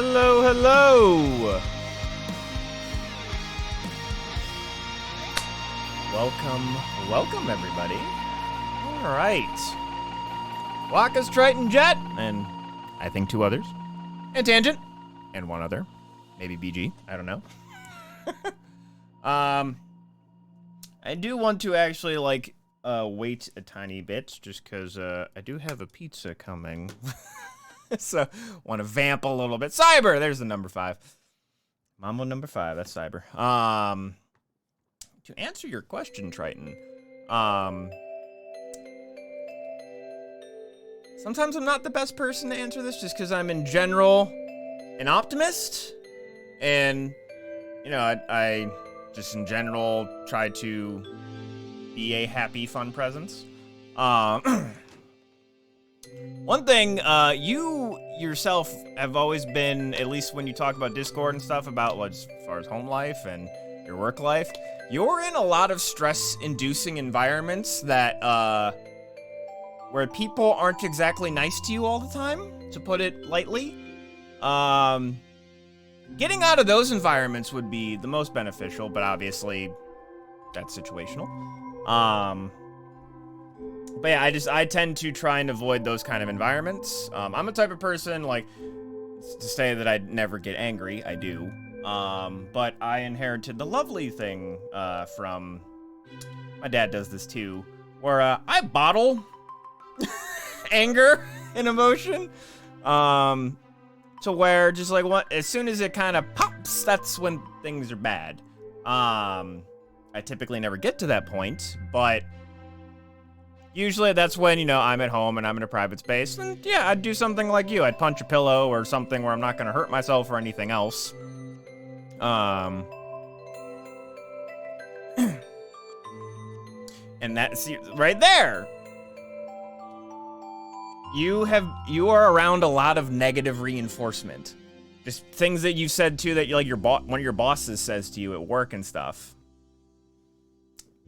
Hello, hello. Welcome everybody. All right. Waka's Triton Jet, and I think 2 others, and Tangent, and 1 other, maybe BG. I don't know. I do want to actually wait a tiny bit, just because I do have a pizza coming. So, want to vamp a little bit. Cyber! There's the number 5. Mambo number 5, that's Cyber. To answer your question, Triton, sometimes I'm not the best person to answer this, just because I'm in general an optimist. And, you know, I just in general try to be a happy, fun presence. One thing, you yourself have always been, at least when you talk about Discord and stuff, about as far as home life and your work life, you're in a lot of stress-inducing environments that, where people aren't exactly nice to you all the time, to put it lightly. Getting out of those environments would be the most beneficial, but obviously, that's situational. But yeah, I tend to try and avoid those kind of environments. I'm the type of person, to say that I'd never get angry, I do. But I inherited the lovely thing, from, my dad does this too, where, I bottle anger and emotion, to where just as soon as it kind of pops, that's when things are bad. I typically never get to that point, but usually that's when, I'm at home and I'm in a private space, and yeah, I'd do something like you. I'd punch a pillow or something where I'm not gonna hurt myself or anything else. And that's right there. You are around a lot of negative reinforcement. Just things that you've said too that one of your bosses says to you at work and stuff.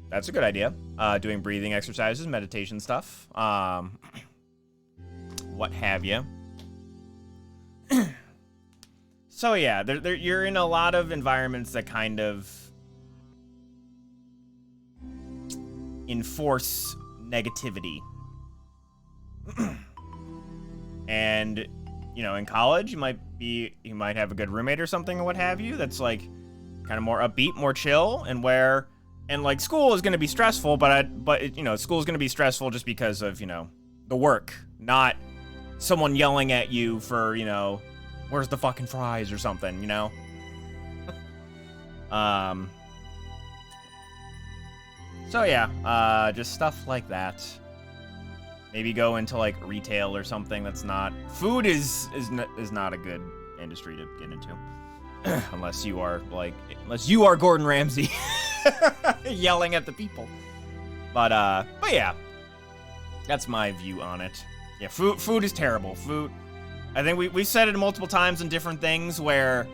That's a good idea. Doing breathing exercises, meditation stuff, what have you. So yeah, you're in a lot of environments that kind of enforce negativity. And, in college, you might have a good roommate or something or what have you that's kind of more upbeat, more chill, and school is going to be stressful, but school is going to be stressful just because of, the work, not someone yelling at you for, where's the fucking fries or something, So yeah, just stuff like that. Maybe go into retail or something that's not. Food is not a good industry to get into. Unless you are Gordon Ramsay yelling at the people. But yeah. That's my view on it. Yeah, food is terrible. Food, I think we've said it multiple times in different things where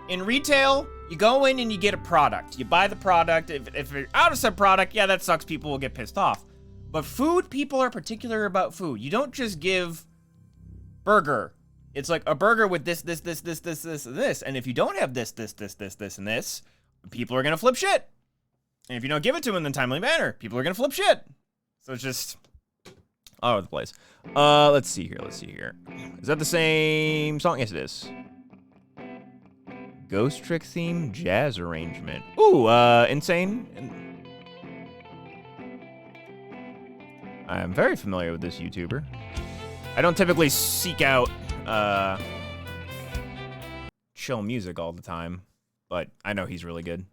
in retail, you go in and you get a product. You buy the product. If you're out of said product, yeah, that sucks. People will get pissed off. But food, people are particular about food. You don't just give burger. It's like a burger with this, and this. And if you don't have this, and this, people are going to flip shit. And if you don't give it to them in a timely manner, people are going to flip shit. So it's just all over the place. Let's see here. Is that the same song? Yes, it is. Ghost Trick theme jazz arrangement. Ooh, insane. I'm very familiar with this YouTuber. I don't typically seek out chill music all the time, but I know he's really good.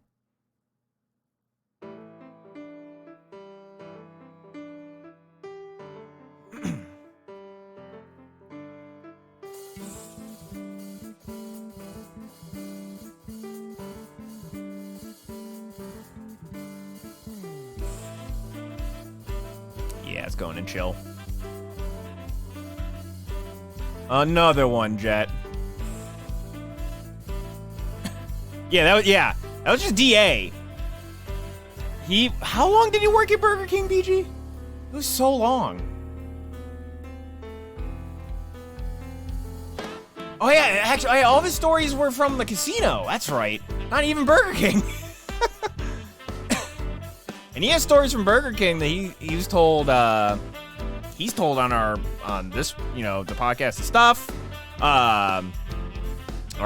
Yeah, it's going in chill. Another one, Jet. That was just DA. How long did he work at Burger King, BG? It was so long. Oh yeah, actually, all of his stories were from the casino. That's right. Not even Burger King. And he has stories from Burger King that he's told. He's told on this, you know, the podcast and stuff. Our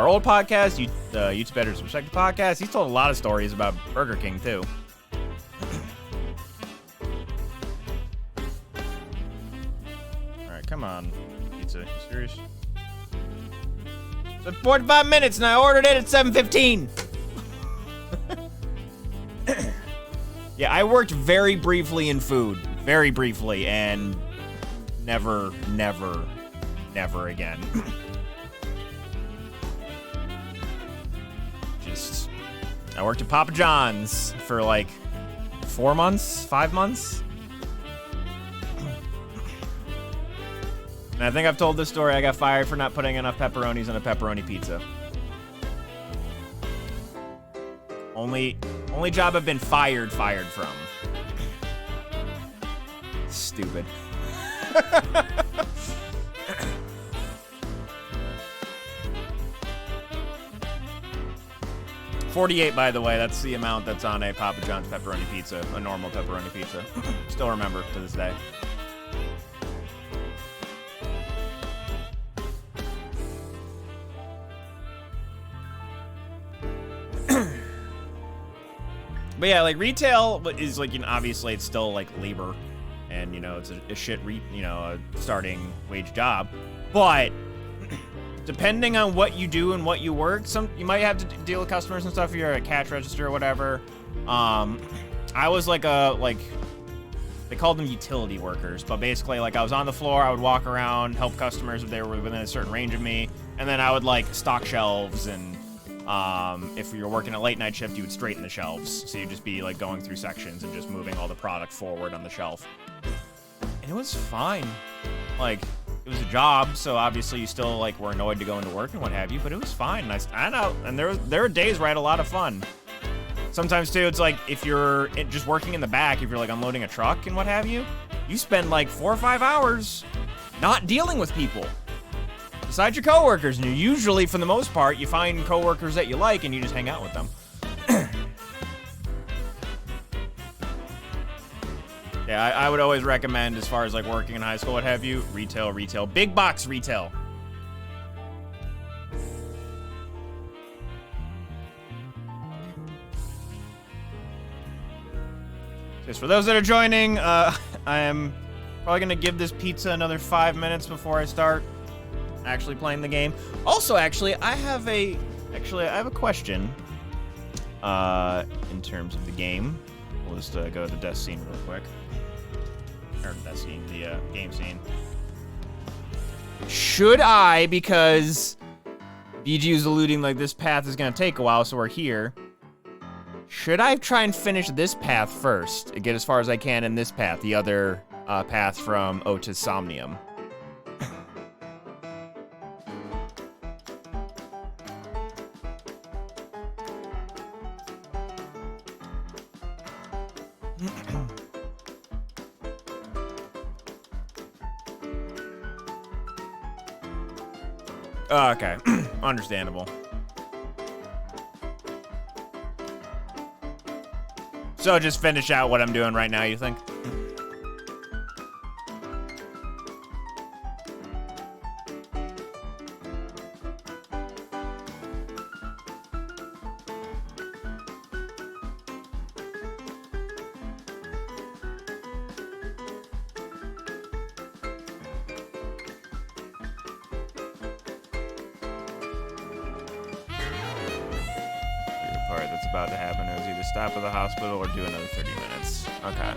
old podcast, YouTube Editors Respect the Podcast. He's told a lot of stories about Burger King too. All right, come on, pizza. You serious? It's been 45 minutes and I ordered it at 7:15. Yeah, I worked very briefly in food. Very briefly, and never again. I worked at Papa John's for like 4 months, 5 months. And I think I've told this story. I got fired for not putting enough pepperonis on a pepperoni pizza. Only job I've been fired from. Stupid. 48, by the way, that's the amount that's on a Papa John's pepperoni pizza, a normal pepperoni pizza. Still remember to this day. But yeah, like retail is like, you know, obviously it's still like labor, and you know it's a shit, a starting wage job. But depending on what you do and what you work, you might have to deal with customers and stuff if you're at a cash register or whatever. I was like they called them utility workers, but basically like I was on the floor, I would walk around, help customers if they were within a certain range of me, and then I would like stock shelves, and if you're working a late night shift, you would straighten the shelves. So you'd just be like going through sections and just moving all the product forward on the shelf. And it was fine. Like, it was a job, so obviously you still like were annoyed to go into work and what have you, but it was fine. I know, and there were days where I had a lot of fun. Sometimes too, it's like if you're just working in the back, if you're like unloading a truck and what have you, you spend like 4 or 5 hours not dealing with people besides your coworkers, and usually, for the most part, you find coworkers that you like and you just hang out with them. Yeah, I would always recommend, as far as like working in high school, what have you, retail, big box retail. Just for those that are joining, I am probably gonna give this pizza another 5 minutes before I start actually playing the game. Also, actually, I have a question. In terms of the game, we'll just go to the death scene real quick. Or death scene, the game scene. Should I, because BG is alluding like this path is gonna take a while, so we're here. Should I try and finish this path first, get as far as I can in this path, the other path from Otis Somnium? Oh, okay. Understandable. So just finish out what I'm doing right now, you think? That's about to happen is either stop at the hospital or do another 30 minutes. Okay.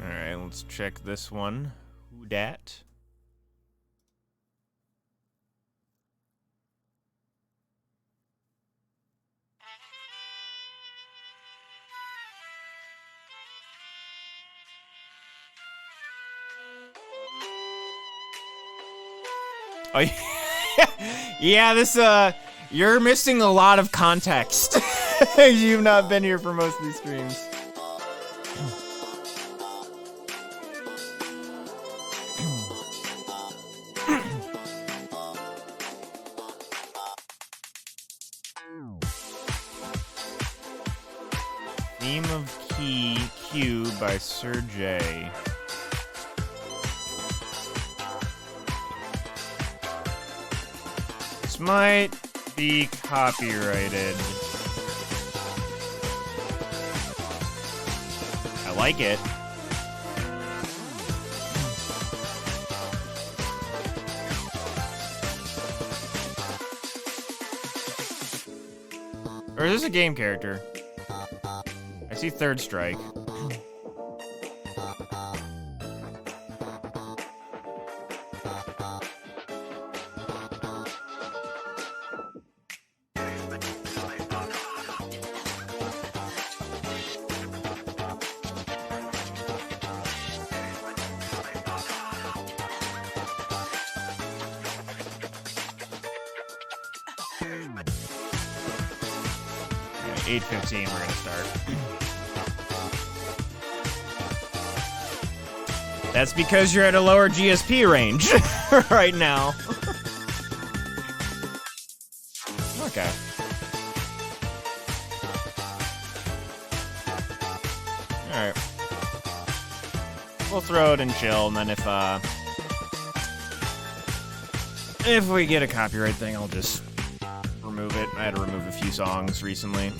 All right, let's check this one. Who dat? Oh, yeah, this, you're missing a lot of context. You've not been here for most of these streams. Theme of Q by Sir J. This might be copyrighted. I like it. Or is this a game character? I see Third Strike. Yeah, 8:15, we're gonna start. That's because you're at a lower GSP range right now. Okay. Alright. We'll throw it and chill, and then if we get a copyright thing, I'll just remove it. I had to remove a few songs recently.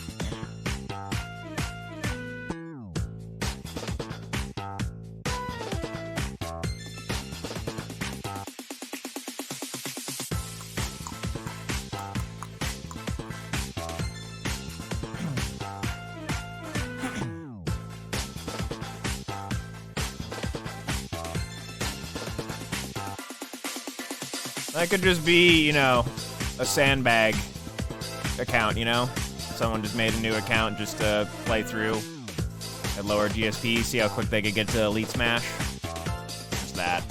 That could just be, you know, a sandbag account, you know? Someone just made a new account just to play through at lower GSP, see how quick they could get to Elite Smash. Just that.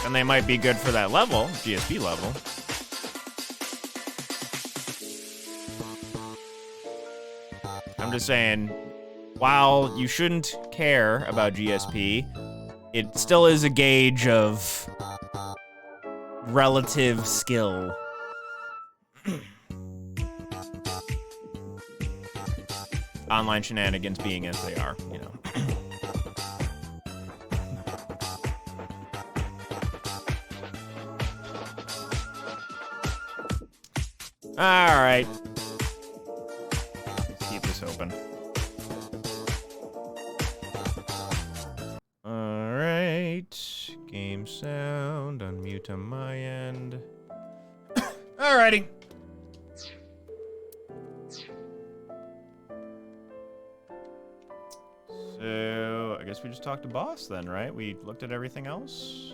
And they might be good for that level, GSP level. I'm just saying, while you shouldn't care about GSP, it still is a gauge of relative skill. Online shenanigans being as they are, you know. All right. Let's keep this open. All right. Game sound. Unmute on my end. Alrighty. So, I guess we just talked to boss then, right? We looked at everything else?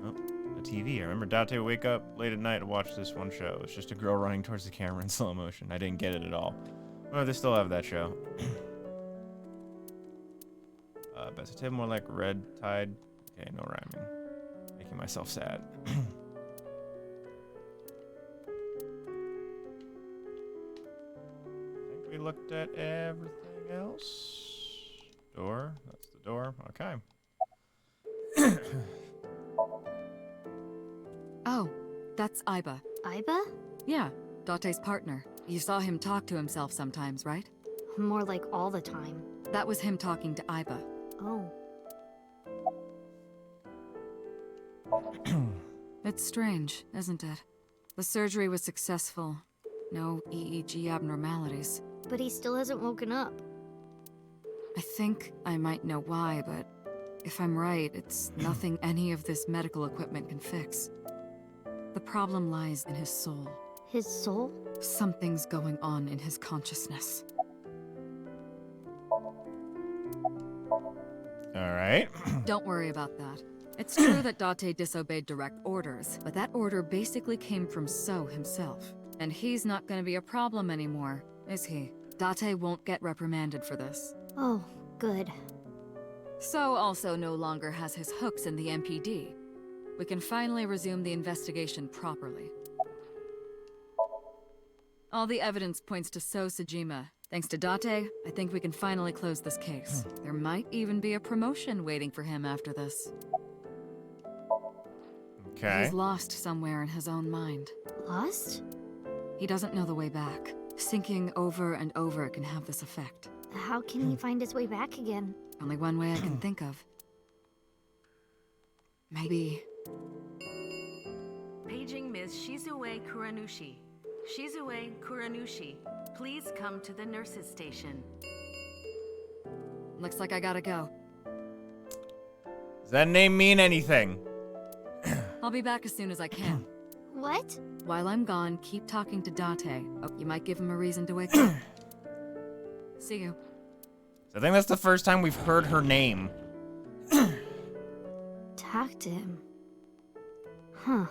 Oh. TV. I remember Date would wake up late at night to watch this one show. It's just a girl running towards the camera in slow motion. I didn't get it at all. Oh, they still have that show. Best tip, more like Red Tide. Okay, no rhyming. Making myself sad. I think we looked at everything else. Door. That's the door. Okay. Oh, that's Aiba. Aiba? Yeah, Date's partner. You saw him talk to himself sometimes, right? More like all the time. That was him talking to Aiba. Oh. It's strange, isn't it? The surgery was successful. No EEG abnormalities. But he still hasn't woken up. I think I might know why, but if I'm right, it's nothing any of this medical equipment can fix. The problem lies in his soul. His soul? Something's going on in his consciousness. Alright. Don't worry about that. It's true that Date disobeyed direct orders, but that order basically came from So himself. And he's not gonna be a problem anymore, is he? Date won't get reprimanded for this. Oh, good. So also no longer has his hooks in the MPD. We can finally resume the investigation properly. All the evidence points to So Sejima. Thanks to Date, I think we can finally close this case. There might even be a promotion waiting for him after this. Okay. He's lost somewhere in his own mind. Lost? He doesn't know the way back. Sinking over and over can have this effect. How can he find his way back again? Only one way I can think of. Maybe... Paging Ms. Shizue Kuranushi. Shizue Kuranushi, please come to the nurses' station. Looks like I gotta go. Does that name mean anything? I'll be back as soon as I can. What? While I'm gone, keep talking to Date. Oh, you might give him a reason to wake up. See you. I think that's the first time we've heard her name. Talk to him. Huh.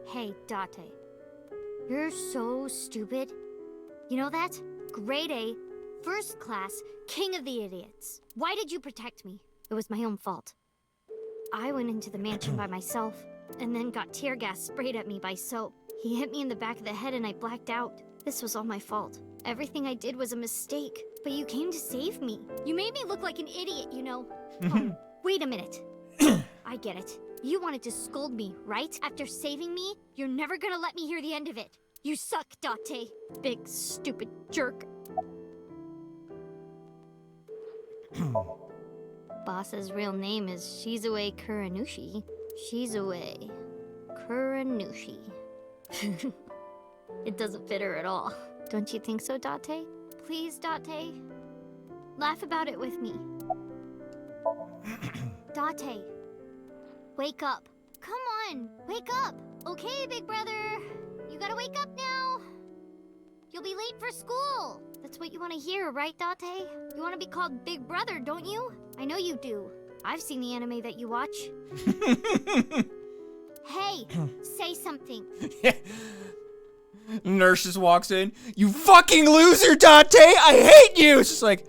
Hey, Date. You're so stupid. You know that? Grade A, first class, king of the idiots. Why did you protect me? It was my own fault. I went into the mansion by myself, and then got tear gas sprayed at me by So. He hit me in the back of the head and I blacked out. This was all my fault. Everything I did was a mistake, but you came to save me. You made me look like an idiot, you know. Oh, wait a minute. I get it. You wanted to scold me, right? After saving me, you're never gonna let me hear the end of it. You suck, Date. Big, stupid jerk. Boss's real name is Shizue Kuranushi. Shizue Kuranushi. It doesn't fit her at all. Don't you think so, Date? Please, Date. Laugh about it with me. Date. Wake up. Come on, wake up. Okay, big brother. You gotta wake up now. You'll be late for school. That's what you want to hear, right, Date? You want to be called Big Brother, don't you? I know you do. I've seen the anime that you watch. Hey, say something. Nurse just walks in. You fucking loser, Date! I hate you! It's just like...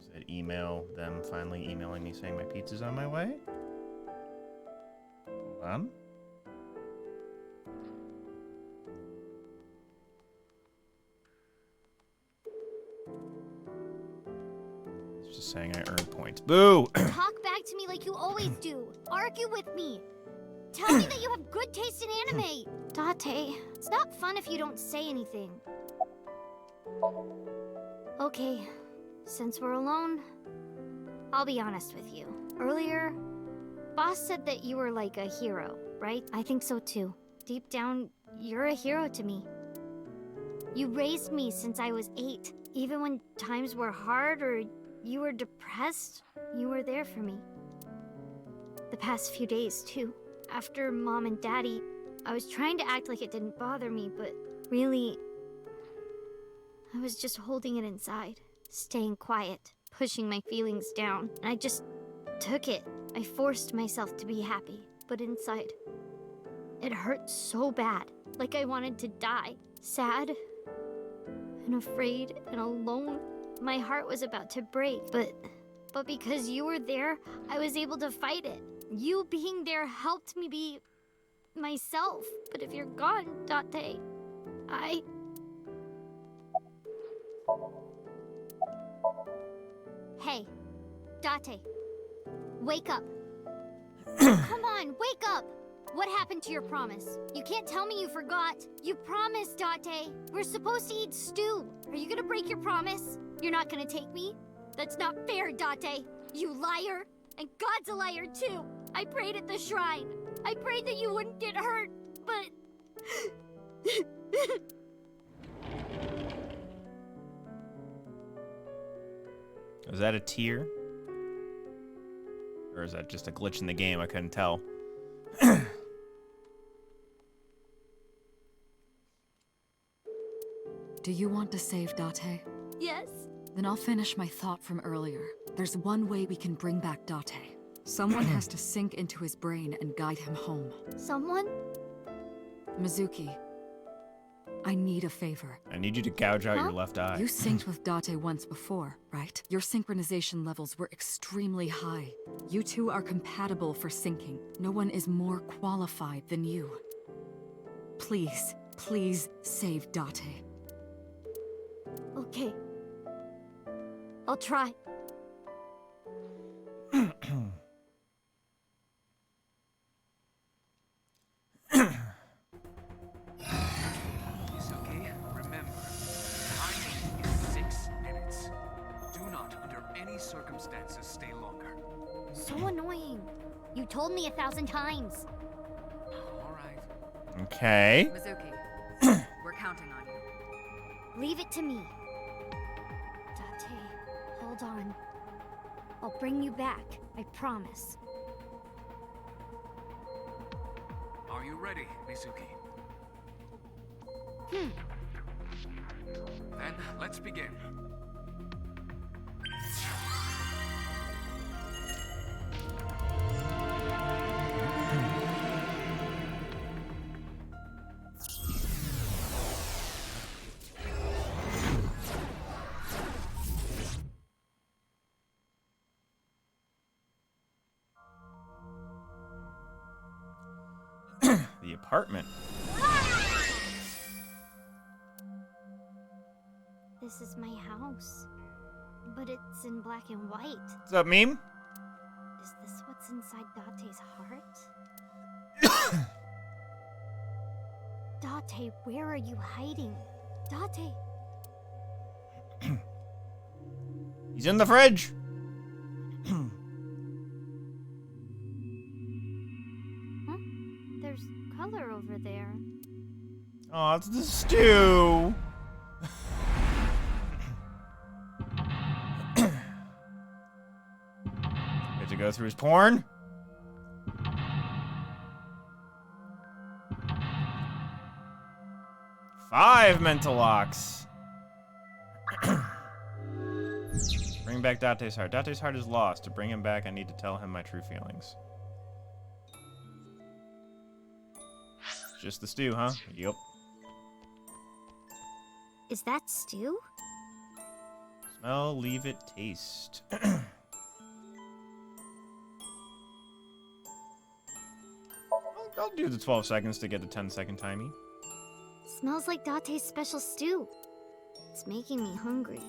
Said email them finally emailing me saying my pizza's on my way. Hold on. It's just saying I earned points. Boo! Talk back to me like you always do. Argue with me. Tell me that you have good taste in anime. Date, it's not fun if you don't say anything. Okay, since we're alone, I'll be honest with you. Earlier, Boss said that you were like a hero, right? I think so too. Deep down, you're a hero to me. You raised me since I was 8. Even when times were hard or you were depressed, you were there for me. The past few days, too. After Mom and Daddy, I was trying to act like it didn't bother me, but really, I was just holding it inside, staying quiet, pushing my feelings down. And I just took it. I forced myself to be happy, but inside, it hurt so bad, like I wanted to die. Sad and afraid and alone. My heart was about to break, but because you were there, I was able to fight it. You being there helped me be myself. But if you're gone, Date, Hey, Date, wake up. Come on, wake up. What happened to your promise? You can't tell me you forgot. You promised, Date. We're supposed to eat stew. Are you gonna break your promise? You're not gonna take me? That's not fair, Date. You liar. And God's a liar, too. I prayed at the shrine. I prayed that you wouldn't get hurt, but... Is that a tear? Or is that just a glitch in the game? I couldn't tell. Do you want to save Date? Yes? Then I'll finish my thought from earlier. There's one way we can bring back Date. Someone has to sink into his brain and guide him home. Someone? Mizuki, I need a favor. I need you to gouge out your left eye. You synced with Date once before, right? Your synchronization levels were extremely high. You two are compatible for syncing. No one is more qualified than you. Please, please save Date. Okay. I'll try. Mizuki, remember, timing is 6 minutes. Do not, under any circumstances, stay longer. So annoying. You told me 1,000 times. All right. Okay. Mizuki, we're counting on you. Leave it to me. Date, hold on. I'll bring you back, I promise. Are you ready, Mizuki? Hmm. Then let's begin. The apartment. This is my house. But it's in black and white. What's up, meme? Is this what's inside Date's heart? Date, where are you hiding? Date! He's in the fridge. Huh? There's color over there. Oh, it's the stew. Get to go through his porn. Five mental locks. Bring back Date's heart. Date's heart is lost. To bring him back, I need to tell him my true feelings. Just the stew, huh? Yup. Is that stew? Smell, leave it, taste. I'll do the 12 seconds to get the 10-second timey. Smells like Date's special stew. It's making me hungry.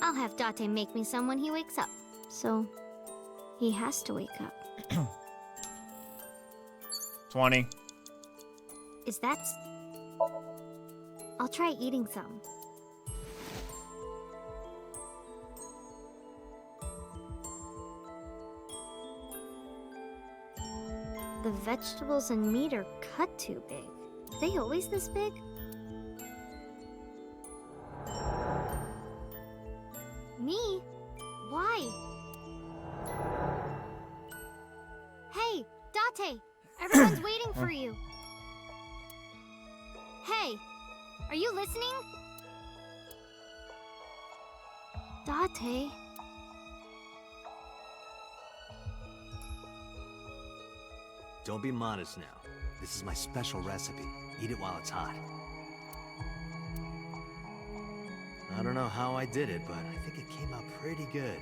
I'll have Date make me some when he wakes up. So, he has to wake up. 20. Is that... I'll try eating some. The vegetables and meat are cut too big. Are they always this big? Me? Why? Hey, Date! Everyone's waiting for you. Hey, are you listening? Date? Don't be modest now. This is my special recipe. Eat it while it's hot. I don't know how I did it, but I think it came out pretty good.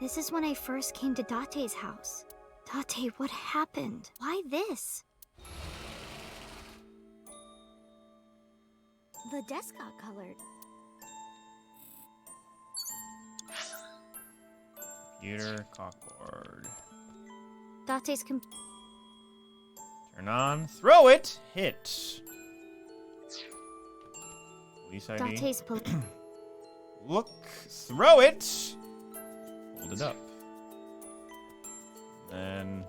This is when I first came to Date's house. Date, what happened? Why this? The desk got colored. Computer, cockboard. Date's Turn on, throw it, hit. Police ID. Date's Look, throw it. Hold it up. Then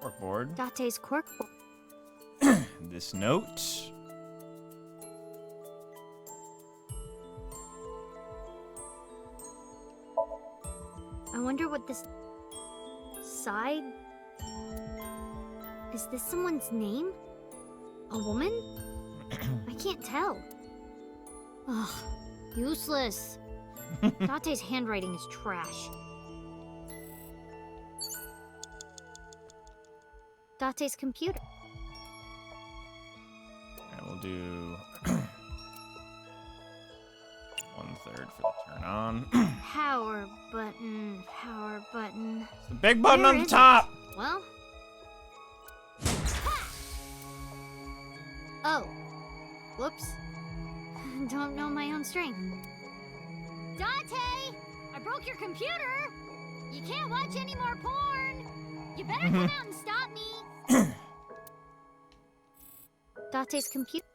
corkboard. Date's corkboard. This note. I wonder what this side. Is this someone's name? A woman? I can't tell. Ugh, useless. Date's handwriting is trash. Date's computer. And we'll do 1/3 for the turn on. Power button, power button. The big button Where on the is it? top. Well. Oh. Whoops. Don't know my own strength. Date! I broke your computer! You can't watch any more porn! You better come out and stop me! Date's computer.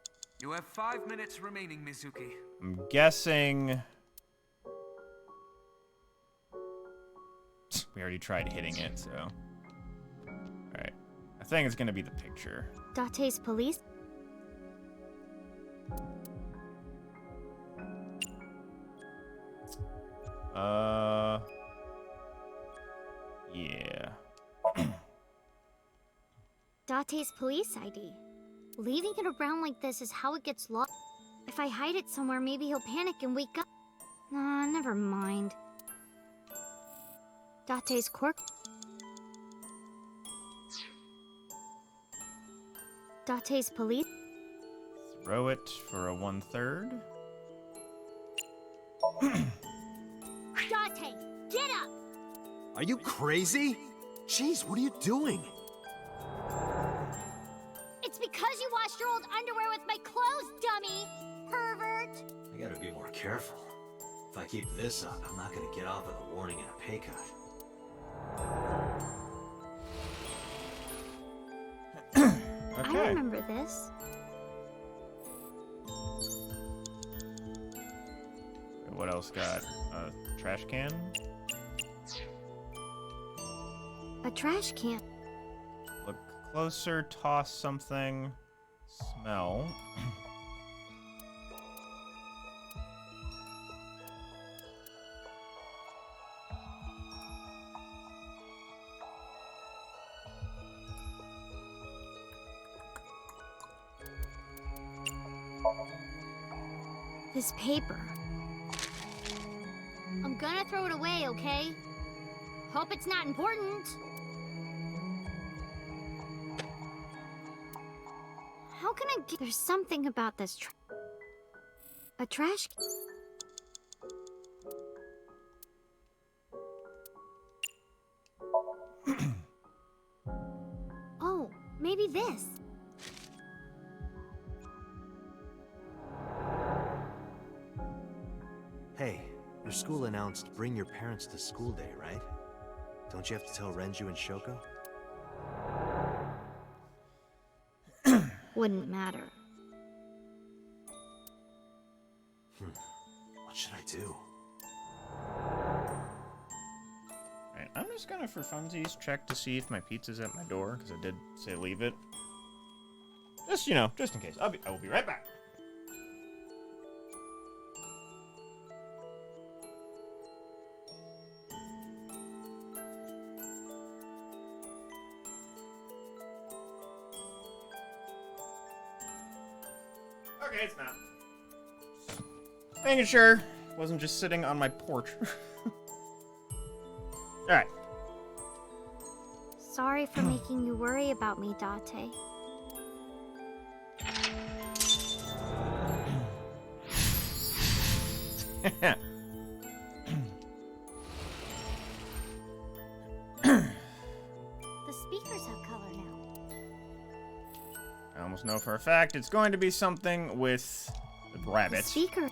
You have 5 minutes remaining, Mizuki. I'm guessing. We already tried hitting it, so. Alright. I think it's gonna be the picture. Date's police. Yeah. Date's police ID. Leaving it around like this is how it gets lost. If I hide it somewhere, maybe he'll panic and wake up. Nah, never mind. Date's cork. Date's police. Throw it for a 1/3. Date, get up! Are you crazy? Jeez, what are you doing? It's because you washed your old underwear with my clothes, dummy! Pervert! I gotta be more careful. If I keep this up, I'm not gonna get off with a warning and a pay cut. I remember this. What else got? A trash can? A trash can. Look closer, toss something. Smell. This paper. I'm gonna throw it away, okay? Hope it's not important. How can I get... There's something about this a trash can. Oh, maybe this. Hey, your school announced bring your parents to school day, right? Don't you have to tell Renju and Shoko? Wouldn't matter. What should I do? Alright, I'm just gonna, for funsies, check to see if my pizza's at my door, because I did say leave it. Just, you know, just in case. I will be right back. Okay, it's not. Making sure. Wasn't just sitting on my porch. Alright. Sorry for making you worry about me, Date. The speakers have color now. I almost know for a fact it's going to be something with the The rabbit. speaker.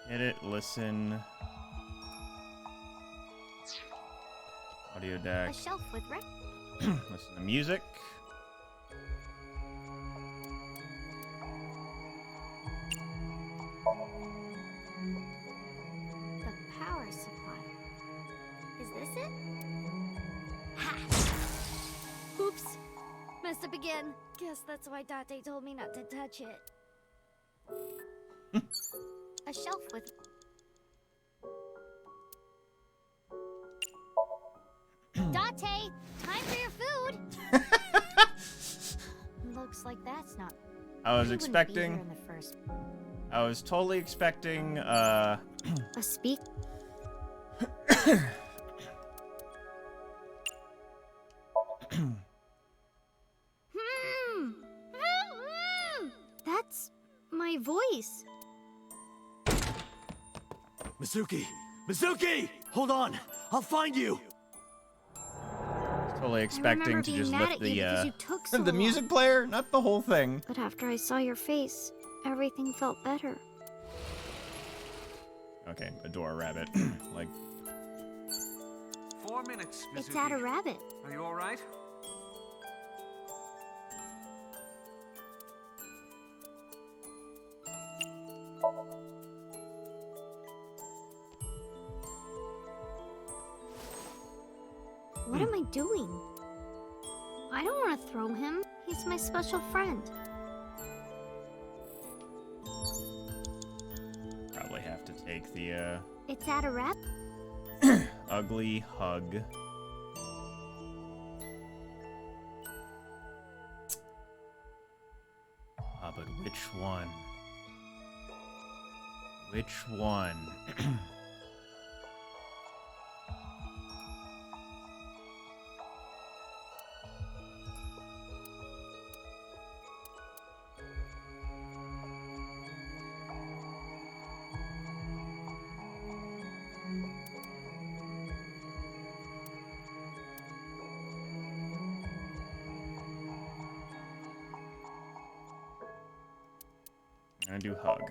Hit it, listen. Audio A deck. shelf with records. Listen to music. Oops. Messed up again. Guess that's why Date told me not to touch it. A shelf with... Date! Time for your food! Looks like that's not... I was You wouldn't be expecting... here in the first... I was totally expecting, A speak... That's my voice. Mizuki! Mizuki! Hold on! I'll find you! totally expecting to being just mad lift at you because you took so the long. music player, not the whole thing. But after I saw your face, everything felt better. Okay, adore a rabbit. Like, 4 minutes, Mizuki. It's at a rabbit. Are you all right? What am I doing? I don't want to throw him. He's my special friend. probably have to take the, It's at a rabbit. ugly hug. Ah, but which one? Which one? I'm gonna do hug.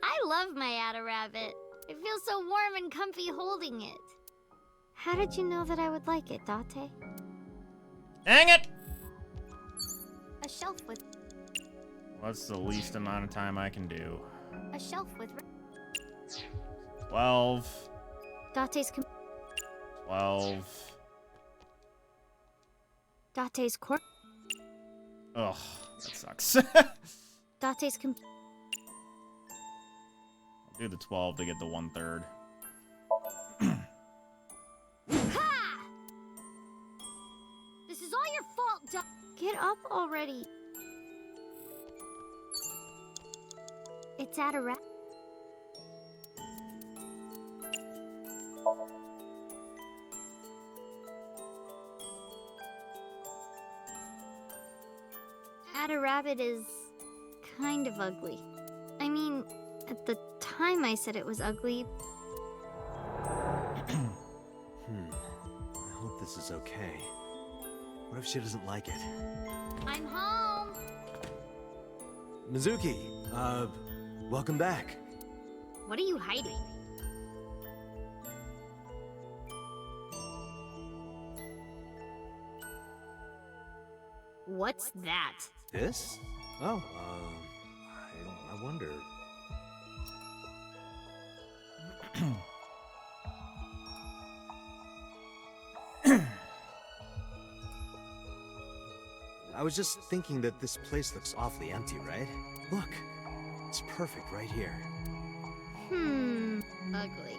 I love my Ada rabbit. It feels so warm and comfy holding it. How did you know that I would like it, Date? Dang it! A shelf with... What's the least amount of time I can do? A shelf with... 12. Date's... 12. Date's court... Ugh, that sucks. Date's... I'll do the 12 to get the 1/3. Ha! This is all your fault, Get up already. It's at a wrap. Ada Rabbit is kind of ugly. I mean, at the time I said it was ugly. I hope this is okay. What if she doesn't like it? I'm home. Mizuki, welcome back. What are you hiding? What's that? This? Oh, I wonder. I was just thinking that this place looks awfully empty, right? Look, it's perfect right here. Ugly.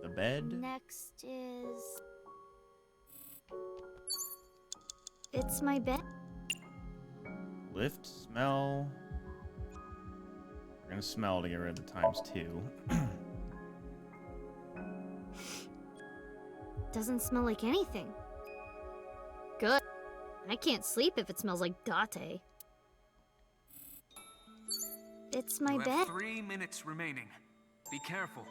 The bed? Next is... It's my bed. Lift, smell. We're gonna smell to get rid of the ×2. Doesn't smell like anything. Good. I can't sleep if it smells like Date. It's my You bed. have 3 minutes remaining. Be careful.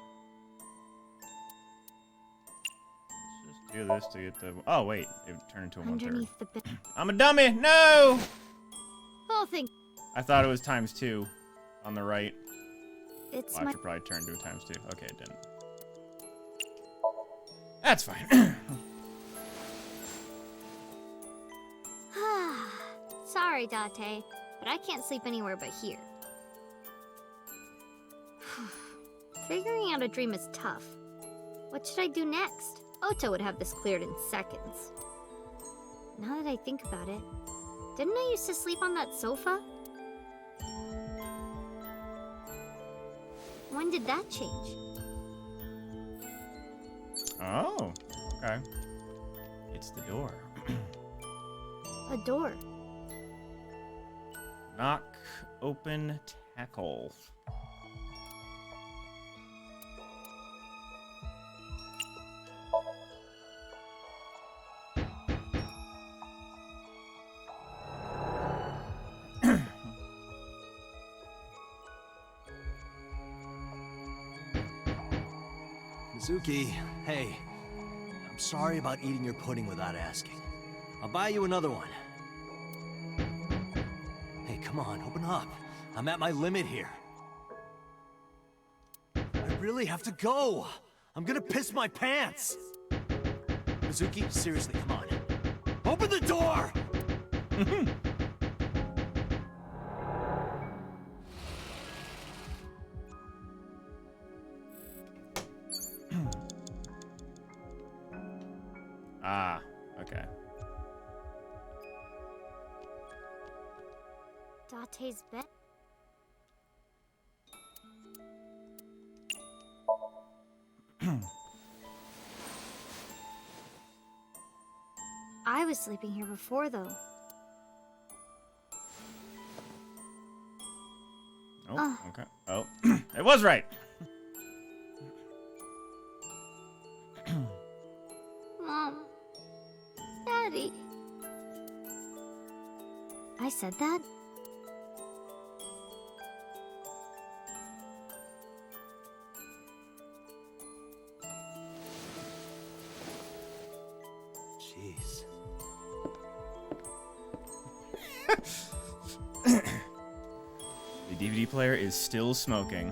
Let's just do this to get the... Oh, wait. It turned into a 1/3. Underneath the bed. I'm a dummy! No! Oh, thank... I thought it was ×2 on the right. It's Well, I my... should probably turn to a ×2. Okay, it didn't. That's fine. Sorry, Date, but I can't sleep anywhere but here. Figuring out a dream is tough. What should I do next? Oto would have this cleared in seconds. Now that I think about it, didn't I used to sleep on that sofa? When did that change? Oh, okay. It's the door. A door. Knock, open, tackle. Mizuki, hey. I'm sorry about eating your pudding without asking. I'll buy you another one. Hey, come on, open up. I'm at my limit here. I really have to go. I'm gonna piss my pants. Mizuki, seriously, come on. Open the door! Ah, okay. Date's bed. I was sleeping here before, though. Oh, okay. Oh, it was right. Mom. Daddy. I said that? Jeez. The DVD player is still smoking.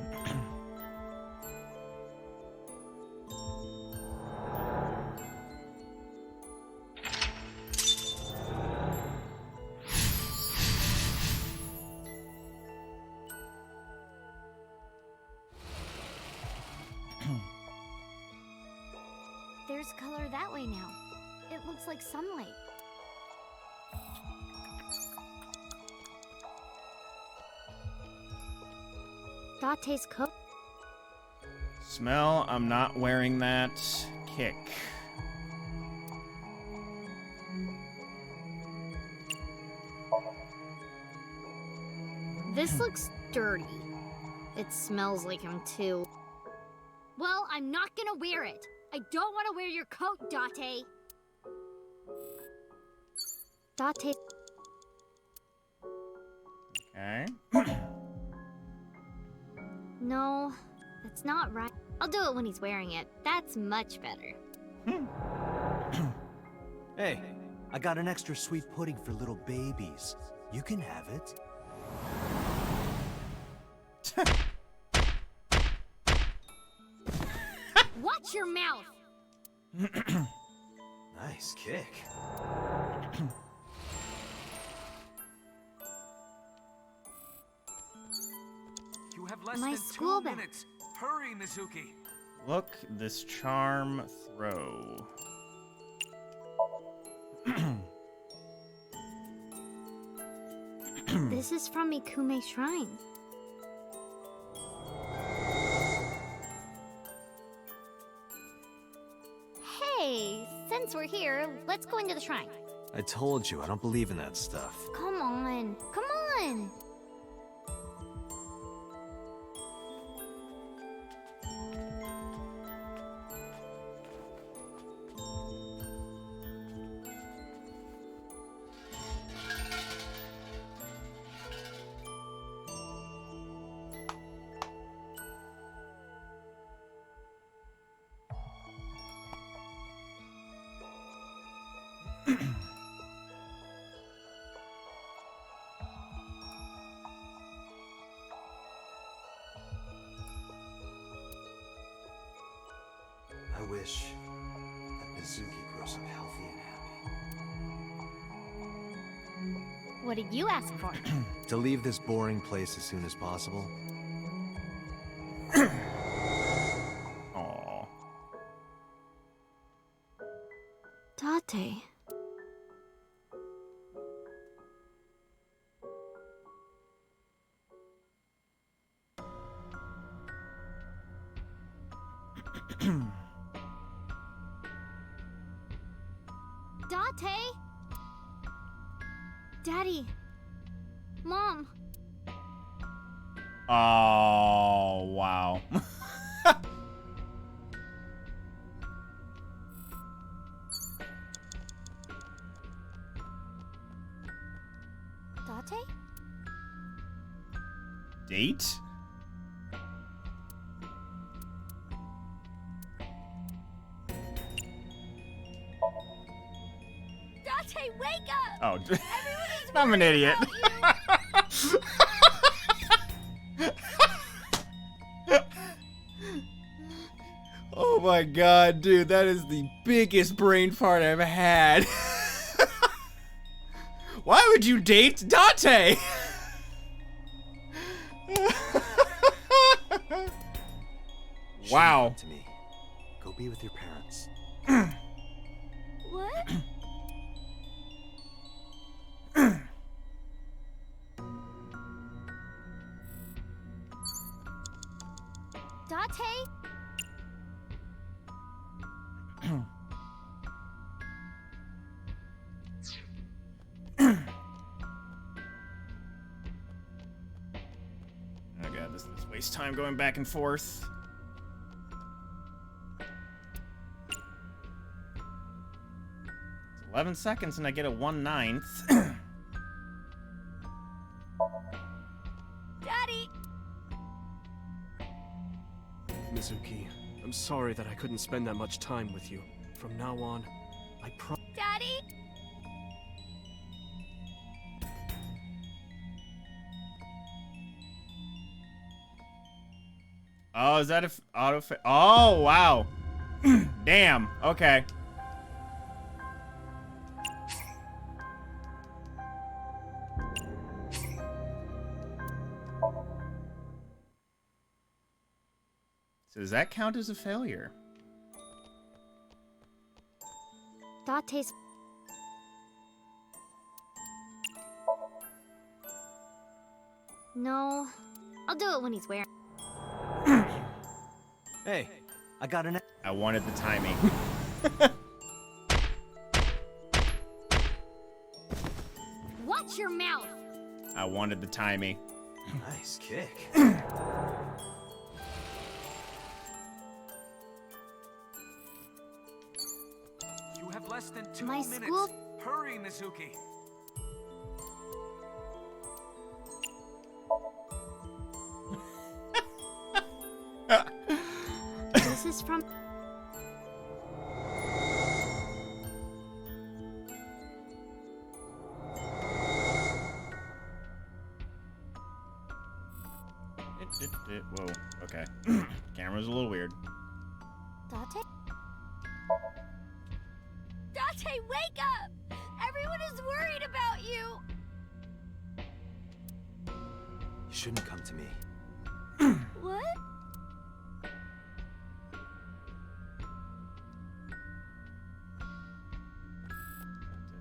There's color that way now. It looks like sunlight. Date's coat. Smell, I'm not wearing that. Kick. This looks dirty. It smells like him too. Well, I'm not gonna wear it. I don't want to wear your coat, Date. Date. Okay. No, that's not right. I'll do it when he's wearing it. That's much better. Hey, I got an extra sweet pudding for little babies. You can have it. Watch your mouth! Nice kick. You have less My than school 2 bag. minutes. Hurry, Mizuki. Look, this charm throw. This is from Ikume Shrine. Hey, since we're here, let's go into the shrine. I told you, I don't believe in that stuff. Come on, come on! I wish Suzuki grows up healthy and happy. What did you ask for? To leave this boring place as soon as possible. Aww. Date. Date? Daddy. Mom. Oh, wow. Date? Date? Date, wake up! Oh, Everyone is I'm an worried idiot. about you. Oh my god, dude, that is the biggest brain fart I've had. Why would you date Date? You Wow. shouldn't come to me. Go be with your parents. What? Date? Oh god, this wastes time going back and forth. It's 11 seconds and I get a 1/9. Daddy! Mizuki, I'm sorry that I couldn't spend that much time with you. From now on, I promise. Daddy? Oh, is that a auto? Oh, wow. Damn. Okay. So does that count as a failure? Date's... No. I'll do it when he's wearing... Hey, I got an... I wanted the timing. Watch your mouth! I wanted the timing. Nice kick. You have less than 2 My minutes. school- Hurry, Mizuki. This is from... Whoa. Okay. Camera's a little weird. Date? Date, wake up! Everyone is worried about you! You shouldn't come to me. What?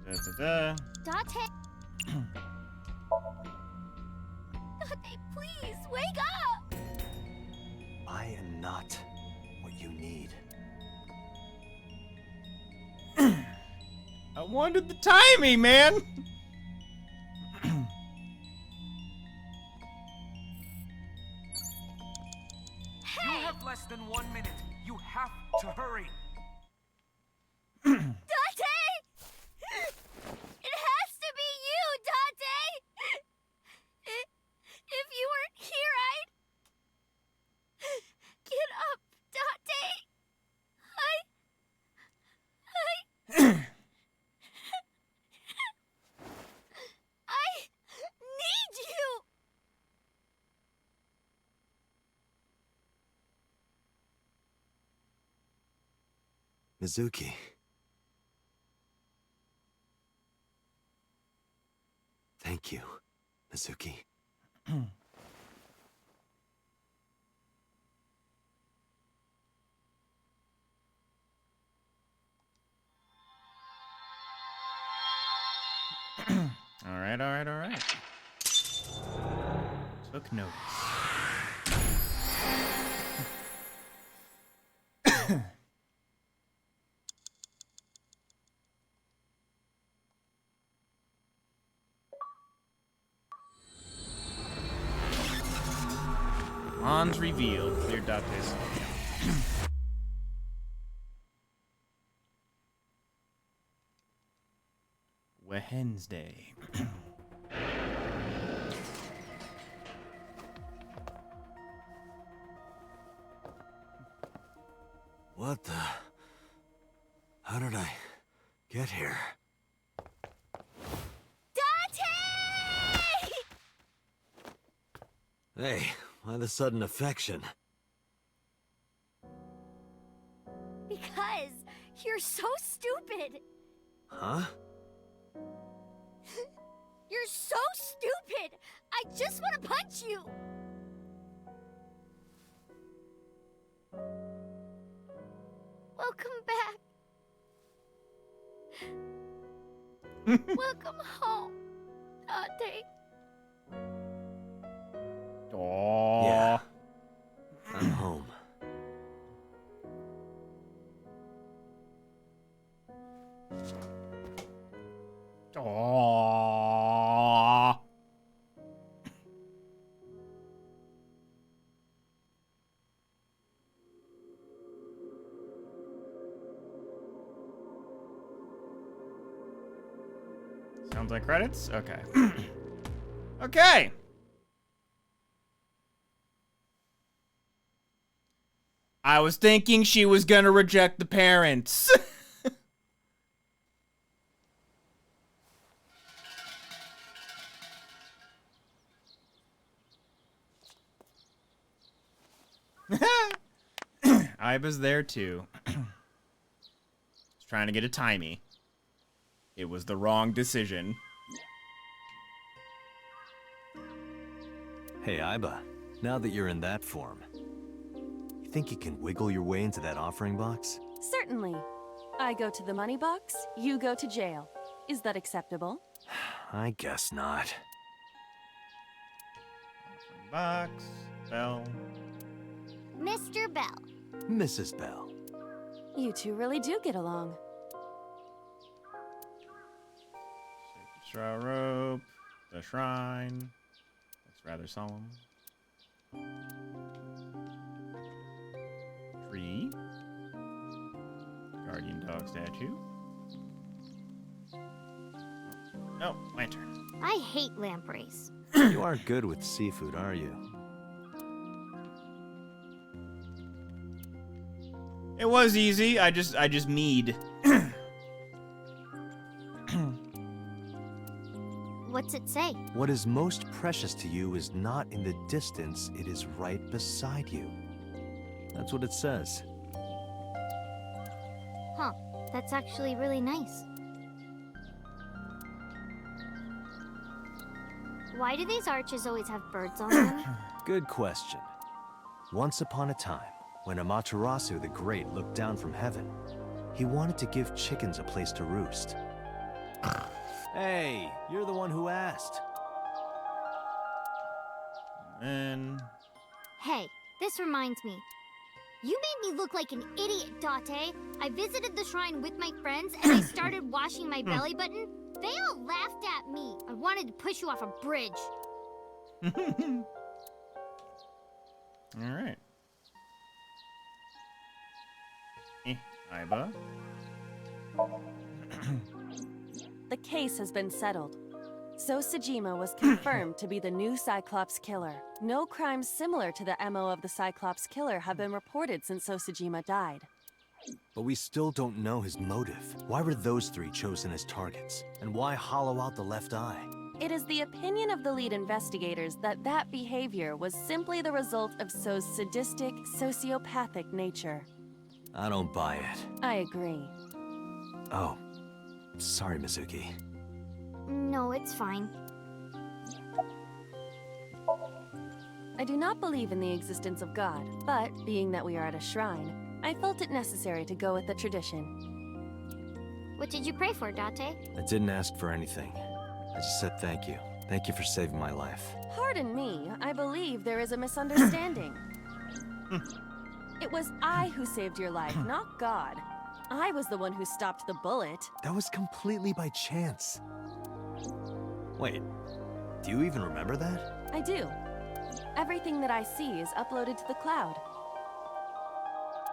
Da-da-da-da. Date? Date, please, wake up! I am not what you need. I wanted the timing, man. You have less than 1 minute. You have to hurry. Date! It has to be you, Date! If you weren't here, I'd... Get up, Date! I need you! Mizuki, Thank you, Mizuki. All right. Took notice. Hans revealed. Clear Dante's. Wednesday. What the? How did I get here? Dante! Hey, why the sudden affection? Because you're so stupid. Huh? You're so stupid. I just want to punch you. Welcome back. Welcome home, Dante. Aww. Yeah. I'm home. Aww. Sounds like credits? Okay. Okay. I was thinking she was gonna reject the parents. Iba's there too. Just trying to get a timey. It was the wrong decision. Hey, Iba. Now that you're in that form, you think you can wiggle your way into that offering box? Certainly. I go to the money box, you go to jail. Is that acceptable? I guess not. Box. Bell. Mr. Bell. Mrs. Bell. You two really do get along. Straw rope. The shrine. That's rather solemn. Tree. Guardian dog statue. Oh, lantern. I hate lampreys. You aren't good with seafood, are you? It was easy. I just mead. What's it say? What is most precious to you is not in the distance, it is right beside you. That's what it says. Huh. That's actually really nice. Why do these arches always have birds on them? Good question. Once upon a time, when Amaterasu the Great looked down from heaven, he wanted to give chickens a place to roost. Hey, you're the one who asked. And Hey, this reminds me. You made me look like an idiot, Date. I visited the shrine with my friends and I started washing my belly button. They all laughed at me. I wanted to push you off a bridge. all right. Iba. The case has been settled. So Sejima was confirmed to be the new Cyclops killer. No crimes similar to the MO of the Cyclops killer have been reported since So Sejima died. But we still don't know his motive. Why were those three chosen as targets? And why hollow out the left eye? It is the opinion of the lead investigators that that behavior was simply the result of So's sadistic, sociopathic nature. I don't buy it. I agree. Oh, sorry, Mizuki. No, it's fine. I do not believe in the existence of God, but being that we are at a shrine, I felt it necessary to go with the tradition. What did you pray for, Date? I didn't ask for anything. I just said thank you. Thank you for saving my life. Pardon me, I believe there is a misunderstanding. It was I who saved your life, not God. I was the one who stopped the bullet. That was completely by chance. Wait, do you even remember that? I do. Everything that I see is uploaded to the cloud.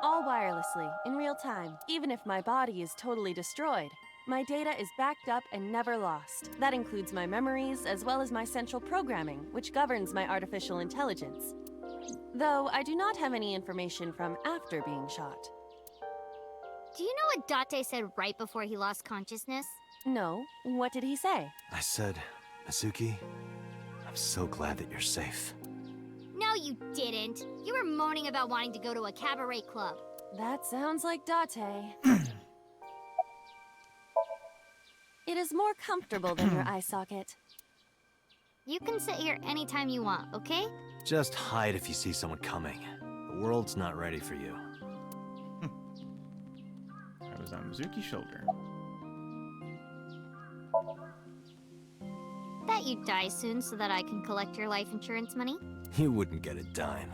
All wirelessly, in real time. Even if my body is totally destroyed, my data is backed up and never lost. That includes my memories, as well as my central programming, which governs my artificial intelligence. Though I do not have any information from after being shot. Do you know what Date said right before he lost consciousness? No, what did he say? I said, Mizuki, I'm so glad that you're safe. No, you didn't. You were moaning about wanting to go to a cabaret club. That sounds like Date. It is more comfortable than your eye socket. You can sit here anytime you want, okay? Just hide if you see someone coming. The world's not ready for you. I was on Mizuki's shoulder. Bet you'd die soon so that I can collect your life insurance money. You wouldn't get a dime.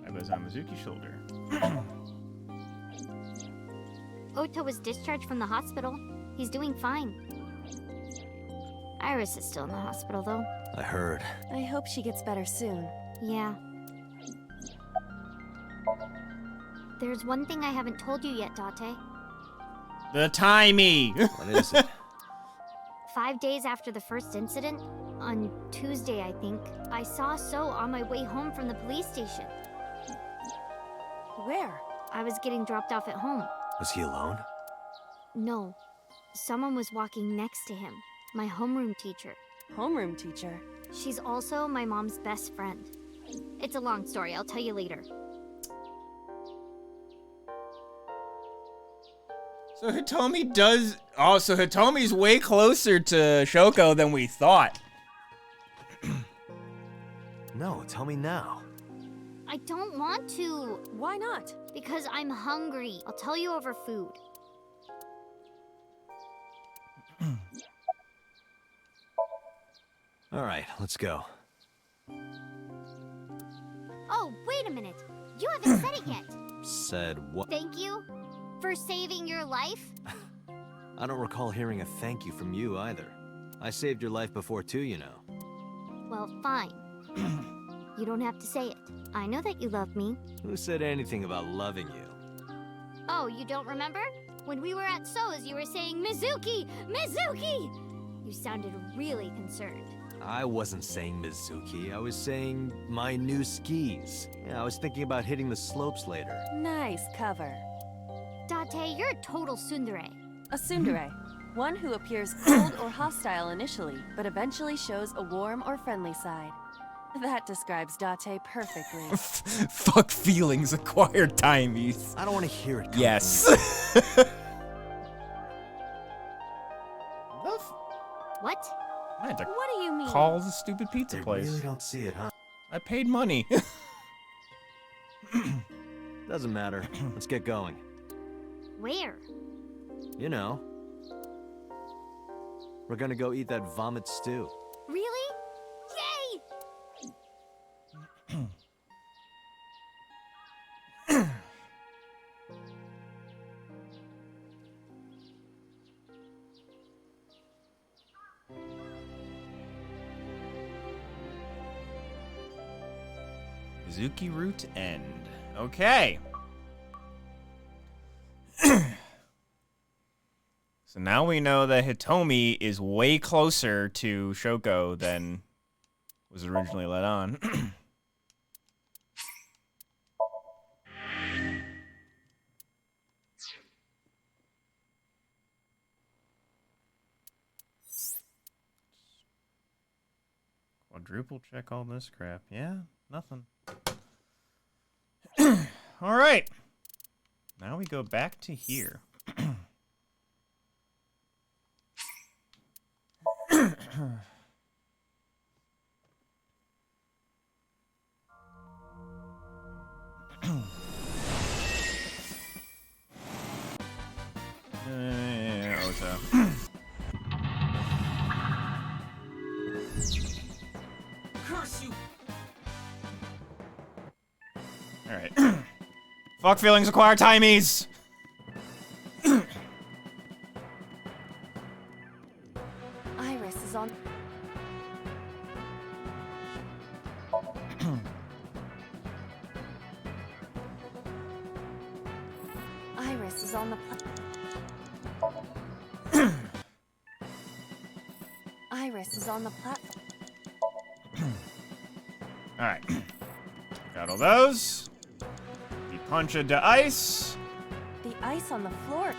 I was on Mizuki's shoulder. Ota was discharged from the hospital. He's doing fine. Iris is still in the hospital, though. I heard. I hope she gets better soon. Yeah. There's one thing I haven't told you yet, Date. The timey! What is it? 5 days after the first incident, on Tuesday, I think, I saw So on my way home from the police station. Where? I was getting dropped off at home. Was he alone? No. Someone was walking next to him. My homeroom teacher. Homeroom teacher. She's also my mom's best friend. It's a long story, I'll tell you later. So Hitomi does... Oh, so Hitomi's way closer to Shoko than we thought. No, tell me now. I don't want to. Why not? Because I'm hungry. I'll tell you over food. All right, let's go. Oh, wait a minute. You haven't said it yet. Said what? Thank you for saving your life. I don't recall hearing a thank you from you either. I saved your life before too, you know. Well, fine. You don't have to say it. I know that you love me. Who said anything about loving you? Oh, you don't remember? When we were at So's, you were saying, Mizuki! Mizuki! You sounded really concerned. I wasn't saying Mizuki. I was saying my new skis. Yeah, I was thinking about hitting the slopes later. Nice cover. Date, you're a total tsundere. A tsundere. One who appears cold or hostile initially, but eventually shows a warm or friendly side. That describes Date perfectly. Fuck feelings, acquired timies. I don't want to hear it. Yes. What? I had to What do you mean? call the stupid pizza They place. really don't see it, huh? I paid money. Doesn't matter. Let's get going. Where? You know. We're gonna go eat that vomit stew. Really? Yay! Mizuki route end. Okay. So now we know that Hitomi is way closer to Shoko than was originally let on. Quadruple check all this crap. Yeah, nothing. All right. Now we go back to here. Ota. Curse you! Alright. Fuck feelings acquire timies! Iris is on. Iris is on the. Iris is on the platform. Alright. Got all those. We punch into ice. The ice on the floor.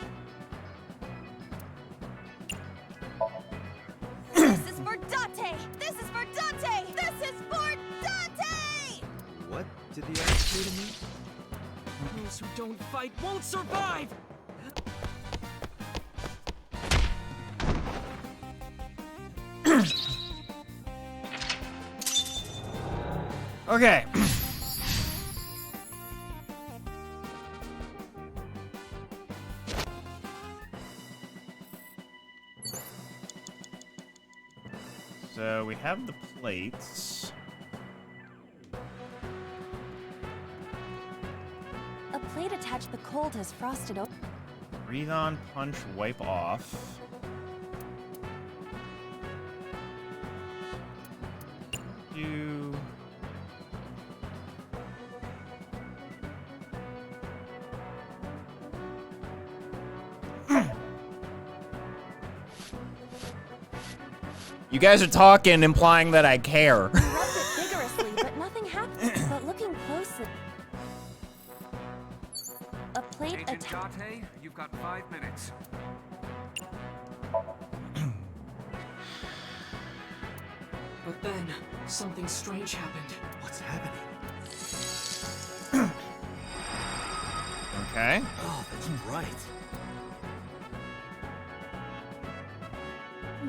This is for Dante! This is for Dante! This is for Dante! What did the ice do to me? Those who don't fight won't survive! Okay. So we have the plates. A plate attached to the cold has frosted over. Breathe on, punch, wipe off. Do. You guys are talking, implying that I care. Rubbed it vigorously, but nothing happened. But looking closely. A plate Agent attached. Date, you've got 5 minutes. But then, something strange happened. What's happening? Okay. Oh, that's right.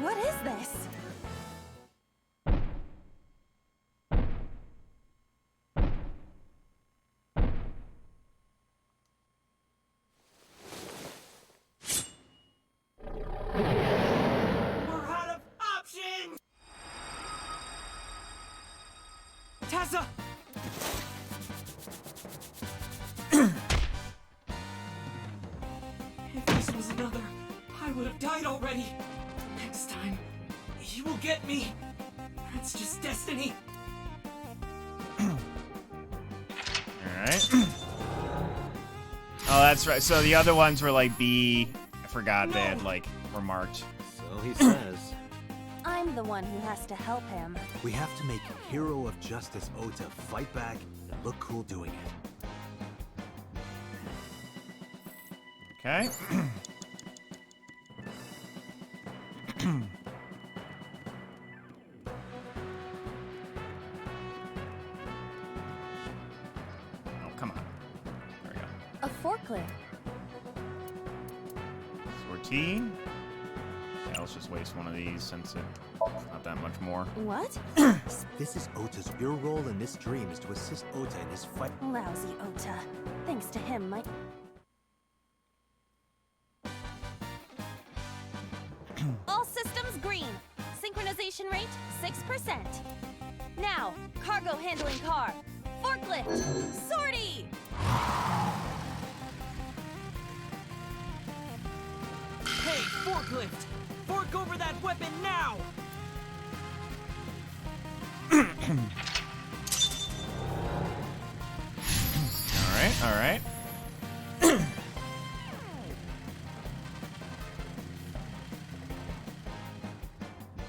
What is this? We're out of options! Tessa! If this was another, I would have died already. Next time, he will get me. That's just destiny. Alright. Oh, that's right. So the other ones were like B. I forgot they had like were marked. So he says. I'm the one who has to help him. We have to make Hero of Justice Ota fight back and look cool doing it. Okay. Oh, come on. There we go. A forklift. Sortie. Yeah, let's just waste one of these since it's not that much more. What? This is Ota's. Your role in this dream is to assist Ota in his fight. Lousy Ota. Thanks to him, my. All systems green. Synchronization rate 6%. Now, cargo handling car. Forklift. Sortie. Hey, forklift! Fork over that weapon now! Alright, alright.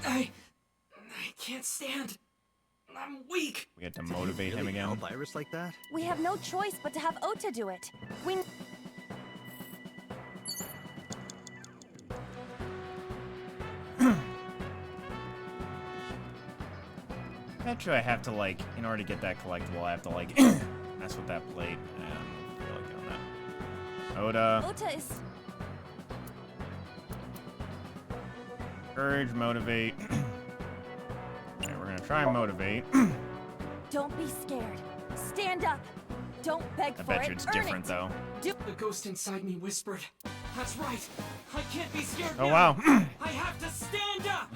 I can't stand. I'm weak. We had to motivate him Really again. help Iris like that? We have no choice but to have Ota do it. We. Actually, I have to, like, in order to get that collectible, I have to, like, mess with that plate. And I feel like doing that. Oda. Ota is. Courage, motivate. try and motivate. Don't be scared. Stand up. Don't beg I for bet it. you it's Earn different it. though. The ghost inside me whispered. That's right. I can't be scared Oh now. wow. I have to stand up.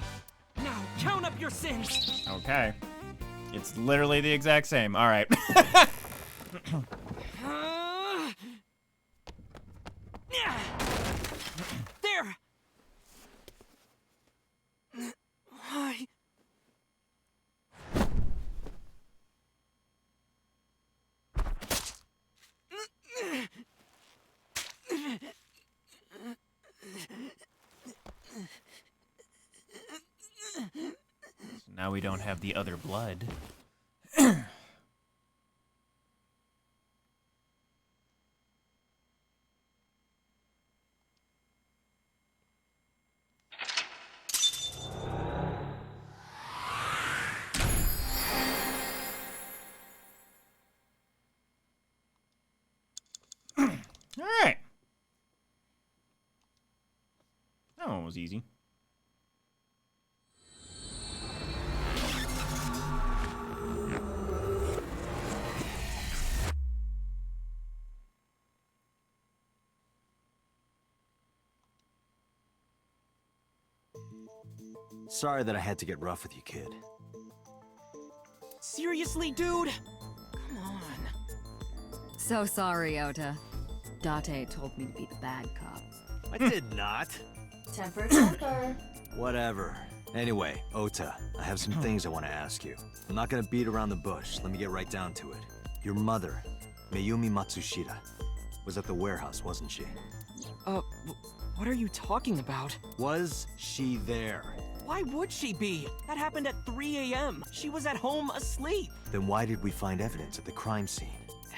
Now count up your sins. Okay. It's literally the exact same. All right. There. I... So now we don't have the other blood. All right. That one was easy. Sorry that I had to get rough with you, kid. Seriously, dude? Come on. So sorry, Ota. Date told me to be the bad cop. I did not. Temper, temper. Whatever. Anyway, Ota, I have some things I want to ask you. I'm not gonna beat around the bush. Let me get right down to it. Your mother, Mayumi Matsushita, was at the warehouse, wasn't she? What are you talking about? Was she there? Why would she be? That happened at 3 a.m. She was at home asleep. Then why did we find evidence at the crime scene?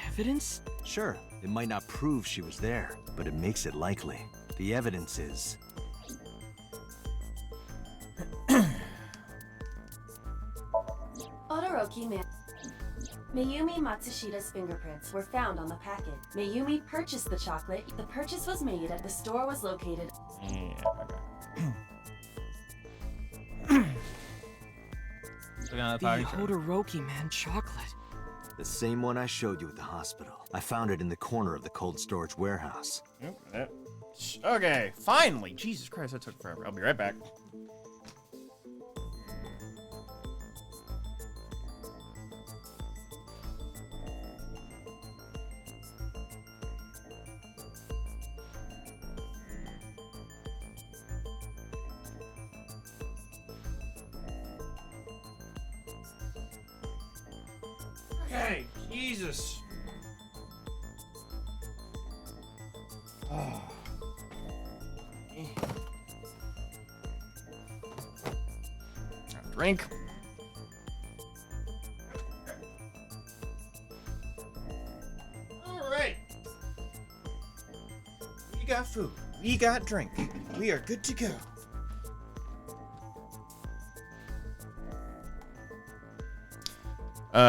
Evidence? Sure, it might not prove she was there, but it makes it likely. The evidence is... Todoroki man. Mayumi Matsushita's fingerprints were found on the package. Mayumi purchased the chocolate. The purchase was made at the store was located. Yeah, okay. The Todoroki man chocolate. the same one I showed you at the hospital. I found it in the corner of the cold storage warehouse. Okay, finally! Jesus Christ, that took forever. I'll be right back. Okay, Jesus. Drink. All right. We got food. We got drink. We are good to go.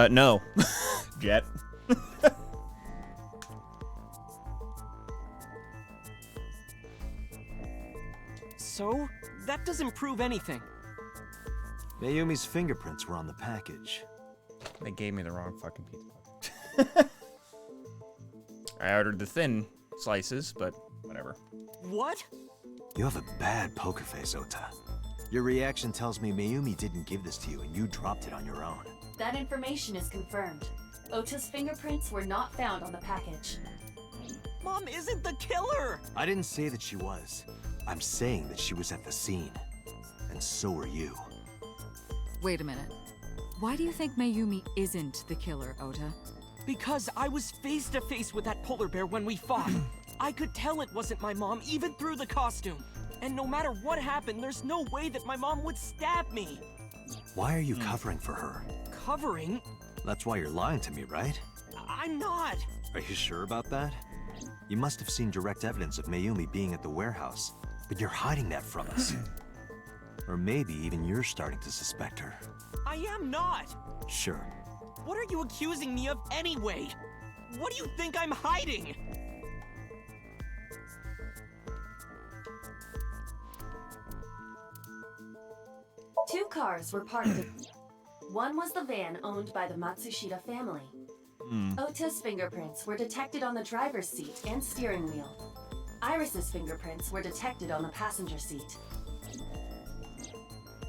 No. Jet. So? That doesn't prove anything. Mayumi's fingerprints were on the package. They gave me the wrong fucking pizza. I ordered the thin slices, but whatever. What? You have a bad poker face, Ota. Your reaction tells me Mayumi didn't give this to you and you dropped it on your own. That information is confirmed. Ota's fingerprints were not found on the package. Mom isn't the killer! I didn't say that she was. I'm saying that she was at the scene. And so were you. Wait a minute. Why do you think Mayumi isn't the killer, Ota? Because I was face to face with that polar bear when we fought. I could tell it wasn't my mom, even through the costume. And no matter what happened, there's no way that my mom would stab me. Why are you covering for her? Covering? That's why you're lying to me, right? I'm not. Are you sure about that? You must have seen direct evidence of Mayumi being at the warehouse, but you're hiding that from us. Or maybe even you're starting to suspect her. I am not. Sure. What are you accusing me of anyway? What do you think I'm hiding? Two cars were parked. One was the van owned by the Matsushita family. Ota's fingerprints were detected on the driver's seat and steering wheel. Iris's fingerprints were detected on the passenger seat.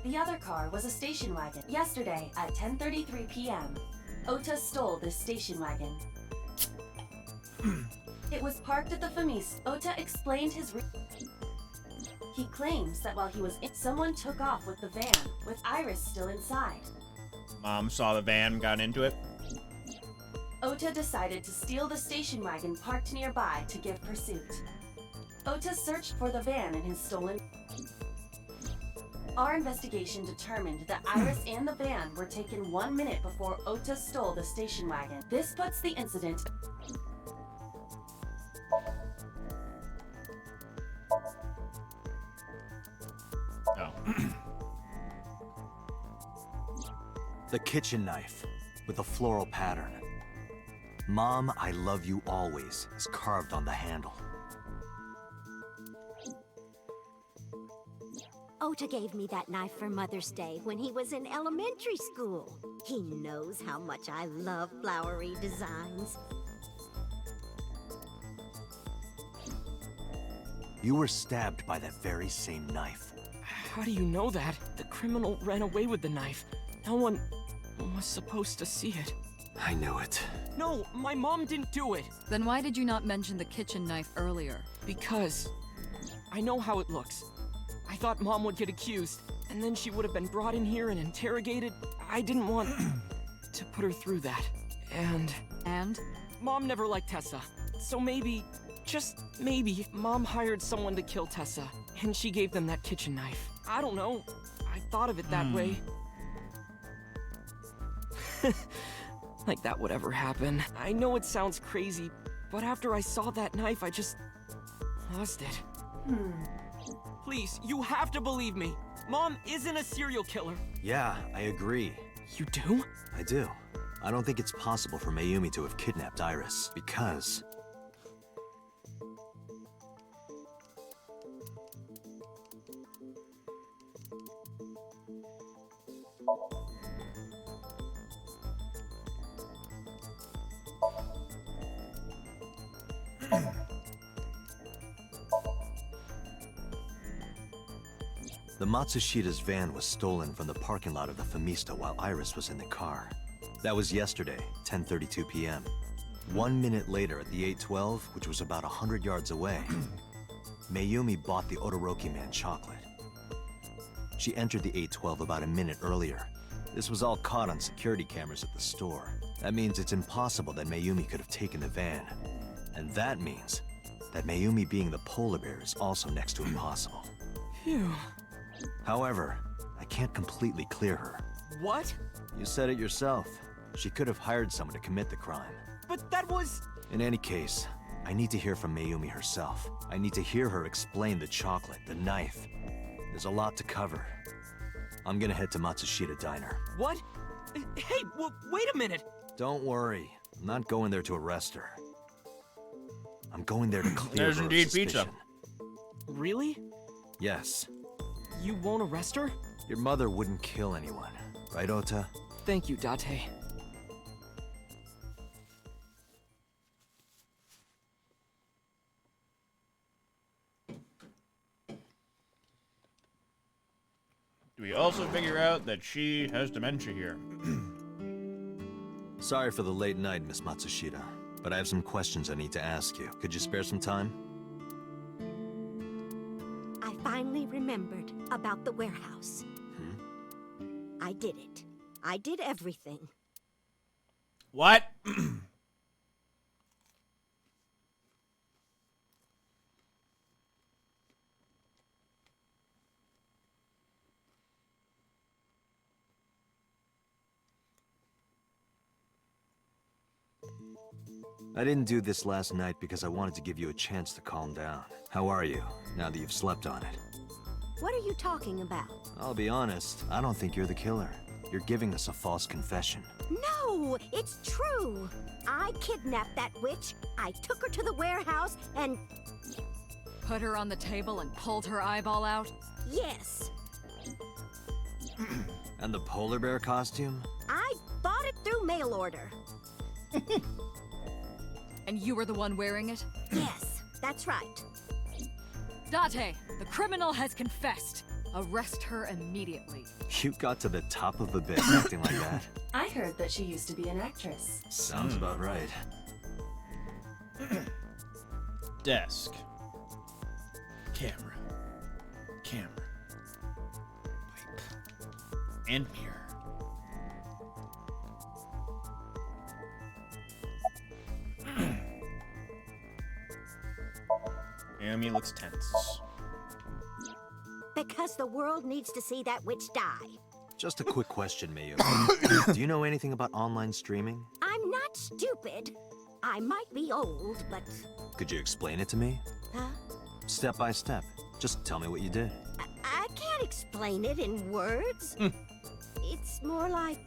The other car was a station wagon. Yesterday at 10:33 p.m., Ota stole this station wagon. It was parked at the Famis. Ota explained his He claims that while he was in, someone took off with the van, with Iris still inside. Mom saw the van, got into it. Ota decided to steal the station wagon parked nearby to give pursuit. Ota searched for the van in his stolen... Our investigation determined that Iris and the van were taken 1 minute before Ota stole the station wagon. This puts the incident... Oh. The kitchen knife with a floral pattern. Mom, I love you always is carved on the handle. Ota gave me that knife for Mother's Day when he was in elementary school. He knows how much I love flowery designs. You were stabbed by that very same knife. How do you know that? The criminal ran away with the knife. No one was supposed to see it. I knew it. No, my mom didn't do it. Then why did you not mention the kitchen knife earlier? Because I know how it looks. I thought Mom would get accused, and then she would have been brought in here and interrogated. I didn't want to put her through that. And? Mom never liked Tessa. So maybe, just maybe, Mom hired someone to kill Tessa, and she gave them that kitchen knife. I don't know. I thought of it that way. Like that would ever happen. I know it sounds crazy, but after I saw that knife, I just lost it. Please, you have to believe me. Mom isn't a serial killer. Yeah, I agree. You do? I do. I don't think it's possible for Mayumi to have kidnapped Iris, because... The Matsushita's van was stolen from the parking lot of the Famista while Iris was in the car. That was yesterday, 10:32 p.m. 1 minute later at the 812, which was about 100 yards away, Mayumi bought the Odoroki Man chocolate. She entered the 812 about a minute earlier. This was all caught on security cameras at the store. That means it's impossible that Mayumi could have taken the van. And that means that Mayumi being the polar bear is also next to impossible. Phew. However, I can't completely clear her. What? You said it yourself. She could have hired someone to commit the crime. But that was... In any case, I need to hear from Mayumi herself. I need to hear her explain the chocolate, the knife. There's a lot to cover. I'm gonna head to Matsushita Diner. What? Hey, wait a minute! Don't worry. I'm not going there to arrest her. I'm going there to clear There's her of indeed suspicion. pizza. Really? Yes. You won't arrest her? Your mother wouldn't kill anyone, right, Ota? Thank you, Date. We also figure out that she has dementia here. Sorry for the late night, Miss Matsushita, but I have some questions I need to ask you. Could you spare some time? I finally remembered about the warehouse. I did it. I did everything. What? I didn't do this last night because I wanted to give you a chance to calm down. How are you, now that you've slept on it? What are you talking about? I'll be honest, I don't think you're the killer. You're giving us a false confession. No, it's true. I kidnapped that witch. I took her to the warehouse and... Put her on the table and pulled her eyeball out? Yes. And the polar bear costume? I bought it through mail order. And you were the one wearing it? Yes, that's right. Date, the criminal has confessed. Arrest her immediately. You got to the top of the bit acting like that. I heard that she used to be an actress. Sounds about right. Desk. Camera. Camera. Pipe. And mirror. Amy looks tense. Because the world needs to see that witch die. Just a quick question, Mayu. Do you know anything about online streaming? I'm not stupid. I might be old, but... Could you explain it to me? Huh? Step by step. Just tell me what you did. I can't explain it in words. It's more like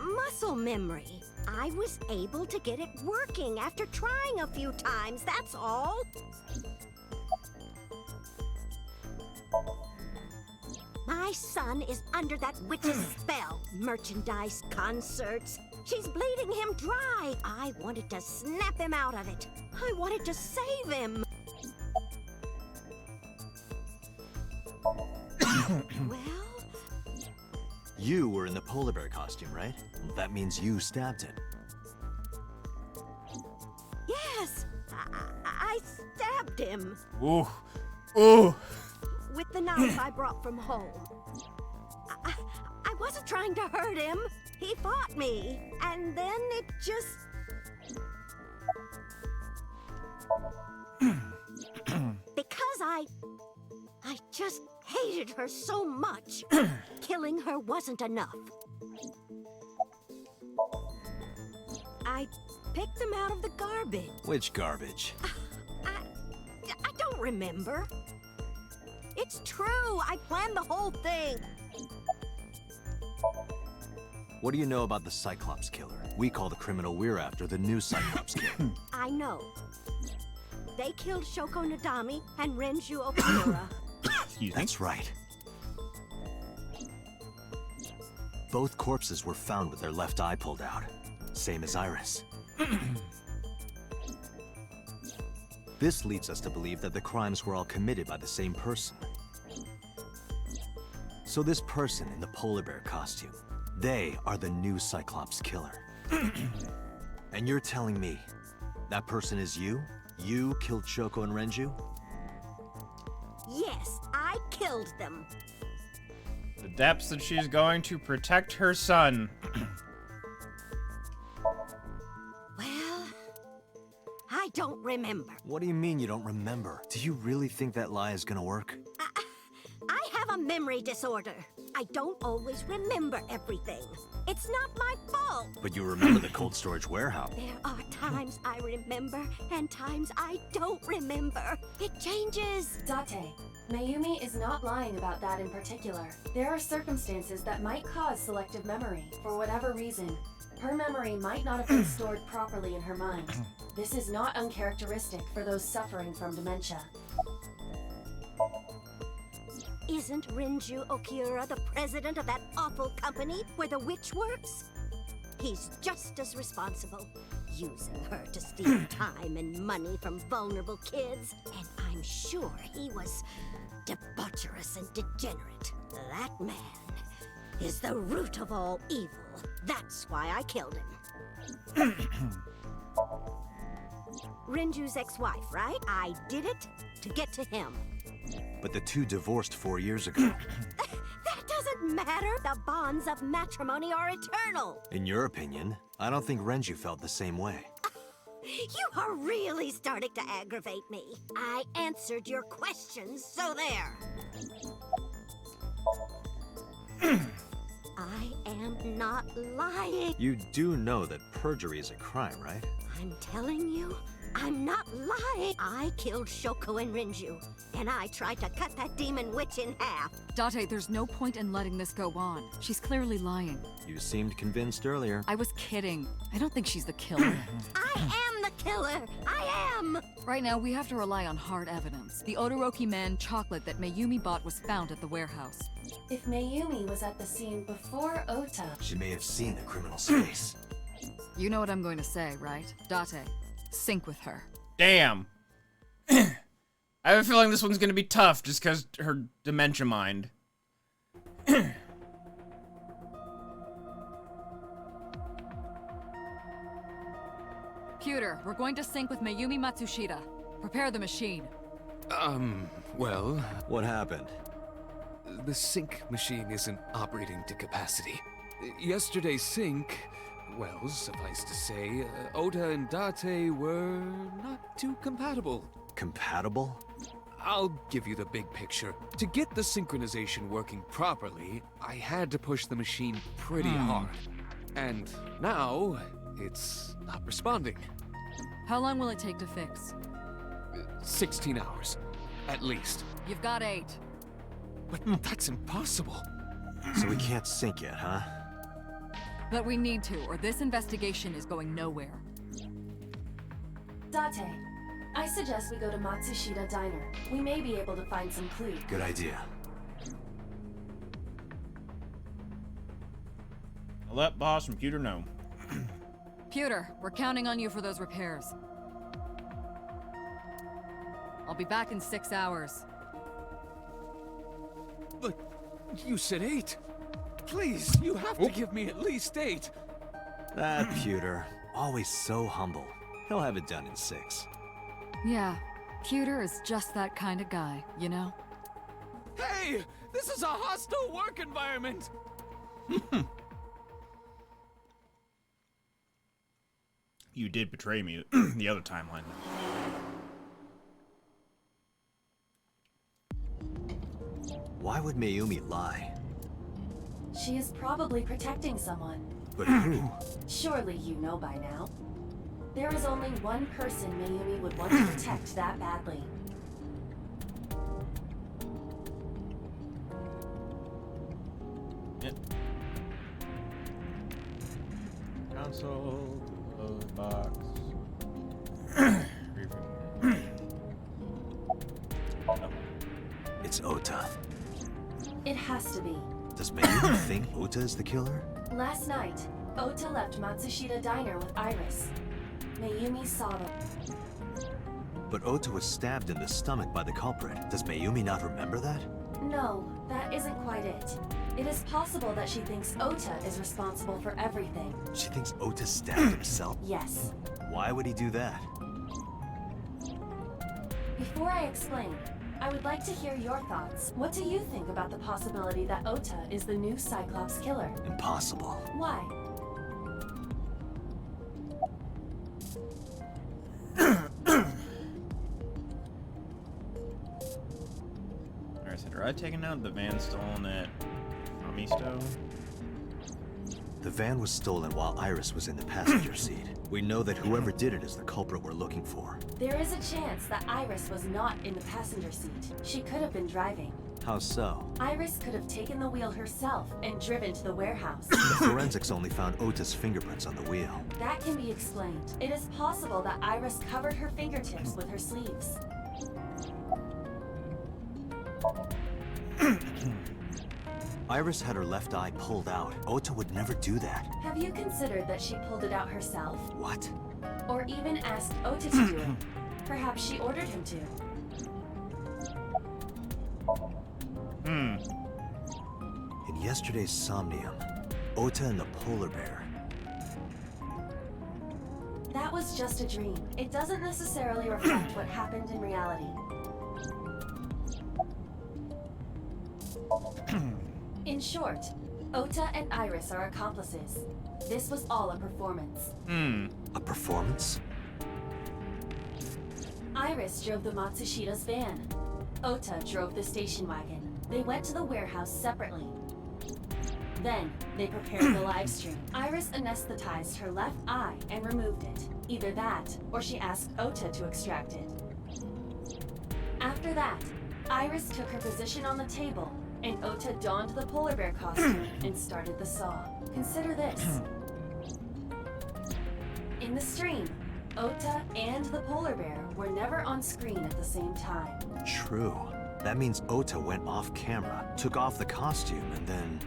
muscle memory. I was able to get it working after trying a few times, that's all. My son is under that witch's spell. Merchandise, concerts. She's bleeding him dry. I wanted to snap him out of it. I wanted to save him. Well... You were in the polar bear costume, right? That means you stabbed it. Yes! I stabbed him. Ooh. Ooh. With the knife I brought from home. I wasn't trying to hurt him. He fought me. And then it just... Because I just hated her so much. Killing her wasn't enough. I picked them out of the garbage. Which garbage? I don't remember. It's true. I planned the whole thing. What do you know about the Cyclops killer? We call the criminal we're after the new Cyclops killer. I know. They killed Shoko Nadami and Renju Okura. Excuse me. That's right. Both corpses were found with their left eye pulled out. Same as Iris. This leads us to believe that the crimes were all committed by the same person. So this person in the polar bear costume, they are the new Cyclops killer. And you're telling me that person is you? You killed Shoko and Renju? Yes, I killed them. The depths that she's going to protect her son. Well, I don't remember. What do you mean you don't remember? Do you really think that lie is gonna work? I have a memory disorder. I don't always remember everything. It's not my fault. But you remember the cold storage warehouse. There are times I remember and times I don't remember. It changes. Date, Mayumi is not lying about that in particular. There are circumstances that might cause selective memory, for whatever reason. Her memory might not have been stored properly in her mind. This is not uncharacteristic for those suffering from dementia. Isn't Renju Okura the president of that awful company where the witch works? He's just as responsible, using her to steal time and money from vulnerable kids. And I'm sure he was debaucherous and degenerate. That man is the root of all evil. That's why I killed him. Renju's ex-wife, right? I did it to get to him. But the two divorced 4 years ago. That doesn't matter. The bonds of matrimony are eternal. In your opinion, I don't think Renju felt the same way. You are really starting to aggravate me. I answered your questions, so there. I am not lying. You do know that perjury is a crime, right? I'm telling you, I'm not lying. I killed Shoko and Renju, and I tried to cut that demon witch in half. Date, there's no point in letting this go on. She's clearly lying. You seemed convinced earlier. I was kidding. I don't think she's the killer. I am the killer! I am! Right now, we have to rely on hard evidence. The Odoroki Man chocolate that Mayumi bought was found at the warehouse. If Mayumi was at the scene before Ota, She may have seen the criminal's face. You know what I'm going to say, right? Date, sync with her. Damn. I have a feeling this one's gonna be tough just because her dementia mind. Pewter, we're going to sync with Mayumi Matsushita. Prepare the machine. Well, What happened? the sync machine isn't operating to capacity. Yesterday's sync, well, suffice to say, Ota and Date were not too compatible. Compatible? I'll give you the big picture. To get the synchronization working properly, I had to push the machine pretty hard. And now, it's not responding. How long will it take to fix? 16 hours, at least. You've got 8. But that's impossible. So we can't sync yet, huh? But we need to, or this investigation is going nowhere. Date, I suggest we go to Matsushita Diner. We may be able to find some clues. Good idea. I'll let boss and Pewter know. Pewter, we're counting on you for those repairs. I'll be back in 6 hours. But you said 8. Please, you have to give me at least 8. That Pewter, always so humble. He'll have it done in 6. Yeah, Pewter is just that kind of guy, you know? Hey, this is a hostile work environment. You did betray me the other timeline. Why would Mayumi lie? She is probably protecting someone. But who? Surely you know by now. There is only one person Mayumi would want to protect that badly. Yep. Console, load box. It's Ota. It has to be. Does Mayumi think Ota is the killer? Last night, Ota left Matsushita Diner with Iris. Mayumi saw them. But Ota was stabbed in the stomach by the culprit. Does Mayumi not remember that? No, that isn't quite it. It is possible that she thinks Ota is responsible for everything. She thinks Ota stabbed himself? Yes. Why would he do that? Before I explain, I would like to hear your thoughts. What do you think about the possibility that Ota is the new Cyclops killer? Impossible. Why? Alright, so did I taken out the van stolen at Amisto? The van was stolen while Iris was in the passenger seat. We know that whoever did it is the culprit we're looking for. There is a chance that Iris was not in the passenger seat. She could have been driving. How so? Iris could have taken the wheel herself and driven to the warehouse. The forensics only found Ota's fingerprints on the wheel. That can be explained. It is possible that Iris covered her fingertips with her sleeves. Iris had her left eye pulled out. Ota would never do that. Have you considered that she pulled it out herself? What? Or even asked Ota to do it? Perhaps she ordered him to. In yesterday's Somnium, Ota and the polar bear. That was just a dream. It doesn't necessarily reflect what happened in reality. In short, Ota and Iris are accomplices. This was all a performance. A performance? Iris drove the Matsushita's van. Ota drove the station wagon. They went to the warehouse separately. Then, they prepared the live stream. Iris anesthetized her left eye and removed it. Either that, or she asked Ota to extract it. After that, Iris took her position on the table, and Ota donned the polar bear costume and started the saw. Consider this. In the stream, Ota and the polar bear were never on screen at the same time. True. That means Ota went off camera, took off the costume, and then...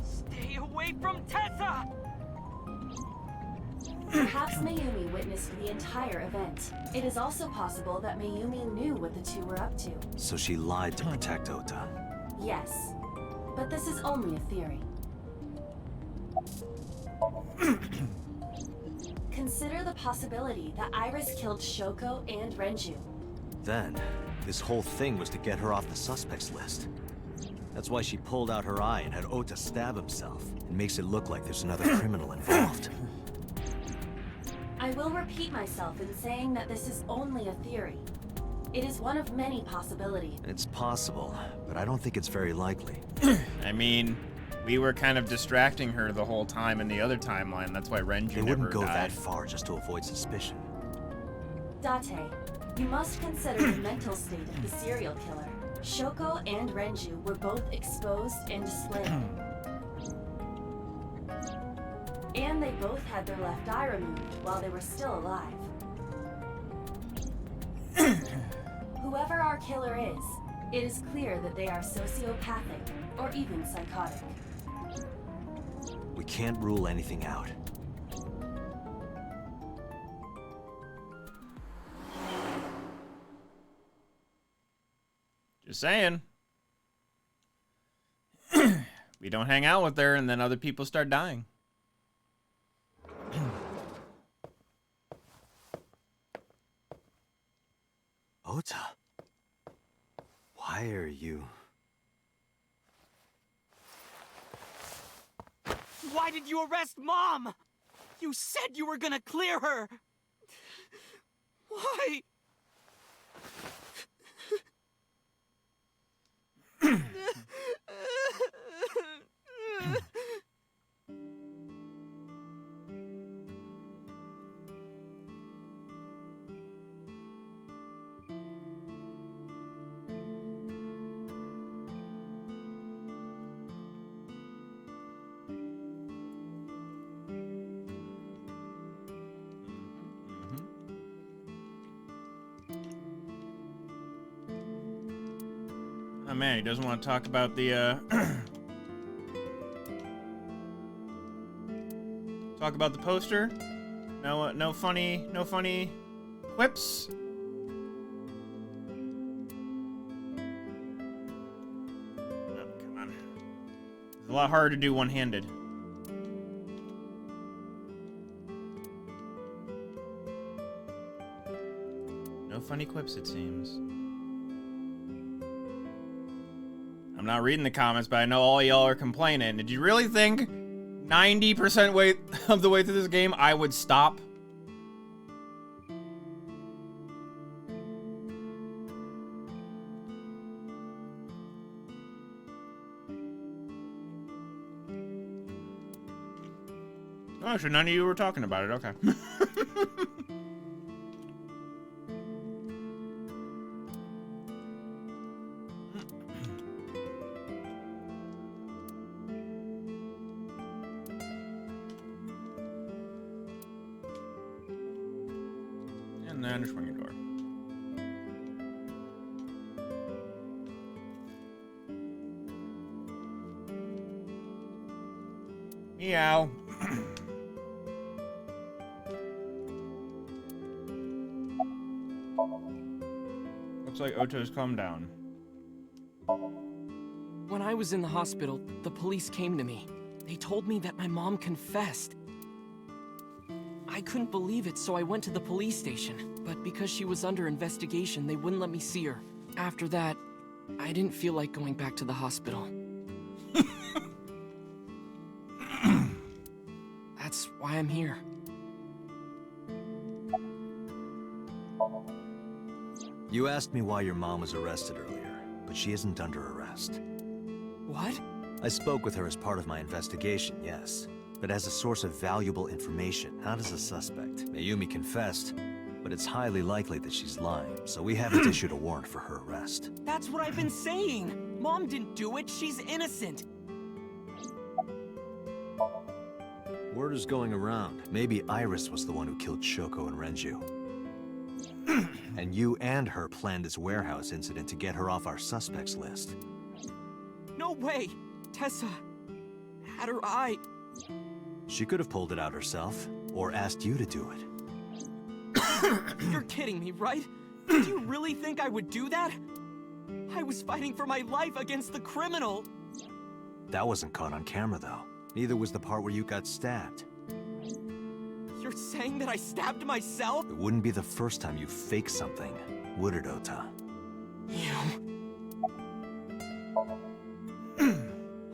Stay away from Tessa! Perhaps Mayumi witnessed the entire event. It is also possible that Mayumi knew what the two were up to. So she lied to protect Ota. Yes, but this is only a theory. Consider the possibility that Iris killed Shoko and Renju. Then, this whole thing was to get her off the suspects list. That's why she pulled out her eye and had Ota stab himself. It makes it look like there's another criminal involved. I will repeat myself in saying that this is only a theory. It is one of many possibilities. It's possible, but I don't think it's very likely. I mean, we were kind of distracting her the whole time in the other timeline. That's why Renju They never wouldn't go died. that far just to avoid suspicion. Date, you must consider the mental state of the serial killer. Shoko and Renju were both exposed and slim. And they both had their left eye removed while they were still alive. Whoever our killer is, it is clear that they are sociopathic or even psychotic. We can't rule anything out. Just saying. We don't hang out with her and then other people start dying. Ota, why are you... Why did you arrest Mom? You said you were gonna clear her. Why? Oh man, he doesn't want to talk about the talk about the poster. No funny quips. Oh, come on. It's a lot harder to do one-handed. No funny quips, it seems. I'm not reading the comments, but I know all y'all are complaining. Did you really think 90% of the way through this game I would stop? Oh, so none of you were talking about it. Okay. And then just swing your door. Meow. Looks like Oto's calmed down. When I was in the hospital, the police came to me. They told me that my mom confessed. I couldn't believe it, so I went to the police station. But because she was under investigation, they wouldn't let me see her. After that, I didn't feel like going back to the hospital. That's why I'm here. You asked me why your mom was arrested earlier, but she isn't under arrest. What? I spoke with her as part of my investigation, yes. But as a source of valuable information, not as a suspect. Mayumi confessed, but it's highly likely that she's lying, so we haven't issued a warrant for her arrest. That's what I've been saying! Mom didn't do it, she's innocent! Word is going around. Maybe Iris was the one who killed Shoko and Renju. And you and her planned this warehouse incident to get her off our suspects list. No way! Tessa had her eye. She could have pulled it out herself, or asked you to do it. You're kidding me, right? Do you really think I would do that? I was fighting for my life against the criminal. That wasn't caught on camera, though. Neither was the part where you got stabbed. You're saying that I stabbed myself? It wouldn't be the first time you faked something, would it, Ota? You...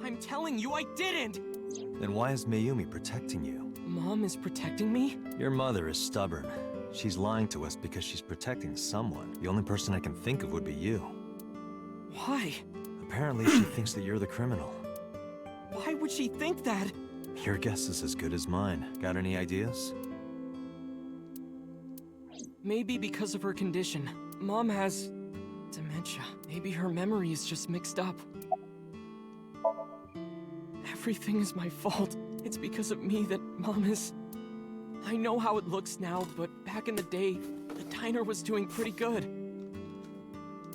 I'm telling you, I didn't! Then why is Mayumi protecting you? Mom is protecting me? Your mother is stubborn. She's lying to us because she's protecting someone. The only person I can think of would be you. Why? Apparently she thinks that you're the criminal. Why would she think that? Your guess is as good as mine. Got any ideas? Maybe because of her condition. Mom has... dementia. Maybe her memory is just mixed up. Everything is my fault. It's because of me that Mom is... I know how it looks now, but back in the day, the diner was doing pretty good.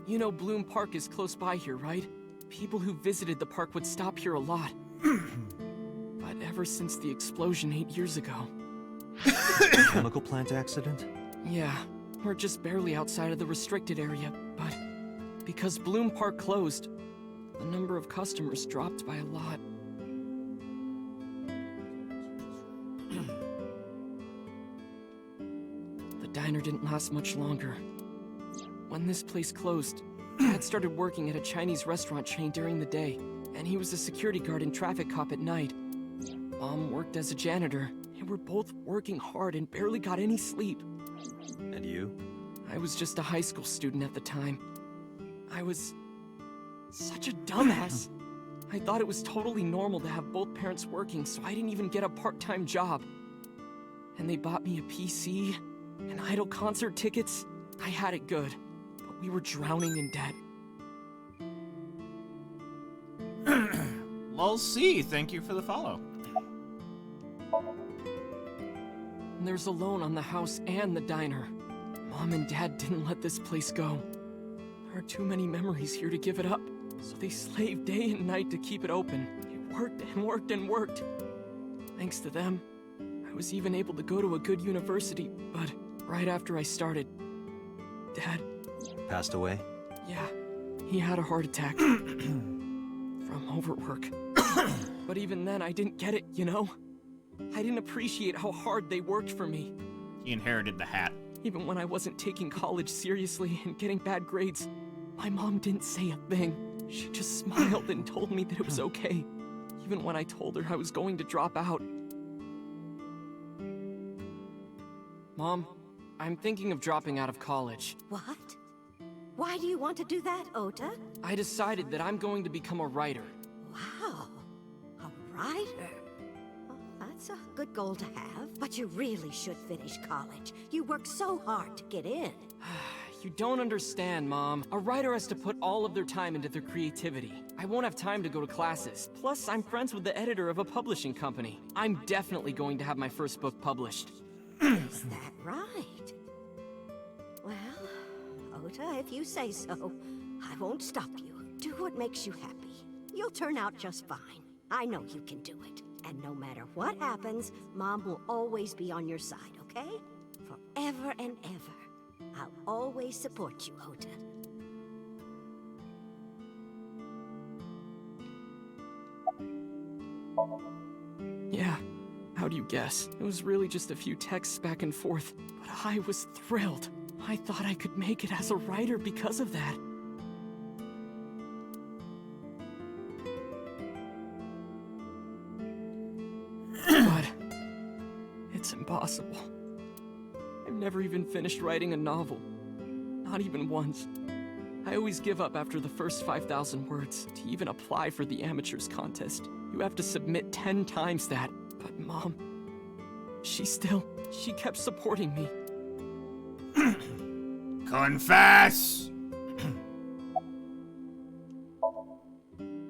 You know Bloom Park is close by here, right? People who visited the park would stop here a lot. But ever since the explosion 8 years ago... Chemical plant accident? Yeah, we're just barely outside of the restricted area, but... because Bloom Park closed, the number of customers dropped by a lot. The diner didn't last much longer. When this place closed, Dad started working at a Chinese restaurant chain during the day, and he was a security guard and traffic cop at night. Mom worked as a janitor, and we're both working hard and barely got any sleep. And you? I was just a high school student at the time. I was such a dumbass. I thought it was totally normal to have both parents working, so I didn't even get a part-time job. And they bought me a PC and idol concert tickets. I had it good, but we were drowning in debt. Lol C, thank you for the follow. And there's a loan on the house and the diner. Mom and Dad didn't let this place go. There are too many memories here to give it up, so they slaved day and night to keep it open. It worked and worked and worked. Thanks to them, I was even able to go to a good university, but right after I started, Dad... Passed away? Yeah, he had a heart attack. From overwork. But even then, I didn't get it, you know? I didn't appreciate how hard they worked for me. He inherited the hat. Even when I wasn't taking college seriously and getting bad grades, my mom didn't say a thing. She just smiled and told me that it was okay, even when I told her I was going to drop out. Mom, I'm thinking of dropping out of college. What? Why do you want to do that, Ota? I decided that I'm going to become a writer. Wow, a writer? Well, that's a good goal to have, but you really should finish college. You worked so hard to get in. You don't understand, Mom. A writer has to put all of their time into their creativity. I won't have time to go to classes. Plus, I'm friends with the editor of a publishing company. I'm definitely going to have my first book published. Is that right? Well, Ota, if you say so, I won't stop you. Do what makes you happy. You'll turn out just fine. I know you can do it. And no matter what happens, Mom will always be on your side, okay? Forever and ever. I'll always support you, Ota. Yeah, how do you guess? It was really just a few texts back and forth, but I was thrilled. I thought I could make it as a writer because of that. But it's impossible. I've never even finished writing a novel. Not even once. I always give up after the first 5,000 words. To even apply for the amateurs contest, you have to submit 10 times that. But Mom, she kept supporting me. Confess!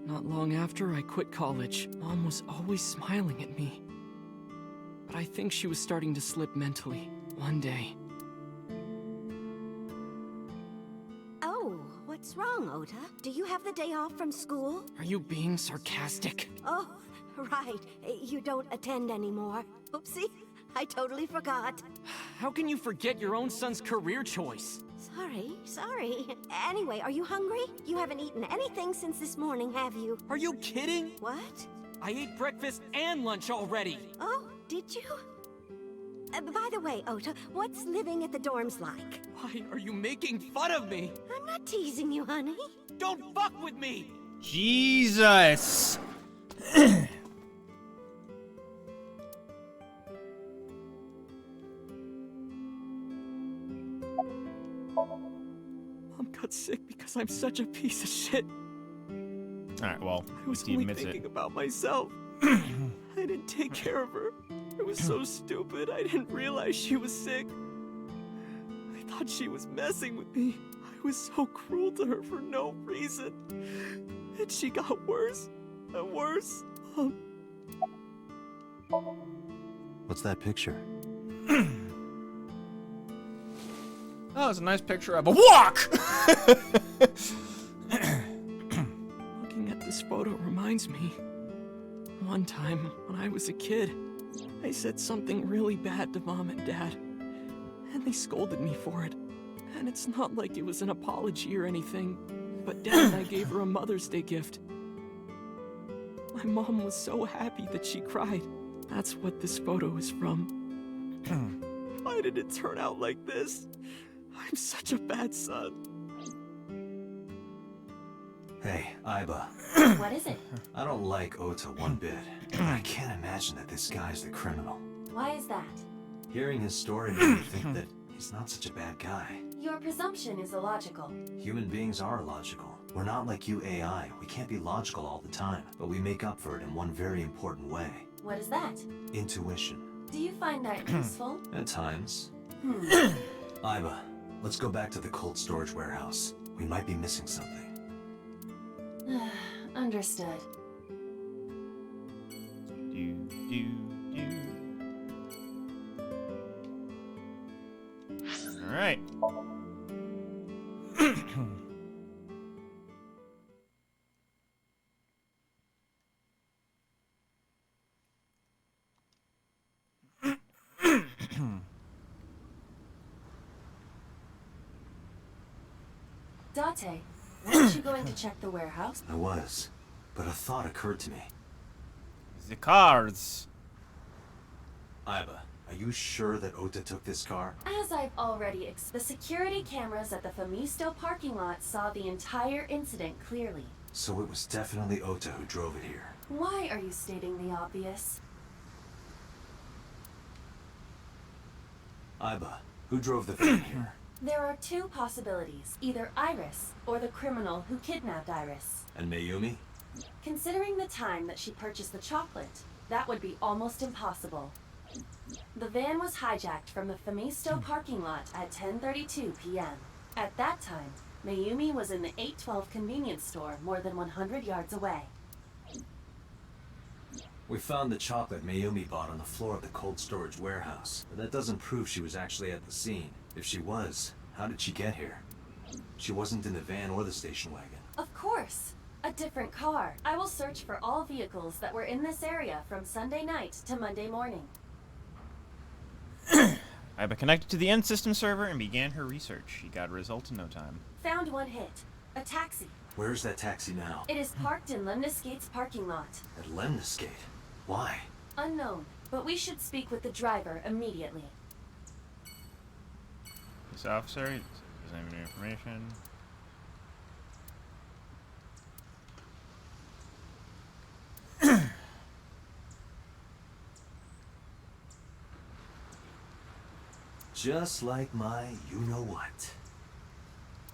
Not long after I quit college, Mom was always smiling at me. but I think she was starting to slip mentally one day. Oh, what's wrong, Ota? Do you have the day off from school? Are you being sarcastic? Oh, right. You don't attend anymore. Oopsie, I totally forgot. How can you forget your own son's career choice? Sorry. Anyway, are you hungry? You haven't eaten anything since this morning, have you? Are you kidding? What? I ate breakfast and lunch already. Oh, did you? By the way, Ota, what's living at the dorms like? Why are you making fun of me? I'm not teasing you, honey. Don't fuck with me! Jesus. Mom got sick because I'm such a piece of shit. Alright, well, I was he only admits thinking it. about myself. I didn't take care of her. I was so stupid, I didn't realize she was sick. I thought she was messing with me. I was so cruel to her for no reason. And she got worse and worse. What's that picture? Oh, it's a nice picture of a walk! Looking at this photo reminds me. One time, when I was a kid, I said something really bad to Mom and Dad. And they scolded me for it. And it's not like it was an apology or anything. But Dad and I gave her a Mother's Day gift. My mom was so happy that she cried. That's what this photo is from. Why did it turn out like this? I'm such a bad son. Hey, Aiba. What is it? I don't like Ota one bit. But I can't imagine that this guy's the criminal. Why is that? Hearing his story made me think that he's not such a bad guy. Your presumption is illogical. Human beings are illogical. We're not like you AI. We can't be logical all the time. But we make up for it in one very important way. What is that? Intuition. Do you find that useful? At times. Aiba, let's go back to the cold storage warehouse. We might be missing something. Understood. All right. Date, weren't you going to check the warehouse? I was, but a thought occurred to me. The cards. Aiba, are you sure that Ota took this car? As I've already the security cameras at the Famisto parking lot saw the entire incident clearly. So it was definitely Ota who drove it here. Why are you stating the obvious? Aiba, who drove the van here? There are two possibilities, either Iris or the criminal who kidnapped Iris. And Mayumi? Considering the time that she purchased the chocolate, that would be almost impossible. The van was hijacked from the Famisto parking lot at 10:32 p.m. At that time, Mayumi was in the 812 convenience store more than 100 yards away. We found the chocolate Mayumi bought on the floor of the cold storage warehouse, but that doesn't prove she was actually at the scene. If she was, how did she get here? She wasn't in the van or the station wagon. Of course! A different car. I will search for all vehicles that were in this area from Sunday night to Monday morning. Aiba connected to the end system server and began her research. She got a result in no time. Found one hit. A taxi. Where's that taxi now? It is parked in Lemniscate's parking lot. At Lemniscate? Why? Unknown, but we should speak with the driver immediately. This officer doesn't have any information. Just like my you-know-what.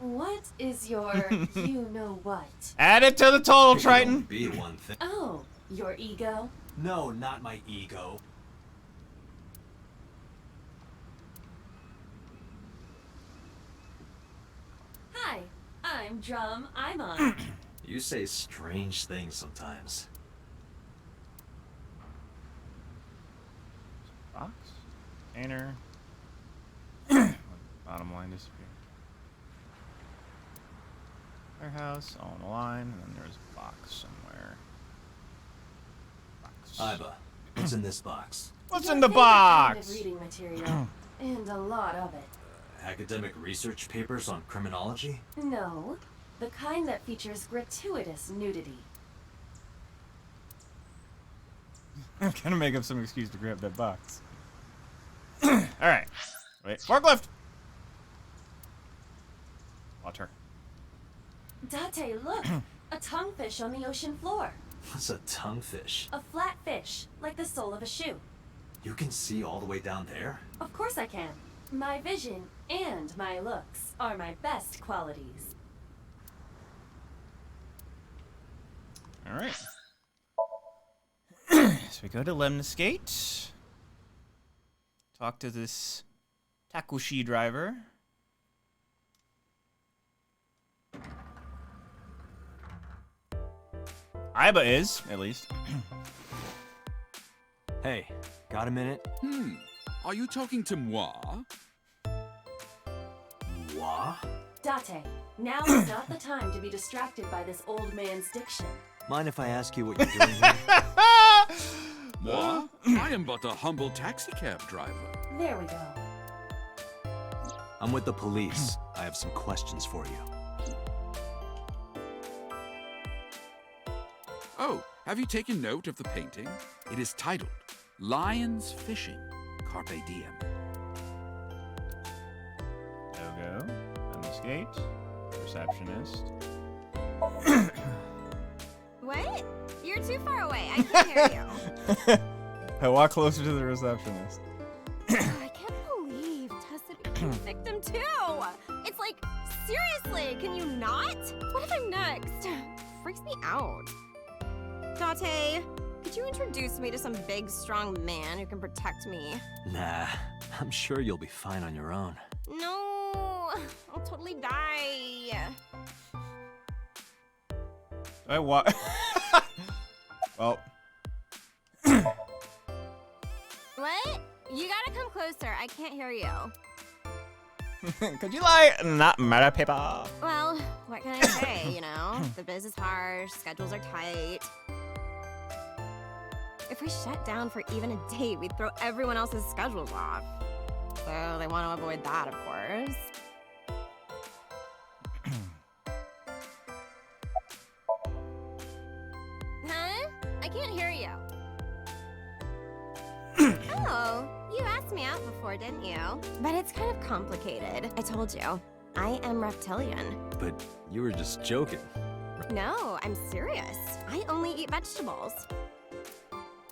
What is your you-know-what? Add it to the total, It can Triton. only be one thing. Oh, your ego? No, not my ego. Hi, I'm Drum. I'm on. You say strange things sometimes. Container. Bottom line disappear. Warehouse, all in a line, and then there's a box somewhere. Box. Iba, what's in this box? What's Your in the favorite kind box? of reading material, and a lot of it. Academic research papers on criminology? No, the kind that features gratuitous nudity. I'm gonna make up some excuse to grab that box. Alright. Wait. Forklift! Water. Date, look! A tonguefish on the ocean floor. What's a tonguefish? A flat fish, like the sole of a shoe. You can see all the way down there? Of course I can. My vision and my looks are my best qualities. Alright. So we go to Lemniscate. Talk to this Takushi driver. Iba is, at least. Hey, got a minute? Are you talking to moi? Moi? Date, now is not the time to be distracted by this old man's diction. Mind if I ask you what you're doing here? Moi? I am but a humble taxicab driver. There we go. I'm with the police. I have some questions for you. Oh, have you taken note of the painting? It is titled Lions Fishing, Carpe Diem. Logo. Lemniscate. Receptionist. What? You're too far away. I can't hear you. I walk closer to the receptionist. I can't believe Tessa became a victim too. It's like, seriously, can you not? What if I'm next? Freaks me out. Date, could you introduce me to some big, strong man who can protect me? Nah, I'm sure you'll be fine on your own. No, I'll totally die. I walk. Well. What? You gotta come closer. I can't hear you. Could you like not matter paper? Well, what can I say, you know? The biz is harsh, schedules are tight. If we shut down for even a date, we'd throw everyone else's schedules off. So they want to avoid that, of course. Huh? I can't hear you. Oh, you asked me out before, didn't you? But it's kind of complicated. I told you. I am reptilian. But you were just joking. No, I'm serious. I only eat vegetables.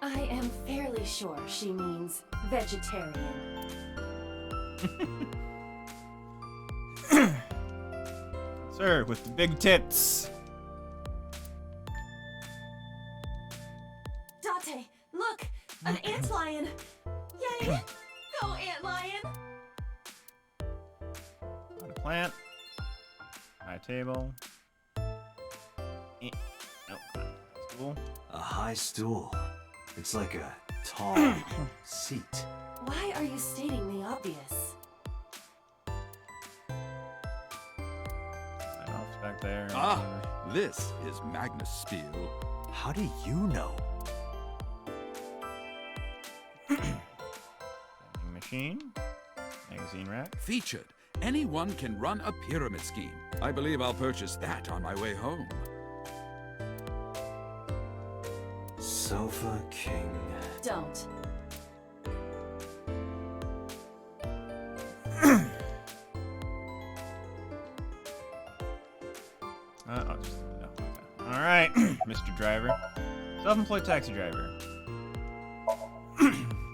I am fairly sure she means vegetarian. Sir, with the big tits. Date, look! An antlion! Yay! Go, antlion! Got a plant. High table. Nope. Stool. A high stool. It's like a tall seat. Why are you stating the obvious? Light off's back there. Ah, this is Magnus Spiel. How do you know? Vending machine. Magazine rack. Featured. Anyone can run a pyramid scheme. I believe I'll purchase that on my way home. Sofa king. Don't. I'll just no, okay. All right, Mr. Driver. Self-employed taxi driver.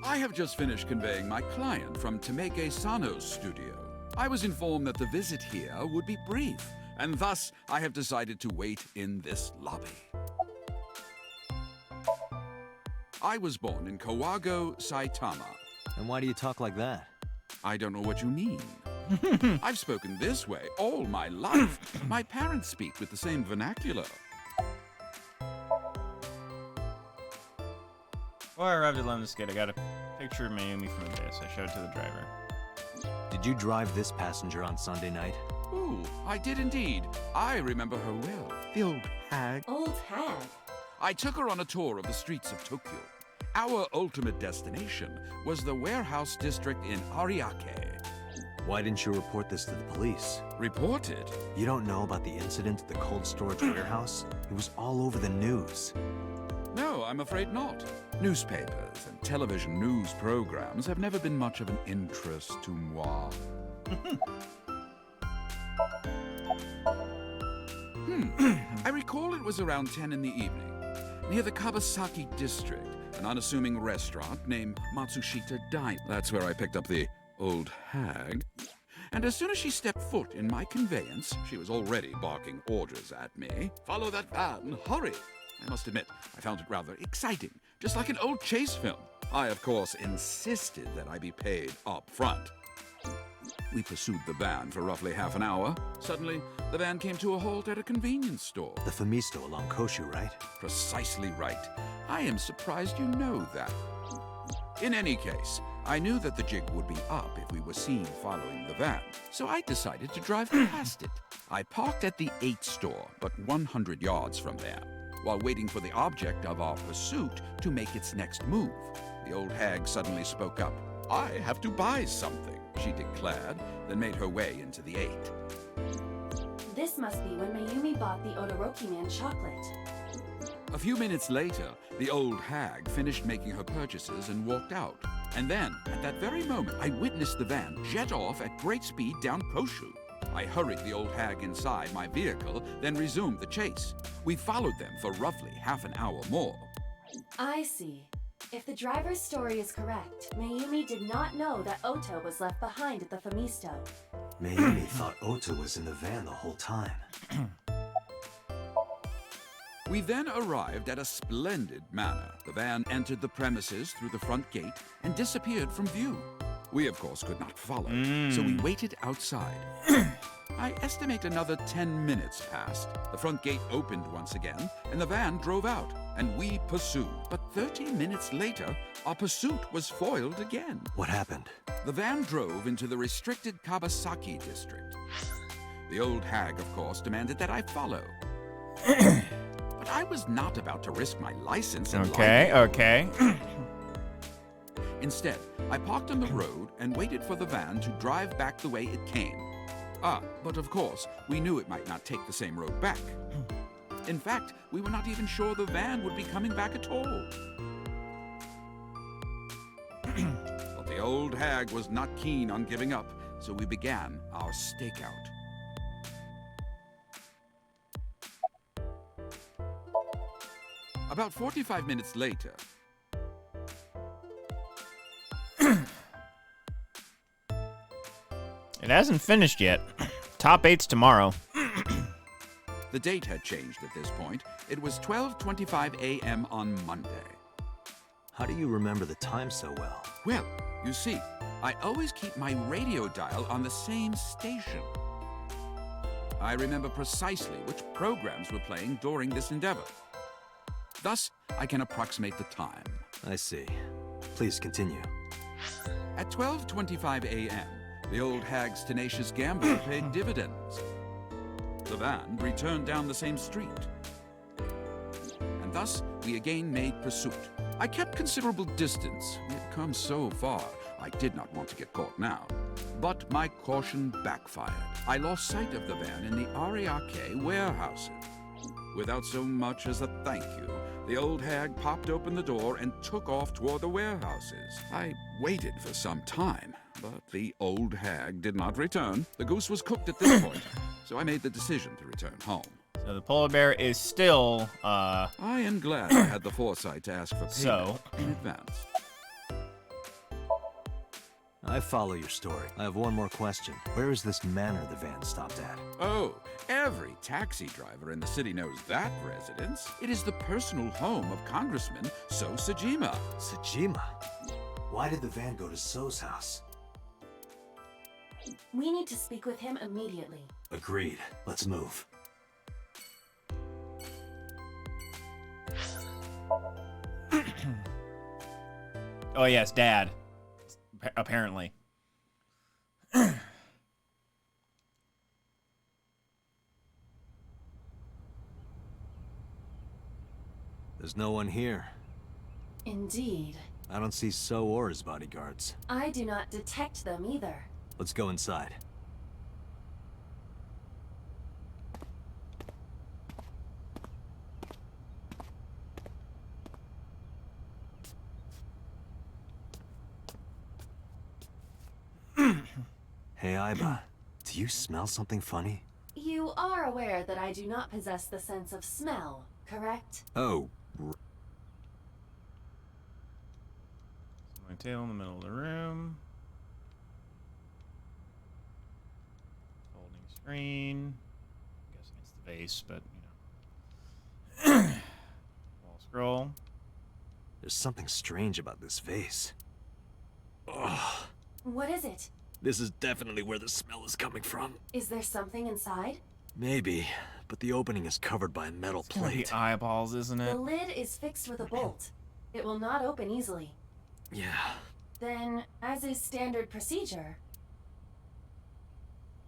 I have just finished conveying my client from Temeke Sano's studio. I was informed that the visit here would be brief, and thus I have decided to wait in this lobby. I was born in Kawago, Saitama. And why do you talk like that? I don't know what you mean. I've spoken this way all my life. My parents speak with the same vernacular. Before I arrived at Lemnis Gate, I got a picture of Mayumi from the base. I showed it to the driver. Did you drive this passenger on Sunday night? Ooh, I did indeed. I remember her well. The old hag. Old hag? I took her on a tour of the streets of Tokyo. Our ultimate destination was the warehouse district in Ariake. Why didn't you report this to the police? Report it? You don't know about the incident at the cold storage warehouse? It was all over the news. No, I'm afraid not. Newspapers and television news programs have never been much of an interest to moi. I recall it was around 10 in the evening, near the Kabasaki district, an unassuming restaurant named Matsushita Dine. That's where I picked up the old hag. And as soon as she stepped foot in my conveyance, she was already barking orders at me. Follow that van, hurry! I must admit, I found it rather exciting, just like an old chase film. I, of course, insisted that I be paid up front. We pursued the van for roughly half an hour. Suddenly, the van came to a halt at a convenience store. The Famisto along Koshu, right? Precisely right. I am surprised you know that. In any case, I knew that the jig would be up if we were seen following the van, so I decided to drive past it. I parked at the 8 store, but 100 yards from there, while waiting for the object of our pursuit to make its next move. The old hag suddenly spoke up. I have to buy something, she declared, then made her way into the 8. This must be when Mayumi bought the Odoroki Man chocolate. A few minutes later, the old hag finished making her purchases and walked out. And then, at that very moment, I witnessed the van jet off at great speed down Koshu. I hurried the old hag inside my vehicle, then resumed the chase. We followed them for roughly half an hour more. I see. If the driver's story is correct, Mayumi did not know that Ota was left behind at the Famisto. Mayumi thought Ota was in the van the whole time. We then arrived at a splendid manor. The van entered the premises through the front gate and disappeared from view. We, of course, could not follow, so we waited outside. I estimate another 10 minutes passed. The front gate opened once again, and the van drove out, and we pursued. But 30 minutes later, our pursuit was foiled again. What happened? The van drove into the restricted Kabasaki district. The old hag, of course, demanded that I follow. But I was not about to risk my license and Okay. Instead, I parked on the road and waited for the van to drive back the way it came. But of course, we knew it might not take the same road back. In fact, we were not even sure the van would be coming back at all. But the old hag was not keen on giving up, so we began our stakeout. About 45 minutes later, It hasn't finished yet. Top 8's tomorrow. the date had changed at this point. It was 12:25 a.m. on Monday. How do you remember the time so well? Well, you see, I always keep my radio dial on the same station. I remember precisely which programs were playing during this endeavor. Thus, I can approximate the time. I see. Please continue. At 12:25 a.m., the old hag's tenacious gamble paid dividends. The van returned down the same street. And thus, we again made pursuit. I kept considerable distance. We had come so far, I did not want to get caught now. But my caution backfired. I lost sight of the van in the Ariake warehouses. Without so much as a thank you, the old hag popped open the door and took off toward the warehouses. I waited for some time, but the old hag did not return. The goose was cooked at this point, so I made the decision to return home. So the polar bear is still, I am glad I had the foresight to ask for payment in advance. I follow your story. I have one more question. Where is this manor the van stopped at? Oh, every taxi driver in the city knows that residence. It is the personal home of Congressman So Sajima. Sajima? Why did the van go to So's house? We need to speak with him immediately. Agreed. Let's move. Oh, yes, Dad. Apparently. There's no one here. Indeed. I don't see So or his bodyguards. I do not detect them either. Let's go inside. Hey, Aiba. Do you smell something funny? You are aware that I do not possess the sense of smell, correct? Oh. My tail in the middle of the room. Holding screen. I'm guessing it's the vase, but you know. Wall scroll. There's something strange about this vase. Ugh. What is it? This is definitely where the smell is coming from. Is there something inside? Maybe, but the opening is covered by a metal It's gonna be plate. eyeballs, isn't The it? lid is fixed with a bolt. It will not open easily. Yeah. Then, as is standard procedure...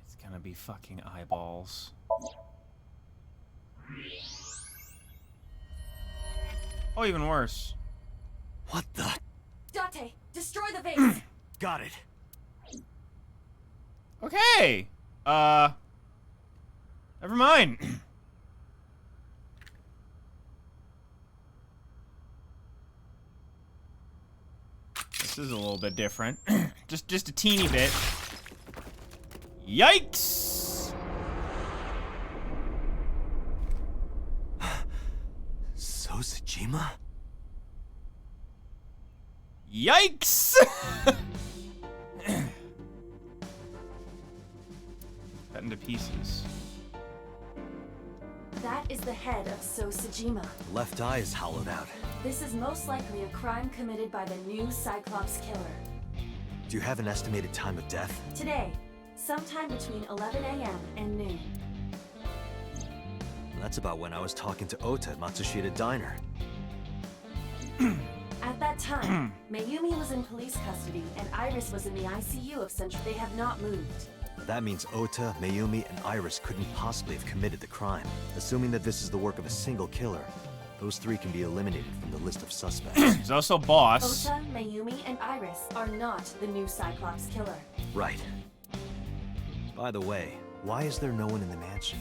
It's gonna be fucking eyeballs. Oh, even worse. What the? Date, destroy the vase! Got it. Okay. Never mind. This is a little bit different. just a teeny bit. Yikes! So Sejima? Yikes! Cut into pieces. That is the head of So Sejima. Left eye is hollowed out. This is most likely a crime committed by the new Cyclops killer. Do you have an estimated time of death? Today, sometime between 11 a.m. and noon. That's about when I was talking to Ota at Matsushita Diner. At that time, Mayumi was in police custody and Iris was in the ICU of Central. They have not moved. That means Ota, Mayumi, and Iris couldn't possibly have committed the crime. Assuming that this is the work of a single killer, those three can be eliminated from the list of suspects. He's also boss. Ota, Mayumi, and Iris are not the new Cyclops killer. Right. By the way, why is there no one in the mansion?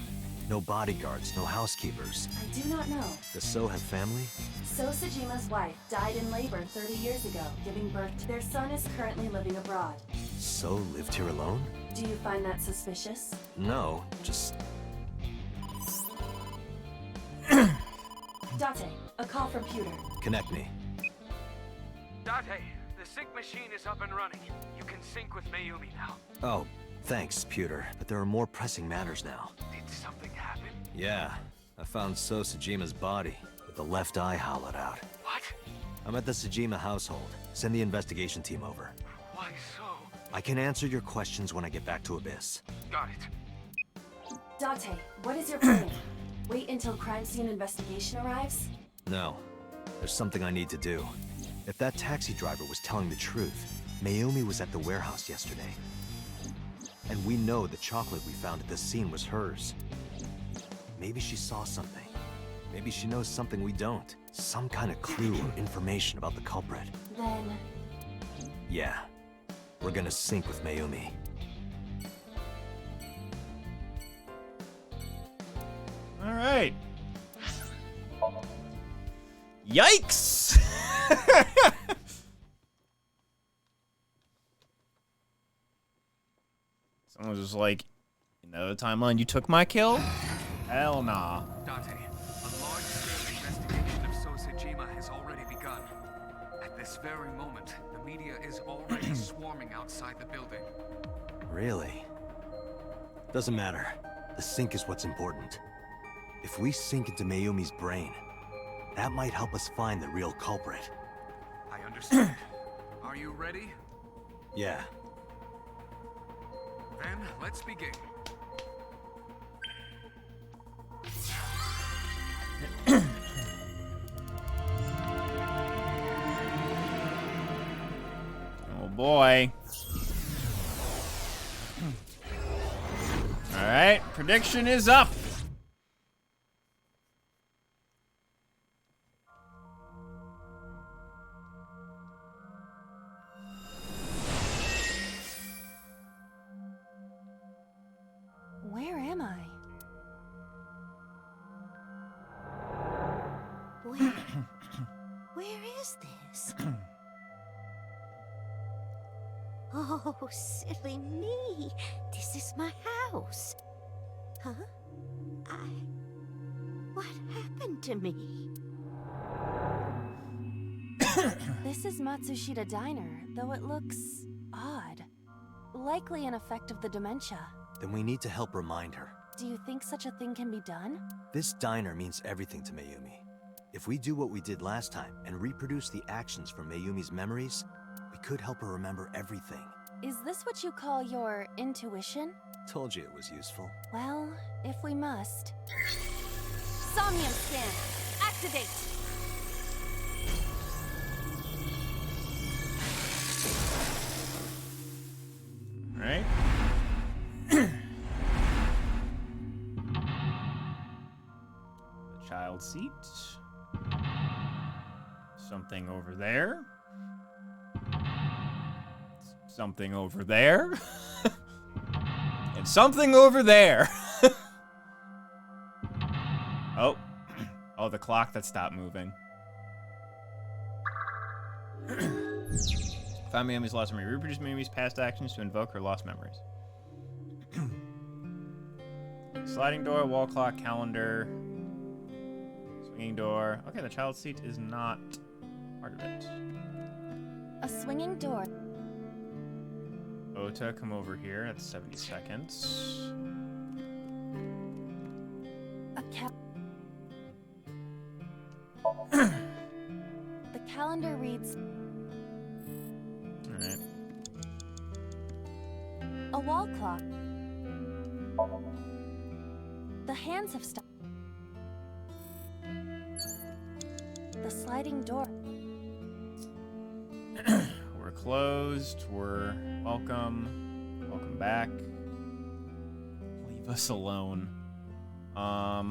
No bodyguards, no housekeepers. I do not know. Does So have family? So Sejima's wife died in labor 30 years ago, giving birth to their son is currently living abroad. So lived here alone? Do you find that suspicious? No, just... Date, a call from Pewter. connect me. Date, the sync machine is up and running. You can sync with Mayumi now. Oh, thanks, Pewter. But there are more pressing matters now. Did something happen? Yeah, I found So Sejima's body, with the left eye hollowed out. What? I'm at the Sejima household. Send the investigation team over. Why so? I can answer your questions when I get back to Abyss. Got it. Date, what is your plan? Wait until crime scene investigation arrives? No, there's something I need to do. If that taxi driver was telling the truth, Mayumi was at the warehouse yesterday. And we know the chocolate we found at the scene was hers. Maybe she saw something. Maybe she knows something we don't. Some kind of clue or information about the culprit. Then... Yeah, we're gonna sync with Mayumi. All right. Yikes! Someone was just like, in the other timeline, you took my kill? Hell nah. Date, a large-scale investigation of So Sejima has already begun. At this very moment, the media is already swarming outside the building. Really? Doesn't matter. The sync is what's important. If we sink into Mayumi's brain, that might help us find the real culprit. I understand. Are you ready? Yeah. Then, let's begin. boy. Alright, prediction is up. Where am I? Where is this? Oh, silly me. This is my house. Huh? What happened to me? This is Matsushita Diner, though it looks odd. Likely an effect of the dementia. Then we need to help remind her. Do you think such a thing can be done? This diner means everything to Mayumi. If we do what we did last time and reproduce the actions from Mayumi's memories, we could help her remember everything. Is this what you call your intuition? Told you it was useful. Well, if we must. Somnium scan! Activate! Alright. The child seat. Something over there. Something over there. And something over there. Oh. Oh, the clock that stopped moving. Find Mayumi's lost memory. Reproduce Mayumi's past actions to invoke her lost memories. Sliding door, wall clock, calendar. Swinging door. Okay, the child seat is not part of it. A swinging door. Ota, come over here. That's 70 seconds. A The calendar reads... Alright. A wall clock. The hands have stopped. The sliding door. We're closed. We're welcome. Welcome back. Leave us alone. Tell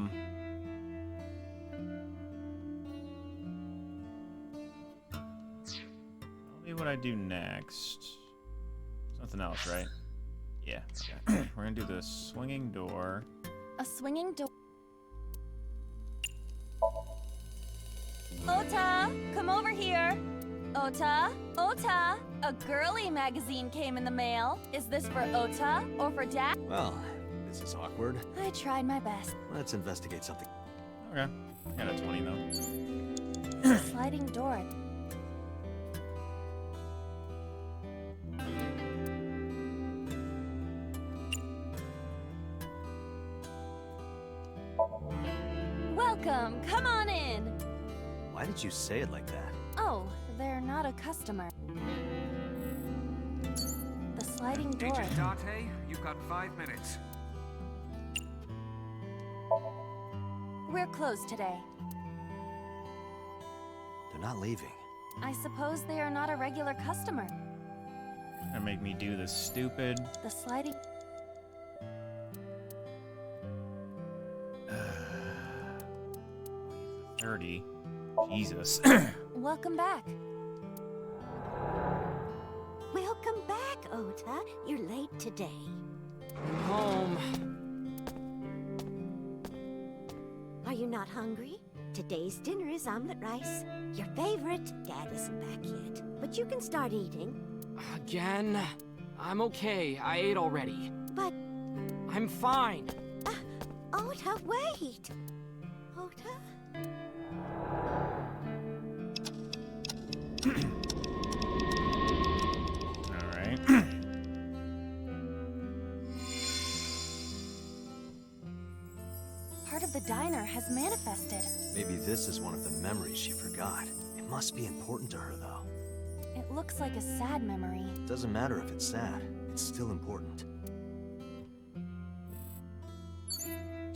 me what I do next. Nothing else, right? Yeah. Okay. We're gonna do the swinging door. A swinging door. Ota, come over here. Ota, Ota, a girly magazine came in the mail. Is this for Ota or for Dad? Well, this is awkward. I tried my best. Let's investigate something. Okay. I got a 20 though. A sliding door. Welcome, come on in. Why did you say it like that? Oh, they're not a customer. The sliding door. Agent Date, you've got 5 minutes. We're closed today. They're not leaving. I suppose they are not a regular customer. Gonna make me do this stupid. The sliding... 30. Jesus. Welcome back. Welcome back, Ota. You're late today. Home. Are you not hungry? Today's dinner is omelet rice. Your favorite. Dad isn't back yet, but you can start eating. Again? I'm okay. I ate already. But... I'm fine. Ota, wait! Ota? Alright. Part of the diner has manifested. Maybe this is one of the memories she forgot. It must be important to her, though. It looks like a sad memory. Doesn't matter if it's sad. It's still important.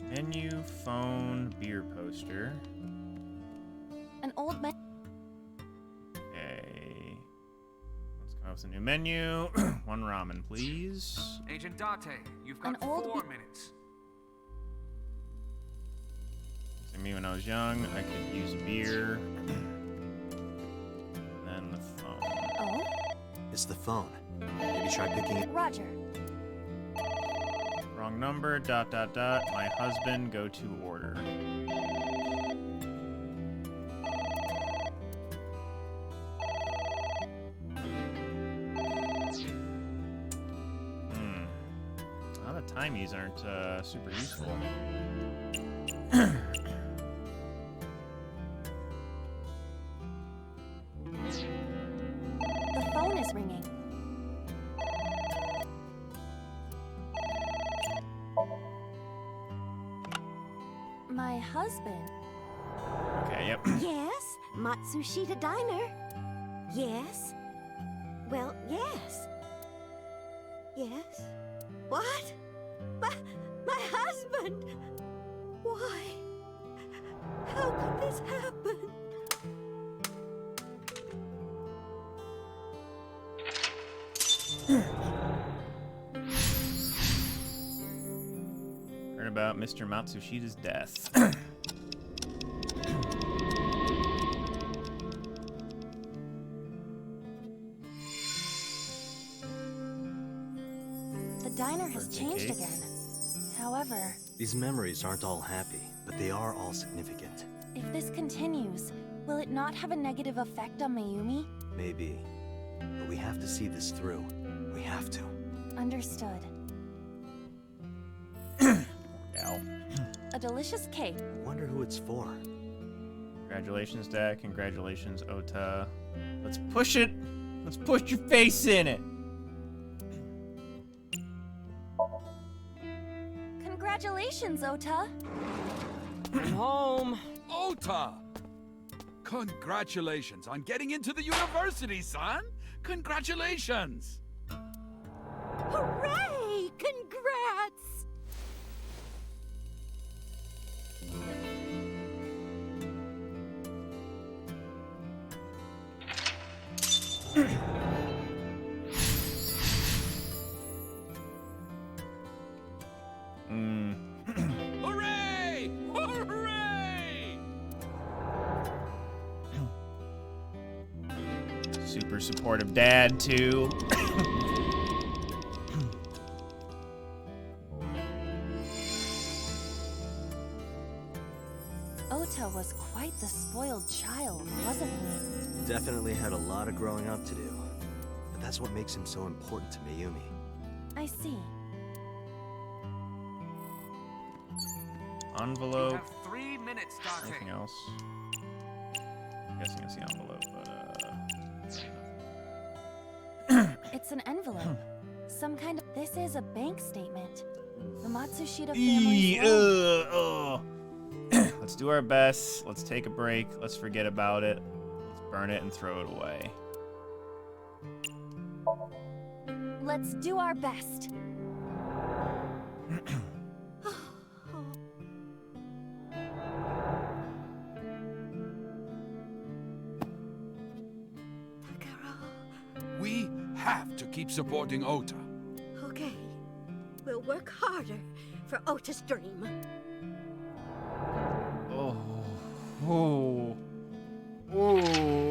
Menu, phone, beer poster. An old man. Okay. Let's come What's the new menu? One ramen, please. Agent Date, you've got An old 4 minutes. So me when I was young, I could use a beer. And then the phone. Oh? It's the phone. Maybe try picking it. Roger. Wrong number, ... My husband, go to order. Well, the timies aren't super useful. The phone is ringing. My husband. Okay, yep. Yes, Matsushita Diner. Yes. Well, yes. Yes. What? My husband! Why? How could this happen? Heard about Mr. Matsushita's death. The diner has Birthday changed cake. again. However, These memories aren't all happy, but they are all significant. if this continues, will it not have a negative effect on Mayumi? Maybe. But we have to see this through. We have to. Understood. Gal. A delicious cake. I wonder who it's for. Congratulations, Dad. Congratulations, Ota. Let's push it. Let's push your face in it. Congratulations, Ota. I'm home. Ota! Congratulations on getting into the university, son! Congratulations! Hooray! Congrats! Hooray! Hooray! Super supportive dad, too. Ota was quite the spoiled child, wasn't he? Definitely had a lot of growing up to do. But that's what makes him so important to Mayumi. I see. You Envelope. have 3 minutes, Date. Anything else? I'm guessing it's the envelope, but It's an envelope. Some kind of... This is a bank statement. The Matsushita family's loan. Let's do our best. Let's take a break. Let's forget about it. Let's burn it and throw it away. Let's do our best. We have to keep supporting Ota. Okay. We'll work harder for Ota's dream. Oh,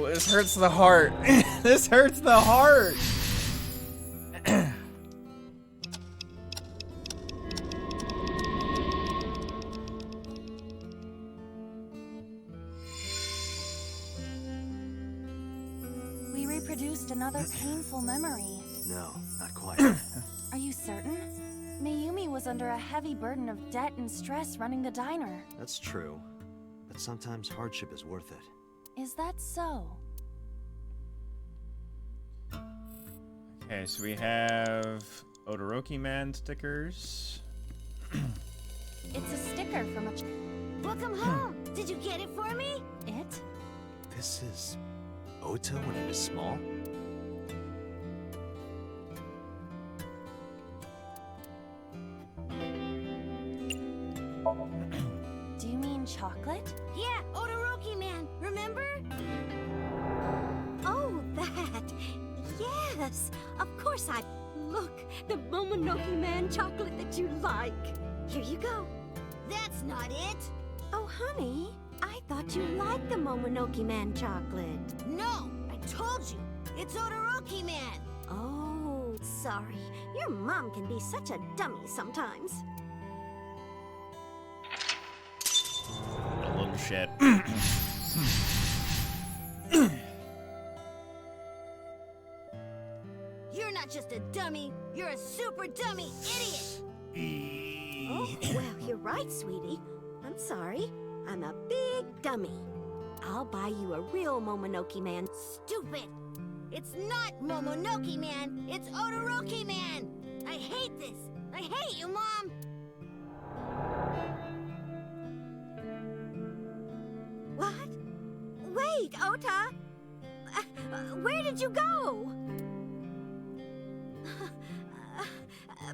this hurts the heart. This hurts the heart. We reproduced another painful memory. No, not quite. Are you certain? Mayumi was under a heavy burden of debt and stress running the diner. That's true. But sometimes hardship is worth it. Is that so? Okay, so we have Odoroki Man stickers. It's a sticker from a... Welcome home! Did you get it for me? It? This is Ota when he was small? Do you mean chocolate? Yeah, Odoroki Man, remember? Oh, that. Yes, of course I... Look, the Momonoke Man chocolate that you like. Here you go. That's not it. Oh, honey, I thought you liked the Momonoke Man chocolate. No, I told you. It's Todoroki Man. Oh, sorry. Your mom can be such a dummy sometimes. A little shit. You're not just a dummy. You're a super dummy idiot. Oh, well, you're right, sweetie. I'm sorry. I'm a big dummy. I'll buy you a real Momonoke Man. Stupid. It's not Momonoke Man. It's Todoroki Man. I hate this. I hate you, Mom. What? Wait, Ota! Where did you go?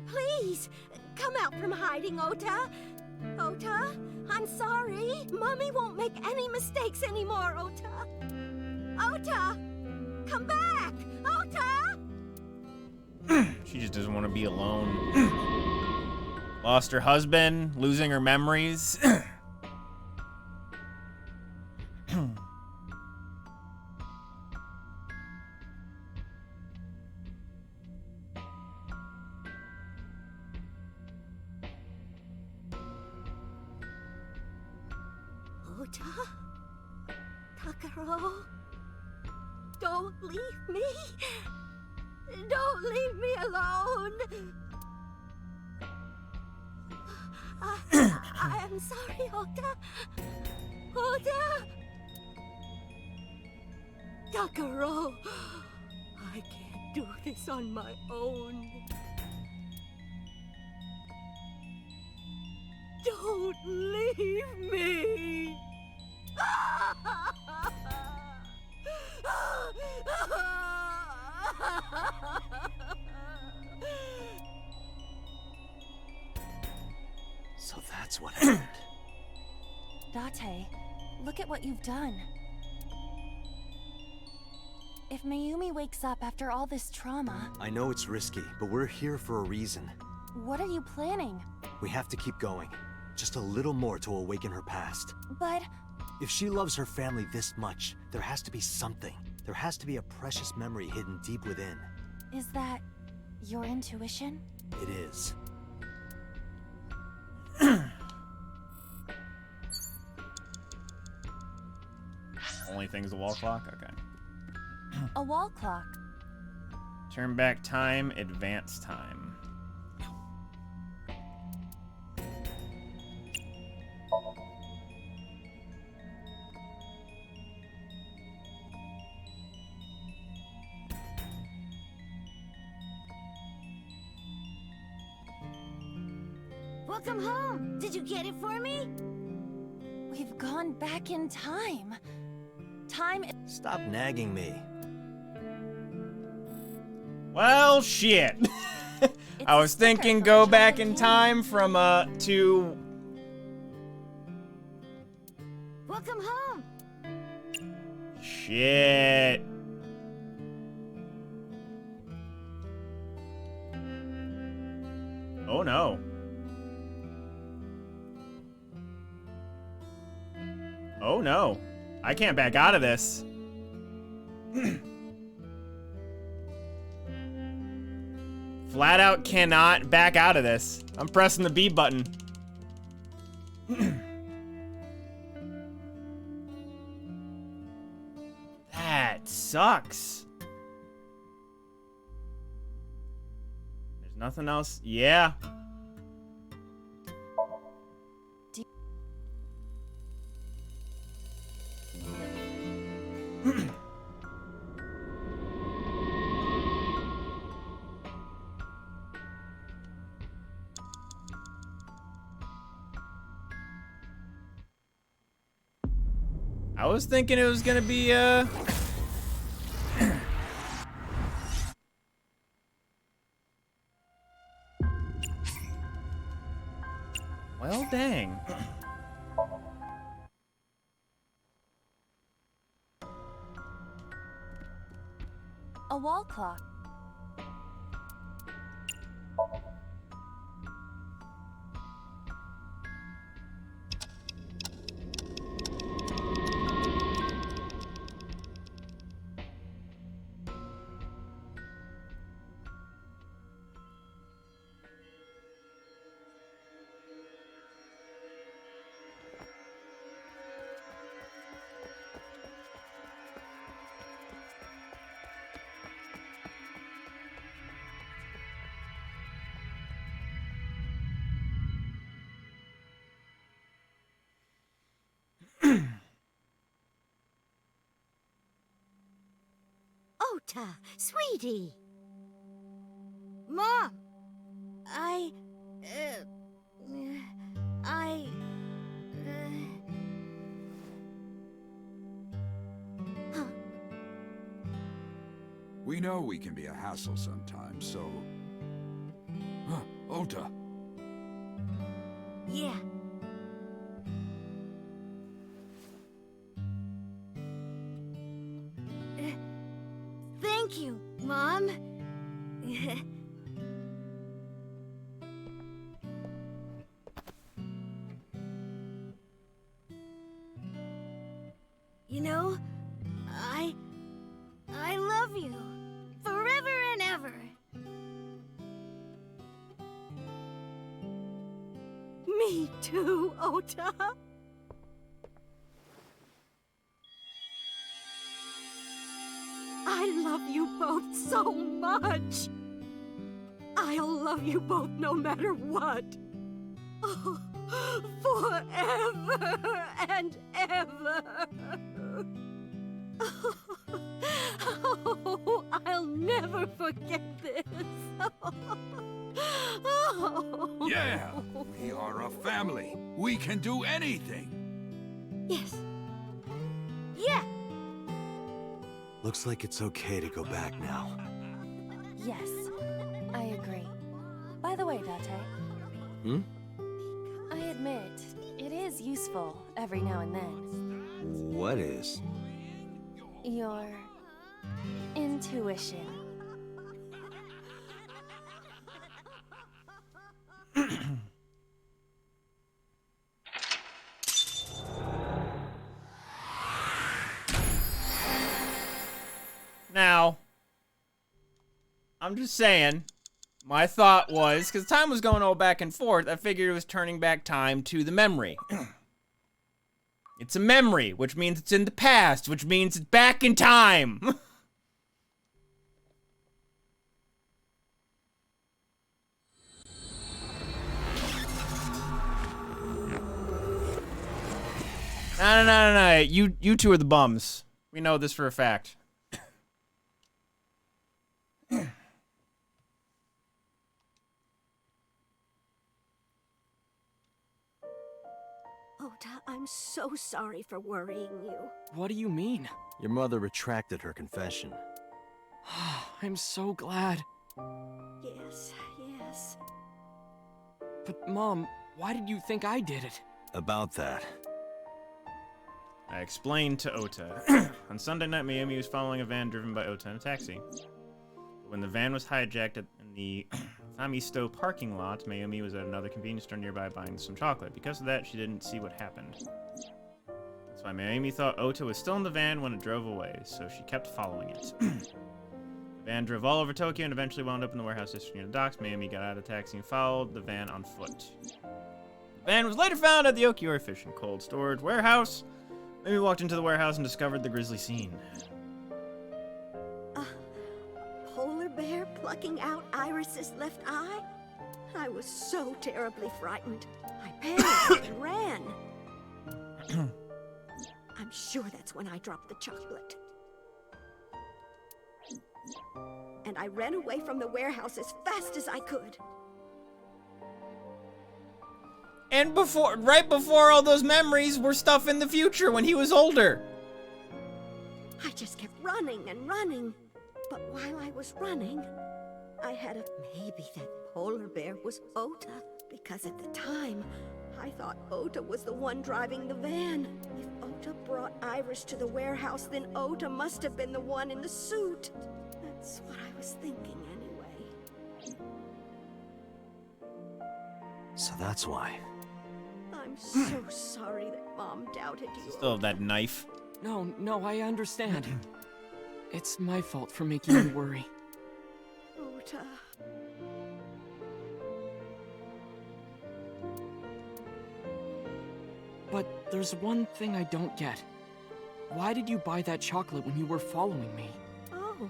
Please, come out from hiding, Ota. Ota, I'm sorry. Mommy won't make any mistakes anymore, Ota. Ota! Come back! Ota! She just doesn't want to be alone. Lost her husband, losing her memories. Ota? Takaro? Don't leave me! Don't leave me alone! I am sorry, Ota. Ota! Takaro! I can't do this on my own. Don't leave me! So that's what happened. Date, look at what you've done. If Mayumi wakes up after all this trauma... I know it's risky, but we're here for a reason. What are you planning? We have to keep going. Just a little more to awaken her past. But... If she loves her family this much, there has to be something. There has to be a precious memory hidden deep within. is that your intuition? It is. Only thing's the wall clock? Okay. A wall clock. Turn back time, advance time. Welcome home. Did you get it for me? We've gone back in time. Time. Stop nagging me. Well, shit. I was thinking go back in time from, to... Welcome home. Shit. Oh, no. Oh, no. I can't back out of this. Flat out cannot back out of this. I'm pressing the B button. That sucks. There's nothing else. Yeah. I was thinking it was gonna be, well, dang. A wall clock. Ota, sweetie. Mom! We know we can be a hassle sometimes, so... Huh, Ota. Yeah. Thank you, Mom. You know, I love you. Forever and ever. Me too, Ota. I love you both so much. I'll love you both no matter what. Oh, forever and ever. Oh, I'll never forget this. Oh. Yeah! We are a family. We can do anything. Yes. Yeah. Looks like it's okay to go back now. Yes, I agree. By the way, Date. Hmm? I admit, it is useful every now and then. What is? Your intuition. Now, I'm just saying, my thought was, because time was going all back and forth, I figured it was turning back time to the memory. It's a memory, which means it's in the past, which means it's back in time. No. You two are the bums. We know this for a fact. Ota, I'm so sorry for worrying you. What do you mean? Your mother retracted her confession. I'm so glad. Yes. But Mom, why did you think I did it? About that. I explained to Ota. On Sunday night, Mayumi was following a van driven by Ota in a taxi. When the van was hijacked in the Famisto parking lot, Mayumi was at another convenience store nearby buying some chocolate. Because of that, she didn't see what happened. That's why Mayumi thought Ota was still in the van when it drove away, so she kept following it. The van drove all over Tokyo and eventually wound up in the warehouse district near the docks. Mayumi got out of the taxi and followed the van on foot. The van was later found at the Okiori Fish and Cold Storage Warehouse. Mayumi walked into the warehouse and discovered the grisly scene. Polar bear plucking out Iris's left eye? I was so terribly frightened. I panicked and ran. I'm sure that's when I dropped the chocolate. And I ran away from the warehouse as fast as I could. And right before all those memories were stuff in the future when he was older. I just kept running and running. But while I was running, I had a maybe that polar bear was Ota. Because at the time, I thought Ota was the one driving the van. If Ota brought Iris to the warehouse, then Ota must have been the one in the suit. That's what I was thinking anyway. So that's why. I'm so sorry that Mom doubted you. Still have that knife. No, I understand. It's my fault for making you worry. Ota. But there's one thing I don't get. Why did you buy that chocolate when you were following me? Oh,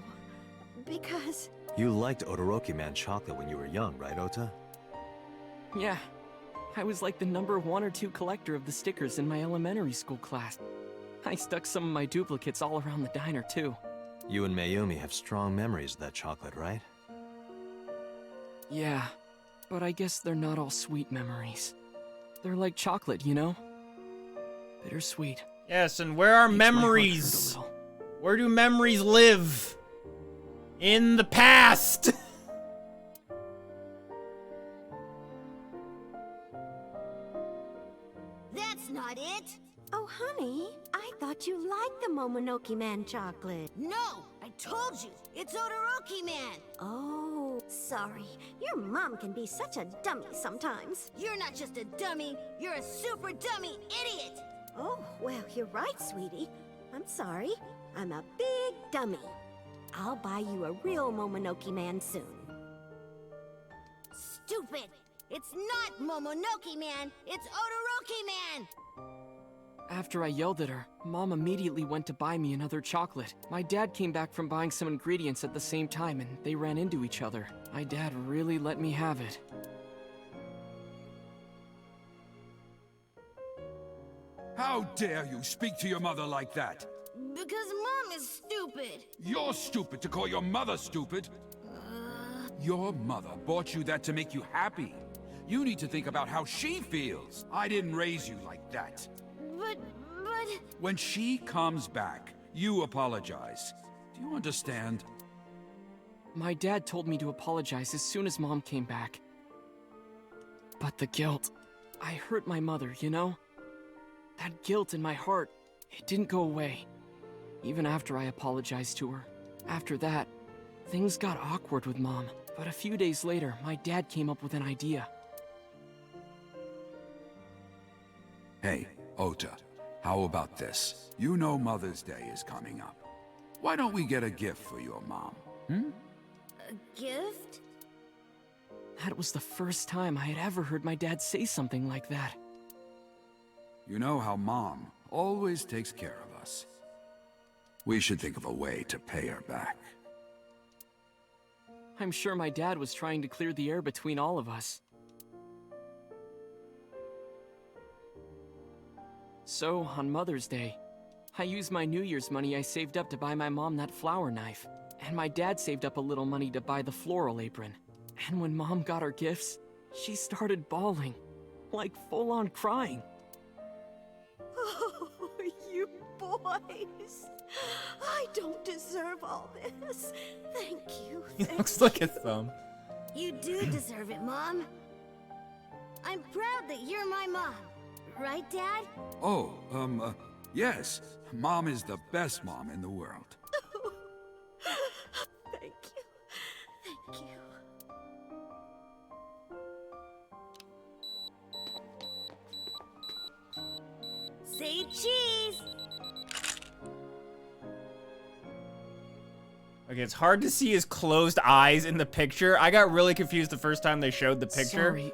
because... You liked Odoroki Man chocolate when you were young, right, Ota? Yeah. I was like the number 1 or 2 collector of the stickers in my elementary school class. I stuck some of my duplicates all around the diner, too. You and Mayumi have strong memories of that chocolate, right? Yeah, but I guess they're not all sweet memories. They're like chocolate, you know? Bittersweet. Yes, and where are Makes my heart hurt a memories? little. Where do memories live? In the past! That's not it! Oh, honey, I thought you liked the Momonoke Man chocolate. No! I told you! It's Odoroki Man! Oh, sorry. Your mom can be such a dummy sometimes. You're not just a dummy, you're a super dummy idiot! Oh, well, you're right, sweetie. I'm sorry. I'm a big dummy. I'll buy you a real Momonoke Man soon. Stupid! It's not Momonoke Man, it's Odoroki Man! After I yelled at her, Mom immediately went to buy me another chocolate. My dad came back from buying some ingredients at the same time, and they ran into each other. My dad really let me have it. How dare you speak to your mother like that? Because Mom is stupid! You're stupid to call your mother stupid. Your mother bought you that to make you happy. You need to think about how she feels. I didn't raise you like that. But... When she comes back, you apologize. Do you understand? My dad told me to apologize as soon as Mom came back. But the guilt... I hurt my mother, you know? That guilt in my heart, it didn't go away. Even after I apologized to her. After that, things got awkward with Mom. But a few days later, my dad came up with an idea. Hey, Ota, how about this? You know Mother's Day is coming up. Why don't we get a gift for your mom, A gift? That was the first time I had ever heard my dad say something like that. You know how Mom always takes care of us. We should think of a way to pay her back. I'm sure my dad was trying to clear the air between all of us. So, on Mother's Day, I used my New Year's money I saved up to buy my mom that flower knife. And my dad saved up a little money to buy the floral apron. And when Mom got her gifts, she started bawling. Like full-on crying. Oh, you boys. I don't deserve all this. Thank you. He looks like a thumb. You do deserve it, Mom. I'm proud that you're my mom. Right, Dad? Oh, yes. Mom is the best mom in the world. Thank you. Thank you. Say cheese! Okay, it's hard to see his closed eyes in the picture. I got really confused the first time they showed the picture. Sorry.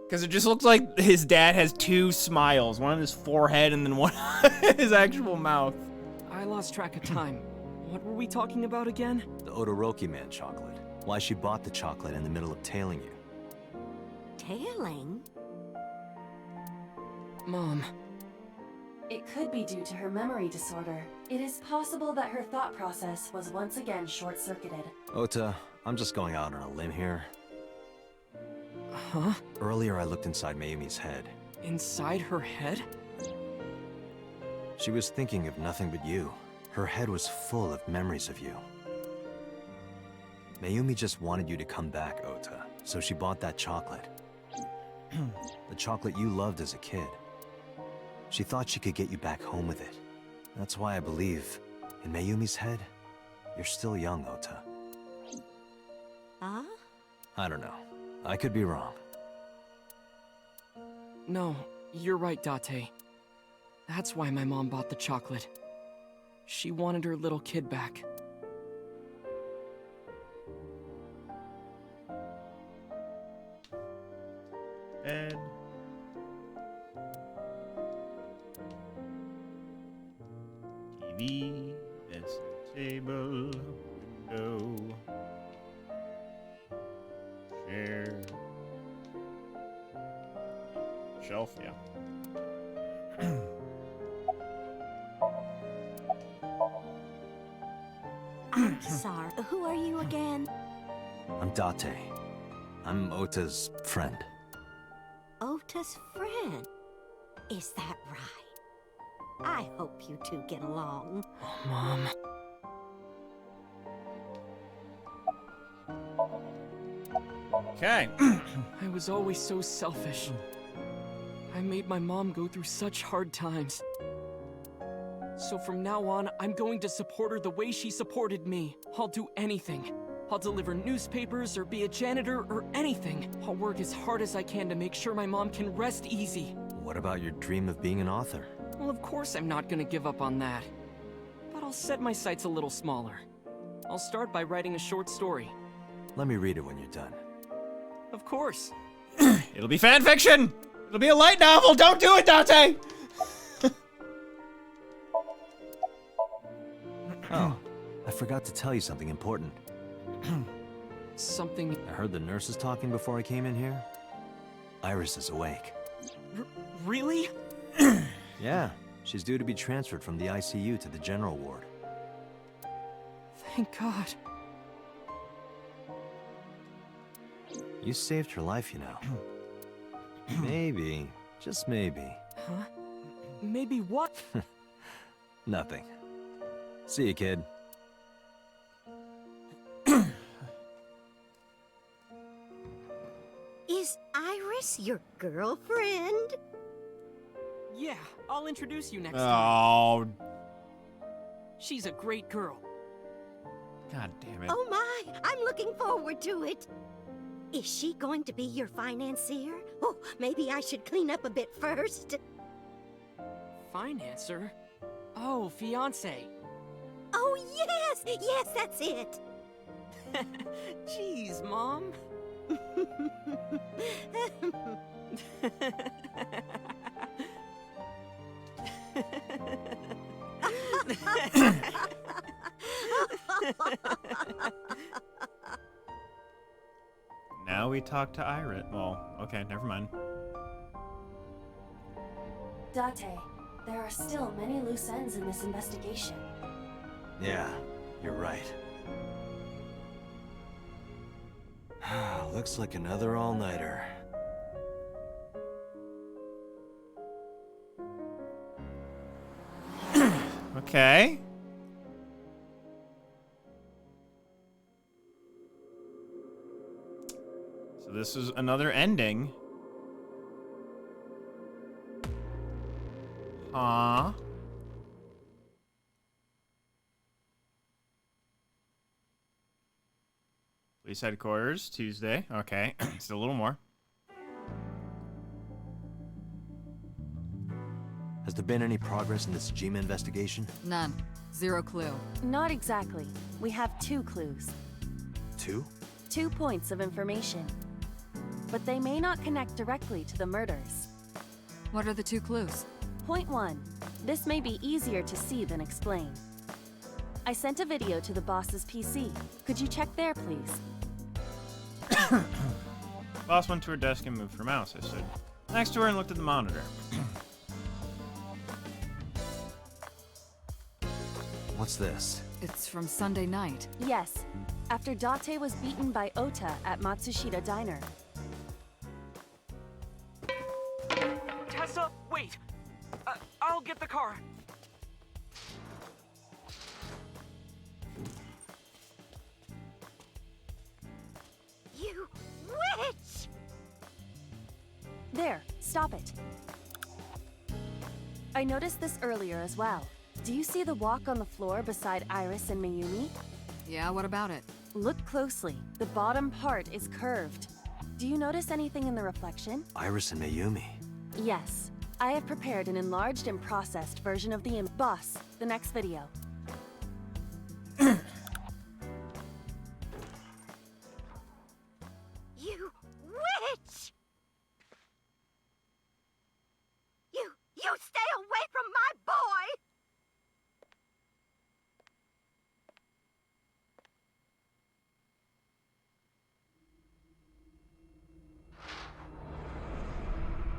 Because it just looks like his dad has two smiles. One on his forehead and then one on his actual mouth. I lost track of time. What were we talking about again? The Odoroki Man chocolate. Why she bought the chocolate in the middle of tailing you. Tailing? Mom. It could be due to her memory disorder. It is possible that her thought process was once again short-circuited. Ota, I'm just going out on a limb here. Huh? Earlier I looked inside Mayumi's head. Inside her head? She was thinking of nothing but you. Her head was full of memories of you. Mayumi just wanted you to come back, Ota, so she bought that chocolate. The chocolate you loved as a kid. She thought she could get you back home with it. That's why I believe, in Mayumi's head, you're still young, Ota. Huh? I don't know. I could be wrong. No, you're right, Date. That's why my mom bought the chocolate. She wanted her little kid back. Ed. TV, that's a table, window, chair, shelf, yeah. Sorry, who are you again? I'm Date. I'm Ota's friend. Ota's friend. Is that right? I hope you two get along. Oh, Mom. Okay. I was always so selfish. I made my mom go through such hard times. So from now on, I'm going to support her the way she supported me. I'll do anything. I'll deliver newspapers or be a janitor or anything. I'll work as hard as I can to make sure my mom can rest easy. What about your dream of being an author? Well, of course I'm not gonna give up on that. But I'll set my sights a little smaller. I'll start by writing a short story. Let me read it when you're done. Of course. It'll be fan fiction! It'll be a light novel! Don't do it, Date! Oh, I forgot to tell you something important. Something... I heard the nurses talking before I came in here. Iris is awake. Really? Yeah, she's due to be transferred from the ICU to the general ward. Thank God. You saved her life, you know. Maybe, just maybe. Huh? Maybe what? Nothing. See you, kid. Is Iris your girlfriend? Yeah, I'll introduce you next time. Oh. She's a great girl. God damn it. Oh my, I'm looking forward to it. Is she going to be your financier? Oh, maybe I should clean up a bit first. Financer? Oh, fiance. Oh yes, yes, that's it. Jeez, Mom. Now we talk to Iris. Well, okay, never mind. Date, there are still many loose ends in this investigation. Yeah, you're right. Looks like another all-nighter. Okay. So this is another ending. Huh? Police headquarters, Tuesday. Okay, still a little more. Has there been any progress in this Sajima investigation? None. Zero clue. Not exactly. We have 2 clues. 2? 2 points of information. But they may not connect directly to the murders. What are the 2 clues? Point 1. This may be easier to see than explain. I sent a video to the boss's PC. Could you check there, please? Boss went to her desk and moved her mouse. I stood next to her and looked at the monitor. What's this? It's from Sunday night. Yes. After Date was beaten by Ota at Matsushita Diner. Tessa, wait! I'll get the car. You witch! There, stop it. I noticed this earlier as well. Do you see the walk on the floor beside Iris and Mayumi? Yeah, what about it? Look closely. The bottom part is curved. Do you notice anything in the reflection? Iris and Mayumi. Yes. I have prepared an enlarged and processed version of the Boss, the next video. You witch! You stay away from my boy!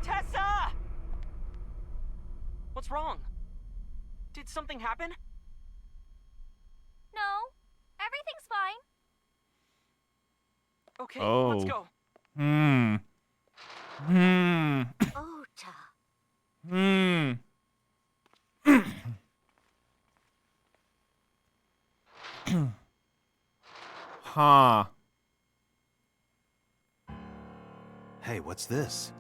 Tessa! What's wrong? Did something happen? No, Everything's fine. Okay, Oh. let's go. Ota. Huh. Hey, what's this?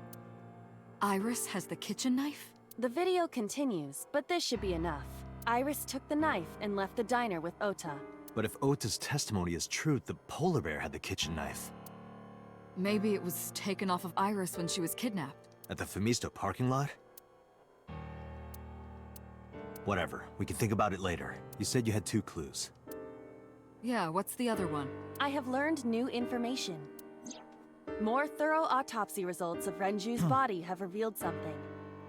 Iris has the kitchen knife? The video continues, but this should be enough. Iris took the knife and left the diner with Ota. But if Ota's testimony is true, the polar bear had the kitchen knife. Maybe it was taken off of Iris when she was kidnapped. At the Femisto parking lot? Whatever, we can think about it later. You said you had 2 clues. Yeah, what's the other one? I have learned new information. More thorough autopsy results of Renju's body have revealed something.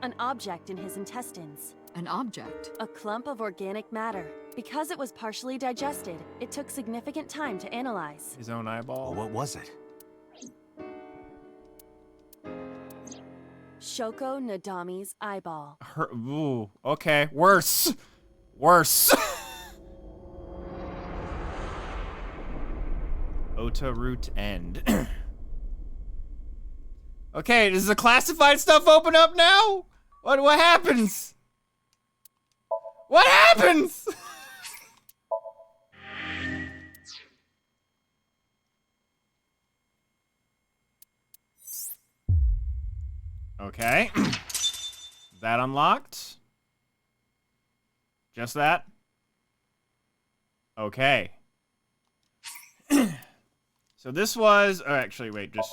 An object in his intestines. An object? A clump of organic matter. Because it was partially digested, it took significant time to analyze. His own eyeball? Well, what was it? Shoko Nadami's eyeball. Ooh, okay. Worse. Worse. Ota root end. Okay, does the classified stuff open up now? What happens? What happens? Okay. That unlocked? Just that? Okay. So this was... Oh, actually, wait, just...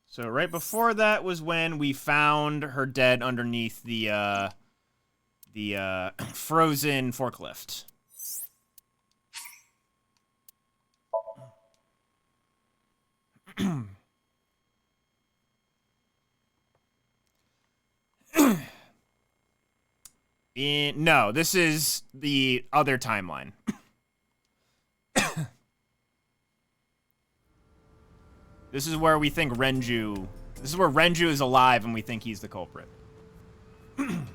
So right before that was when we found her dead underneath the frozen forklift. No, this is the other timeline. This is where we think Renju... This is where Renju is alive and we think he's the culprit. Have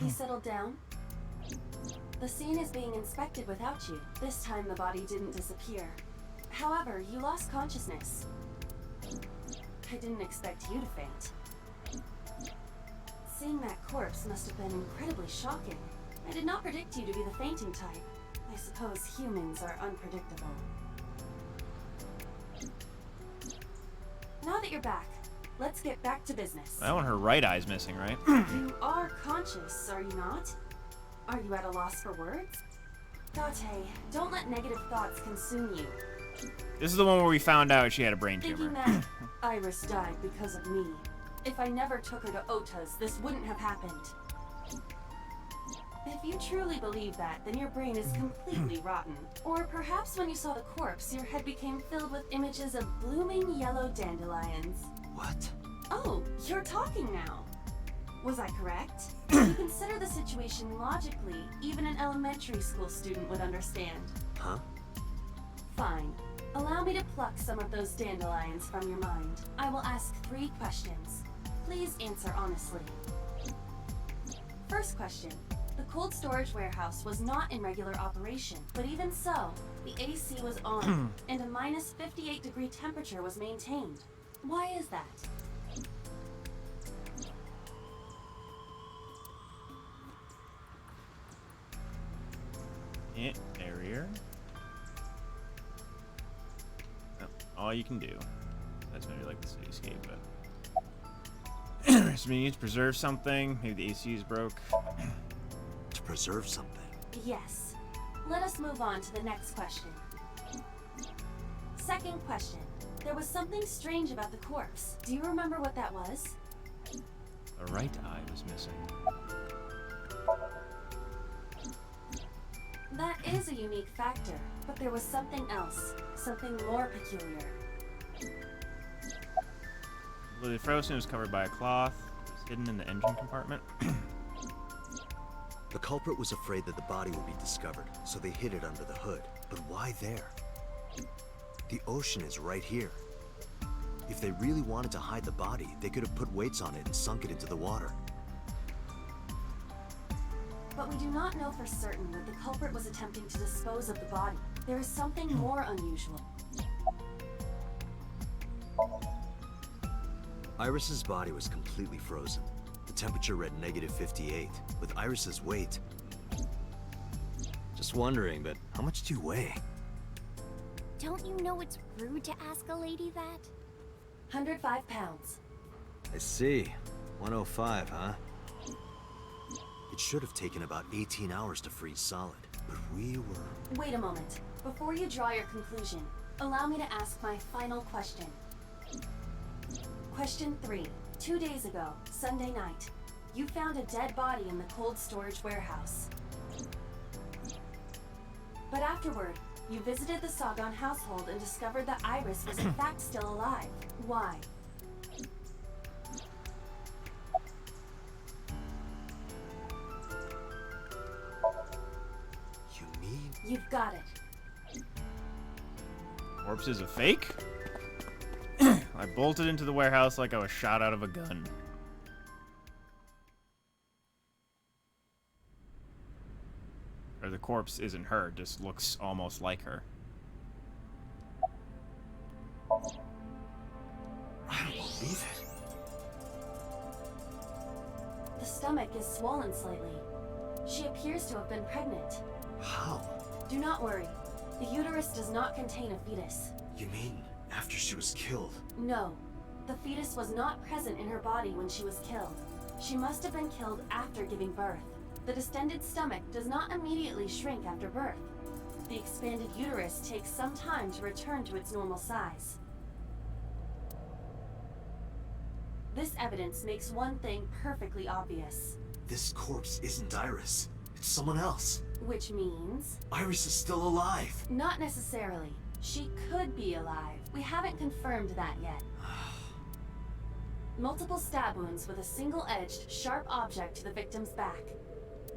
you settled down? The scene is being inspected without you. This time the body didn't disappear. However, you lost consciousness. I didn't expect you to faint. Seeing that corpse must have been incredibly shocking. I did not predict you to be the fainting type. I suppose humans are unpredictable. Now that you're back, let's get back to business. That one, her right eye's missing, right? You are conscious, are you not? Are you at a loss for words? Date, don't let negative thoughts consume you. This is the one where we found out she had a brain Thinking tumor. that Iris died because of me. If I never took her to Ota's, this wouldn't have happened. If you truly believe that, then your brain is completely rotten. Or perhaps when you saw the corpse, your head became filled with images of blooming yellow dandelions. What? Oh, you're talking now. Was I correct? If you consider the situation logically, even an elementary school student would understand. Huh? Fine. Allow me to pluck some of those dandelions from your mind. I will ask 3 questions. Please answer honestly. First question. The cold storage warehouse was not in regular operation, but even so, the AC was on, and a minus 58-degree temperature was maintained. Why is that? Area. Oh, all you can do. That's maybe like the cityscape, but so we need to preserve something. Maybe the AC is broke. To preserve something? Yes. Let us move on to the next question. Second question. There was something strange about the corpse. Do you remember what that was? The right eye was missing. That is a unique factor, but there was something else. Something more peculiar. The frozen was covered by a cloth. It was hidden in the engine compartment. The culprit was afraid that the body would be discovered, so they hid it under the hood. But why there? The ocean is right here. If they really wanted to hide the body, they could have put weights on it and sunk it into the water. But we do not know for certain that the culprit was attempting to dispose of the body. There is something more unusual. Iris's body was completely frozen. The temperature read -58. With Iris's weight... Just wondering, but how much do you weigh? Don't you know it's rude to ask a lady that? 105 pounds. I see. 105, huh? It should have taken about 18 hours to freeze solid, but we were... Wait a moment. Before you draw your conclusion, allow me to ask my final question. Question 3. 2 days ago, Sunday night, you found a dead body in the cold storage warehouse. But afterward, you visited the Sagan household and discovered that Iris was in fact still alive. Why? You mean... You've got it. Corpse is a fake? I bolted into the warehouse like I was shot out of a gun. Or the corpse isn't her, just looks almost like her. I don't believe it. The stomach is swollen slightly. She appears to have been pregnant. How? Do not worry. The uterus does not contain a fetus. You mean after she was killed? No. The fetus was not present in her body when she was killed. She must have been killed after giving birth. The distended stomach does not immediately shrink after birth. The expanded uterus takes some time to return to its normal size. This evidence makes one thing perfectly obvious. This corpse isn't Iris. It's someone else. Which means... Iris is still alive. Not necessarily. She could be alive. We haven't confirmed that yet. Multiple stab wounds with a single-edged, sharp object to the victim's back.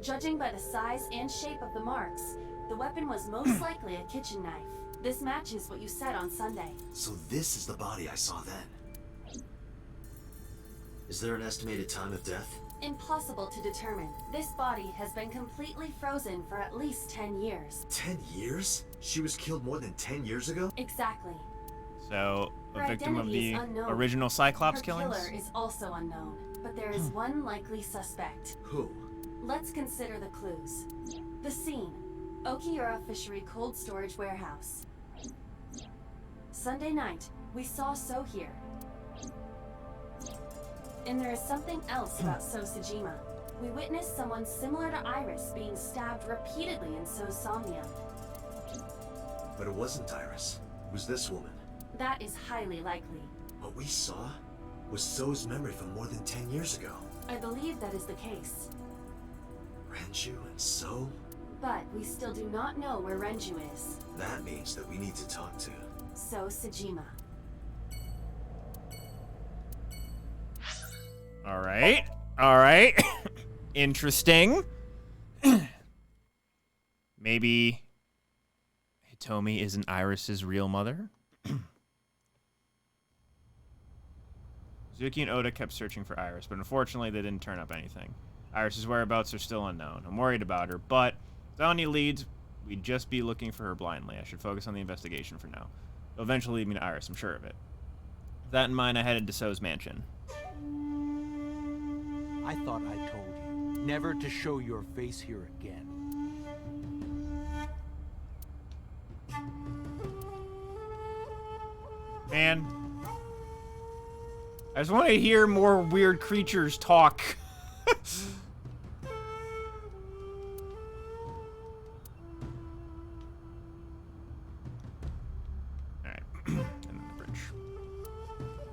Judging by the size and shape of the marks, the weapon was most likely a kitchen knife. This matches what you said on Sunday. So this is the body I saw then. Is there an estimated time of death? Impossible to determine. This body has been completely frozen for at least 10 years. 10 years? She was killed more than 10 years ago? Exactly. So, a Her victim of identity the is unknown. original Cyclops Her killings? killer is also unknown, but there is one likely suspect. Who? Let's consider the clues. The scene. Okiura Fishery Cold Storage Warehouse. Sunday night, we saw So here. And there is something else about So Sejima. We witnessed someone similar to Iris being stabbed repeatedly in So's Somnium. But it wasn't Iris. It was this woman. That is highly likely. What we saw was So's memory from more than 10 years ago. I believe that is the case. Renju and So? But we still do not know where Renju is. That means that we need to talk to So Sejima. Alright. Alright. Interesting. Maybe Hitomi isn't Iris's real mother? Zuki and Oda kept searching for Iris, but unfortunately they didn't turn up anything. Iris's whereabouts are still unknown. I'm worried about her, but without any leads, we'd just be looking for her blindly. I should focus on the investigation for now. It'll eventually lead me to Iris, I'm sure of it. With that in mind, I headed to So's mansion. I thought I told you never to show your face here again. Man. I just want to hear more weird creatures talk. Alright. And then the bridge.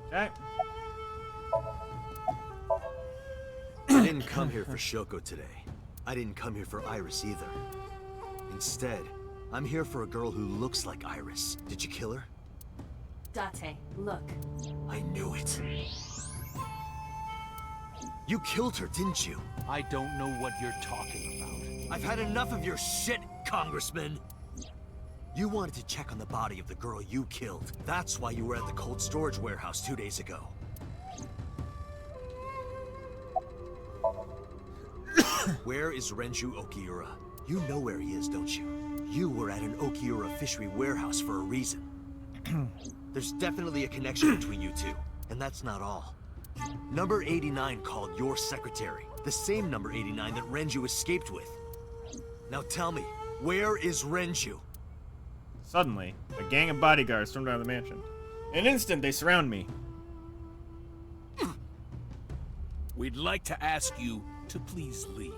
Okay. I didn't come here for Shoko today. I didn't come here for Iris either. Instead, I'm here for a girl who looks like Iris. Did you kill her? Date, look. I knew it. You killed her, didn't you? I don't know what you're talking about. I've had enough of your shit, Congressman. You wanted to check on the body of the girl you killed. That's why you were at the cold storage warehouse 2 days ago. Where is Renju Okiura? You know where he is, don't you? You were at an Okiura fishery warehouse for a reason. There's definitely a connection between you two, and that's not all. Number 89 called your secretary, the same number 89 that Renju escaped with. Now tell me, where is Renju? Suddenly, a gang of bodyguards stormed out of the mansion. In an instant, they surround me. We'd like to ask you to please leave.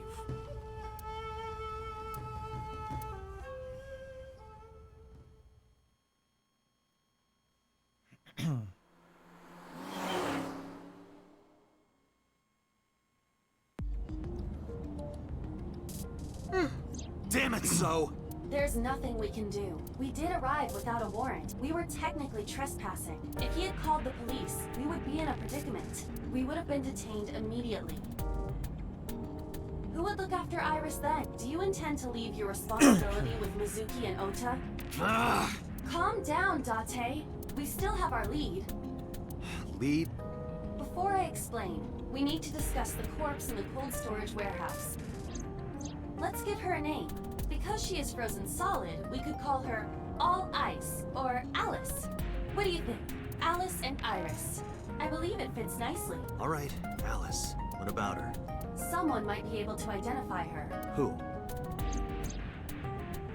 Damn it, So! There's nothing we can do. We did arrive without a warrant. We were technically trespassing. If he had called the police, we would be in a predicament. We would have been detained immediately. Who would look after Iris then? Do you intend to leave your responsibility with Mizuki and Ota? Calm down, Date. We still have our lead. Lead? Before I explain, we need to discuss the corpse in the cold storage warehouse. Let's give her a name. Because she is frozen solid, we could call her All Ice, or Alice. What do you think? Alice and Iris. I believe it fits nicely. All right, Alice. What about her? Someone might be able to identify her. Who?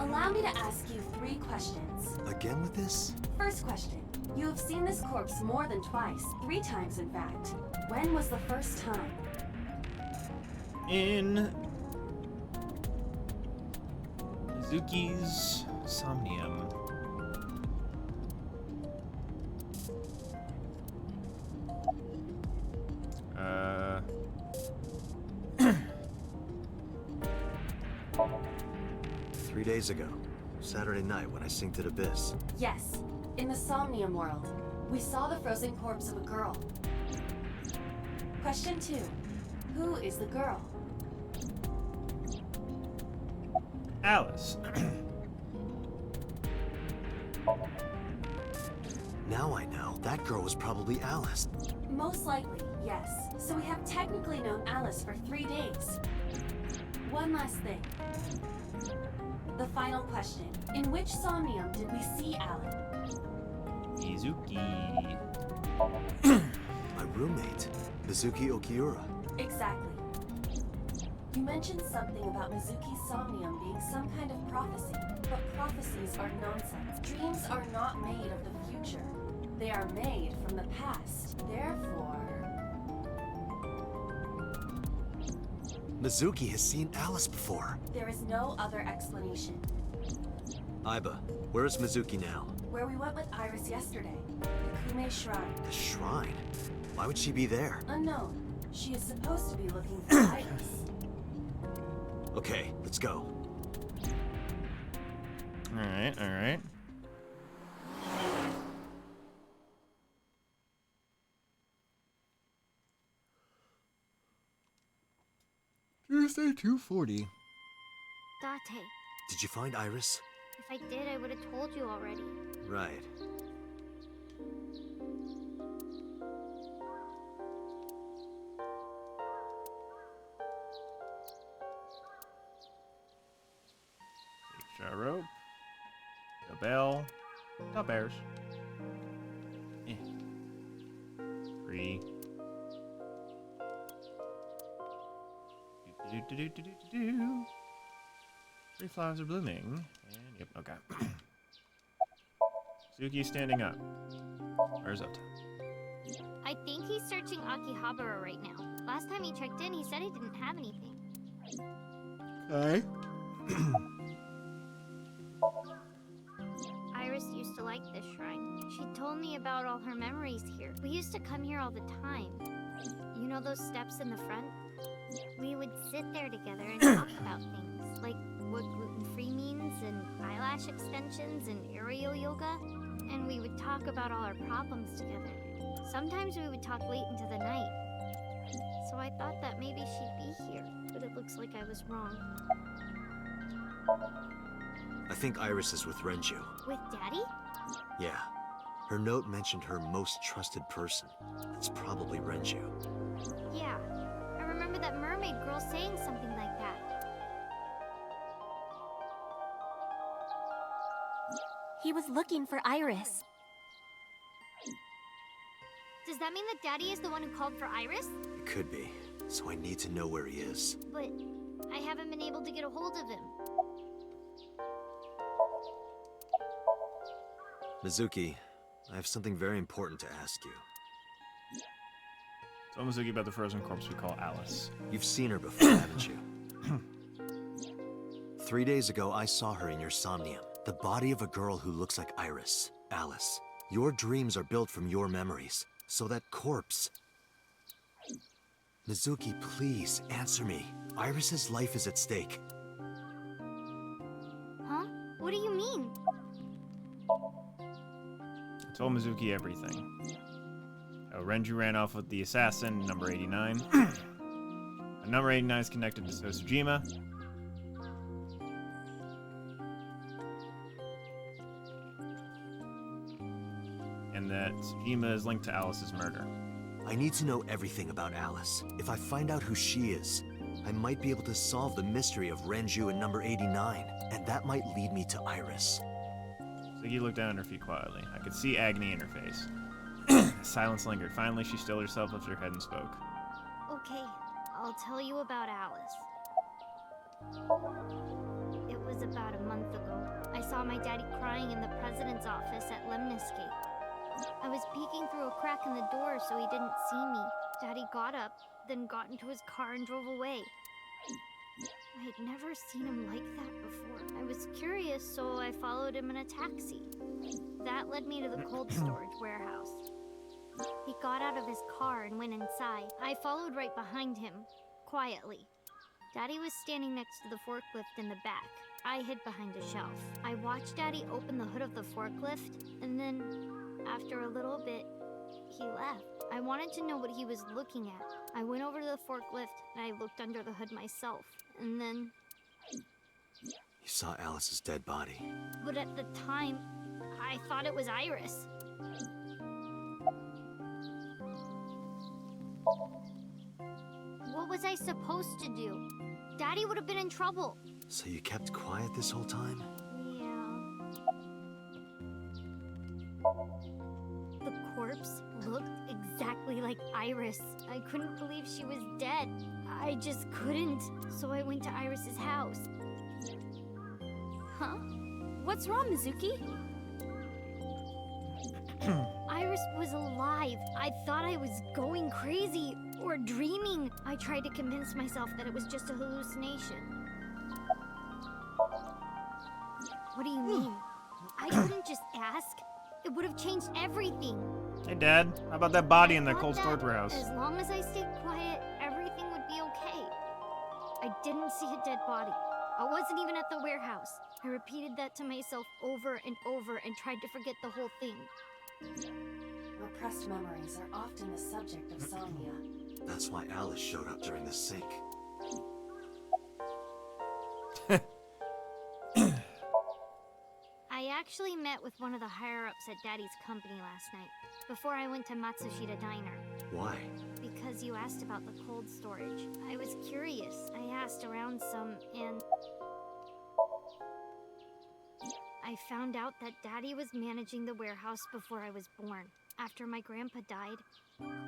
Allow me to ask you 3 questions. Again with this? First question. You have seen this corpse more than twice. 3 times, in fact. When was the first time? In Mizuki's Somnium. Three days ago. Saturday night when I synced at Abyss. Yes. In the Somnium world, we saw the frozen corpse of a girl. Question 2. Who is the girl? Alice. Now I know. That girl was probably Alice. Most likely, yes. So we have technically known Alice for 3 days. One last thing. The final question. In which Somnium did we see Alice? Mizuki. My roommate, Mizuki Okiura. Exactly. You mentioned something about Mizuki's Somnium being some kind of prophecy, but prophecies are nonsense. Dreams are not made of the future. They are made from the past. Therefore... Mizuki has seen Alice before. there is no other explanation. Aiba, where is Mizuki now? Where we went with Iris yesterday, the Kume Shrine. The shrine? Why would she be there? Unknown. She is supposed to be looking for Iris. Okay, let's go. Alright, alright. Tuesday 2:40. Date, Did you find Iris? if I did, I would have told you already. Right. Extra rope. A bell. No bears. Eh. 3. Do. 3 flowers are blooming. And yep, okay. Suki's standing up. Where's Ota? I think he's searching Akihabara right now. Last time he checked in, he said he didn't have anything. Okay. Iris used to like this shrine. She told me about all her memories here. We used to come here all the time. You know those steps in the front? We would sit there together and talk about things, like what gluten-free means, and eyelash extensions, and aerial yoga. And we would talk about all our problems together. Sometimes we would talk late into the night. So I thought that maybe she'd be here, but it looks like I was wrong. I think Iris is with Renju. With Daddy? Yeah. Her note mentioned her most trusted person. It's probably Renju. Yeah. I remember that mermaid girl saying something like that. He was looking for Iris. Does that mean that Daddy is the one who called for Iris? It could be. So I need to know where he is. But I haven't been able to get a hold of him. Mizuki, I have something very important to ask you. Tell Mizuki about the frozen corpse we call Alice. You've seen her before, haven't you? 3 days ago, I saw her in your Somnium. The body of a girl who looks like Iris, Alice. Your dreams are built from your memories. So that corpse... Mizuki, please, answer me. Iris's life is at stake. Huh? What do you mean? I told Mizuki everything. How Renju ran off with the assassin, number 89. Number 89 is connected to Sosujima. And that Sojima is linked to Alice's murder. I need to know everything about Alice. If I find out who she is, I might be able to solve the mystery of Renju and number 89, and that might lead me to Iris. Ziggy looked down at her feet quietly. I could see agony in her face. Silence lingered. Finally, she stilled herself, lifted her head, and spoke. Okay, I'll tell you about Alice. It was about a month ago. I saw my daddy crying in the president's office at Lemniscape. I was peeking through a crack in the door so he didn't see me. Daddy got up, then got into his car and drove away. I had never seen him like that before. I was curious, so I followed him in a taxi. That led me to the cold storage warehouse. He got out of his car and went inside. I followed right behind him, quietly. Daddy was standing next to the forklift in the back. I hid behind a shelf. I watched Daddy open the hood of the forklift, and then, after a little bit, he left. I wanted to know what he was looking at. I went over to the forklift, and I looked under the hood myself, and then... You saw Alice's dead body. But at the time, I thought it was Iris. What was I supposed to do? Daddy would have been in trouble. So you kept quiet this whole time? Yeah. The corpse looked exactly like Iris. I couldn't believe she was dead. I just couldn't. So I went to Iris's house. Huh? What's wrong, Mizuki? Iris was alive. I thought I was going crazy or dreaming. I tried to convince myself that it was just a hallucination. What do you mean? I couldn't just ask. It would have changed everything. Hey, Dad. How about that body in the I cold thought storage that warehouse? As long as I stayed quiet, everything would be okay. I didn't see a dead body. I wasn't even at the warehouse. I repeated that to myself over and over and tried to forget the whole thing. Repressed memories are often the subject of somnia. That's why Alice showed up during the sync. I actually met with one of the higher-ups at Daddy's company last night, before I went to Matsushita Diner. Why? Because you asked about the cold storage. I was curious. I asked around some, and... I found out that Daddy was managing the warehouse before I was born. After my grandpa died,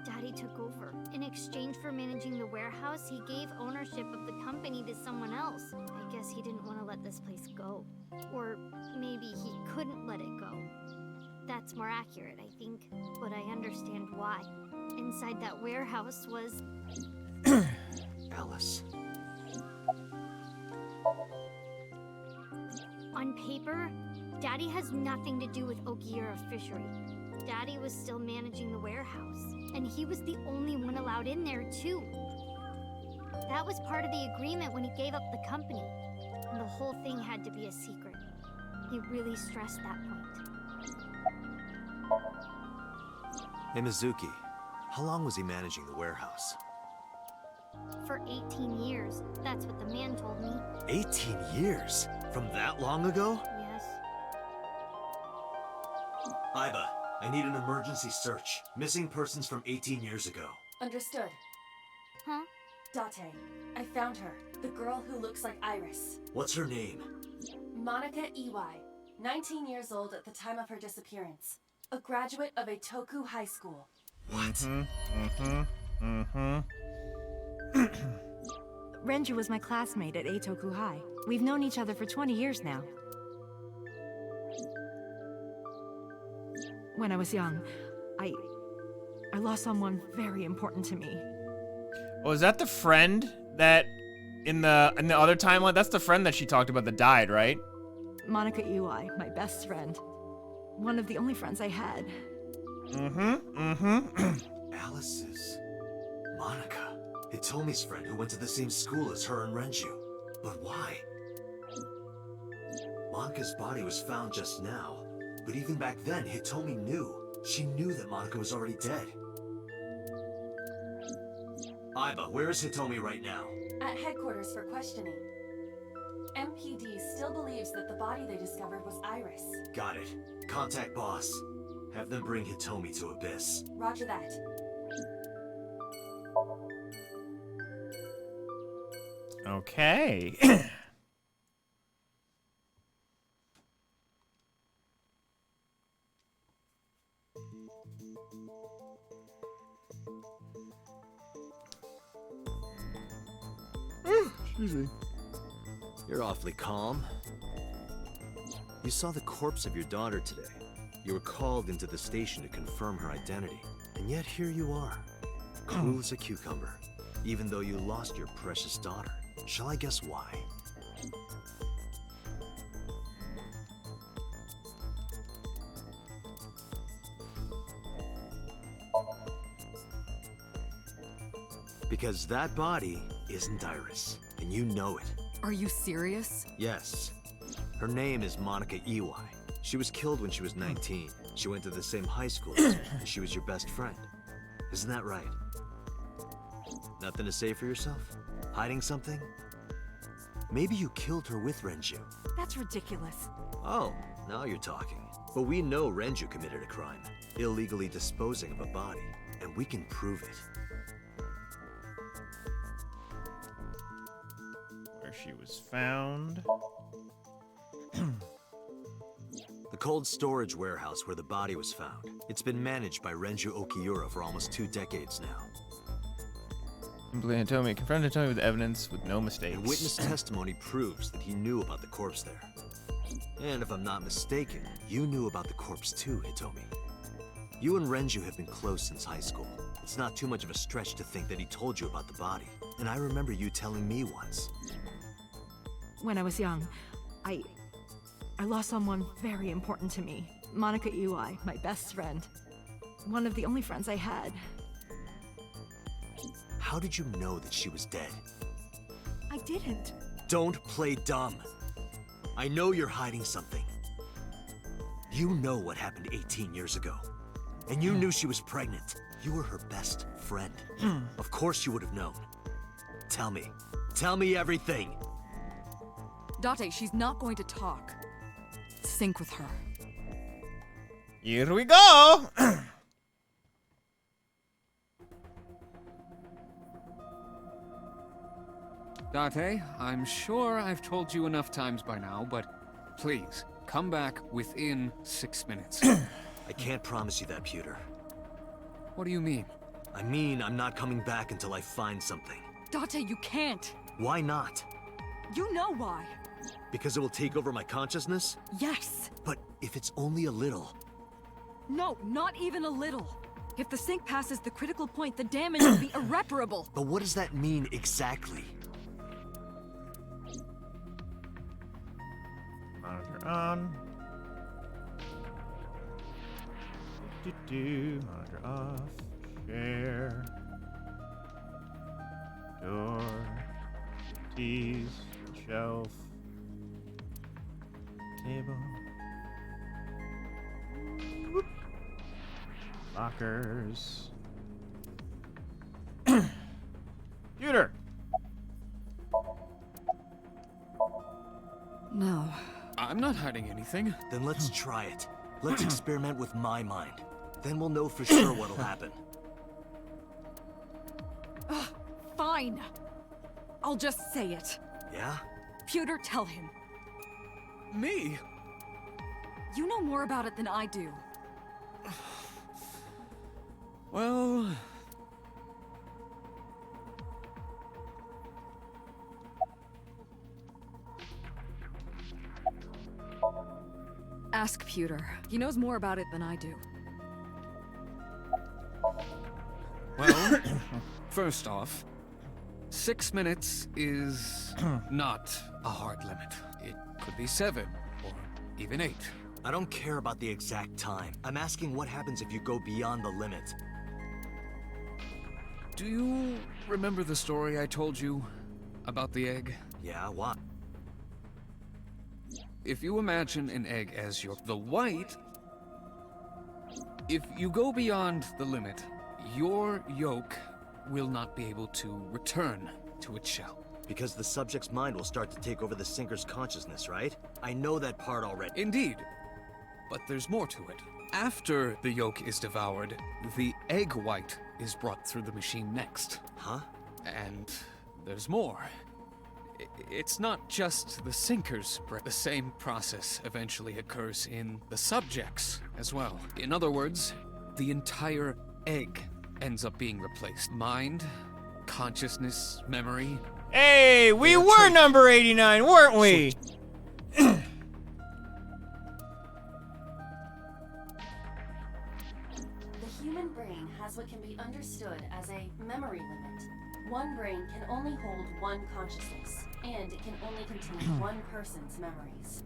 Daddy took over. In exchange for managing the warehouse, he gave ownership of the company to someone else. I guess he didn't want to let this place go. Or maybe he couldn't let it go. That's more accurate, I think. But I understand why. Inside that warehouse was... Alice. On paper, Daddy has nothing to do with Okiura Fishery. Daddy was still managing the warehouse, and he was the only one allowed in there, too. That was part of the agreement when he gave up the company, and the whole thing had to be a secret. He really stressed that point. Hey, Mizuki. How long was he managing the warehouse? For 18 years. That's what the man told me. 18 years? From that long ago? Iba, I need an emergency search. Missing persons from 18 years ago. Understood. Huh? Date, I found her. The girl who looks like Iris. What's her name? Monica Iwai, 19 years old at the time of her disappearance. A graduate of Eitoku High School. What? Renju was my classmate at Eitoku High. We've known each other for 20 years now. When I was young, I lost someone very important to me. Oh, is that the friend that in the other timeline? That's the friend that she talked about that died, right? Monica Iwai, my best friend. One of the only friends I had. Alice's Monica. Hitomi's friend who went to the same school as her and Renju. But why? Monica's body was found just now. But even back then, Hitomi knew. She knew that Monica was already dead. Iba, where is Hitomi right now? At headquarters for questioning. MPD still believes that the body they discovered was Iris. Got it. Contact boss. Have them bring Hitomi to Abyss. Roger that. Okay. Excuse me. You're awfully calm. You saw the corpse of your daughter today. You were called into the station to confirm her identity. And yet here you are. Cool as a cucumber. Even though you lost your precious daughter. Shall I guess why? Because that body isn't Iris, and you know it. Are you serious? Yes. Her name is Monica Iwai. She was killed when she was 19. She went to the same high school as you, and she was your best friend. Isn't that right? Nothing to say for yourself? Hiding something? Maybe you killed her with Renju. That's ridiculous. Oh, now you're talking. But we know Renju committed a crime, illegally disposing of a body, and we can prove it. Where she was found. The cold storage warehouse where the body was found. It's been managed by Renju Okiura for almost 2 decades now. Confronted Hitomi with evidence with no mistakes. And witness testimony proves that he knew about the corpse there. And if I'm not mistaken, you knew about the corpse too, Hitomi. You and Renju have been close since high school. It's not too much of a stretch to think that he told you about the body. And I remember you telling me once. When I was young, I lost someone very important to me. Monica Iwai, my best friend. One of the only friends I had. How did you know that she was dead? I didn't. Don't play dumb. I know you're hiding something. You know what happened 18 years ago. And you knew she was pregnant. You were her best friend. Of course you would have known. Tell me. Tell me everything. Date, she's not going to talk. Sync with her. Here we go! Date, I'm sure I've told you enough times by now, but please, come back within 6 minutes. I can't promise you that, Pewter. What do you mean? I mean, I'm not coming back until I find something. Date, you can't. Why not? You know why. Because it will take over my consciousness? Yes. But if it's only a little... No, not even a little. If the sync passes the critical point, the damage will be irreparable. But what does that mean exactly? Monitor on. Monitor off. Share. Door. Keys. Shelf. Table. Whoop. Lockers. Computer. No. I'm not hiding anything. Then let's try it. Let's experiment with my mind. Then we'll know for sure what'll happen. Fine. I'll just say it. Yeah? Pewter, tell him. Me? You know more about it than I do. Well... Ask Pewter. He knows more about it than I do. Well, first off, 6 minutes is not a hard limit. It could be 7, or even 8. I don't care about the exact time. I'm asking what happens if you go beyond the limit. Do you remember the story I told you about the egg? Yeah, what? If you imagine an egg as the white, if you go beyond the limit, your yolk will not be able to return to its shell. Because the subject's mind will start to take over the sinker's consciousness, right? I know that part already. Indeed. But there's more to it. After the yolk is devoured, the egg white is brought through the machine next. Huh? And there's more. It's not just the sinkers. The same process eventually occurs in the subjects as well. In other words, the entire egg ends up being replaced. Mind, consciousness, memory. Hey, we were number 89, weren't we? The human brain has what can be understood as a memory limit. One brain can only hold one consciousness, and it can only contain one person's memories.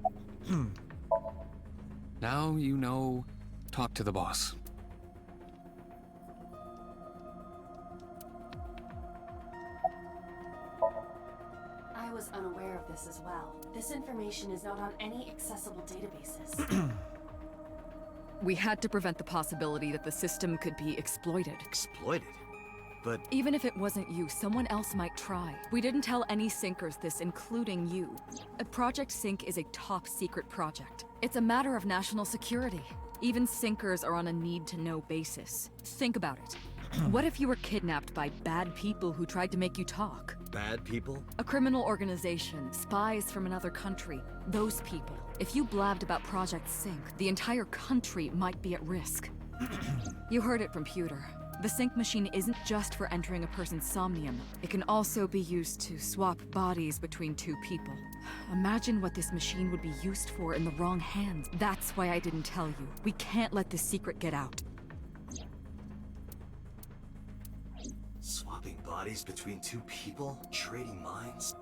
Now you know. Talk to the boss. I was unaware of this as well. This information is not on any accessible databases. We had to prevent the possibility that the system could be exploited. Exploited? But... Even if it wasn't you, someone else might try. We didn't tell any sinkers this, including you. Project Sync is a top-secret project. It's a matter of national security. Even sinkers are on a need-to-know basis. Think about it. What if you were kidnapped by bad people who tried to make you talk? Bad people? A criminal organization, spies from another country. Those people. If you blabbed about Project Sync, the entire country might be at risk. You heard it from Pewter. The sync machine isn't just for entering a person's somnium. It can also be used to swap bodies between two people. Imagine what this machine would be used for in the wrong hands. That's why I didn't tell you. We can't let this secret get out. Swapping bodies between two people? Trading minds?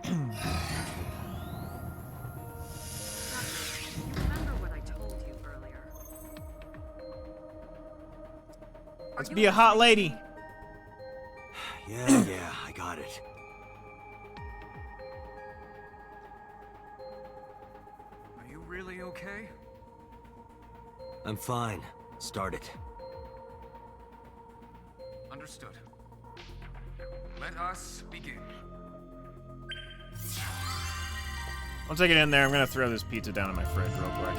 Remember what I told you earlier? Let's be a hot lady. Yeah, I got it. Are you really okay? I'm fine. Start it. Understood. Let us begin. Once I get in there, I'm gonna throw this pizza down in my fridge real quick.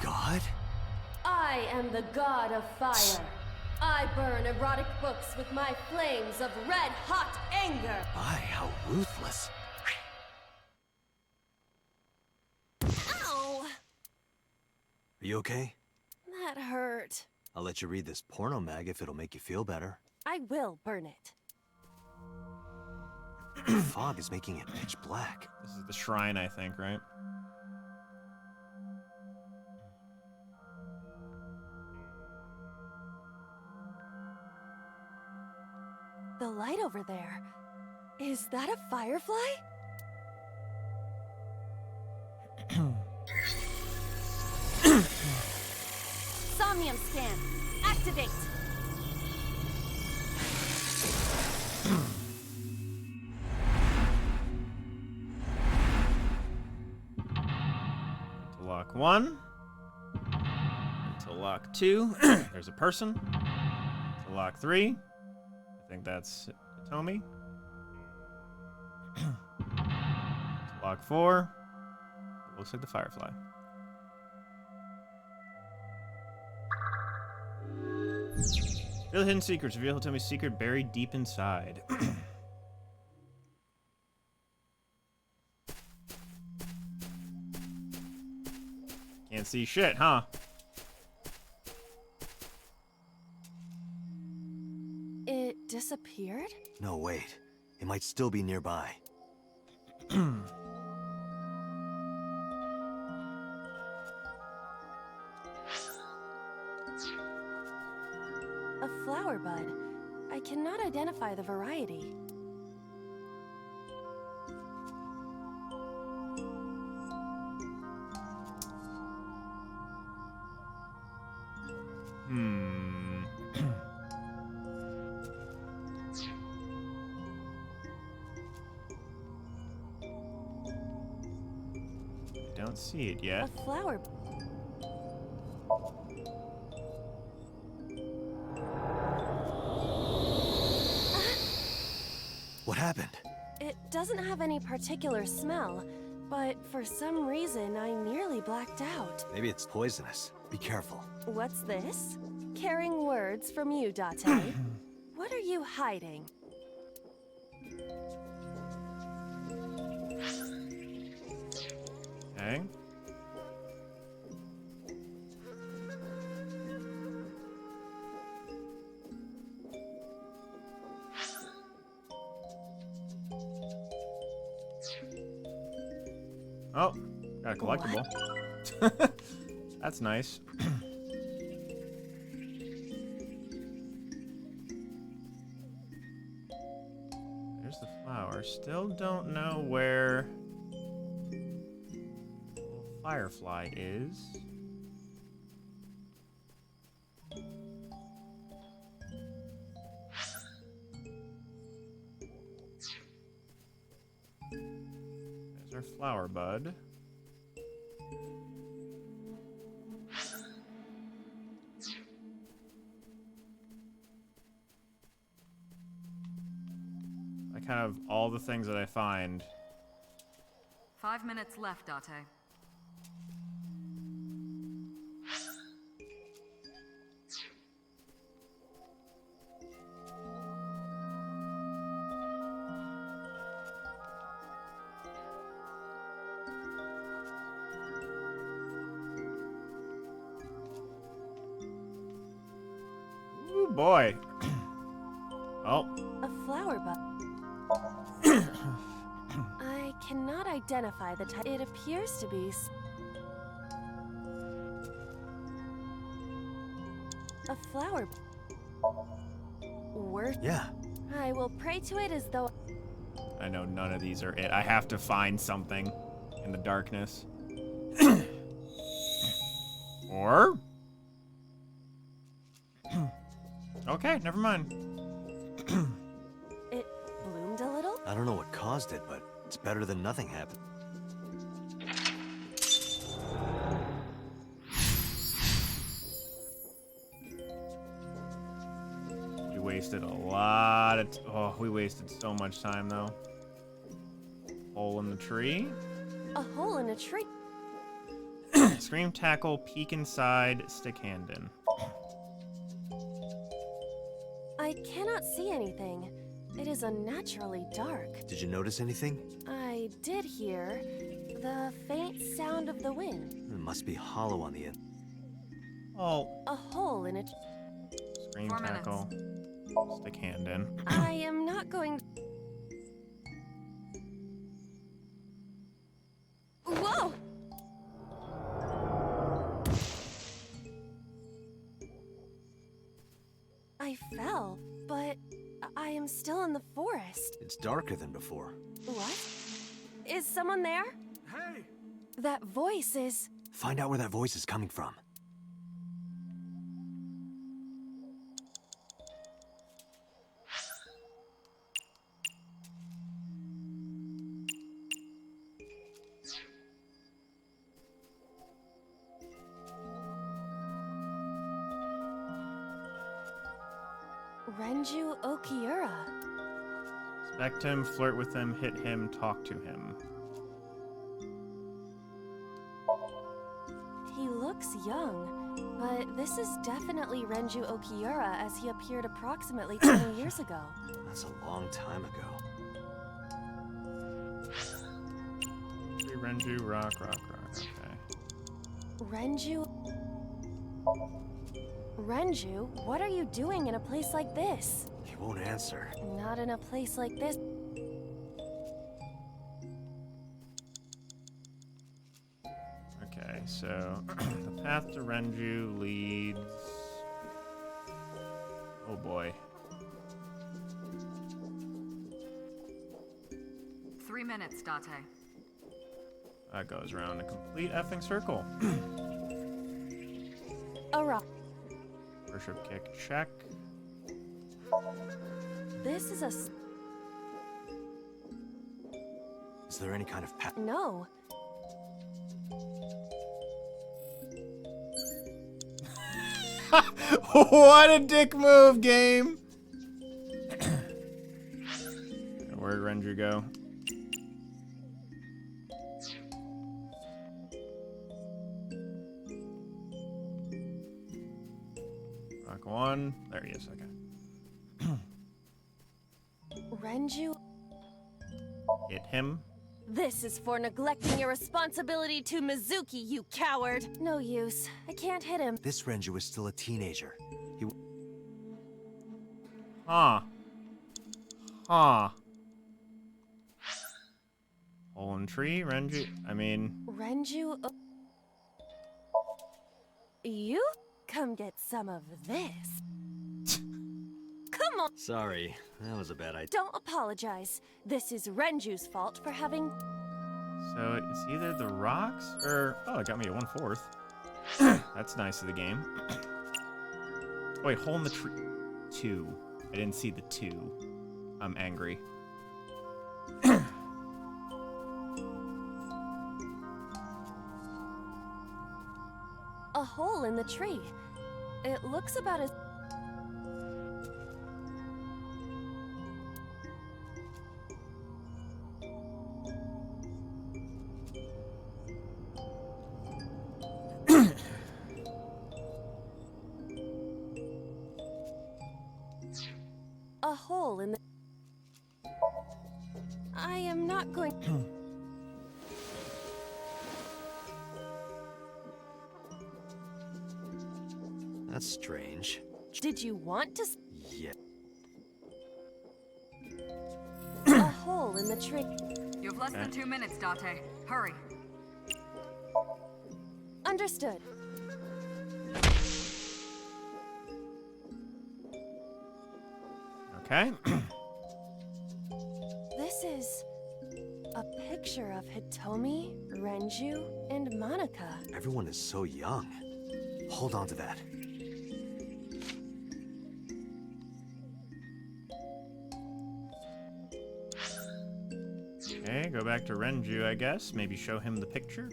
God? I am the god of fire. I burn erotic books with my flames of red-hot anger. My, how ruthless. Ow! Are you okay? That hurt. I'll let you read this porno mag if it'll make you feel better. I will burn it. The fog is making it pitch black. This is the shrine, I think, right? The light over there. Is that a firefly? Somnium scan. Activate. lock 1. To lock 2. There's a person. To lock 3. I think that's Hitomi. To lock 4. It looks like the Firefly. Reveal hidden secrets. Reveal Hitomi's secret buried deep inside. Can't see shit, huh? It disappeared? No, wait. It might still be nearby. A flower bud. I cannot identify the variety. Don't see it yet. A flower. What happened? It doesn't have any particular smell, but for some reason I nearly blacked out. Maybe it's poisonous. Be careful. What's this? Caring words from you, Date. What are you hiding? Okay. Oh, got a collectible. That's nice. There's the flower. Still don't know where the little firefly is. There's our flower bud. Kind of all the things that I find. 5 minutes left, Date. Ooh, boy. Oh. A flower bud. I cannot identify the type. It appears to be a flower. Yeah. I will pray to it as though. I know none of these are it. I have to find something in the darkness. Or? Okay, never mind. It bloomed a little? I don't know what caused it, but it's better than nothing happened. We wasted a lot of we wasted so much time though. Hole in the tree. A hole in a tree. Scream, tackle, peek inside, stick hand in. I cannot see anything. It is unnaturally dark. Did you notice anything? I did hear the faint sound of the wind. It must be hollow on the end. Oh. A hole in it. Scream, tackle, stick hand in. I am not going. Whoa! I fell, but I am still in the forest. It's darker than before. What? Is someone there? Hey! That voice is... Find out where that voice is coming from. Okiura. Respect him, flirt with him, hit him, talk to him. He looks young, but this is definitely Renju Okiura as he appeared approximately 20 years ago. That's a long time ago. Tree Renju, rock. Okay. Renju, what are you doing in a place like this? He won't answer. Not in a place like this. Okay, so the path to Renju leads. Oh boy. 3 minutes, Date. That goes around a complete effing circle. A rock. Worship kick, check. This is a. Is there any kind of path? No. What a dick move, game! Where'd Renju go? Rock one. There he is, okay. Renju, Hit him. this is for neglecting your responsibility to Mizuki, you coward. No use. I can't hit him. This Renju is still a teenager. He... Huh. Hole in tree, Renju. I mean. Renju. You? Come get some of this. Come on. Sorry, that was a bad idea. Don't apologize. This is Renju's fault for having. So it's either the rocks or. Oh, it got me a 1/4. That's nice of the game. Wait, hole in the tree. 2. I didn't see the 2. I'm angry. A hole in the tree. It looks about as. A hole in the. I am not going. That's strange. Did you want to? Yeah. A hole in the tree. You have less than 2 minutes, Date. Hurry. Understood. Okay. This is a picture of Hitomi, Renju, and Monika. Everyone is so young. Hold on to that. Okay, go back to Renju, I guess. Maybe show him the picture.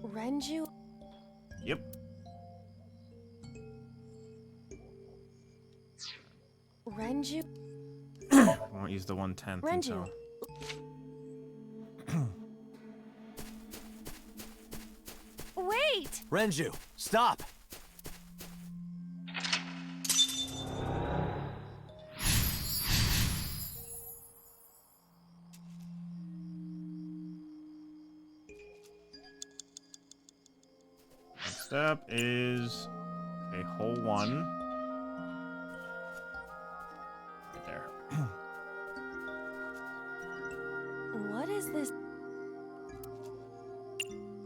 Renju. Yep. Renju. I won't use the 1/10 Renju. until. Wait! Renju, stop! Next up is okay, hole 1. Right there. What is this?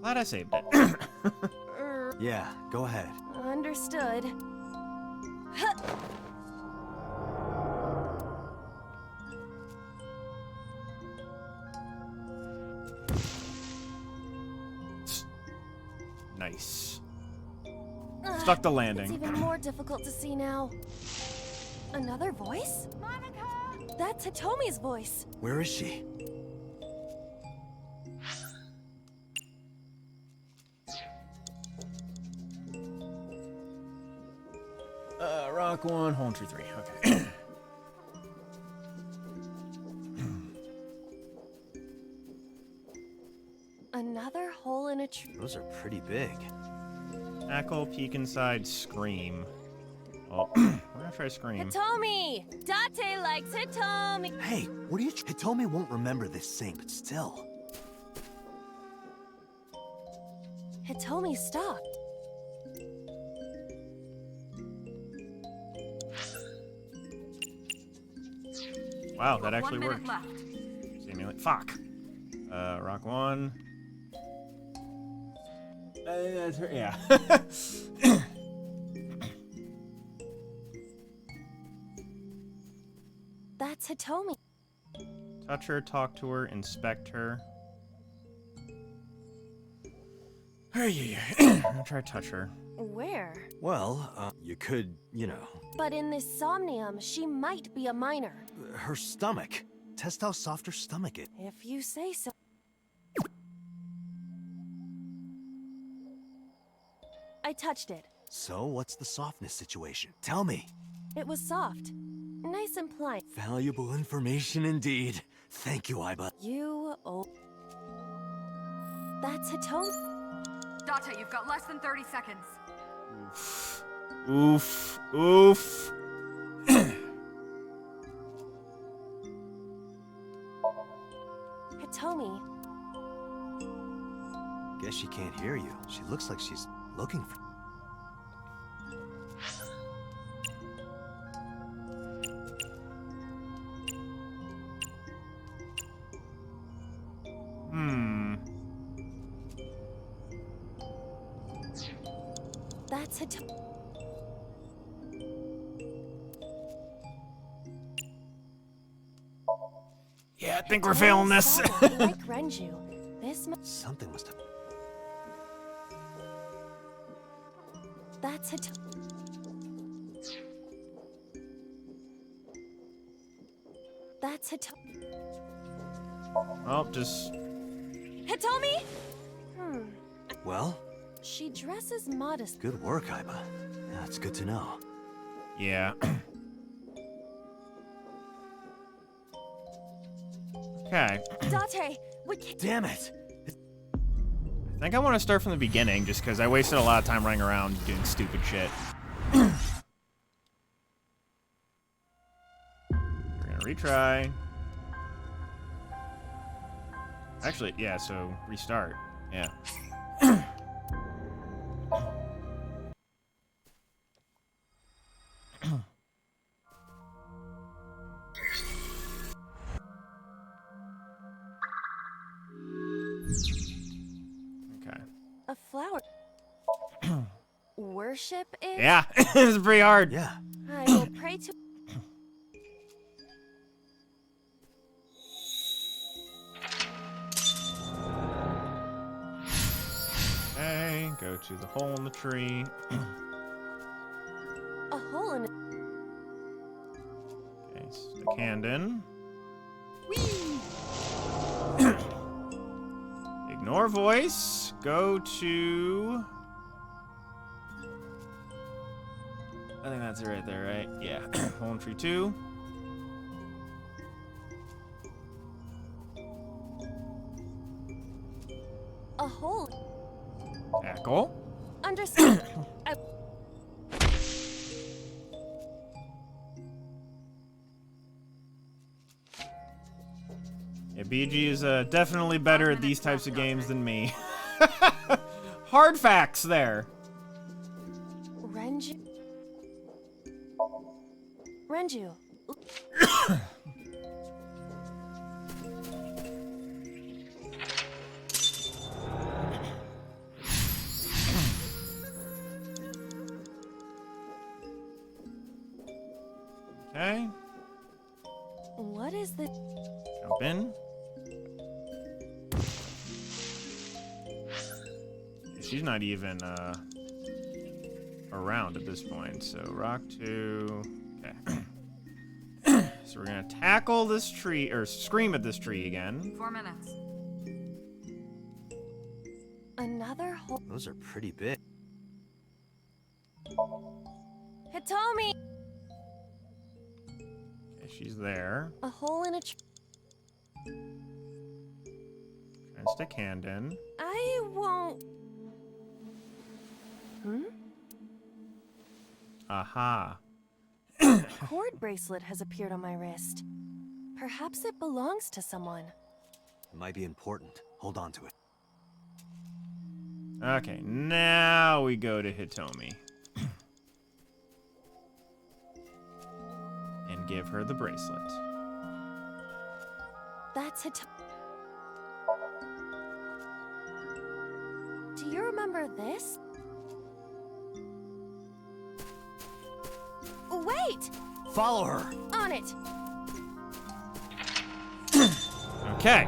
Glad I saved it. Yeah, go ahead. Understood. Huh. Nice. Stuck the landing. It's even more difficult to see now. Another voice? Monika! That's Hitomi's voice. Where is she? Rock 1, hole in tree 3. Okay. Another hole in a tree. Those are pretty big. Tackle, peek inside, scream. Oh, we're gonna try scream. Hitomi! Date likes Hitomi! Hey, what are you? Hitomi won't remember this sing, but still. Hitomi, stop. Wow, that actually 1 minute worked. left. Simulate. Fuck. Rock 1. That's her, yeah. That's Hitomi. Touch her, talk to her, inspect her. Hey, I'm gonna try to touch her. Where? Well, you could, you know. But in this Somnium, she might be a minor. Her stomach. Test how soft her stomach is. If you say so. I touched it. So, what's the softness situation? Tell me. It was soft. Nice and pliant. Valuable information indeed. Thank you, Aiba. You oh. That's Hitomi. Date, you've got less than 30 seconds. Oof. Oof. Hitomi. Guess she can't hear you. She looks like she's looking for. That's Hitomi. Yeah, I think we're failing this. Like Renju. This something must have. That's Hitomi. That's Hitomi. Oh, just. Hitomi? Well? She dresses modest. Good work, Aiba. That's good to know. Yeah. Okay. Date, we can't. Damn it! I think I want to start from the beginning, just because I wasted a lot of time running around doing stupid shit. We're gonna retry. Actually, yeah, so restart. Yeah. Okay. A flower. Worship it? Yeah, it's pretty hard. Yeah. I will pray to. Okay, go to the hole in the tree. A hole in it. Okay, stick hand in. Ignore voice. Go to. I think that's it right there, right? Yeah. Hole in tree 2. A hole. Tackle. Understand. Yeah, BG is definitely better at these types of games than me. Hard facts there. Renju. Renju. Okay. What is the? Jump in. She's not even around at this point, so rock 2. Okay. So we're gonna tackle this tree, or scream at this tree again. 4 minutes. Another hole. Those are pretty big. Hitomi. she's there. A hole in a Trying to stick hand in. I won't... Aha. A cord bracelet has appeared on my wrist. Perhaps it belongs to someone. It might be important. Hold on to it. Okay, now we go to Hitomi. And give her the bracelet. That's it. Do you remember this? Wait! Follow her! On it! Okay.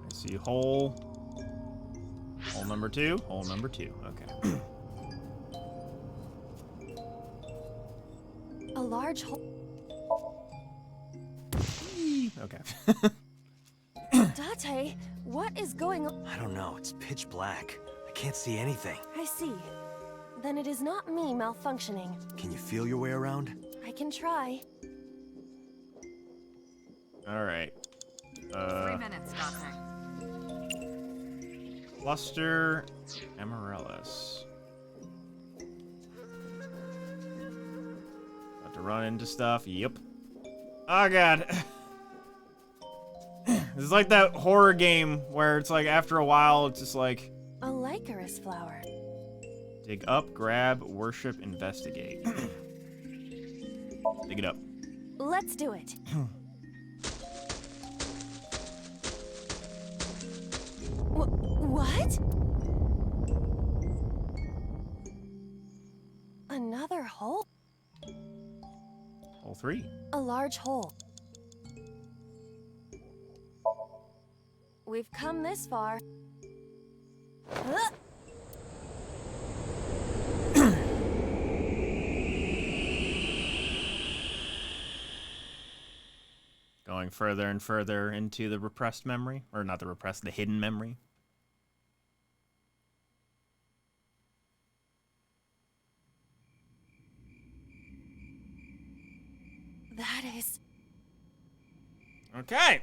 I see hole. Hole number 2. Hole number 2. Okay. A large hole. Okay. Date, what is going on? I don't know. It's pitch black. I can't see anything. I see. Then it is not me malfunctioning. Can you feel your way around? I can try. All right. 3 minutes, Dante. Cluster Amaryllis. About to run into stuff. Yep. Oh god. It's like that horror game where it's like after a while it's just like A licorice flower. dig up, grab, worship, investigate. Dig it up. Let's do it. What? Another hole? Hole 3. A large hole. We've come this far. Going further and further into the repressed memory. Or not the repressed, the hidden memory. That is... Okay.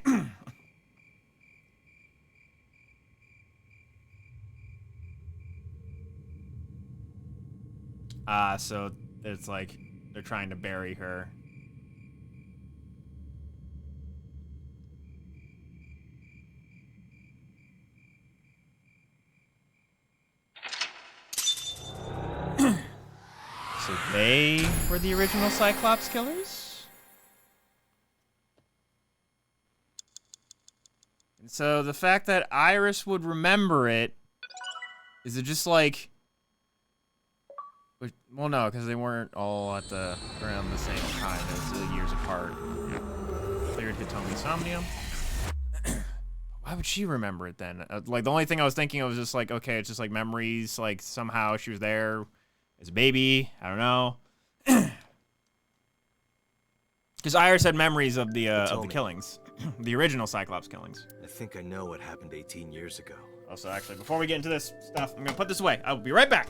So it's like they're trying to bury her. So they were the original Cyclops killers? And so the fact that Iris would remember it, is it just like... Well, no, because they weren't all at around the same time. It was years apart. Cleared Hitomi Somnium. Why would she remember it then? Like, the only thing I was thinking of was just like, okay, it's just like memories. Like, somehow she was there as a baby. I don't know. Because Iris had memories of the killings. The original Cyclops killings. I think I know what happened 18 years ago. Also, actually, before we get into this stuff, I'm going to put this away. I will be right back.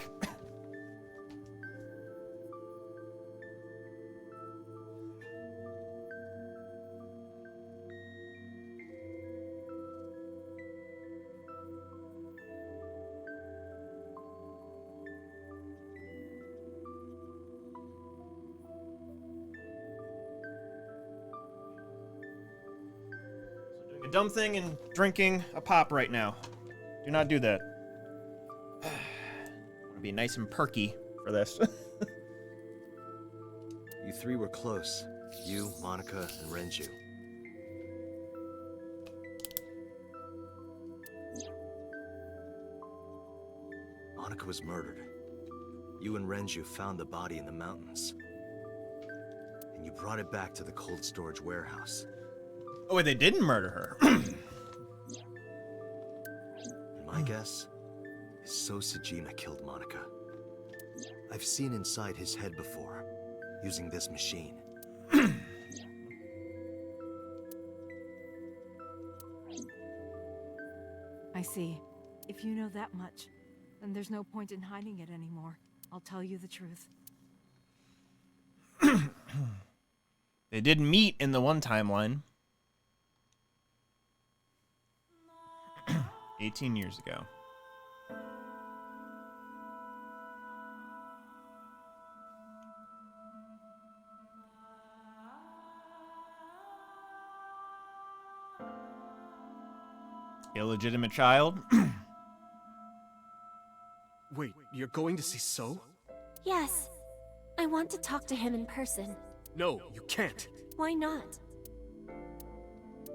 A dumb thing and drinking a pop right now. Do not do that. I want to be nice and perky for this. You three were close. You, Monica, and Renju. Monica was murdered. You and Renju found the body in the mountains. And you brought it back to the cold storage warehouse. Oh, wait, they didn't murder her. My guess is Sosajima killed Monica. I've seen inside his head before, using this machine. I see. If you know that much, then there's no point in hiding it anymore. I'll tell you the truth. They did meet in the one timeline. 18 years ago. Illegitimate child? Wait, you're going to see So? Yes. I want to talk to him in person. No, you can't. Why not?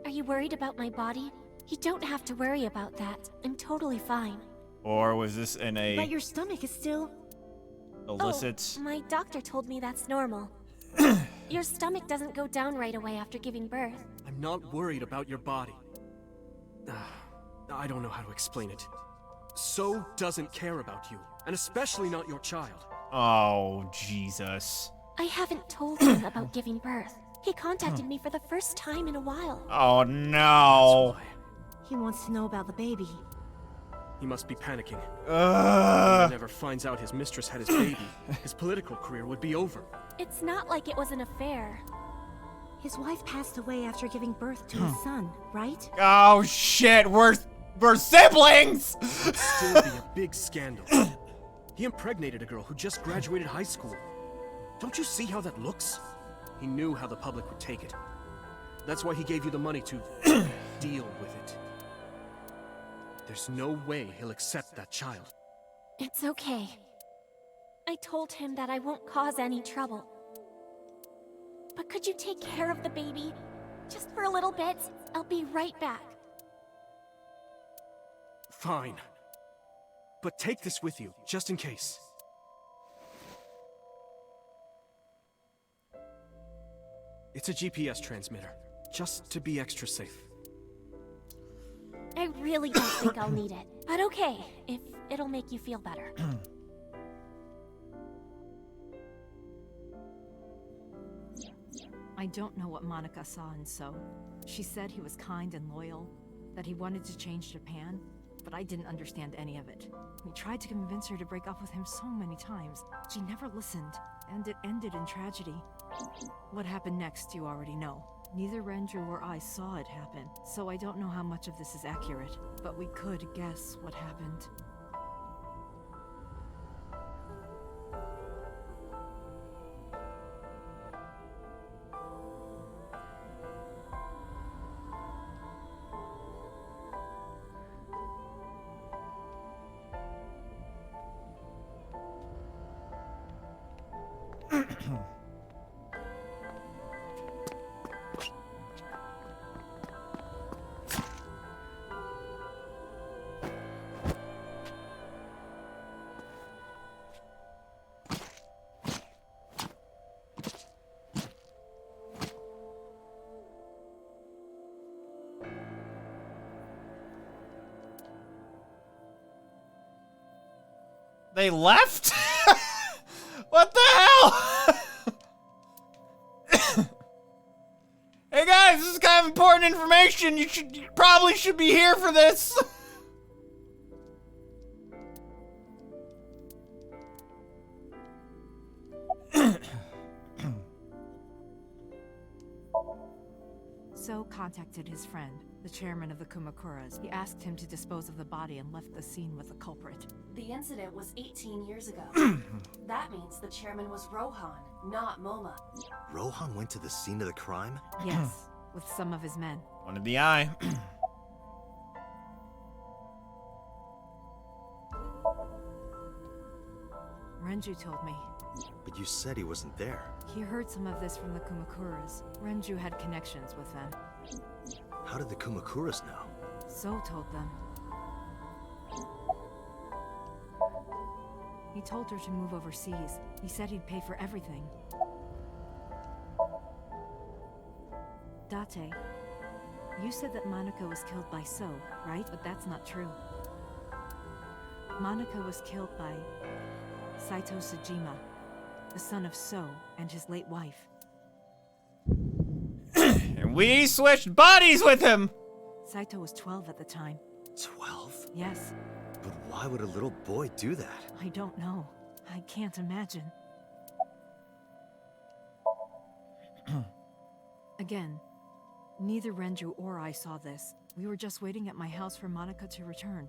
Are you worried about my body? You don't have to worry about that. I'm totally fine. Or was this in a But your stomach is still... illicit? Oh, my doctor told me that's normal. Your stomach doesn't go down right away after giving birth. I'm not worried about your body. I don't know how to explain it. So doesn't care about you, and especially not your child. Oh, Jesus. I haven't told him about giving birth. He contacted me for the first time in a while. Oh, no. He wants to know about the baby. He must be panicking. If he never finds out his mistress had his baby, his political career would be over. It's not like it was an affair. His wife passed away after giving birth to his son, right? Oh, shit. We're siblings! It'd still be a big scandal. He impregnated a girl who just graduated high school. Don't you see how that looks? He knew how the public would take it. That's why he gave you the money to deal with it. There's no way he'll accept that child. It's okay. I told him that I won't cause any trouble. But could you take care of the baby? Just for a little bit? I'll be right back. Fine. But take this with you, just in case. It's a GPS transmitter, just to be extra safe. I really don't think I'll need it. But okay, if it'll make you feel better. I don't know what Monica saw in So. She said he was kind and loyal, that he wanted to change Japan, but I didn't understand any of it. We tried to convince her to break up with him so many times. She never listened, and it ended in tragedy. What happened next, you already know. Neither Renju or I saw it happen, so I don't know how much of this is accurate, but we could guess what happened. They left? What the hell? Hey guys, this is kind of important information. You probably should be here for this. So contacted his friend, the chairman of the Kumakuras. He asked him to dispose of the body and left the scene with the culprit. The incident was 18 years ago. That means the chairman was Rohan, not Moma. Rohan went to the scene of the crime? Yes, with some of his men. One in the eye. Renju told me. But you said he wasn't there. He heard some of this from the Kumakuras. Renju had connections with them. How did the Kumakuras know? So told them. He told her to move overseas. He said he'd pay for everything. Date, you said that Monica was killed by So, right? But that's not true. Monica was killed by Saito Sejima, the son of So and his late wife. And we switched bodies with him! Saito was 12 at the time. 12? Yes. But why would a little boy do that? I don't know. I can't imagine. Again, neither Renju or I saw this. We were just waiting at my house for Monica to return.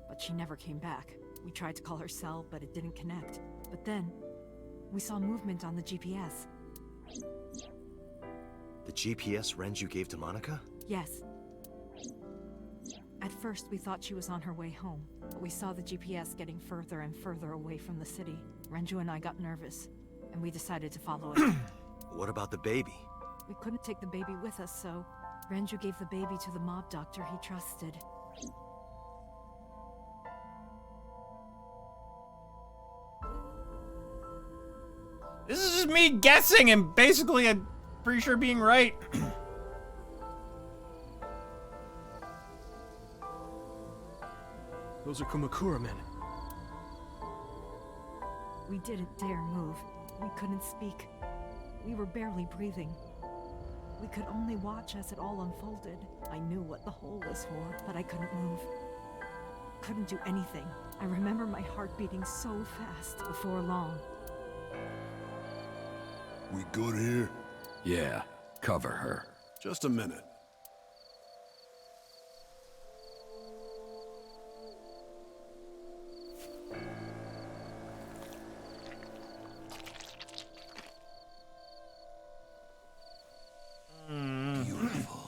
But she never came back. We tried to call her cell, but it didn't connect. But then, we saw movement on the GPS. The GPS Renju gave to Monica? Yes. At first, we thought she was on her way home, but we saw the GPS getting further and further away from the city. Renju and I got nervous, and we decided to follow it. What about the baby? We couldn't take the baby with us, so Renju gave the baby to the mob doctor he trusted. This is just me guessing and basically I'm pretty sure being right. Those are Kumakura men. We didn't dare move. We couldn't speak. We were barely breathing. We could only watch as it all unfolded. I knew what the hole was for, but I couldn't move. Couldn't do anything. I remember my heart beating so fast. Before long, We good here? Yeah, cover her. Just a minute. Beautiful.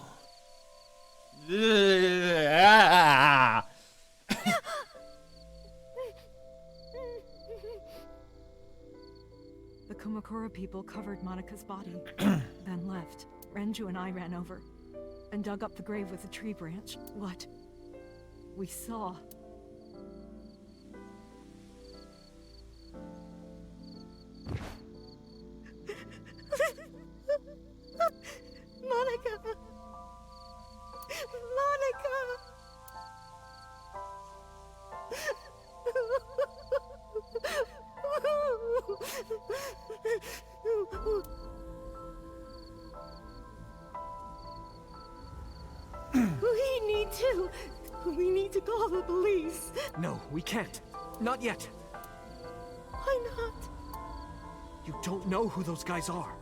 the Kumakura people covered Monica's body, then left. Renju and I ran over and dug up the grave with a tree branch. What we saw. Monica! Monica! We need to call the police. No, we can't. Not yet. Why not? You don't know who those guys are.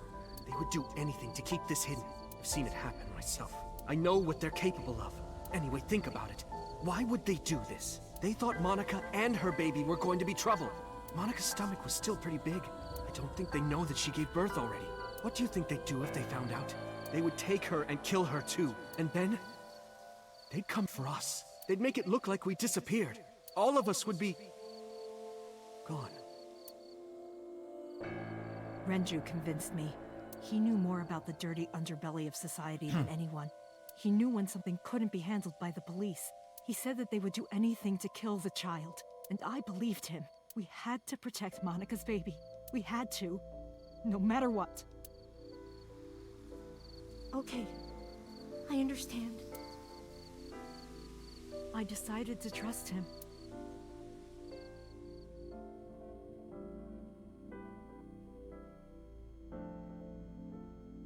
They would do anything to keep this hidden. I've seen it happen myself. I know what they're capable of. Anyway, think about it. Why would they do this? They thought Monica and her baby were going to be trouble. Monica's stomach was still pretty big. I don't think they know that she gave birth already. What do you think they'd do if they found out? They would take her and kill her too. And then they'd come for us. They'd make it look like we disappeared. All of us would be gone. Renju convinced me. He knew more about the dirty underbelly of society than anyone. He knew when something couldn't be handled by the police. He said that they would do anything to kill the child, and I believed him. We had to protect Monica's baby. We had to, no matter what. Okay, I understand. I decided to trust him.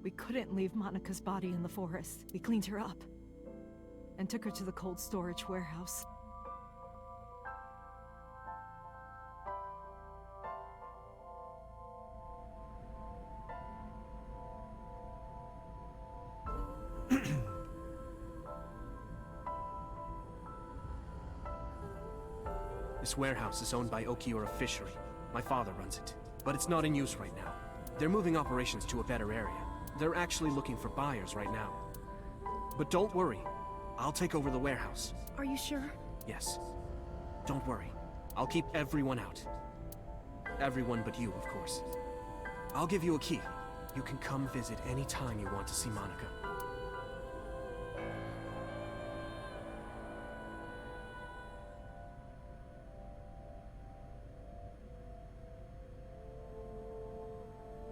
We couldn't leave Monica's body in the forest. We cleaned her up and took her to the cold storage warehouse. This warehouse is owned by Okiura Fishery. My father runs it, but it's not in use right now. They're moving operations to a better area. They're actually looking for buyers right now. But don't worry, I'll take over the warehouse. Are you sure? Yes. Don't worry, I'll keep everyone out. Everyone but you, of course. I'll give you a key. You can come visit any time you want to see Monica.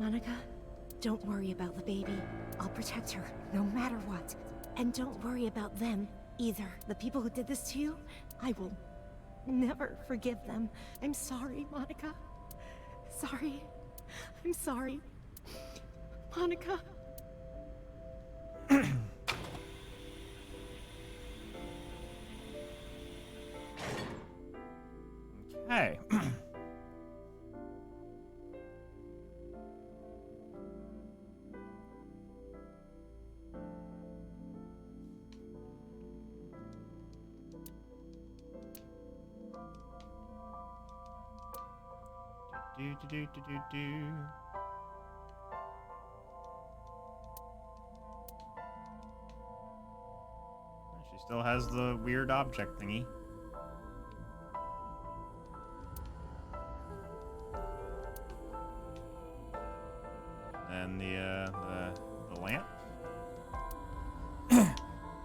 Monica, don't worry about the baby. I'll protect her, no matter what. And don't worry about them, either. The people who did this to you, I will never forgive them. I'm sorry, Monica. Sorry. I'm sorry. Monica. Hey. Do. She still has the weird object thingy. And the lamp.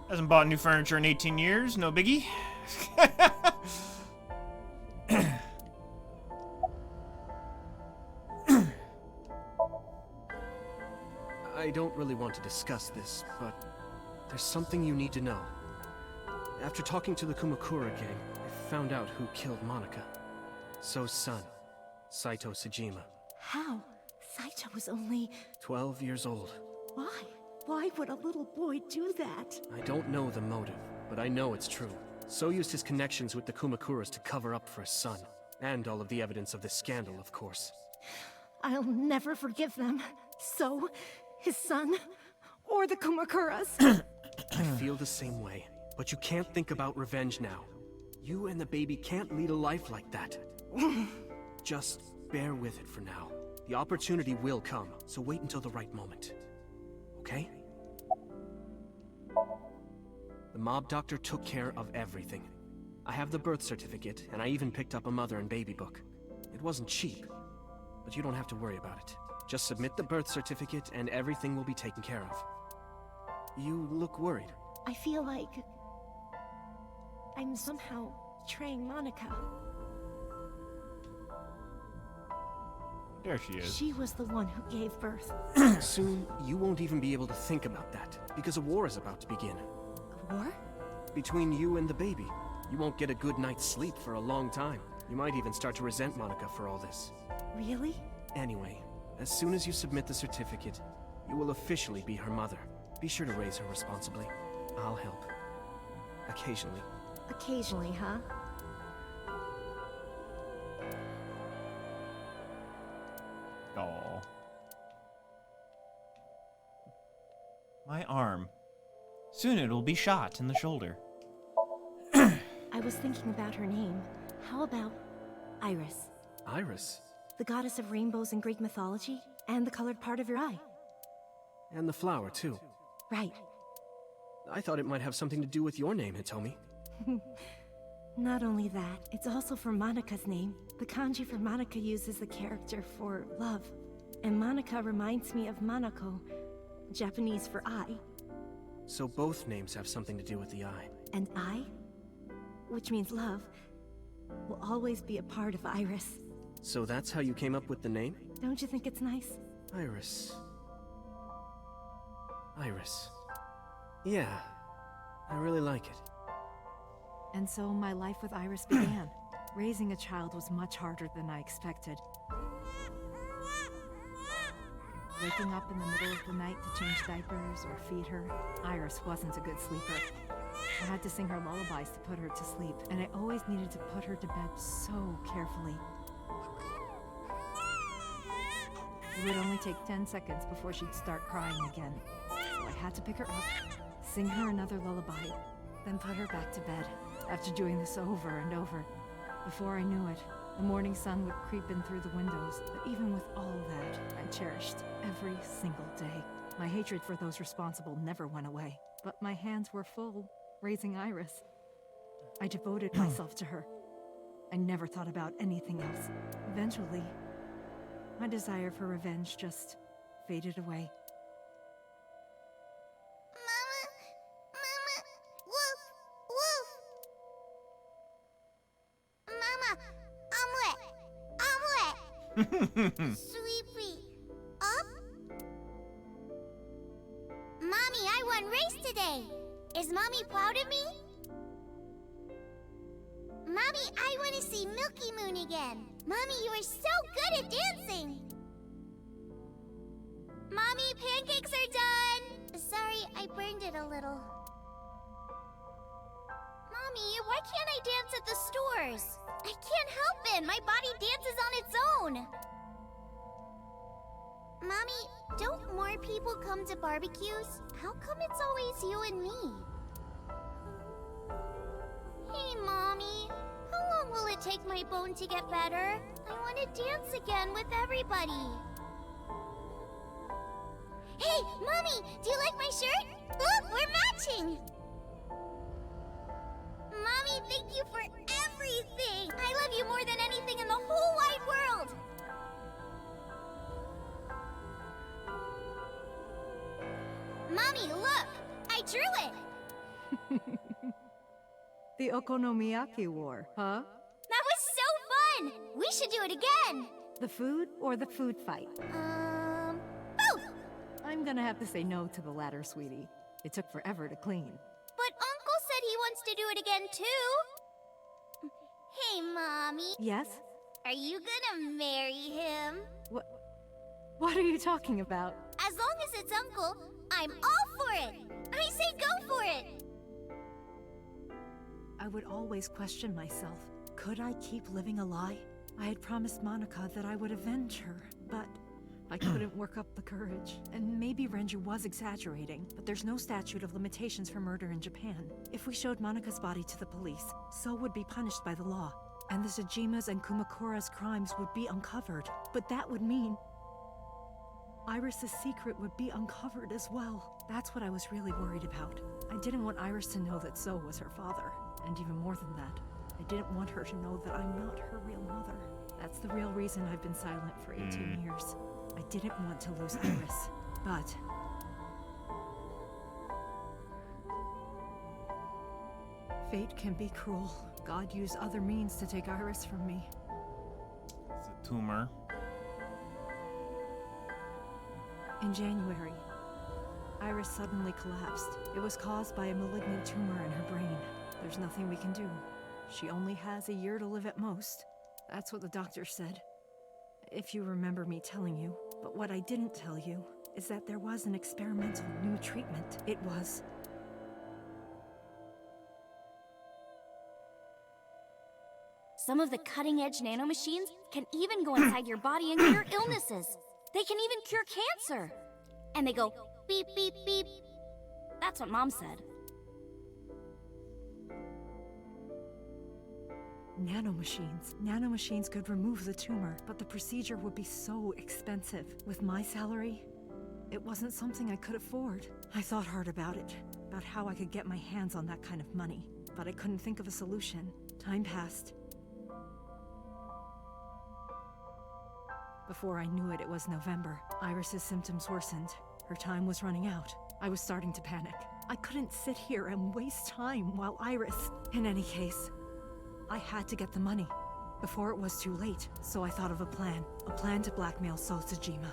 Hasn't bought new furniture in 18 years, no biggie. I don't really want to discuss this, but there's something you need to know. After talking to the Kumakura gang, I found out who killed Monica. So's son, Saito Sejima. How? Saito was only 12 years old. Why? Why would a little boy do that? I don't know the motive, but I know it's true. So used his connections with the Kumakuras to cover up for his son. And all of the evidence of this scandal, of course. I'll never forgive them. So, his son, or the Kumakuras. I feel the same way, but you can't think about revenge now. You and the baby can't lead a life like that. Just bear with it for now. The opportunity will come, so wait until the right moment. Okay? The mob doctor took care of everything. I have the birth certificate, and I even picked up a mother and baby book. It wasn't cheap, but you don't have to worry about it. Just submit the birth certificate, and everything will be taken care of. You look worried. I feel like I'm somehow betraying Monica. There she is. She was the one who gave birth. Soon, you won't even be able to think about that, because a war is about to begin. A war? Between you and the baby. You won't get a good night's sleep for a long time. You might even start to resent Monica for all this. Really? Anyway, as soon as you submit the certificate, you will officially be her mother. Be sure to raise her responsibly. I'll help. Occasionally. Occasionally, huh? Oh. My arm. Soon it'll be shot in the shoulder. I was thinking about her name. How about Iris? Iris? The goddess of rainbows in Greek mythology, and the colored part of your eye. And the flower, too. Right. I thought it might have something to do with your name, Hitomi. Not only that, it's also for Monica's name. The kanji for Monica uses the character for love. And Monica reminds me of Manako, Japanese for eye. So both names have something to do with the eye. And eye, which means love, will always be a part of Iris. So that's how you came up with the name? Don't you think it's nice? Iris. Iris. Yeah, I really like it. And so my life with Iris began. Raising a child was much harder than I expected. Waking up in the middle of the night to change diapers or feed her, Iris wasn't a good sleeper. I had to sing her lullabies to put her to sleep, and I always needed to put her to bed so carefully. It would only take 10 seconds before she'd start crying again. So I had to pick her up, sing her another lullaby, then put her back to bed. After doing this over and over, before I knew it, the morning sun would creep in through the windows. But even with all that, I cherished every single day. My hatred for those responsible never went away, but my hands were full raising Iris. I devoted myself to her. I never thought about anything else. Eventually, my desire for revenge just faded away. Sweetie, up? Mommy, I won race today. Is Mommy proud of me? Mommy, I want to see Milky Moon again. Mommy, you are so good at dancing. Mommy, pancakes are done. Sorry, I burned it a little. Mommy, why can't I dance at the stores? I can't help it. My body dances on its own. Mommy, don't more people come to barbecues? How come it's always you and me? Hey, Mommy. How long will it take my bone to get better? I want to dance again with everybody. Hey, Mommy, do you like my shirt? Look, we're matching! Mommy, thank you for everything! I love you more than anything in the whole wide world! Mommy, look! I drew it! The Okonomiyaki War, huh? That was so fun! We should do it again! The food or the food fight? Both! I'm gonna have to say no to the latter, sweetie. It took forever to clean. But Uncle said he wants to do it again, too! Hey, Mommy. Yes? Are you gonna marry him? What are you talking about? As long as it's Uncle, I'm all for it! I say go for it! I would always question myself. Could I keep living a lie? I had promised Monica that I would avenge her, but I couldn't work up the courage. And maybe Renju was exaggerating, but there's no statute of limitations for murder in Japan. If we showed Monica's body to the police, So would be punished by the law, and the Tsujima's and Kumakura's crimes would be uncovered. But that would mean Iris's secret would be uncovered as well. That's what I was really worried about. I didn't want Iris to know that So was her father. And even more than that, I didn't want her to know that I'm not her real mother. That's the real reason I've been silent for 18 years. I didn't want to lose Iris, but fate can be cruel. God used other means to take Iris from me. It's a tumor. In January, Iris suddenly collapsed. It was caused by a malignant tumor in her brain. There's nothing we can do. She only has a year to live at most. That's what the doctor said. If you remember me telling you. But what I didn't tell you is that there was an experimental new treatment. It was some of the cutting-edge nanomachines can even go inside your body and cure illnesses. They can even cure cancer. And they go beep, beep, beep. That's what Mom said. nanomachines. Nanomachines could remove the tumor, but the procedure would be so expensive. With my salary, it wasn't something I could afford. I thought hard about it, about how I could get my hands on that kind of money, but I couldn't think of a solution. Time passed. Before I knew it, it was November. Iris's symptoms worsened. Her time was running out. I was starting to panic. I couldn't sit here and waste time while Iris... In any case, I had to get the money before it was too late, so I thought of a plan to blackmail Tsujima.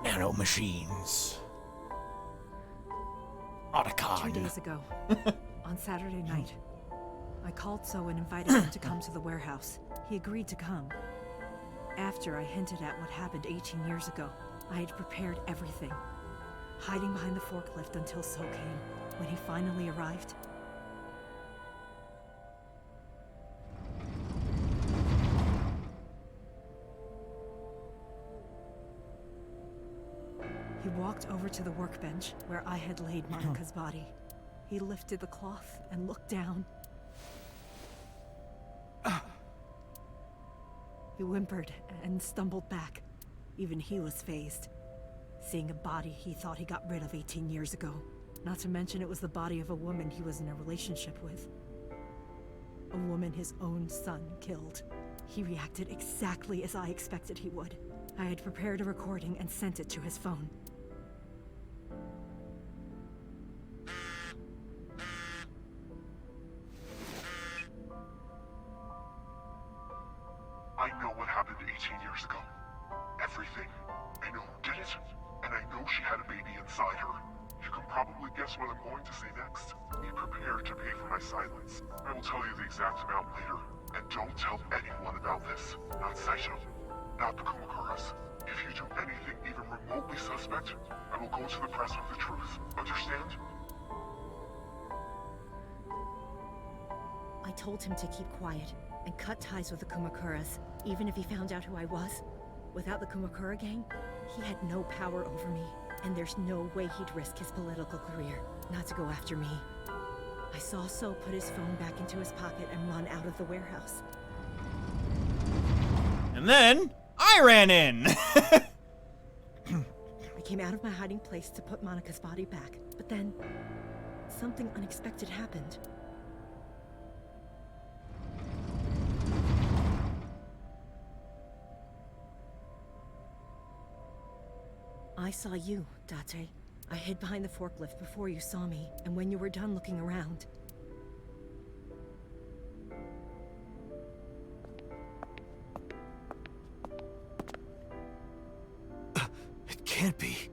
Nanomachines. Otacon. 2 days ago, on Saturday night, I called So and invited him to come to the warehouse. He agreed to come. After I hinted at what happened 18 years ago, I had prepared everything, hiding behind the forklift until So came. When he finally arrived, he walked over to the workbench where I had laid Monika's body. He lifted the cloth and looked down. He whimpered and stumbled back. Even he was fazed, seeing a body he thought he got rid of 18 years ago. Not to mention it was the body of a woman he was in a relationship with. A woman his own son killed. He reacted exactly as I expected he would. I had prepared a recording and sent it to his phone. I know what happened 18 years ago. Everything. I know who did it, and I know she had a baby inside her. You can probably guess what I'm going to say next. Be prepared to pay for my silence. I will tell you the exact amount later, and don't tell anyone about this. Not Saito. not the Kumakuras. If you do anything even remotely suspect, I will go to the press with the truth. Understand? I told him to keep quiet and cut ties with the Kumakuras, even if he found out who I was. Without the Kumakura gang, he had no power over me, and there's no way he'd risk his political career not to go after me. I saw So put his phone back into his pocket and run out of the warehouse. And then I ran in. I came out of my hiding place to put Monika's body back, but then something unexpected happened. I saw you, Date. I hid behind the forklift before you saw me, and when you were done looking around... It can't be.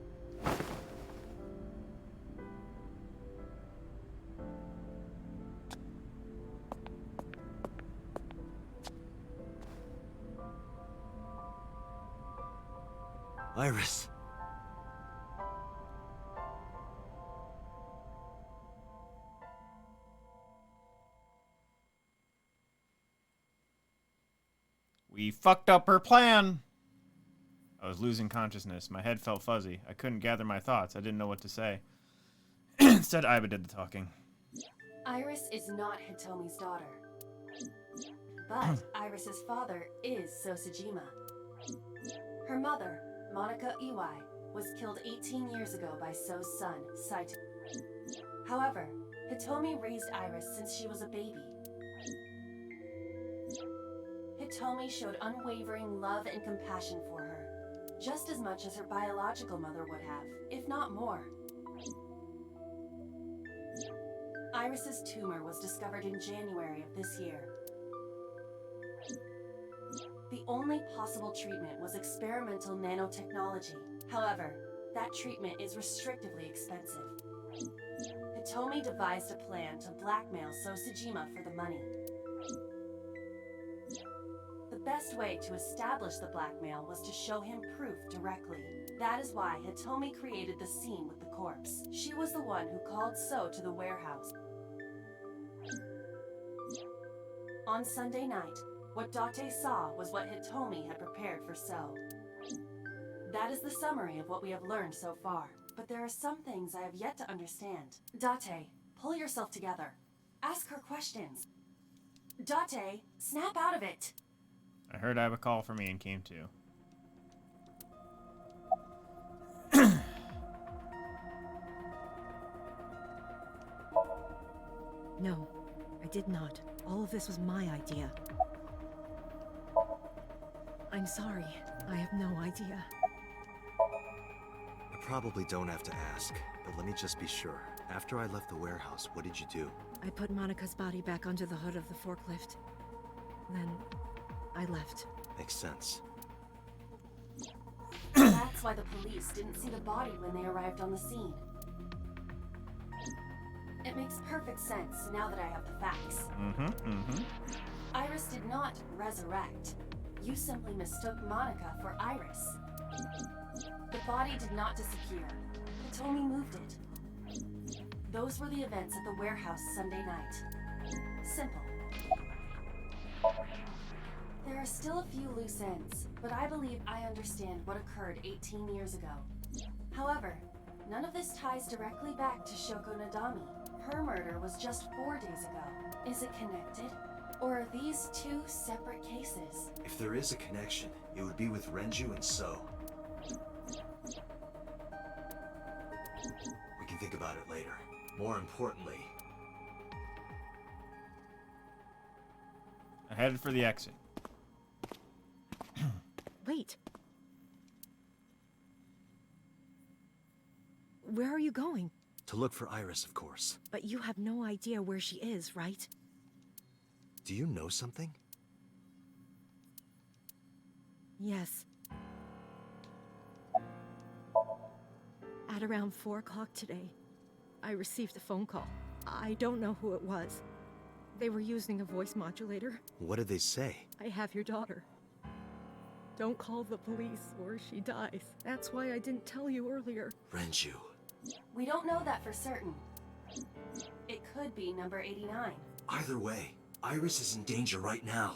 Iris. We fucked up her plan. I was losing consciousness. My head felt fuzzy. I couldn't gather my thoughts. I didn't know what to say. Instead, Aiba did the talking. Iris is not Hitomi's daughter. But Iris's father is Sosajima. Her mother, Monika Iwai, was killed 18 years ago by So's son, Saito. However, Hitomi raised Iris since she was a baby. Hitomi showed unwavering love and compassion for her, just as much as her biological mother would have, if not more. Iris's tumor was discovered in January of this year. The only possible treatment was experimental nanotechnology. However, that treatment is restrictively expensive. Hitomi devised a plan to blackmail Sosajima for the money. The best way to establish the blackmail was to show him proof directly. That is why Hitomi created the scene with the corpse. She was the one who called So to the warehouse. On Sunday night, what Date saw was what Hitomi had prepared for So. That is the summary of what we have learned so far. But there are some things I have yet to understand. Date, pull yourself together. Ask her questions. Date, snap out of it! I heard Aiba call for me and came to. No, I did not. All of this was my idea. I'm sorry. I have no idea. I probably don't have to ask, but let me just be sure. After I left the warehouse, what did you do? I put Monika's body back onto the hood of the forklift. Then, I left. Makes sense. That's why the police didn't see the body when they arrived on the scene. It makes perfect sense now that I have the facts. Iris did not resurrect. You simply mistook Monika for Iris. The body did not disappear. Hitomi moved it. Those were the events at the warehouse Sunday night. Simple. There are still a few loose ends, but I believe I understand what occurred 18 years ago. However, none of this ties directly back to Shoko Nadami. Her murder was just 4 days ago. Is it connected? Or are these two separate cases? If there is a connection, it would be with Renju and So. We can think about it later. More importantly... I headed for the exit. Wait. Where are you going? To look for Iris, of course. But you have no idea where she is, right? Do you know something? Yes. At around 4 o'clock today, I received a phone call. I don't know who it was. They were using a voice modulator. What did they say? I have your daughter. Don't call the police or she dies. That's why I didn't tell you earlier. Renju. We don't know that for certain. It could be number 89. Either way, Iris is in danger right now.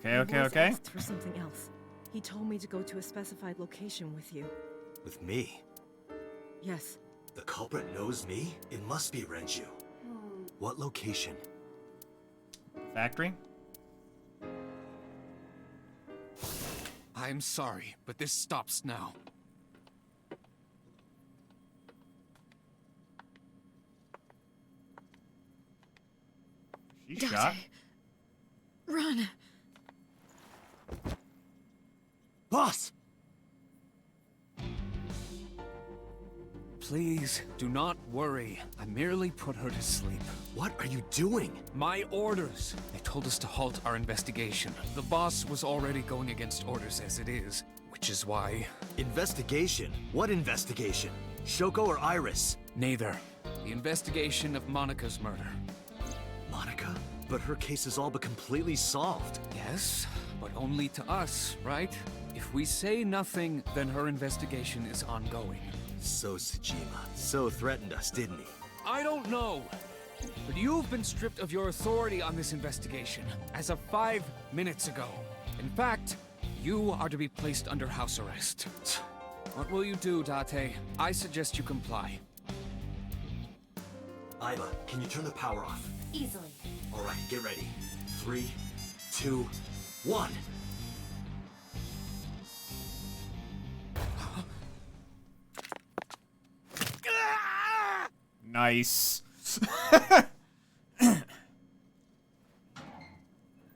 Okay. Asked for something else. He told me to go to a specified location with you. With me? Yes. The culprit knows me? It must be Renju. What location? Factory? I'm sorry, but this stops now. She's shot. Run! Boss! Please, do not worry. I merely put her to sleep. What are you doing? My orders. They told us to halt our investigation. The boss was already going against orders as it is, which is why... Investigation? What investigation? Shoko or Iris? Neither. The investigation of Monika's murder. Monika? But her case is all but completely solved. Yes, but only to us, right? If we say nothing, then her investigation is ongoing. So Sejima so threatened us, didn't he? I don't know. But you've been stripped of your authority on this investigation as of 5 minutes ago. In fact, you are to be placed under house arrest. What will you do, Date? I suggest you comply. Aiba, can you turn the power off? Easily. Alright, get ready. 3, 2, 1. Nice.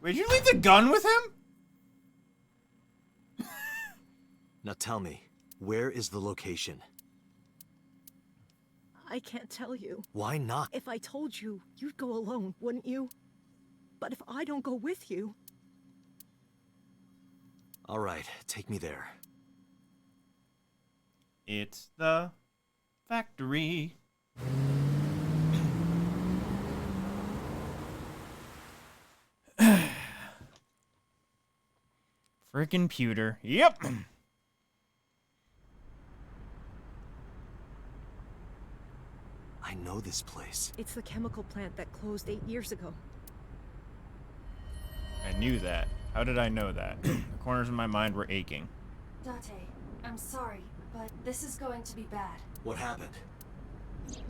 Wait, did you leave the gun with him? Now tell me, where is the location? I can't tell you. Why not? If I told you, you'd go alone, wouldn't you? But if I don't go with you... Alright, take me there. It's the factory. Frickin' pewter. Yep. I know this place. It's the chemical plant that closed 8 years ago. I knew that. How did I know that? The corners of my mind were aching. Date, I'm sorry, but this is going to be bad. What happened?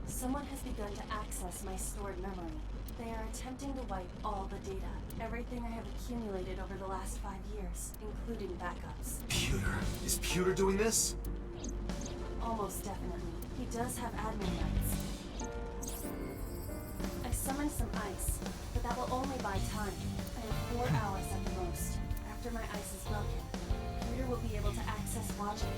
Someone has begun to access my stored memory. They are attempting to wipe all the data, everything I have accumulated over the last 5 years, including backups. Pewter? Is Pewter doing this? Almost definitely. He does have admin rights. I summoned some ice, but that will only buy time. I have 4 hours at the most. After my ice is broken, Pewter will be able to access logic,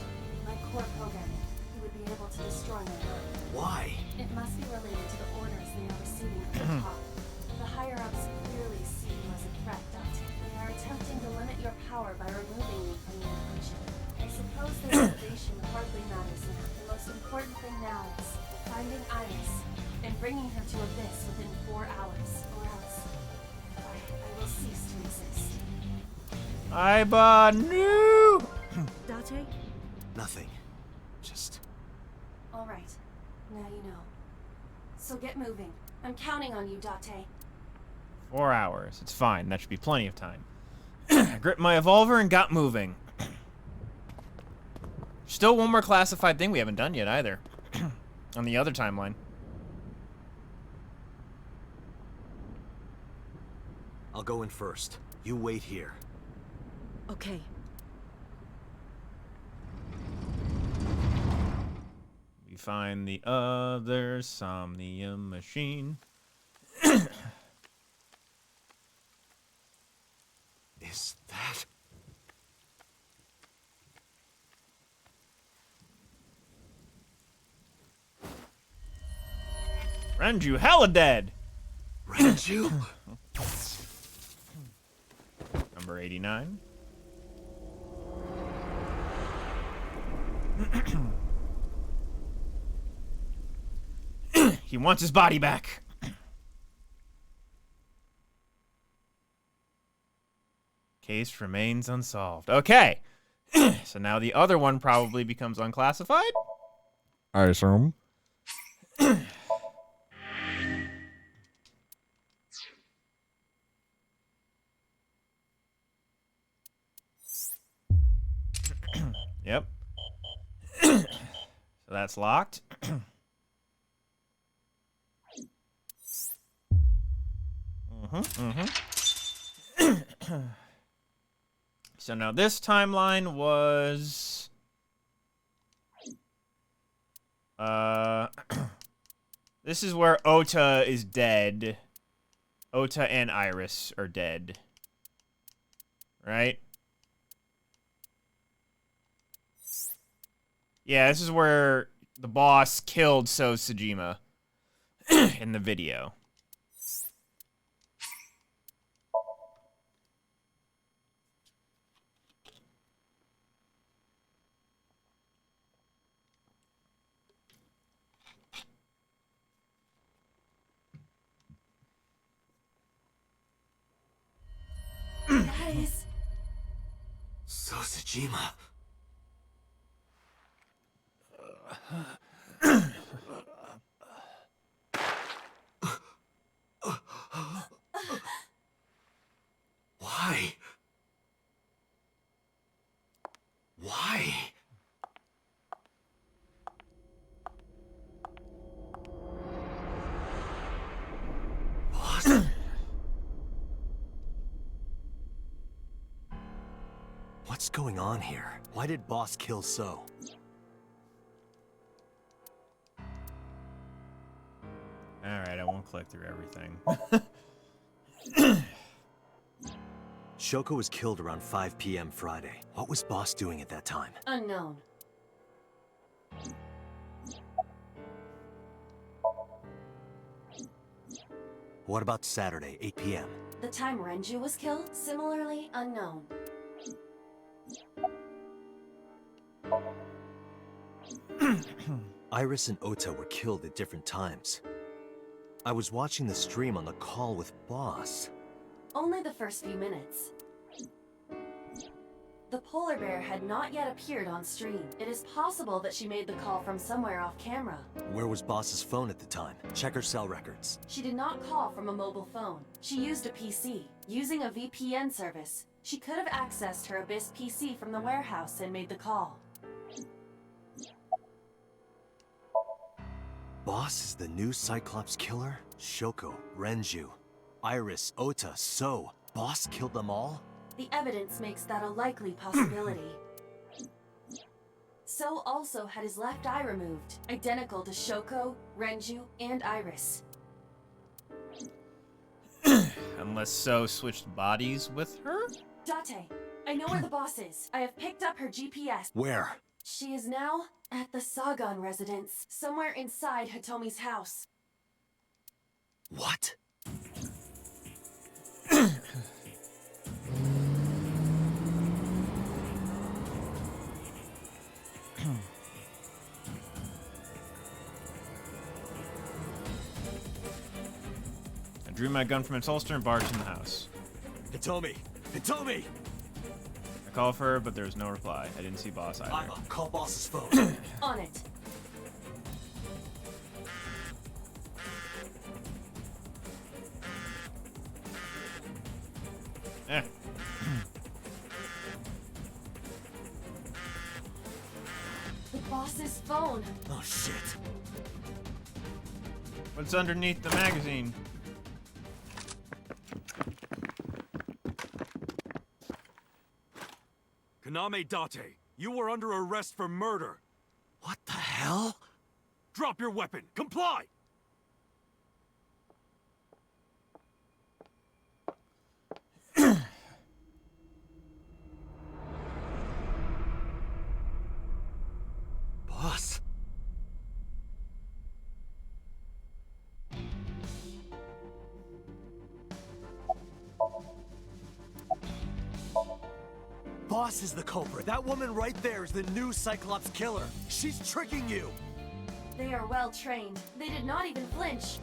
my core programming. He would be able to destroy my work. Why? It must be related to the orders they are receiving from the top. The higher-ups clearly see you as a threat, Date. They are attempting to limit your power by removing you from the equation. I suppose their motivation hardly matters now. The most important thing now is finding Iris and bringing her to Abyss within 4 hours, or else I will cease to exist. Aiba, no! Date? Nothing. Just... All right. Now you know. So get moving. I'm counting on you, Date. 4 hours. It's fine. That should be plenty of time. I gripped my revolver and got moving. Still one more classified thing we haven't done yet either. On the other timeline. I'll go in first. You wait here. Okay. We find the other Somnium machine. Is that... Renju hella dead. Renju? Number 89. He wants his body back. Case remains unsolved. Okay. So now the other one probably becomes unclassified? I assume. Yep. So that's locked. So now this timeline was this is where Ota is dead. Ota and Iris are dead. Right? Yeah, this is where the boss killed So Sejima in the video. Guys. So Sejima. Why? Why? Boss? What's going on here? Why did Boss kill So? Alright, I won't click through everything. Shoko was killed around 5 p.m. Friday. What was Boss doing at that time? Unknown. What about Saturday, 8 p.m.? The time Renju was killed, similarly unknown. Iris and Ota were killed at different times. I was watching the stream on the call with Boss. Only the first few minutes. The polar bear had not yet appeared on stream. It is possible that she made the call from somewhere off camera. Where was Boss's phone at the time? Check her cell records. She did not call from a mobile phone. She used a PC. Using a VPN service, she could have accessed her Abyss PC from the warehouse and made the call. Boss is the new Cyclops killer? Shoko, Renju, Iris, Ota, So. Boss killed them all? The evidence makes that a likely possibility. So also had his left eye removed, identical to Shoko, Renju, and Iris. Unless So switched bodies with her? Date, I know where the boss is. I have picked up her GPS. Where? She is now at the Sagan residence, somewhere inside Hitomi's house. What? I drew my gun from its holster and barged in the house. Hitomi! Hitomi! I called for her, but there was no reply. I didn't see Boss either. I'ma call Boss's phone. On it. Eh. The boss's phone. Oh shit. What's underneath the magazine? Kaname Date, you are under arrest for murder. What the hell? Drop your weapon. Comply! Boss? Boss is the culprit. That woman right there is the new Cyclops killer. She's tricking you. They are well trained. They did not even flinch.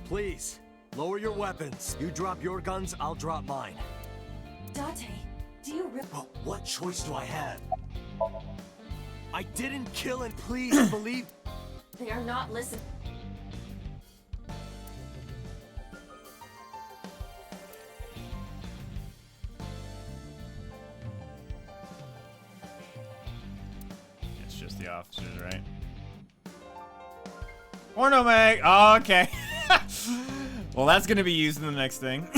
Please, Lower your weapons. You drop your guns, I'll drop mine. Date, do you really... But what choice do I have? I didn't kill and please believe... They are not listening. It's just the officers, right? Porno mag! Oh, okay. Well, that's gonna be used in the next thing.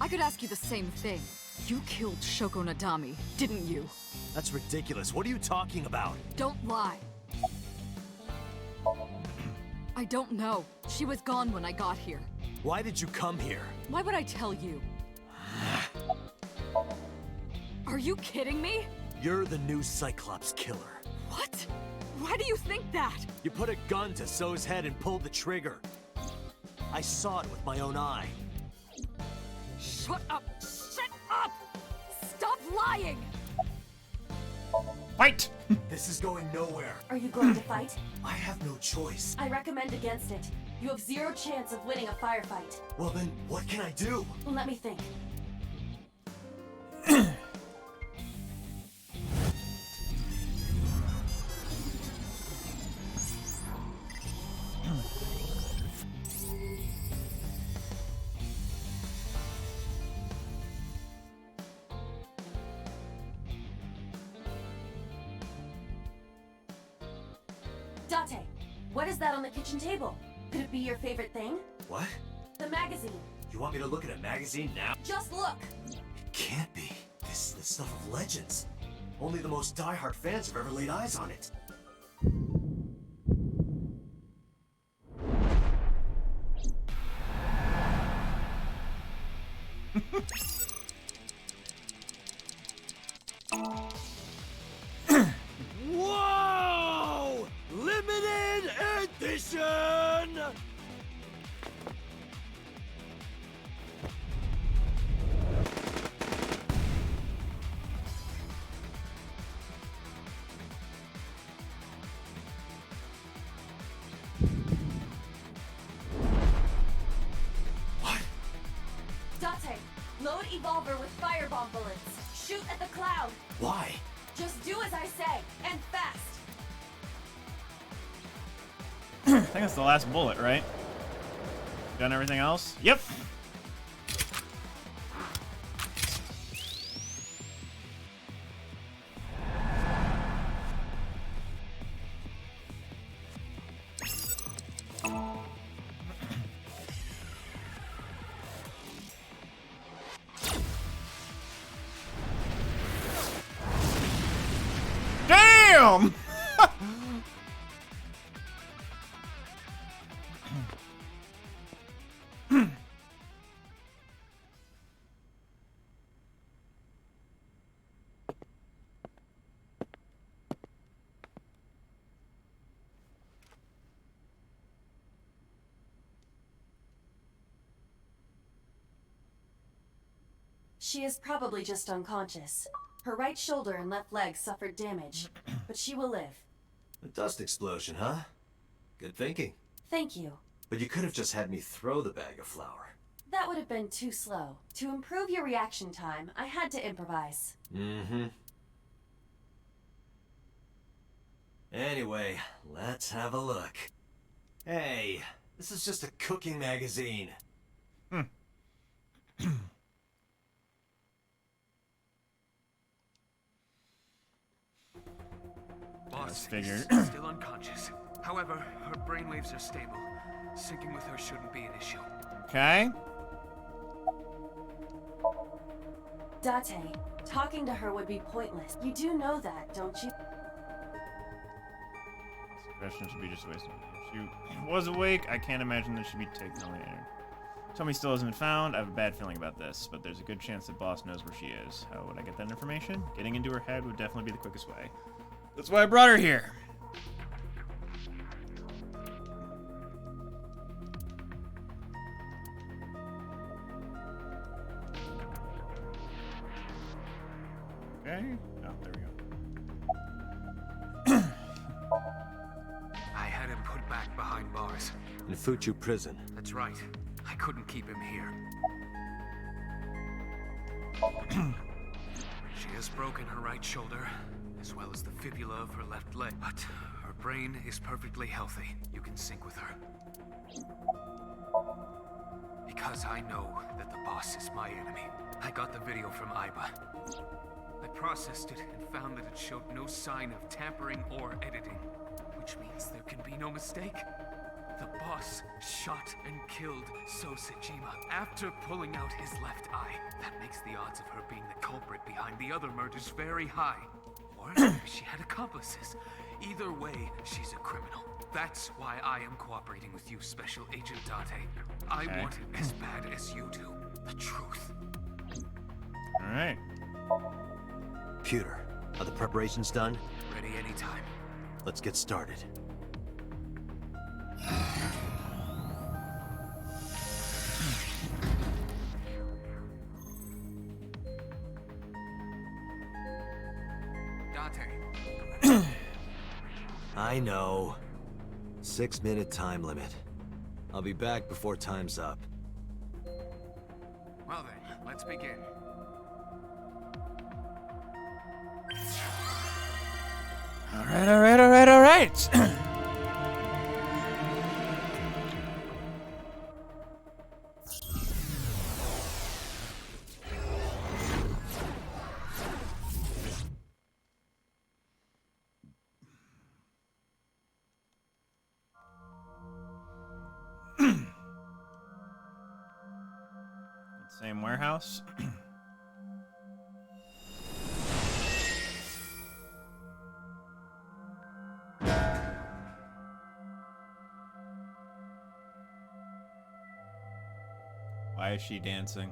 I could ask you the same thing. You killed Shoko Nadami, didn't you? That's ridiculous. What are you talking about? Don't lie. I don't know. She was gone when I got here. Why did you come here? Why would I tell you? Are you kidding me? You're the new Cyclops killer. What? Why do you think that? You put a gun to So's head and pulled the trigger. I saw it with my own eye. Shut up! Shut up! Stop lying! Fight! This is going nowhere. Are you going to fight? I have no choice. I recommend against it. You have 0 chance of winning a firefight. Well then, what can I do? Let me think. Date, what is that on the kitchen table? Could it be your favorite thing? What? The magazine. You want me to look at a magazine now? Just look. It can't be. This is the stuff of legends. Only the most diehard fans have ever laid eyes on it. Whoa! Limited edition! Date, load Evolver with firebomb bullets. Shoot at the cloud. Why? Just do as I say, and fast. I think that's the last bullet, right? Done everything else? Yep. Damn! She is probably just unconscious. Her right shoulder and left leg suffered damage, but she will live. A dust explosion, huh? Good thinking. Thank you. But you could have just had me throw the bag of flour. That would have been too slow. To improve your reaction time, I had to improvise. Mm-hmm. Anyway, let's have a look. Hey, this is just a cooking magazine. Boss figured. is still unconscious. However, her brainwaves are stable. Syncing with her shouldn't be an issue. Okay. Date, talking to her would be pointless. You do know that, don't you? Question should be just a waste of time. She was awake. I can't imagine that she'd be taken away. Tommy still hasn't been found. I have a bad feeling about this, but there's a good chance that Boss knows where she is. How would I get that information? Getting into her head would definitely be the quickest way. That's why I brought her here. Okay. Oh, there we go. I had him put back behind bars. in Fuchu prison. That's right. I couldn't keep him here. She has broken her right shoulder, as well as the fibula of her left leg. But her brain is perfectly healthy. You can sync with her. Because I know that the boss is my enemy. I got the video from Aiba. I processed it and found that it showed no sign of tampering or editing, which means there can be no mistake. The boss shot and killed Sosejima after pulling out his left eye. That makes the odds of her being the culprit behind the other murders very high. Or she had accomplices. Either way, she's a criminal. That's why I am cooperating with you, Special Agent Date. I want it as bad as you do. The truth. Alright. Pewter, are the preparations done? Ready anytime. Let's get started. Date. I know. 6-minute time limit. I'll be back before time's up. Well then, let's begin. Alright. Same warehouse. Why is she dancing?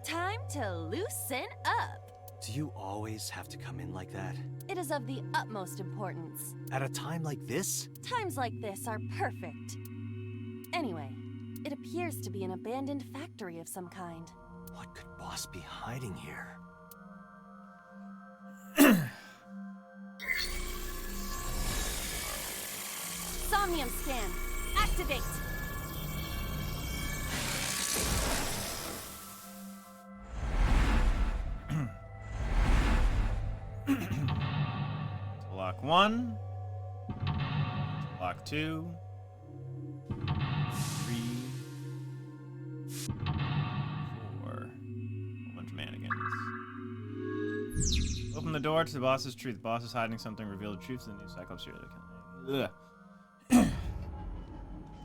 Time to loosen up. Do you always have to come in like that? It is of the utmost importance. At a time like this? Times like this are perfect. Anyway, it appears to be an abandoned factory of some kind. What could Boss be hiding here? Somnium scan. Activate. Lock 1. Lock 2. 3. 4. A bunch of mannequins. Open the door to the boss's truth. The boss is hiding something. Reveal the truth to the new Cyclops here. Ugh.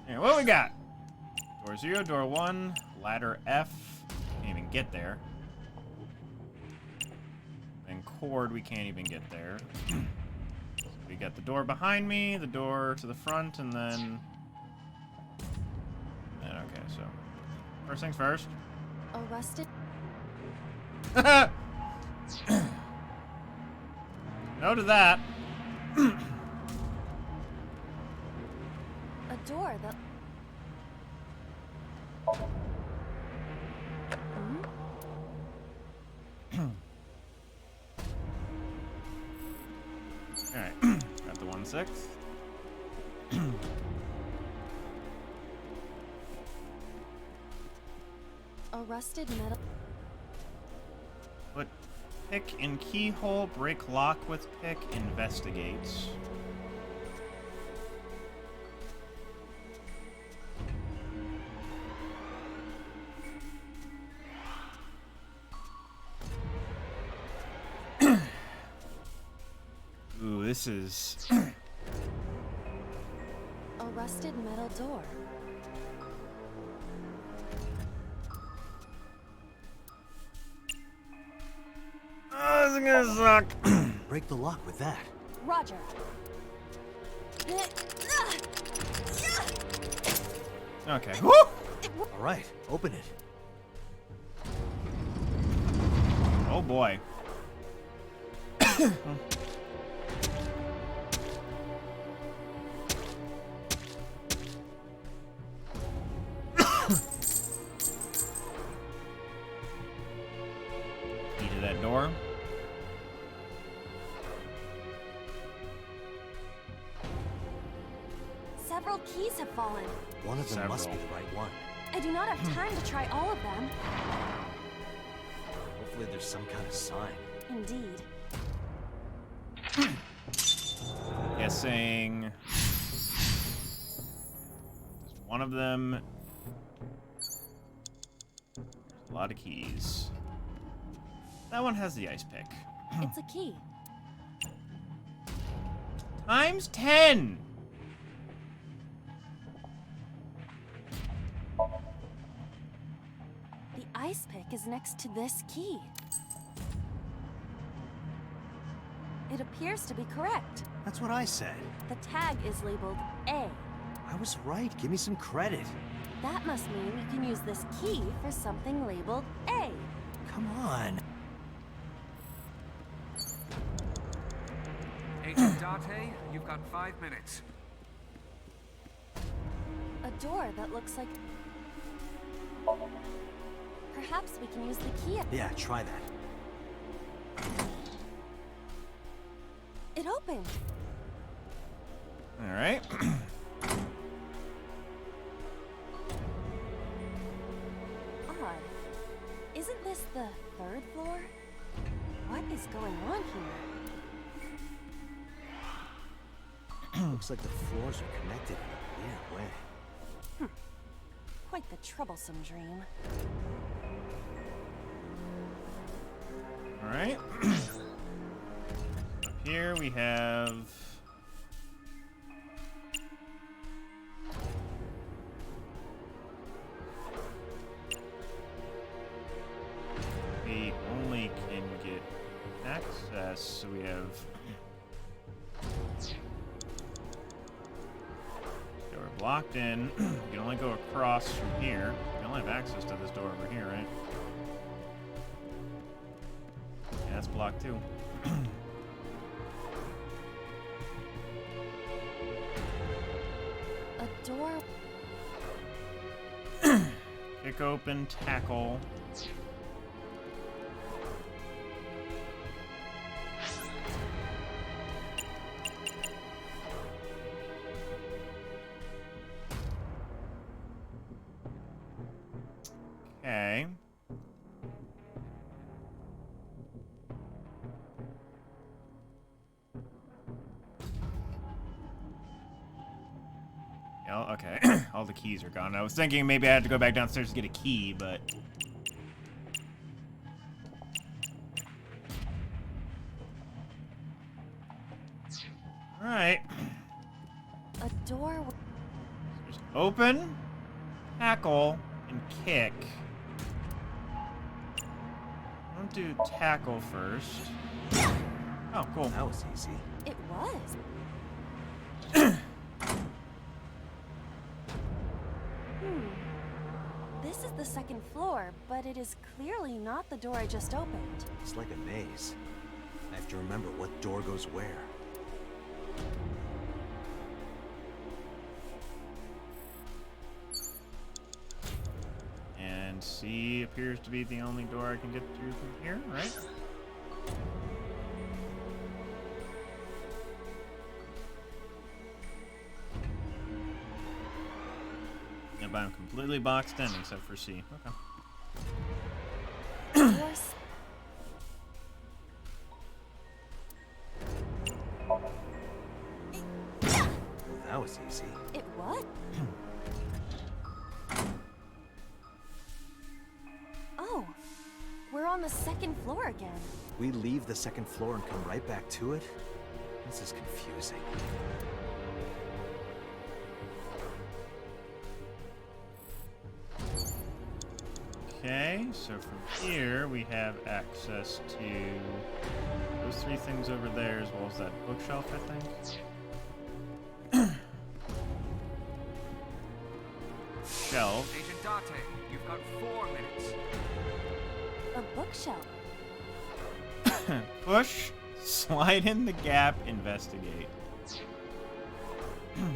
Here, what we got? Door 0, door 1, ladder F. Can't even get there. And cord, we can't even get there. So we got the door behind me, the door to the front, and then... okay, so... First things first. Arrested? No to that. A door that... Alright, got the 1/6. A rusted metal... Put pick in keyhole, break lock with pick, investigates. Ooh, this is... A rusted metal door. Oh, this is gonna suck. Break the lock with that. Roger. Okay. Woo! All right, open it. Oh boy. Key to that door. Several keys have fallen. One of them must be the right one. I do not have time to try all of them. Hopefully there's some kind of sign. Indeed. Guessing just one of them. There's a lot of keys. That one has the ice pick. It's a key. Times 10! The ice pick is next to this key. It appears to be correct. That's what I said. The tag is labeled A. I was right. Give me some credit. That must mean you can use this key for something labeled A. Come on. Agent Date, you've got 5 minutes. A door that looks like... Perhaps we can use the key. Yeah, try that. It opened. All right. Odd. Isn't this the 3rd floor? What is going on here? Looks like the floors are connected in a weird way. Quite the troublesome dream. All right. Up here we have we only can get access, so we have we're blocked in. We can only go across from here. We only have access to this door over here, right? Yeah, that's blocked too. A door. Kick open, tackle. Okay. Yeah, okay. All the keys are gone. I was thinking maybe I had to go back downstairs to get a key, but... Alright. A door. Just open, tackle, and kick. Don't do tackle first. Oh, cool. That was easy. It was. This is the 2nd floor, but it is clearly not the door I just opened. It's like a maze. I have to remember what door goes where. And C appears to be the only door I can get through from here, right? Yeah, but I'm completely boxed in except for C. Okay. That was easy. It what? Oh, we're on the 2nd floor again. We leave the 2nd floor and come right back to it? This is confusing. Okay, so from here we have access to those 3 things over there as well as that bookshelf, I think. Shelf. Agent Date, you've got 4 minutes. A bookshelf. Push, slide in the gap, investigate. Alright,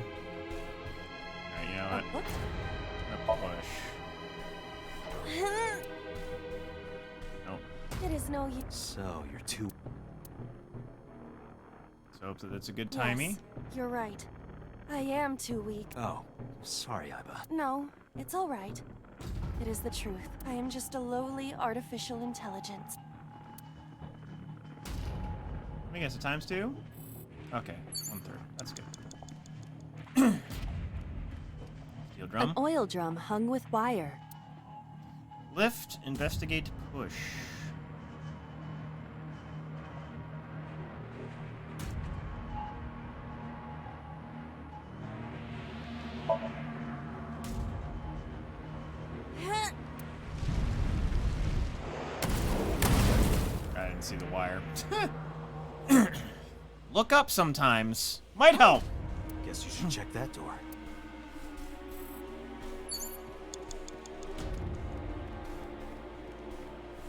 you know what? I'm gonna push. Nope. It is no use. So, you're too... So hope that that's a good timing. Yes, you're right. I am too weak. Oh, sorry, Aiba. No, it's all right. It is the truth. I am just a lowly artificial intelligence. Let me guess, it times 2? Okay, 1/3. That's good. Steel drum. An oil drum hung with wire. Lift, investigate, push. I didn't see the wire. Look up sometimes. Might help. Guess you should check that door.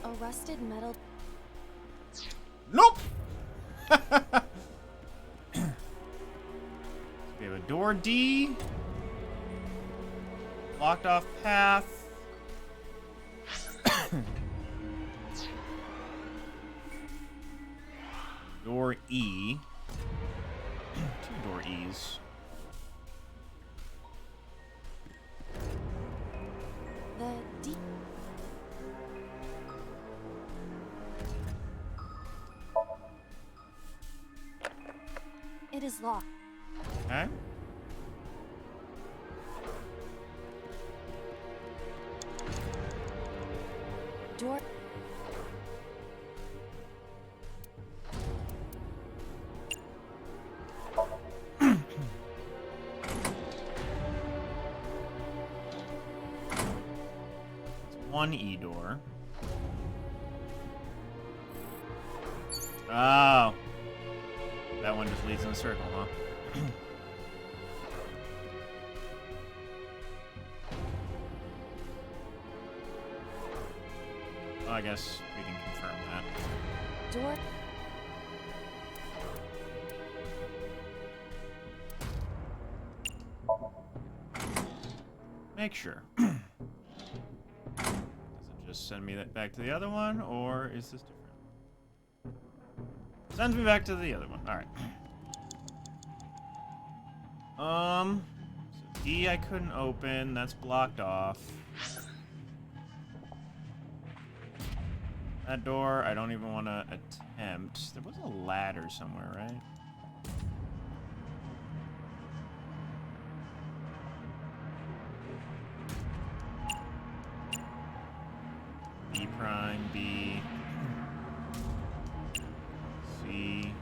A rusted metal. Nope. We have a door D. Locked off path. Door E. 2 door E's. The D. It is locked. Okay. Door. One E door. Oh. That one just leads in a circle, huh? Well, I guess we can confirm that. Door. Make sure. Does it just send me that back to the other one, or is this different? Sends me back to the other one. All right. So E I couldn't open. That's blocked off. That door I don't even want to attempt. There was a ladder somewhere, right? B prime, B, C,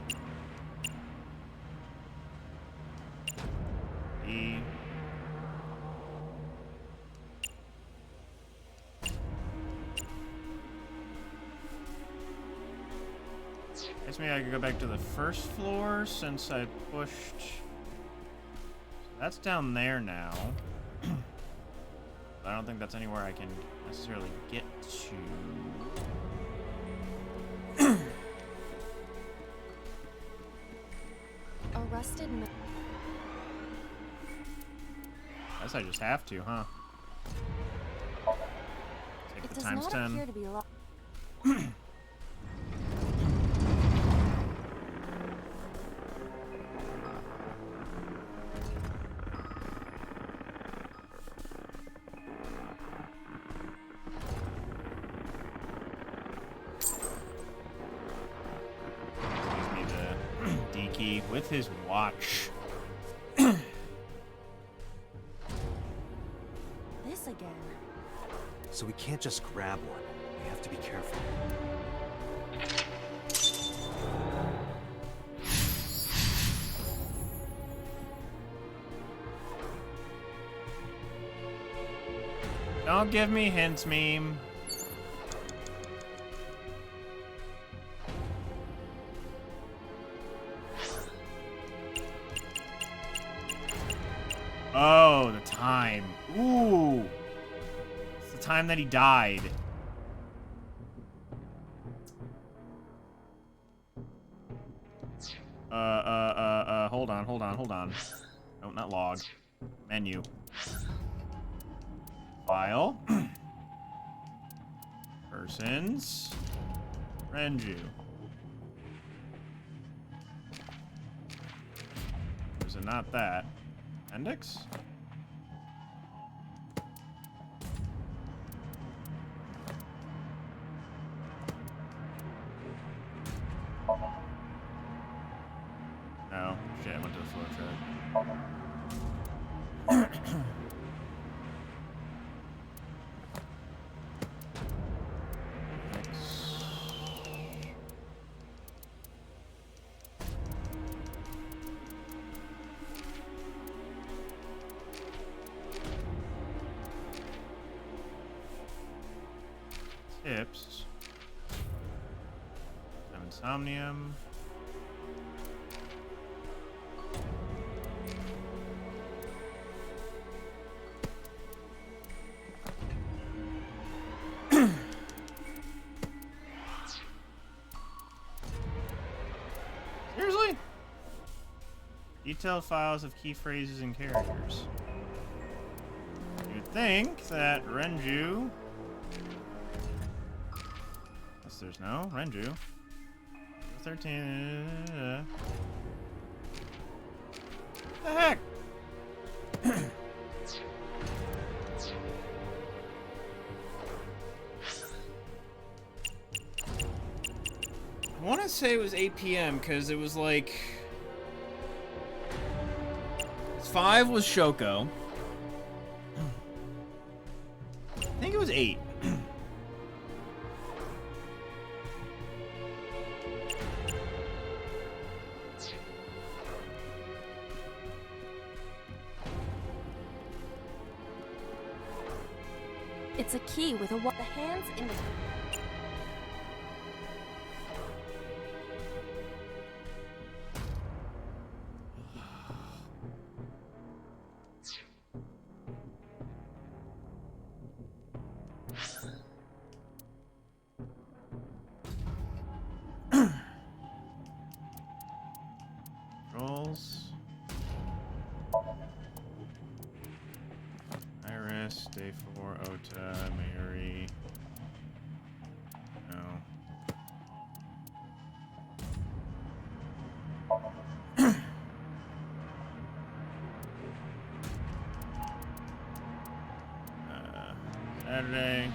E. Guess maybe I could go back to the first floor since I pushed. That's down there now. I don't think that's anywhere I can necessarily get to. A rusted. Guess I just have to, huh? Take It the does times not 10. appear to be locked. Gives me the D key with his watch. This again. So we can't just grab one. We have to be careful. Don't give me hints, meme. Oh, the time. Ooh. It's the time that he died. Hold on. No, not log. Menu. File. Persons. Renju. So not that. Appendix? Oh, shit, I went to the flow track. Tips. Somnium. Seriously? Detailed files of key phrases and characters. You'd think that Renju. Unless there's no Renju. 13. What the heck? I want to say it was 8 p.m. because it was like 5 was Shoko. I think it was 8. It's a key with the hands in the... Controls. Iris, day 4, Ota, Mayuri. No. Saturday.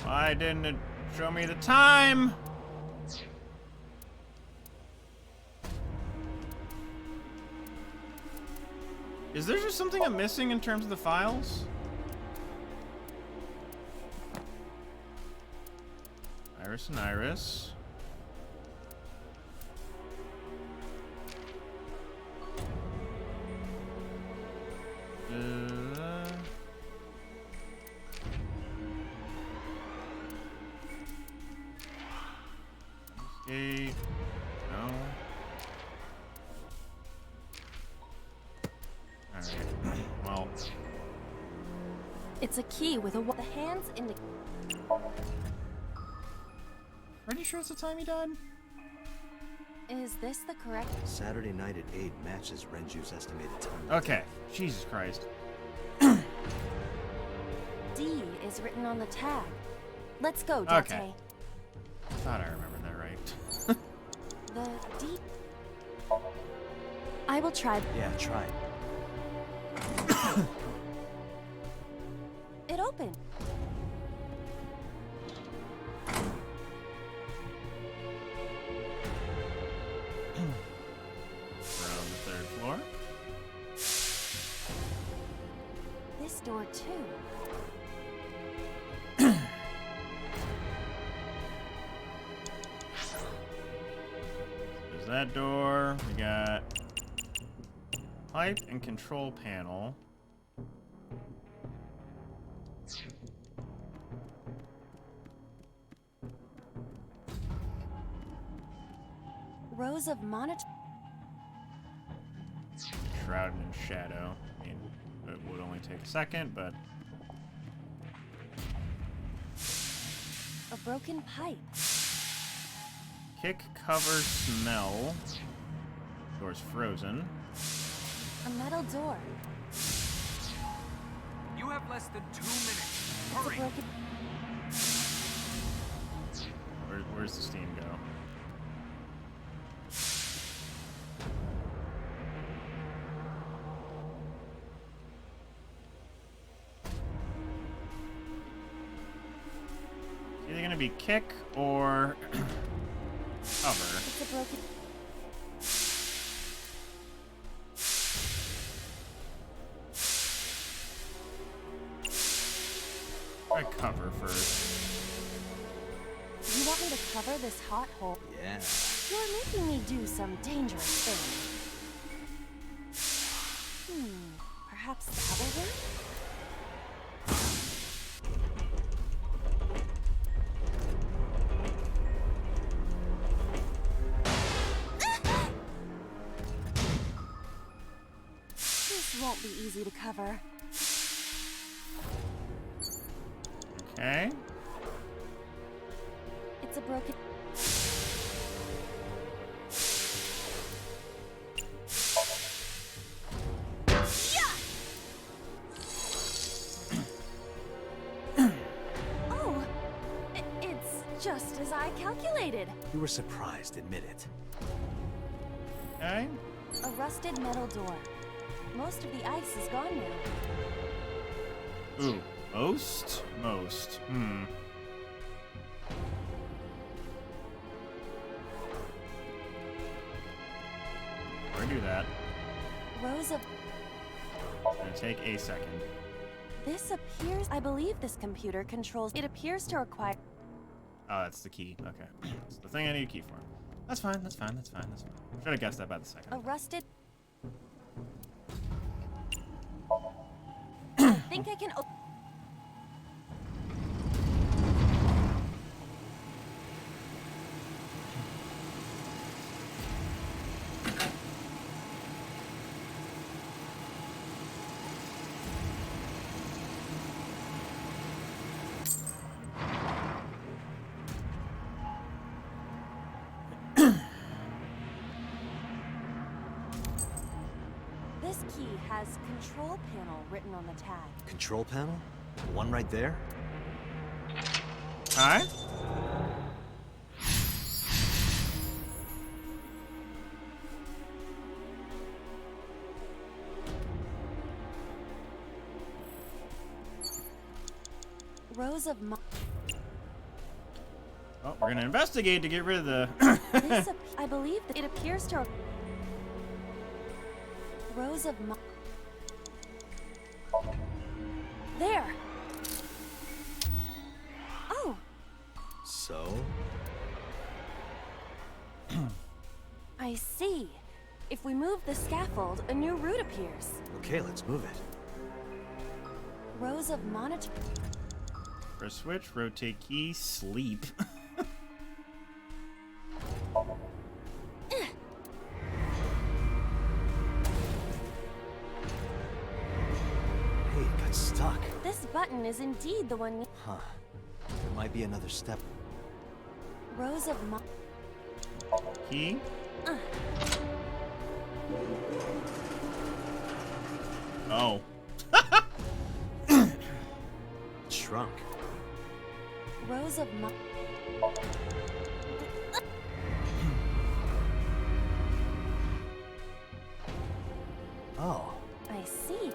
Why didn't it show me the time? Is there just something I'm missing in terms of the files? Iris and Iris. Escape. No. Alright. Well. It's a key with the hands in the... Pretty sure it's the time he died? Is this the correct... Saturday night at 8 matches Renju's estimated time. Okay. Jesus Christ. D is written on the tag. Let's go, Date. Okay. I thought I remembered that right. The D... I will try... Yeah, try. It opened. We're on the 3rd floor. This door, too. There's that door. We got pipe and control panel. Rows of monitor... Shrouded in shadow. I mean, it would only take a second, but... A broken pipe. Kick, cover, smell. Door's frozen. A metal door. You have less than 2 minutes. It's a Hurry. broken... Where's the steam go? either gonna be kick or cover. It's a broken... Try cover first. You want me to cover this hot hole? Yeah. You're making me do some dangerous things. Perhaps that will work? This won't be easy to cover. Okay. It's a broken... Oh! It's just as I calculated. You were surprised, admit it. Okay. A rusted metal door. Most of the ice is gone now. Ooh. Most? Most. Where do that? Rows of... It's gonna take a second. This appears... I believe this computer controls... It appears to require... Oh, that's the key. Okay. That's the thing I need a key for. That's fine, that's fine, that's fine, that's fine. Should have guessed that by the second. A rusted... think I can... This key has control panel written on the tag. Control panel? The one right there? Hi? Rows of... Oh, we're gonna investigate to get rid of the... This I believe that it appears to... Rows of... There! Oh! So? I see. If we move the scaffold, a new route appears. Okay, let's move it. Rows of monitor... Press switch, rotate key, sleep. Hey, it got stuck. This button is indeed the one... Huh. There might be another step. Rows of Key? Oh. Shrunk. Rows of Oh. I see.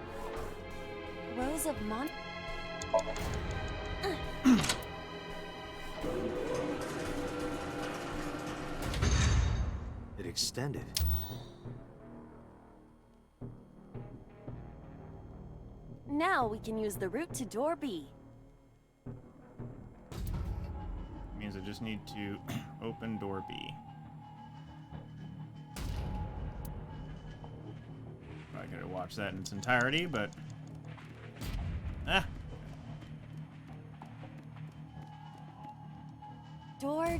Rows of It extended. Now we can use the route to door B. Means I just need to open door B. I gotta watch that in its entirety, but... Ah! Door...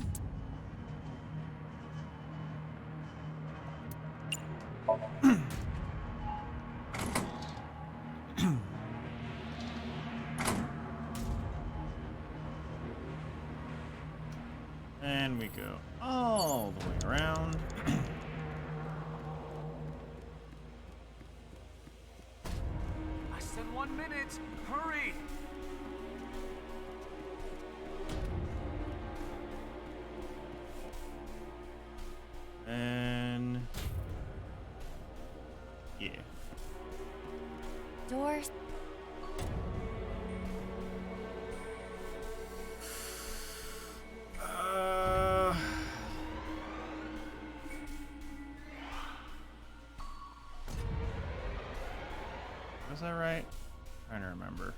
And we go all the way around. Less than 1 minute. Hurry! And... yeah. Doors... Was that right? I'm trying to remember.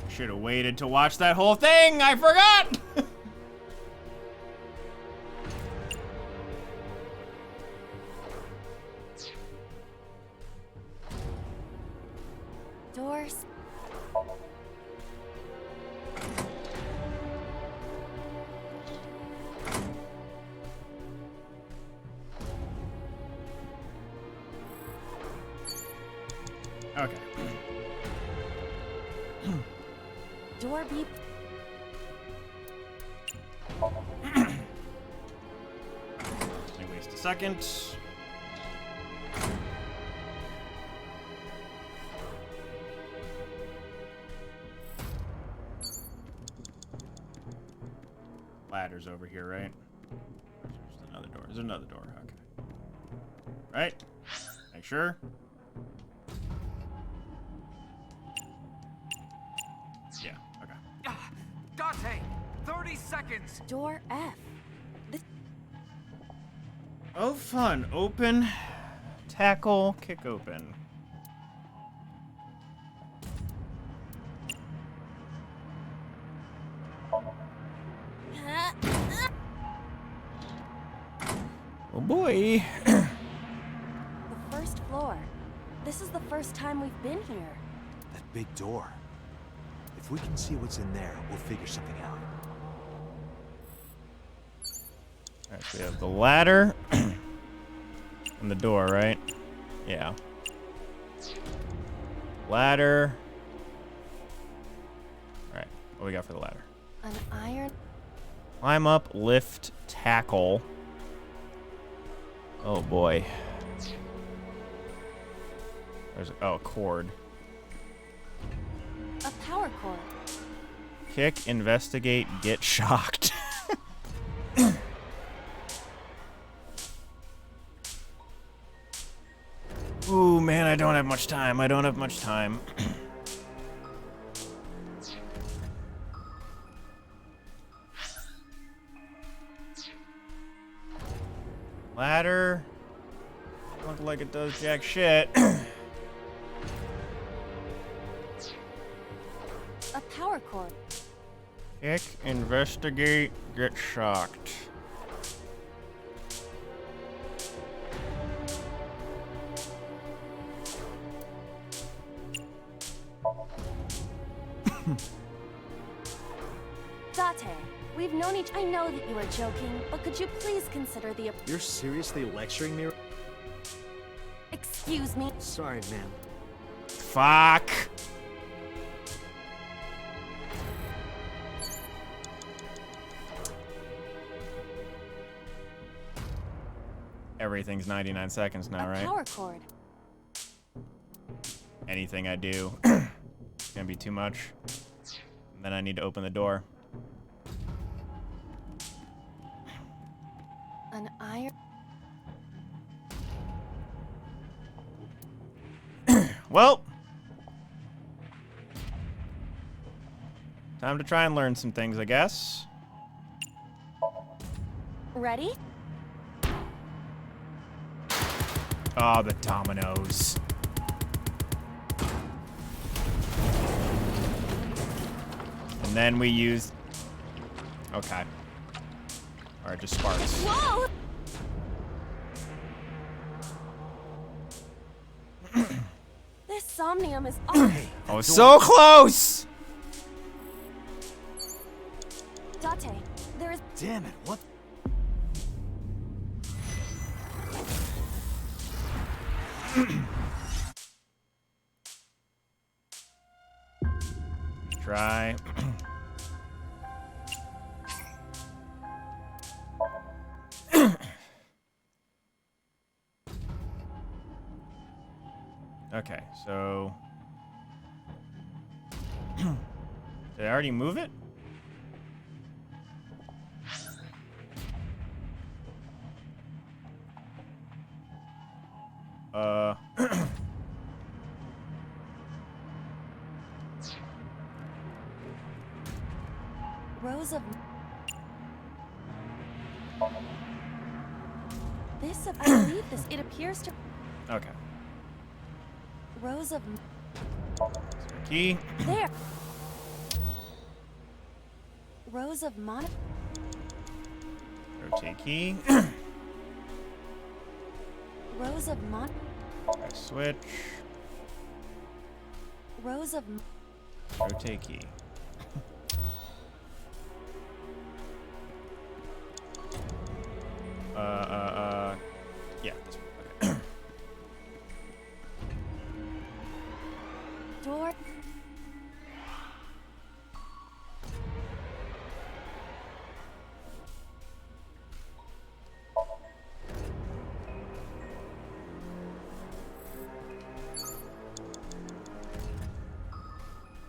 Should have waited to watch that whole thing. I forgot. Doors. Okay. Door beep. Let me waste a second. Ladder's over here, right? There's another door. There's another door. Okay. Right? Make sure. Yeah, okay. Dante! 30 seconds! Door F. Oh, fun. Open, tackle, kick open. Oh boy. The first floor. This is the first time we've been here. That big door. If we can see what's in there, we'll figure something out. Alright, so we have the ladder and the door, right? Yeah. Ladder. Alright, what do we got for the ladder? An iron. Climb up, lift, tackle. Oh boy. There's a cord. A power cord. Kick, investigate, get shocked. Ooh, man, I don't have much time. I don't have much time. Ladder. Look like it does jack shit. A power cord. Kick, investigate, get shocked. Date, we've known each. I know that you are joking, but could you please consider the. You're seriously lecturing me? Excuse me. Sorry, ma'am. Fuck. Everything's 99 seconds now, right? Power cord. Anything I do, it's gonna be too much. And then I need to open the door. An iron. Well, time to try and learn some things, I guess. Ready? Oh, the dominoes. And then we use... Okay. Alright, just sparks. Whoa! This Somnium is Oh, so close! Date, there is. Damn it, what? Try. Okay, so... Did I already move it? Rose of... I believe this. It appears to... Okay. Rose of... Key. There. Rose of Mon... Rotate key. Rose of Mon... Switch. Rose of... Rotate key. Yeah. This one. Okay. Door...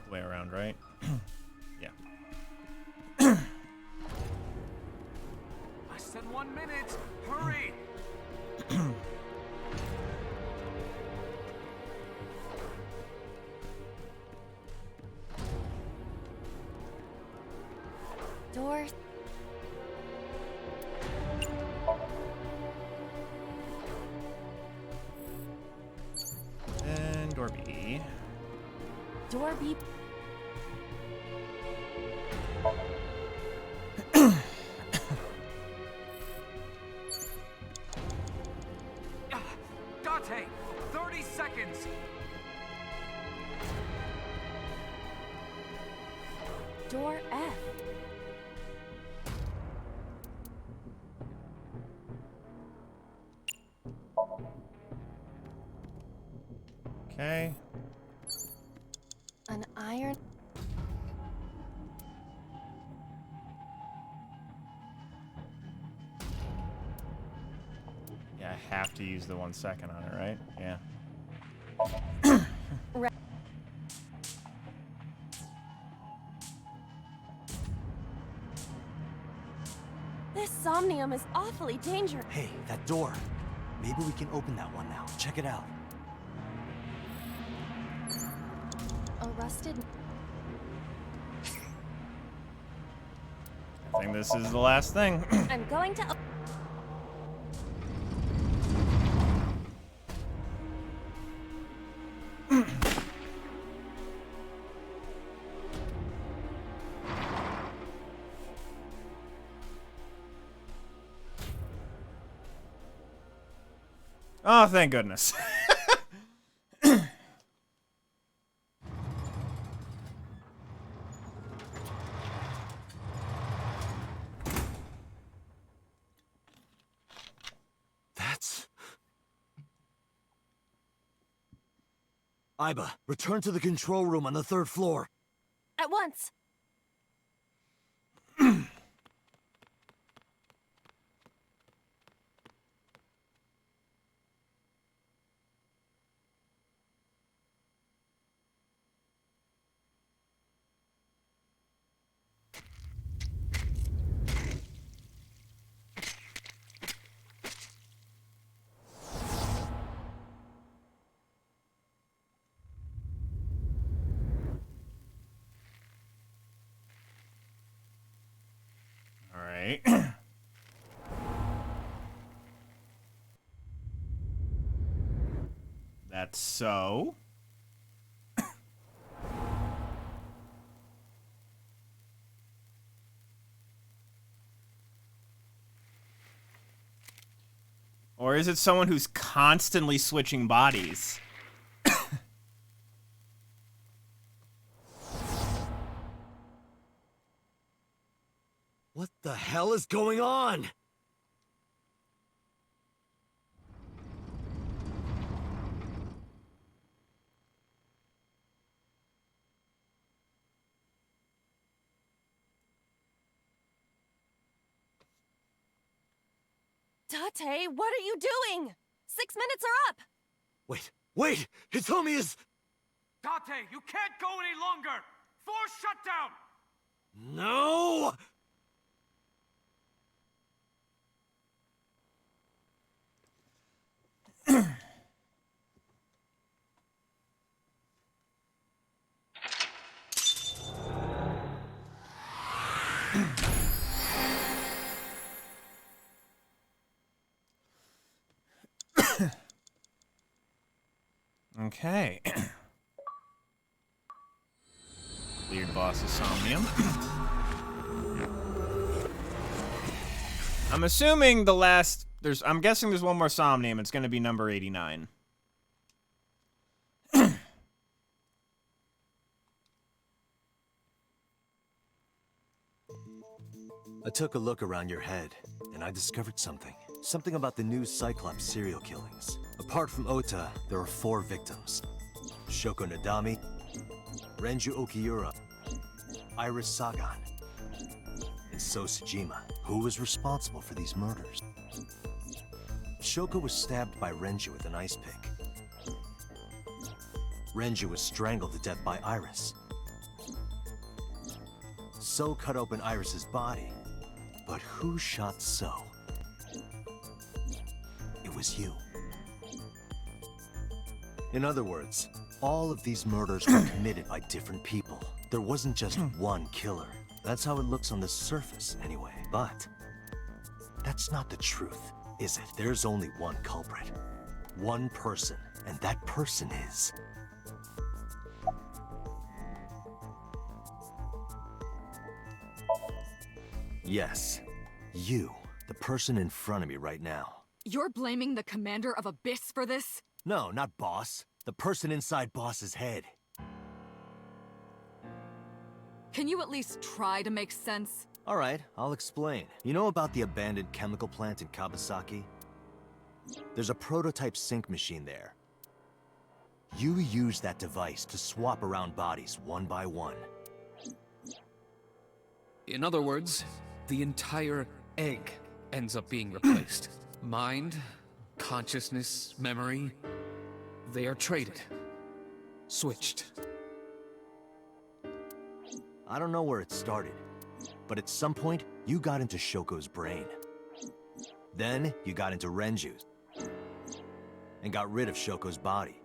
Way around, right? Yeah. Less than 1 minute. Hurry! Door... And door B. Door B... Date, 30 seconds. Door F. Okay. An iron... Yeah, I have to use the 1 second on it, right? Yeah. This Somnium is awfully dangerous. Hey, that door. Maybe we can open that one now. Check it out. A rusted... I think this is the last thing. I'm going to... Oh, thank goodness. That's... Aiba, return to the control room on the 3rd floor. At once. All right. That's so. Or is it someone who's constantly switching bodies? What the hell is going on? Date, what are you doing? 6 minutes are up. Wait! Hitomi is... Date, you can't go any longer! Force shutdown! No! Okay. Cleared boss of Somnium. I'm assuming the last... I'm guessing there's one more Somnium. It's going to be number 89. I took a look around your head, and I discovered something. Something about the new Cyclops serial killings. Apart from Ota, there are 4 victims. Shoko Nadami, Renju Okiura, Iris Sagan, and So Sejima. Who was responsible for these murders? Shoko was stabbed by Renju with an ice pick. Renju was strangled to death by Iris. So cut open Iris's body. But who shot So? It was you. In other words, all of these murders were committed by different people. There wasn't just one killer. That's how it looks on the surface, anyway. But that's not the truth, is it? There's only one culprit. One person, and that person is... Yes, you, the person in front of me right now. You're blaming the commander of Abyss for this? No, not Boss. The person inside Boss's head. Can you at least try to make sense? All right, I'll explain. You know about the abandoned chemical plant in Kawasaki? There's a prototype sync machine there. You use that device to swap around bodies one by one. In other words, the entire egg ends up being replaced. Mind, consciousness, memory, they are traded. Switched. I don't know where it started, but at some point, you got into Shoko's brain. Then, you got into Renju's, and got rid of Shoko's body.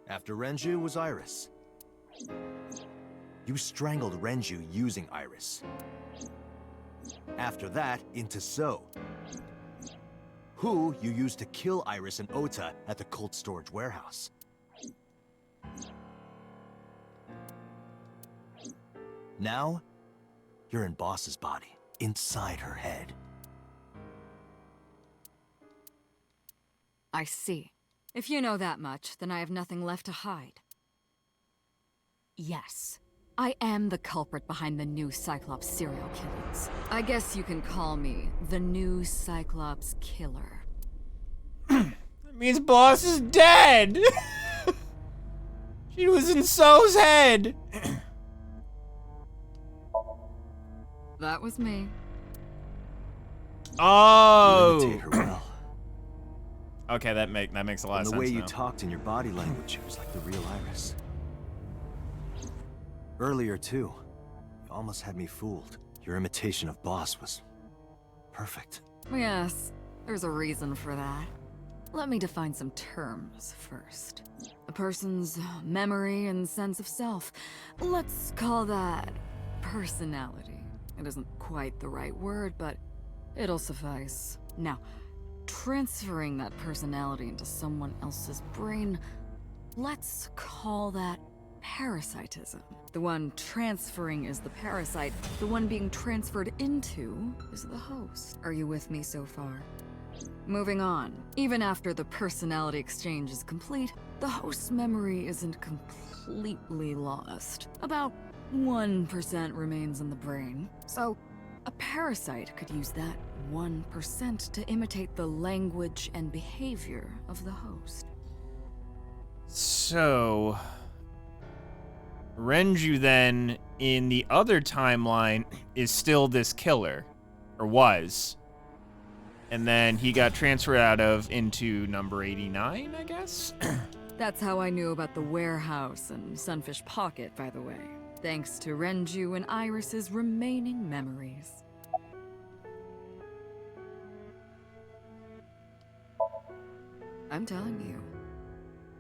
After Renju was Iris. You strangled Renju using Iris. After that, into So, who you used to kill Iris and Ota at the cold storage warehouse. Now, you're in Boss's body, inside her head. I see. If you know that much, then I have nothing left to hide. Yes, I am the culprit behind the new Cyclops serial killings. I guess you can call me the new Cyclops killer. That means Boss is dead! She was in So's head! That was me. Oh! You imitate her well. Okay, that makes a lot of sense. The way you now. talked in your body language, it was like the real Iris. Earlier, too, you almost had me fooled. Your imitation of Boss was perfect. Yes, there's a reason for that. Let me define some terms first. A person's memory and sense of self. Let's call that personality. It isn't quite the right word, but it'll suffice. Now, transferring that personality into someone else's brain, let's call that parasitism. The one transferring is the parasite. The one being transferred into is the host. Are you with me so far? Moving on. Even after the personality exchange is complete, the host's memory isn't completely lost. About 1% remains in the brain. So, a parasite could use that 1% to imitate the language and behavior of the host. So... Renju then, in the other timeline, is still this killer. Or was. And then he got transferred out of into number 89, I guess? That's how I knew about the warehouse and Sunfish Pocket, by the way. Thanks to Renju and Iris's remaining memories. I'm telling you,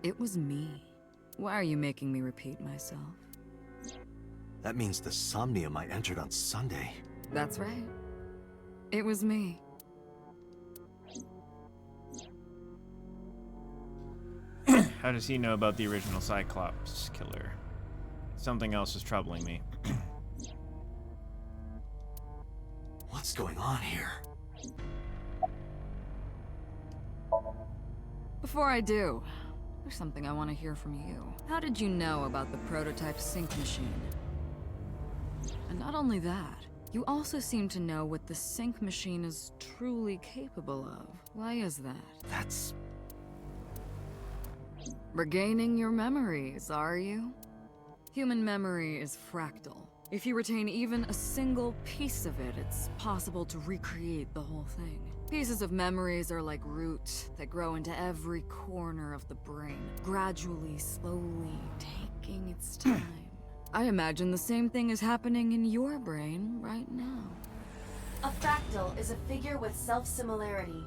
it was me. Why are you making me repeat myself? That means the Somnium I entered on Sunday. That's right. It was me. How does he know about the original Cyclops killer? Something else is troubling me. What's going on here? Before I do, there's something I want to hear from you. How did you know about the prototype sync machine? And not only that, you also seem to know what the sync machine is truly capable of. Why is that? That's... Regaining your memories, are you? Human memory is fractal. If you retain even a single piece of it, it's possible to recreate the whole thing. Pieces of memories are like roots that grow into every corner of the brain, gradually, slowly, taking its time. I imagine the same thing is happening in your brain right now. A fractal is a figure with self-similarity.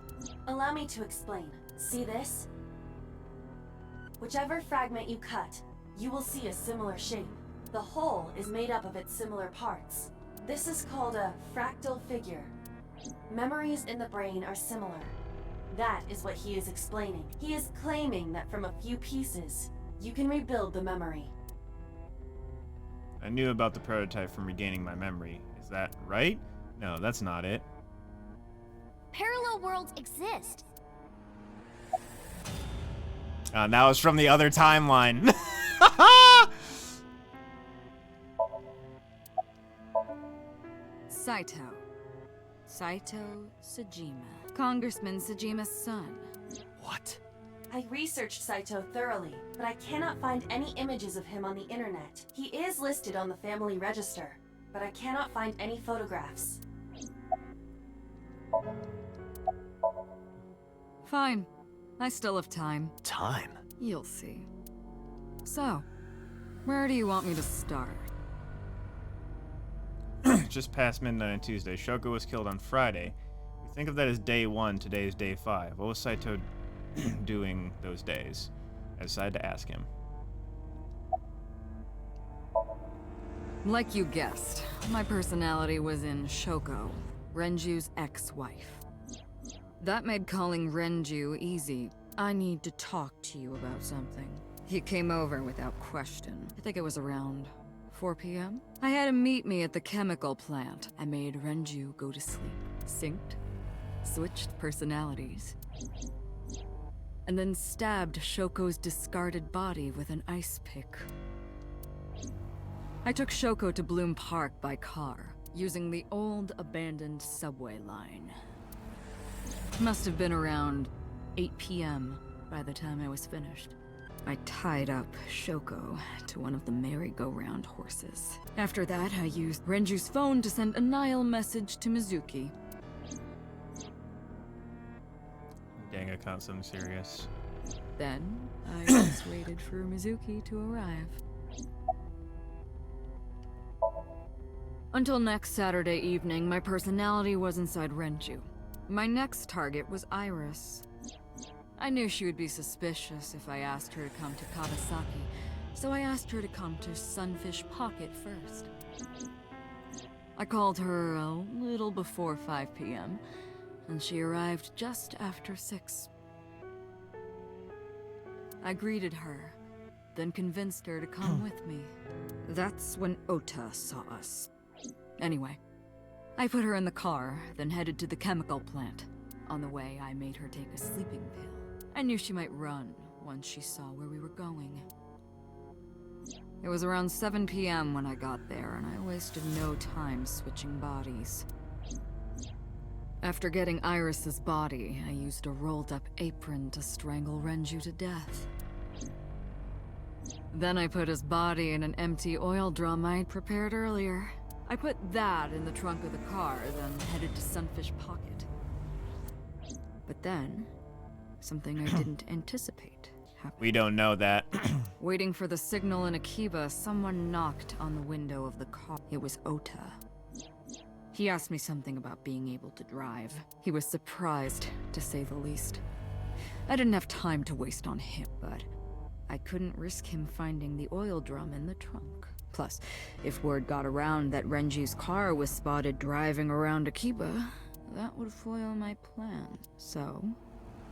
Allow me to explain. See this? Whichever fragment you cut, you will see a similar shape. The whole is made up of its similar parts. This is called a fractal figure. Memories in the brain are similar. That is what he is explaining. He is claiming that from a few pieces, you can rebuild the memory. I knew about the prototype from regaining my memory. Is that right? No, that's not it. Parallel worlds exist. That was from the other timeline. Saito Sejima. Congressman Sejima's son. What? I researched Saito thoroughly, but I cannot find any images of him on the internet. He is listed on the family register, but I cannot find any photographs. Fine. I still have time. Time? You'll see. So, where do you want me to start? Just past midnight on Tuesday. Shoko was killed on Friday. We think of that as day 1. Today is day 5. What was Saito doing those days? I decided to ask him. Like you guessed, my personality was in Shoko, Renju's ex-wife. That made calling Renju easy. I need to talk to you about something. He came over without question. I think it was around 4 p.m. I had him meet me at the chemical plant. I made Renju go to sleep. Synced, switched personalities, and then stabbed Shoko's discarded body with an ice pick. I took Shoko to Bloom Park by car, using the old abandoned subway line. Must have been around 8 p.m. by the time I was finished. I tied up Shoko to one of the merry-go-round horses. After that, I used Renju's phone to send a Nile message to Mizuki. Dang, I caught something serious. Then, I just waited for Mizuki to arrive. Until next Saturday evening, my personality was inside Renju. My next target was Iris. I knew she would be suspicious if I asked her to come to Kawasaki, so I asked her to come to Sunfish Pocket first. I called her a little before 5 p.m., and she arrived just after 6. I greeted her, then convinced her to come with me. That's when Ota saw us. Anyway, I put her in the car, then headed to the chemical plant. On the way, I made her take a sleeping pill. I knew she might run once she saw where we were going. It was around 7 p.m. when I got there, and I wasted no time switching bodies. After getting Iris's body, I used a rolled-up apron to strangle Renju to death. Then I put his body in an empty oil drum I'd prepared earlier. I put that in the trunk of the car, then headed to Sunfish Pocket. But then, something I didn't anticipate happened. We don't know that. Waiting for the signal in Akiba, someone knocked on the window of the car. It was Ota. He asked me something about being able to drive. He was surprised, to say the least. I didn't have time to waste on him, but I couldn't risk him finding the oil drum in the trunk. Plus, if word got around that Renji's car was spotted driving around Akiba, that would foil my plan. So,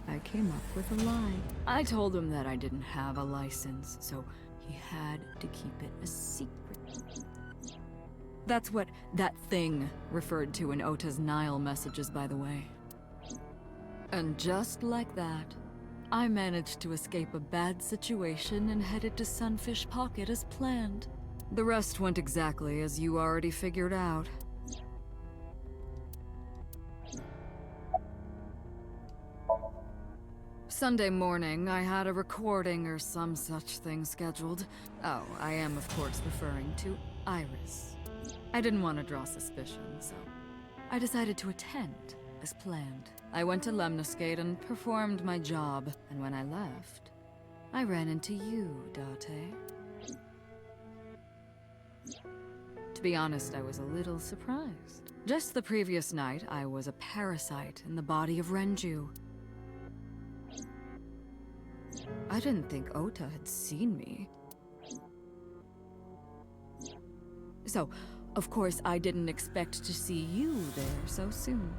I came up with a lie. I told him that I didn't have a license, so he had to keep it a secret. That's what that thing referred to in Ota's Nile messages, by the way. And just like that, I managed to escape a bad situation and headed to Sunfish Pocket as planned. The rest went exactly as you already figured out. Sunday morning, I had a recording or some such thing scheduled. Oh, I am of course referring to Iris. I didn't want to draw suspicion, so I decided to attend as planned. I went to Lemniscate and performed my job, and when I left, I ran into you, Date. To be honest, I was a little surprised. Just the previous night, I was a parasite in the body of Renju. I didn't think Ota had seen me. So, of course, I didn't expect to see you there so soon.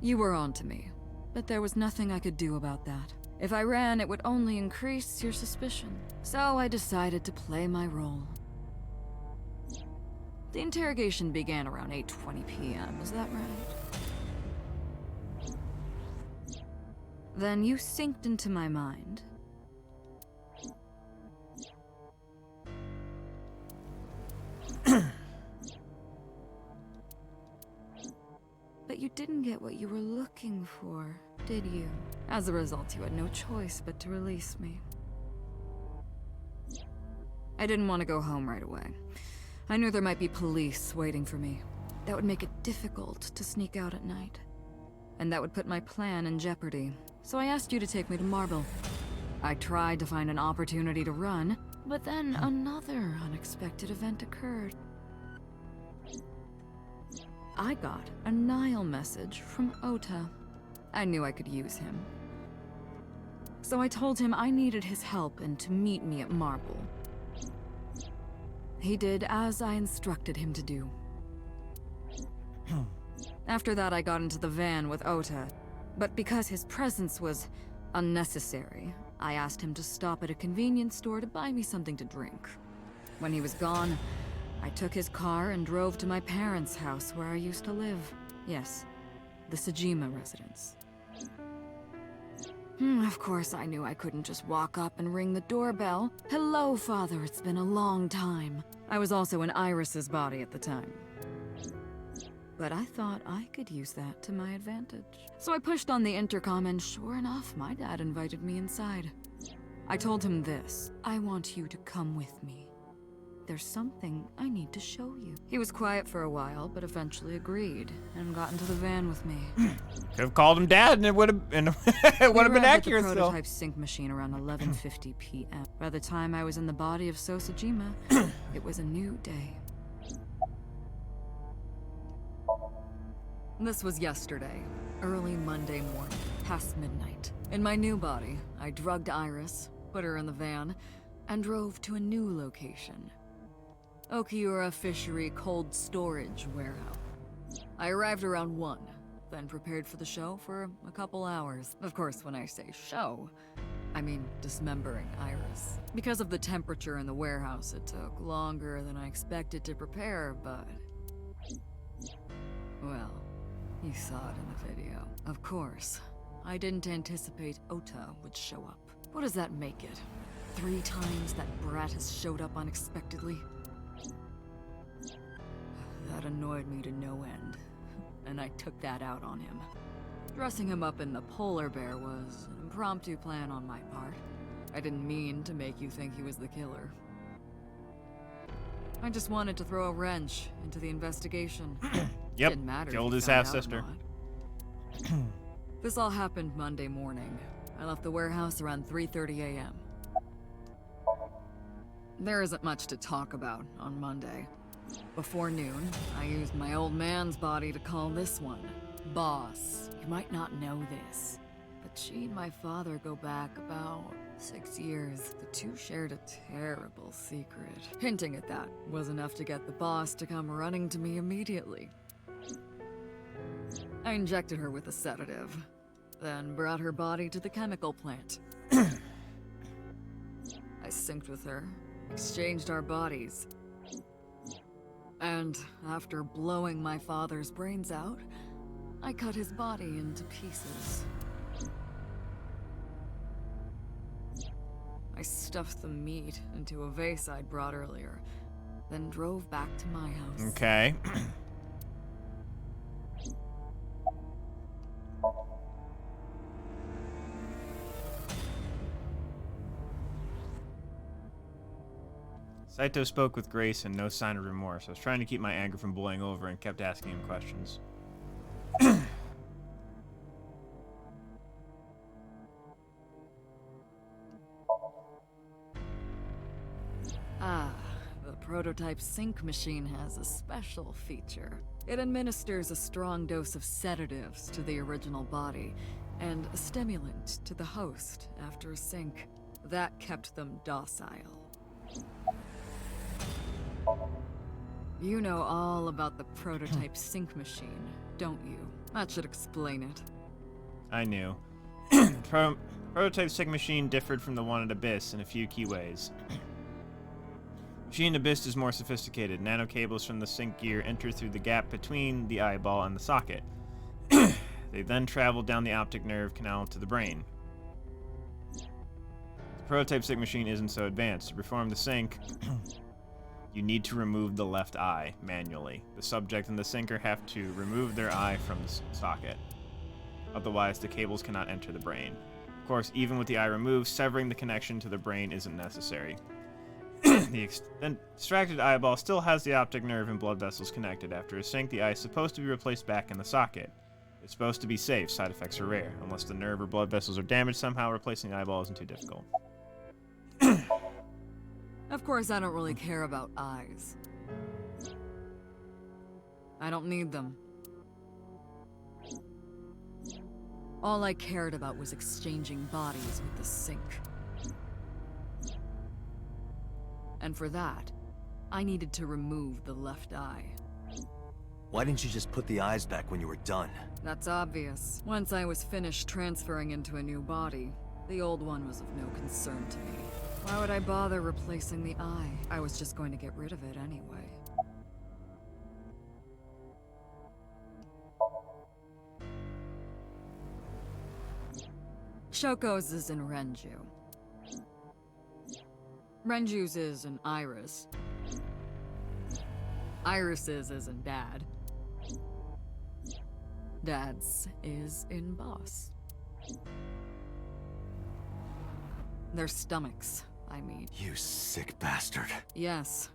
You were on to me, but there was nothing I could do about that. If I ran, it would only increase your suspicion. So I decided to play my role. The interrogation began around 8:20 p.m., is that right? Then you synced into my mind. But you didn't get what you were looking for, did you? As a result, you had no choice but to release me. I didn't want to go home right away. I knew there might be police waiting for me. That would make it difficult to sneak out at night. And that would put my plan in jeopardy. So I asked you to take me to Marble. I tried to find an opportunity to run, but then another unexpected event occurred. I got a Nile message from Ota. I knew I could use him. So I told him I needed his help and to meet me at Marble. He did as I instructed him to do. After that, I got into the van with Ota, but because his presence was unnecessary, I asked him to stop at a convenience store to buy me something to drink. When he was gone, I took his car and drove to my parents' house where I used to live. Yes, the Sejima residence. Of course, I knew I couldn't just walk up and ring the doorbell. Hello, Father, it's been a long time. I was also in Iris's body at the time. But I thought I could use that to my advantage. So I pushed on the intercom and sure enough, my dad invited me inside. I told him this: I want you to come with me. There's something I need to show you. He was quiet for a while, but eventually agreed and got into the van with me. Could have called him Dad, and it would have been accurate. The prototype sync machine around 11:50 p.m. By the time I was in the body of Sosejima, it was a new day. This was yesterday, early Monday morning, past midnight. In my new body, I drugged Iris, put her in the van, and drove to a new location. Okiura Fishery Cold Storage Warehouse. I arrived around 1, then prepared for the show for a couple hours. Of course, when I say show, I mean dismembering Iris. Because of the temperature in the warehouse, it took longer than I expected to prepare, but... well, you saw it in the video. Of course, I didn't anticipate Ota would show up. What does that make it? 3 times that brat has showed up unexpectedly? That annoyed me to no end, and I took that out on him. Dressing him up in the polar bear was an impromptu plan on my part. I didn't mean to make you think he was the killer. I just wanted to throw a wrench into the investigation. Yep, Didn't matter killed if his he found out or half-sister. not. This all happened Monday morning. I left the warehouse around 3:30 a.m. There isn't much to talk about on Monday. Before noon, I used my old man's body to call this one Boss. You might not know this, but she and my father go back about 6 years, the two shared a terrible secret. Hinting at that was enough to get the boss to come running to me immediately. I injected her with a sedative, then brought her body to the chemical plant. I synced with her, exchanged our bodies. And after blowing my father's brains out, I cut his body into pieces. I stuffed the meat into a vase I'd brought earlier, then drove back to my house. Okay. Saito spoke with grace and no sign of remorse. I was trying to keep my anger from boiling over and kept asking him questions. The prototype sync machine has a special feature. It administers a strong dose of sedatives to the original body, and a stimulant to the host after a sync. That kept them docile. You know all about the prototype sync machine, don't you? That should explain it. I knew. Prototype sync machine differed from the one at Abyss in a few key ways. Machine Abyss is more sophisticated. Nano cables from the sync gear enter through the gap between the eyeball and the socket. They then travel down the optic nerve canal to the brain. The prototype sync machine isn't so advanced. To perform the sync, you need to remove the left eye manually. The subject and the syncer have to remove their eye from the socket. Otherwise, the cables cannot enter the brain. Of course, even with the eye removed, severing the connection to the brain isn't necessary. The extracted eyeball still has the optic nerve and blood vessels connected. After a sync, the eye is supposed to be replaced back in the socket. It's supposed to be safe. Side effects are rare. Unless the nerve or blood vessels are damaged somehow, replacing the eyeball isn't too difficult. Of course, I don't really care about eyes. I don't need them. All I cared about was exchanging bodies with the sync. And for that, I needed to remove the left eye. Why didn't you just put the eyes back when you were done? That's obvious. Once I was finished transferring into a new body, the old one was of no concern to me. Why would I bother replacing the eye? I was just going to get rid of it anyway. Shoko's is in Renju. Renju's is in Iris. Iris's is in Dad. Dad's is in Boss. Their stomachs, I mean. You sick bastard. Yes,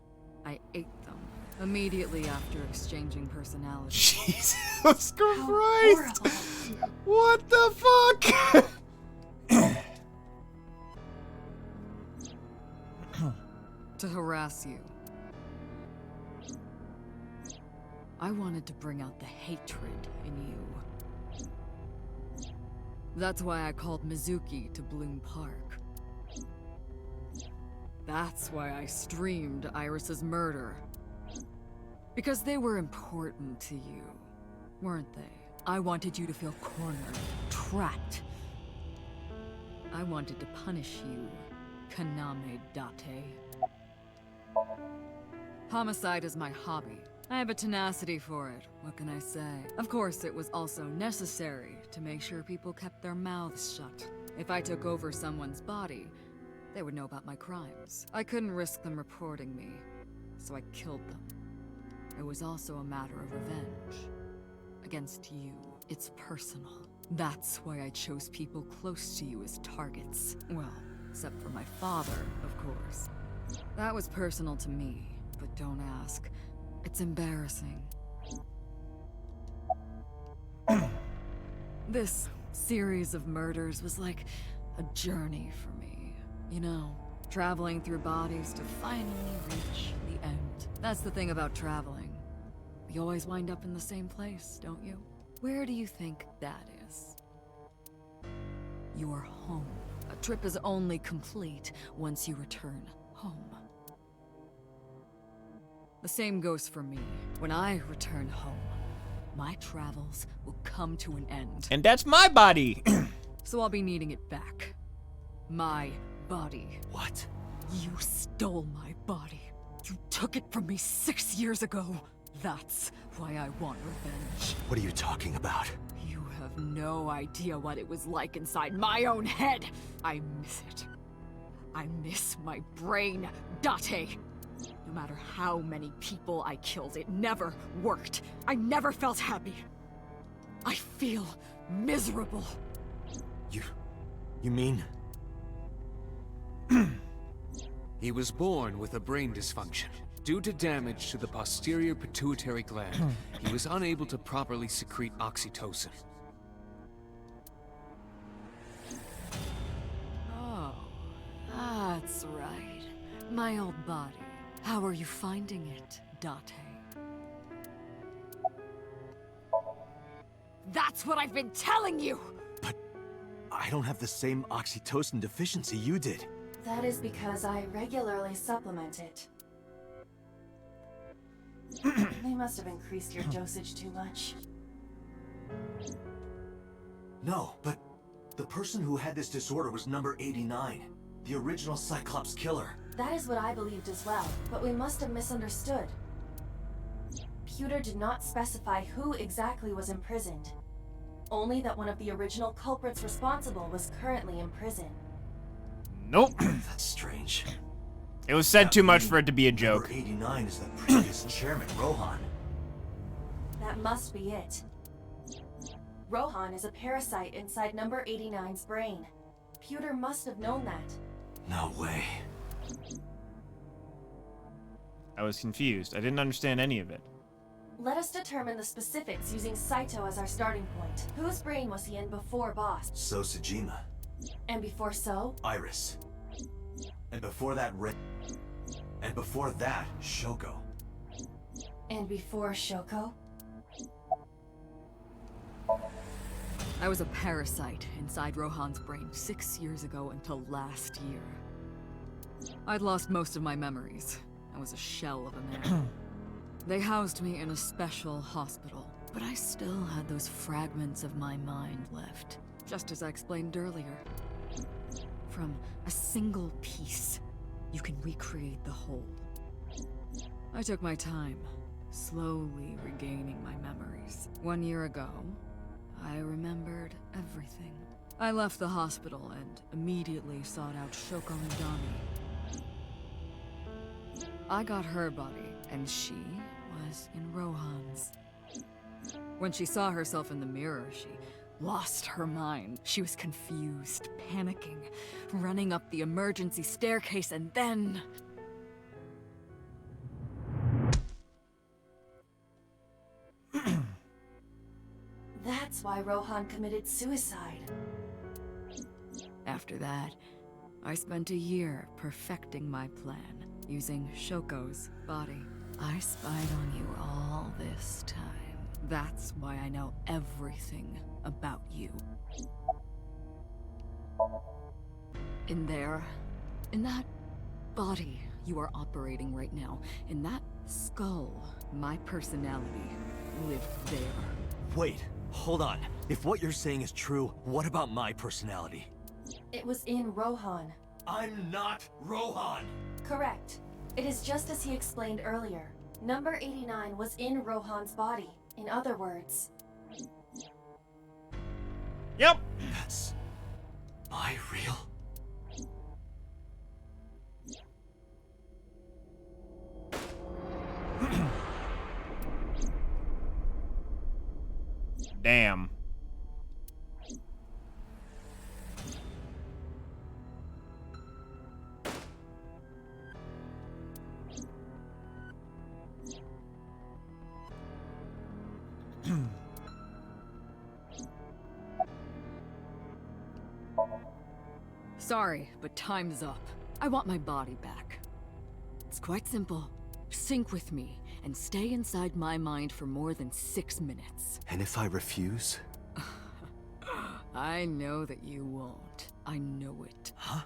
I ate them immediately after exchanging personalities. Jesus Christ! What the fuck? To harass you. I wanted to bring out the hatred in you. That's why I called Mizuki to Bloom Park. That's why I streamed Iris's murder. Because they were important to you, weren't they? I wanted you to feel cornered, trapped. I wanted to punish you, Kaname Date. Homicide is my hobby. I have a tenacity for it, what can I say? Of course, it was also necessary to make sure people kept their mouths shut. If I took over someone's body, they would know about my crimes. I couldn't risk them reporting me, so I killed them. It was also a matter of revenge. Against you. It's personal. That's why I chose people close to you as targets. Well, except for my father, of course. That was personal to me, but don't ask. It's embarrassing. This series of murders was like a journey for me. You know, traveling through bodies to finally reach the end. That's the thing about traveling. You always wind up in the same place, don't you? Where do you think that is? Your home. A trip is only complete once you return home. The same goes for me. When I return home, my travels will come to an end. And that's my body! So I'll be needing it back. My body. What? You stole my body. You took it from me 6 years ago. That's why I want revenge. What are you talking about? You have no idea what it was like inside my own head. I miss it. I miss my brain, Date. No matter how many people I killed, it never worked. I never felt happy. I feel miserable. You mean? He was born with a brain dysfunction. Due to damage to the posterior pituitary gland, he was unable to properly secrete oxytocin. Oh, that's right. My old body. How are you finding it, Date? That's what I've been telling you! But I don't have the same oxytocin deficiency you did. That is because I regularly supplement it. They must have increased your dosage too much. No, but the person who had this disorder was number 89. The original Cyclops killer. That is what I believed as well, but we must have misunderstood. Pewter did not specify who exactly was imprisoned. Only that one of the original culprits responsible was currently in prison. Nope. That's strange. It was said too much for it to be a joke. Number 89 is the previous chairman, Rohan. That must be it. Rohan is a parasite inside number 89's brain. Pewter must have known that. No way. I was confused. I didn't understand any of it. Let us determine the specifics using Saito as our starting point. Whose brain was he in before Boss? So Sejima. And before So? Iris. And before that, And before that, Shoko. And before Shoko? I was a parasite inside Rohan's brain 6 years ago until last year. I'd lost most of my memories. I was a shell of a man. They housed me in a special hospital, but I still had those fragments of my mind left, just as I explained earlier. From a single piece, you can recreate the whole. I took my time, slowly regaining my memories. 1 year ago, I remembered everything. I left the hospital and immediately sought out Shoko Midami. I got her body, and she was in Rohan's. When she saw herself in the mirror, she lost her mind. She was confused, panicking, running up the emergency staircase, and then... That's why Rohan committed suicide. After that, I spent a year perfecting my plan, using Shoko's body. I spied on you all this time. That's why I know everything about you. In there, in that body you are operating right now, in that skull, my personality lived there. Wait, hold on. If what you're saying is true, what about my personality? It was in Rohan. I'm not Rohan! Correct. It is just as he explained earlier. Number 89 was in Rohan's body. In other words... Yep! That's... my real... Damn. Sorry, but time's up. I want my body back. It's quite simple. Sync with me and stay inside my mind for more than 6 minutes. And if I refuse? I know that you won't. I know it. Huh?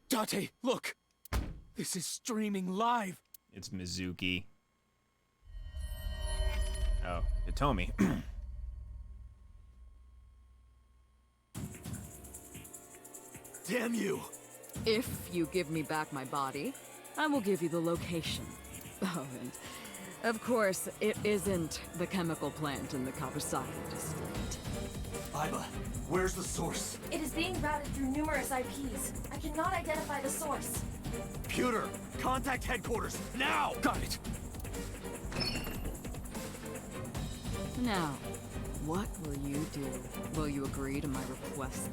Date, look! This is streaming live! It's Mizuki. Oh, Hitomi. Damn you! If you give me back my body, I will give you the location. Oh, and of course, it isn't the chemical plant in the Kawasaki district. Aiba, where's the source? It is being routed through numerous IPs. I cannot identify the source. Pewter, contact headquarters, now! Got it! Now, what will you do? Will you agree to my request?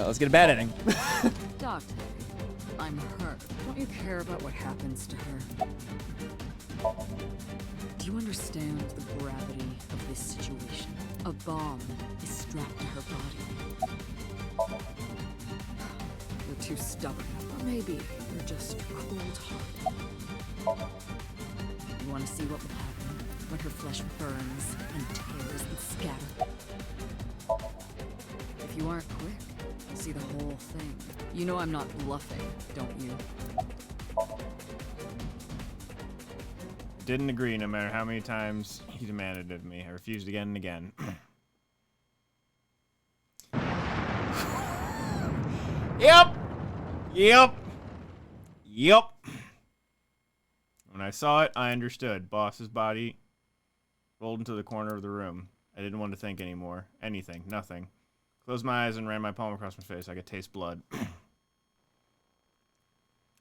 Let's get a bad ending. Doctor, I'm hurt. Don't you care about what happens to her? Do you understand the gravity of this situation? A bomb is strapped to her body. You're too stubborn. Or maybe you're just cold-hearted. You want to see what will happen when her flesh burns and tears and scatters? If you aren't quick, you'll see the whole thing. You know I'm not bluffing, don't you? Didn't agree no matter how many times he demanded of me. I refused again and again. Yep! Yep! Yep! When I saw it, I understood. Boss's body rolled into the corner of the room. I didn't want to think anymore. Anything. Nothing. Closed my eyes and ran my palm across my face. I could taste blood.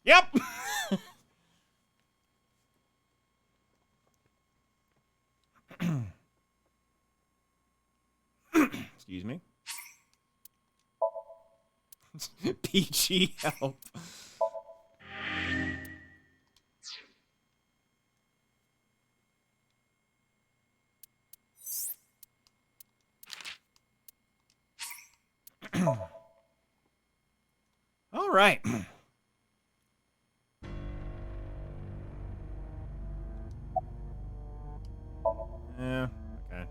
Yep! Excuse me. PG help. All right. Yeah, okay.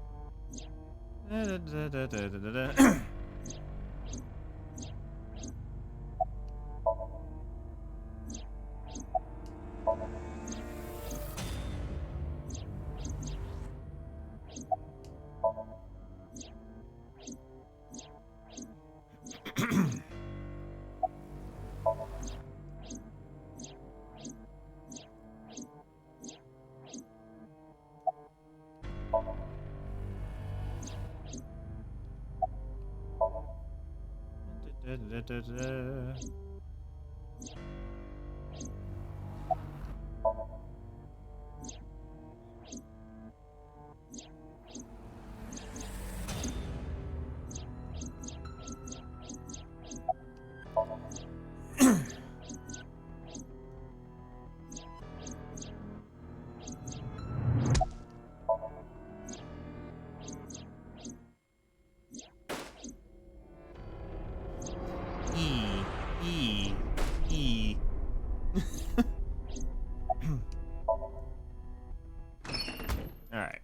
Alright.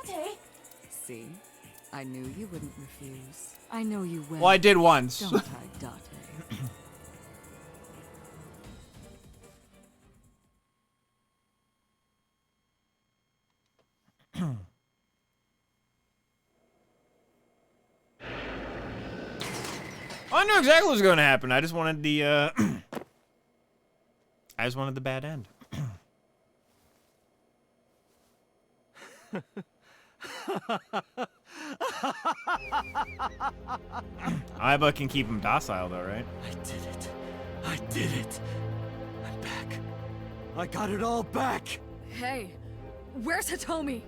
Date! See? I knew you wouldn't refuse. I know you will. Well, I did once. Don't I, Date? I knew exactly what was going to happen. I just wanted the, I just wanted the bad end. Aiba can keep him docile, though, right? I did it. I did it. I'm back. I got it all back. Hey, where's Hitomi?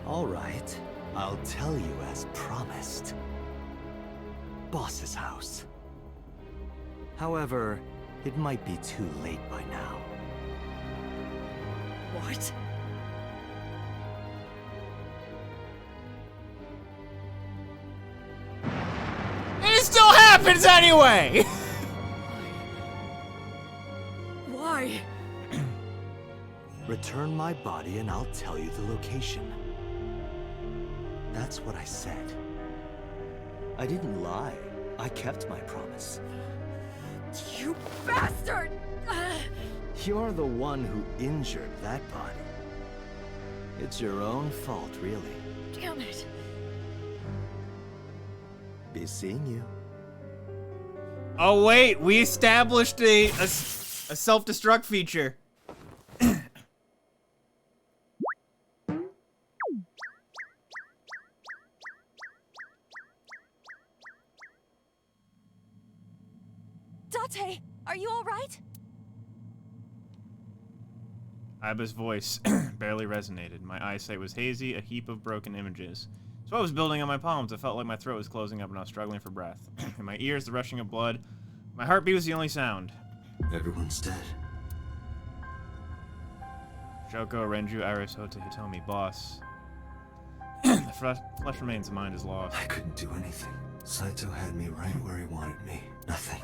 All right. I'll tell you as promised. Boss's house. However, it might be too late by now. What? And it still happens anyway! Why? Return my body and I'll tell you the location. That's what I said. I didn't lie. I kept my promise. You bastard! You're the one who injured that body. It's your own fault, really. Damn it. Be seeing you. Oh wait, we established a self-destruct feature. Date, are you all right? Aiba's voice barely resonated. My eyesight was hazy, a heap of broken images. Sweat was building on my palms. It felt like my throat was closing up and I was struggling for breath. In my ears, the rushing of blood. My heartbeat was the only sound. Everyone's dead. Shoko, Renju, Iris, Hote, Hitomi, boss. The flesh remains, the mind is lost. I couldn't do anything. Saito had me right where he wanted me. Nothing.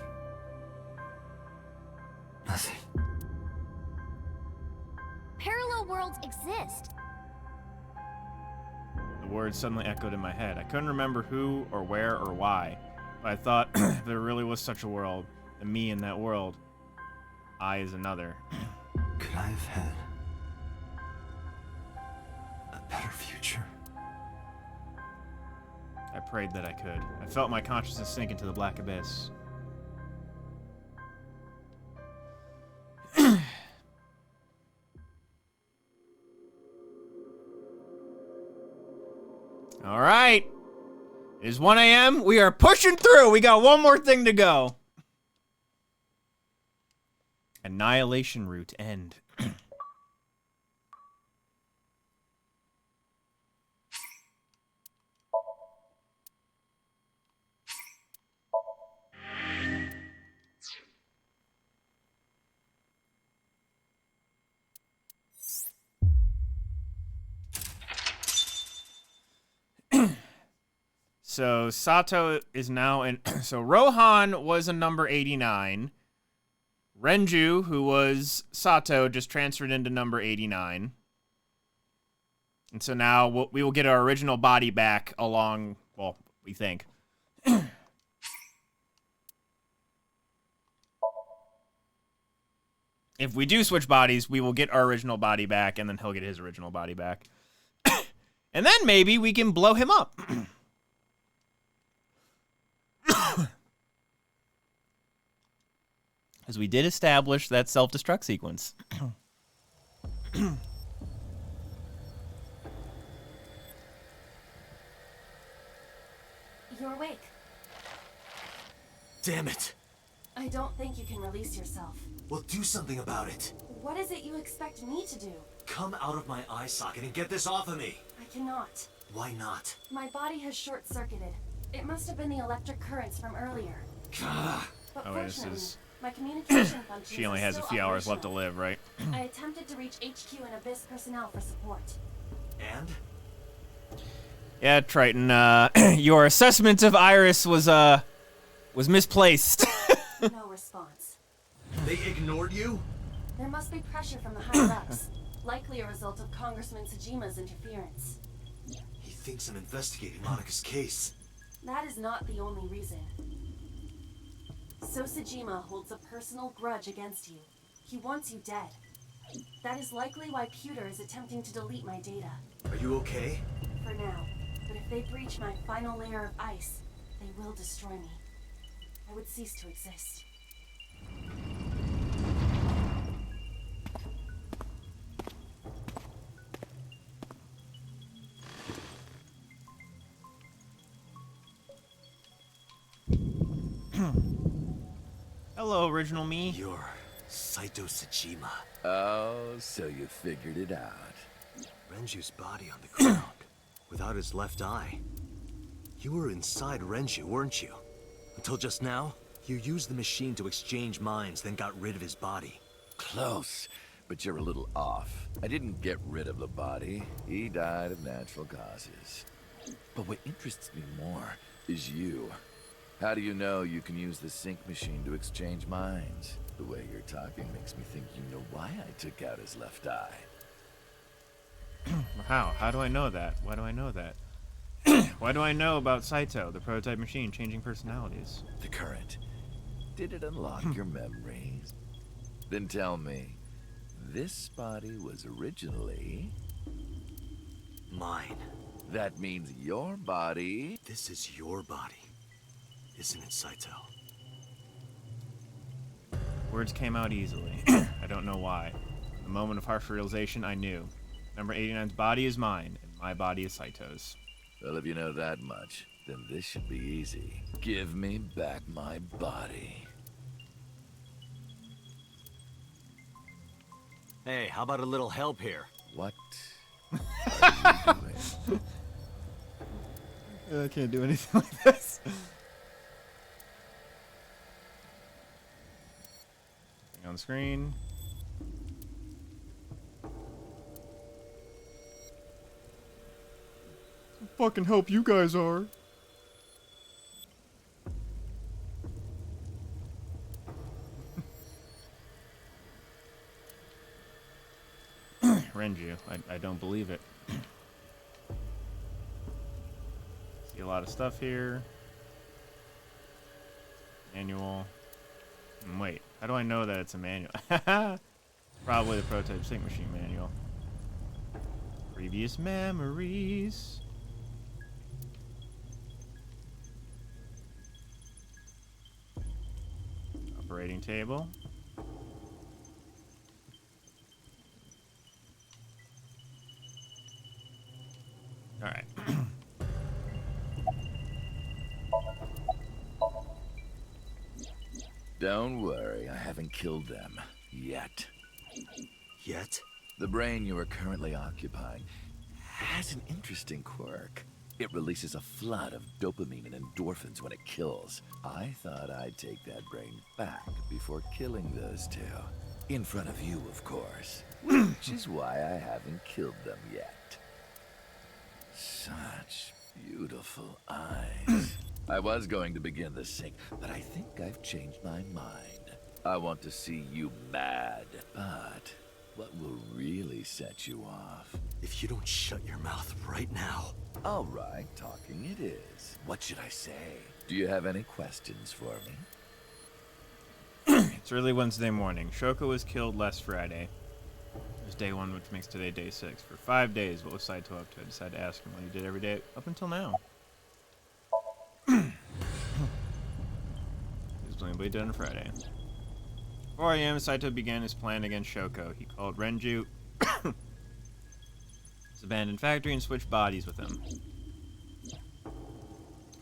Nothing. Parallel worlds exist. The words suddenly echoed in my head. I couldn't remember who or where or why, but I thought if there really was such a world, then me in that world, I is another. Could I have had a better future? I prayed that I could. I felt my consciousness sink into the black abyss. All right. It is 1 a.m. We are pushing through. We got one more thing to go. Annihilation route end. So Sato is now in. So Rohan was a number 89. Renju, who was Sato, just transferred into number 89. And so now we will get our original body back along. Well, we think. If we do switch bodies, we will get our original body back, and then he'll get his original body back. And then maybe we can blow him up. As we did establish that self-destruct sequence. You're awake. Damn it! I don't think you can release yourself. Well, do something about it. What is it you expect me to do? Come out of my eye socket and get this off of me. I cannot. Why not? My body has short-circuited. It must have been the electric currents from earlier. But Oh, this fortunately, is... my communication functions She only are has a still few hours left to operational. live, right? I attempted to reach HQ and Abyss personnel for support. And? Yeah, Triton, your assessment of Iris was misplaced. No response. They ignored you? There must be pressure from the higher-ups. Likely a result of Congressman Tsujima's interference. He thinks I'm investigating Monika's case. That is not the only reason. Sosajima holds a personal grudge against you. He wants you dead. That is likely why Pewter is attempting to delete my data. Are you okay? For now. But if they breach my final layer of ice, they will destroy me. I would cease to exist. Hello, original me. You're Saito Sajima. Oh, so you figured it out. Renju's body on the ground, without his left eye. You were inside Renju, weren't you? Until just now, you used the machine to exchange minds, then got rid of his body. Close, but you're a little off. I didn't get rid of the body. He died of natural causes. But what interests me more is you. How do you know you can use the sync machine to exchange minds? The way you're talking makes me think you know why I took out his left eye. How? How do I know that? Why do I know that? Why do I know about Saito, the prototype machine, changing personalities? The current. Did it unlock your memories? Then tell me, this body was originally... mine. That means your body... This is your body, isn't it, Saito? Words came out easily. I don't know why. The moment of harsh realization, I knew. Number 89's body is mine, and my body is Saito's. Well, if you know that much, then this should be easy. Give me back my body. Hey, how about a little help here? What are you doing? I can't do anything like this. Thing on screen. Fucking help you guys are. Renju, I don't believe it. See a lot of stuff here. Manual. Wait, how do I know that it's a manual? Probably the prototype sync machine manual. Previous memories. Operating table. All right. Don't worry, I haven't killed them. Yet. Yet? The brain you are currently occupying has an interesting quirk. It releases a flood of dopamine and endorphins when it kills. I thought I'd take that brain back before killing those two. In front of you, of course. Which is why I haven't killed them yet. Such beautiful eyes. I was going to begin the sync, but I think I've changed my mind. I want to see you mad, but what will really set you off? If you don't shut your mouth right now. All right, talking it is. What should I say? Do you have any questions for me? It's early Wednesday morning. Shoko was killed last Friday. It was day 1, which makes today day 6. For 5 days, what was Saito up to? I decided to ask him what he did every day up until now. He was doing what he did on Friday. 4 a.m., Saito began his plan against Shoko. He called Renju his abandoned factory and switched bodies with him.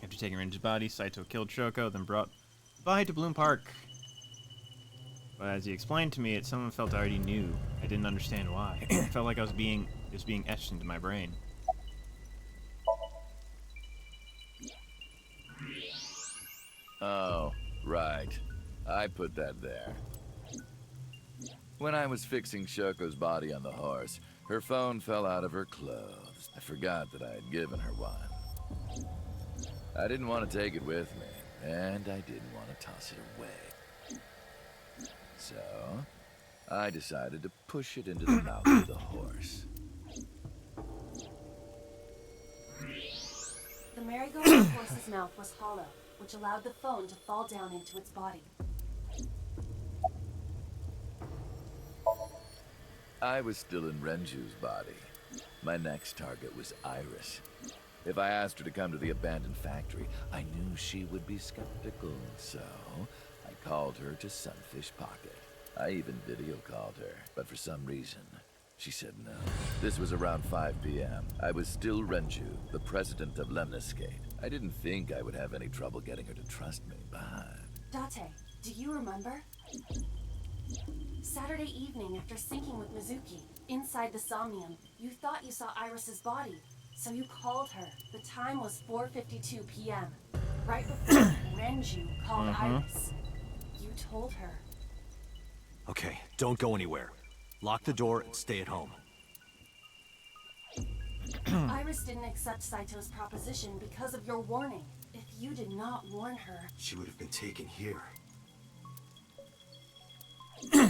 After taking Renju's body, Saito killed Shoko, then brought the body to Bloom Park. But as he explained to me, it someone felt I already knew. I didn't understand why. It felt like it was being etched into my brain. Oh, right. I put that there. When I was fixing Shoko's body on the horse, her phone fell out of her clothes. I forgot that I had given her one. I didn't want to take it with me, and I didn't want to toss it away. So, I decided to push it into the mouth of the horse. The merry-go-round horse's mouth was hollow, which allowed the phone to fall down into its body. I was still in Renju's body. My next target was Iris. If I asked her to come to the abandoned factory, I knew she would be skeptical, so I called her to Sunfish Pocket. I even video called her, but for some reason, she said no. This was around 5 p.m. I was still Renju, the president of Lemniscate. I didn't think I would have any trouble getting her to trust me, but... Date, do you remember? Saturday evening after syncing with Mizuki, inside the Somnium, you thought you saw Iris's body, so you called her. The time was 4:52 p.m. Right before Renju called Iris. You told her. Okay, don't go anywhere. Lock the door and stay at home. Iris didn't accept Saito's proposition because of your warning. If you did not warn her... She would have been taken here.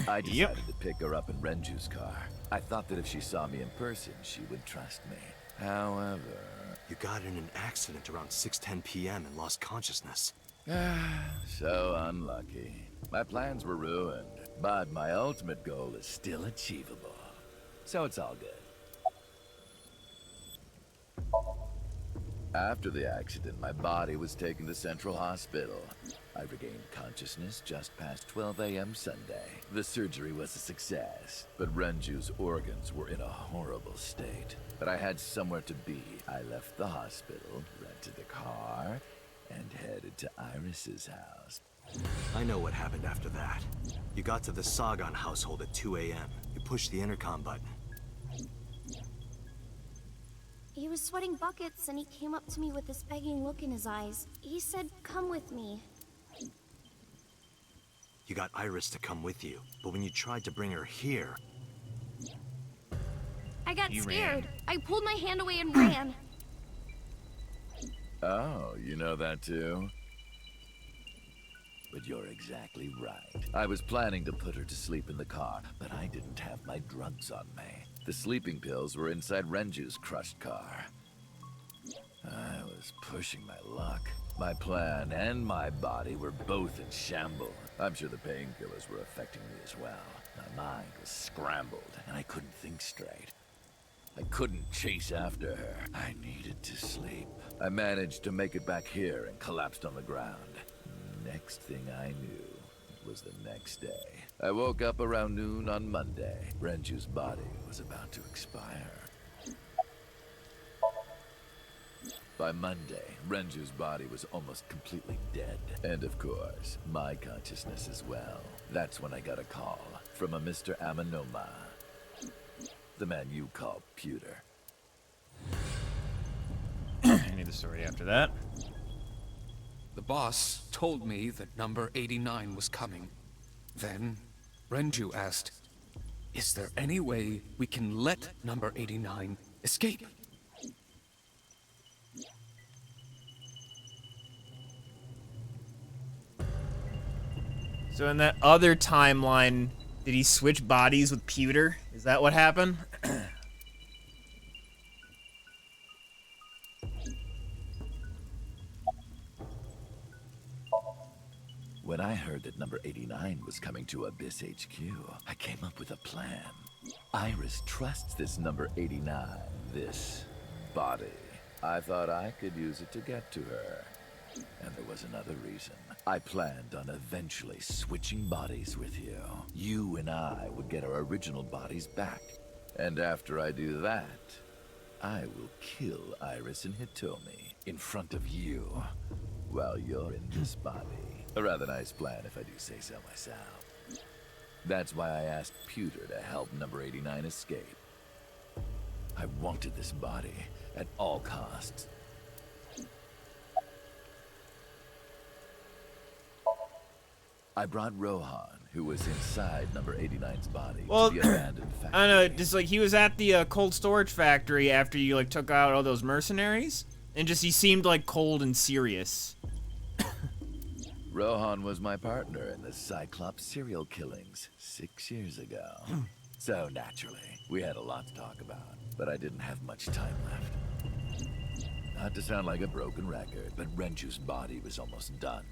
I decided to pick her up in Renju's car. I thought that if she saw me in person, she would trust me. However... You got in an accident around 6:10 p.m. and lost consciousness. So unlucky. My plans were ruined, but my ultimate goal is still achievable. So it's all good. After the accident, my body was taken to Central Hospital. I regained consciousness just past 12 a.m. Sunday. The surgery was a success, but Renju's organs were in a horrible state. But I had somewhere to be. I left the hospital, rented a car, and headed to Iris's house. I know what happened after that. You got to the Sagan household at 2 a.m. You pushed the intercom button. He was sweating buckets and he came up to me with this begging look in his eyes. He said, "Come with me." You got Iris to come with you, but when you tried to bring her here... I got scared. I pulled my hand away and ran. Oh, you know that too? But you're exactly right. I was planning to put her to sleep in the car, but I didn't have my drugs on me. The sleeping pills were inside Renju's crushed car. I was pushing my luck. My plan and my body were both in shambles. I'm sure the painkillers were affecting me as well. My mind was scrambled, and I couldn't think straight. I couldn't chase after her. I needed to sleep. I managed to make it back here and collapsed on the ground. Next thing I knew, it was the next day. I woke up around noon on Monday. Renju's body was about to expire. By Monday, Renju's body was almost completely dead. And of course, my consciousness as well. That's when I got a call from a Mr. Amanoma. The man you call Pewter. I need the story after that. The boss told me that number 89 was coming. Then, Renju asked, "Is there any way we can let number 89 escape?" So in that other timeline, did he switch bodies with Pewter? Is that what happened? When I heard that number 89 was coming to Abyss HQ, I came up with a plan. Iris trusts this number 89, this body. I thought I could use it to get to her. And there was another reason. I planned on eventually switching bodies with you. You and I would get our original bodies back. And after I do that, I will kill Iris and Hitomi in front of you while you're in this body. A rather nice plan if I do say so myself. That's why I asked Pewter to help number 89 escape. I wanted this body at all costs. I brought Rohan, who was inside number 89's body, Well, to the abandoned factory. I don't know, just like he was at the cold storage factory after you like took out all those mercenaries, and just he seemed like cold and serious. Rohan was my partner in the Cyclops serial killings 6 years ago. So naturally, we had a lot to talk about, but I didn't have much time left. Not to sound like a broken record, but Renju's body was almost done.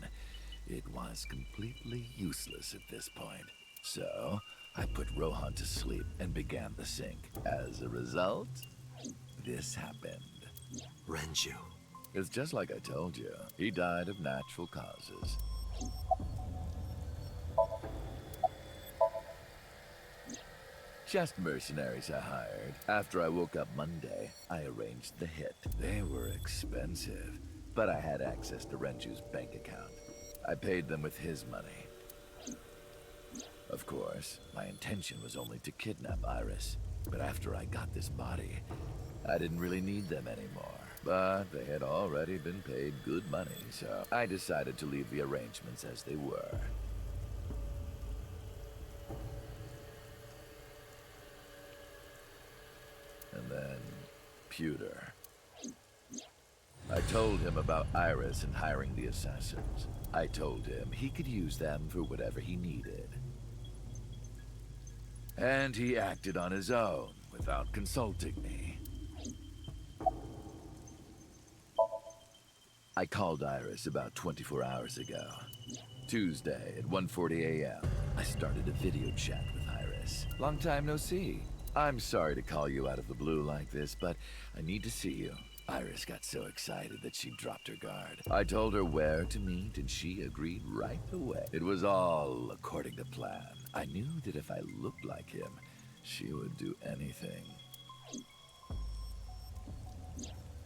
It was completely useless at this point. So, I put Rohan to sleep and began the sync. As a result, this happened. Renju. It's just like I told you. He died of natural causes. Just mercenaries I hired. After I woke up Monday, I arranged the hit. They were expensive, but I had access to Renju's bank account. I paid them with his money. Of course, my intention was only to kidnap Iris, but after I got this body, I didn't really need them anymore. But they had already been paid good money, so I decided to leave the arrangements as they were. And then, Pewter. I told him about Iris and hiring the assassins. I told him he could use them for whatever he needed. And he acted on his own, without consulting me. I called Iris about 24 hours ago. Tuesday at 1:40 a.m. I started a video chat with Iris. Long time no see. I'm sorry to call you out of the blue like this, but I need to see you. Iris got so excited that she dropped her guard. I told her where to meet, and she agreed right away. It was all according to plan. I knew that if I looked like him, she would do anything.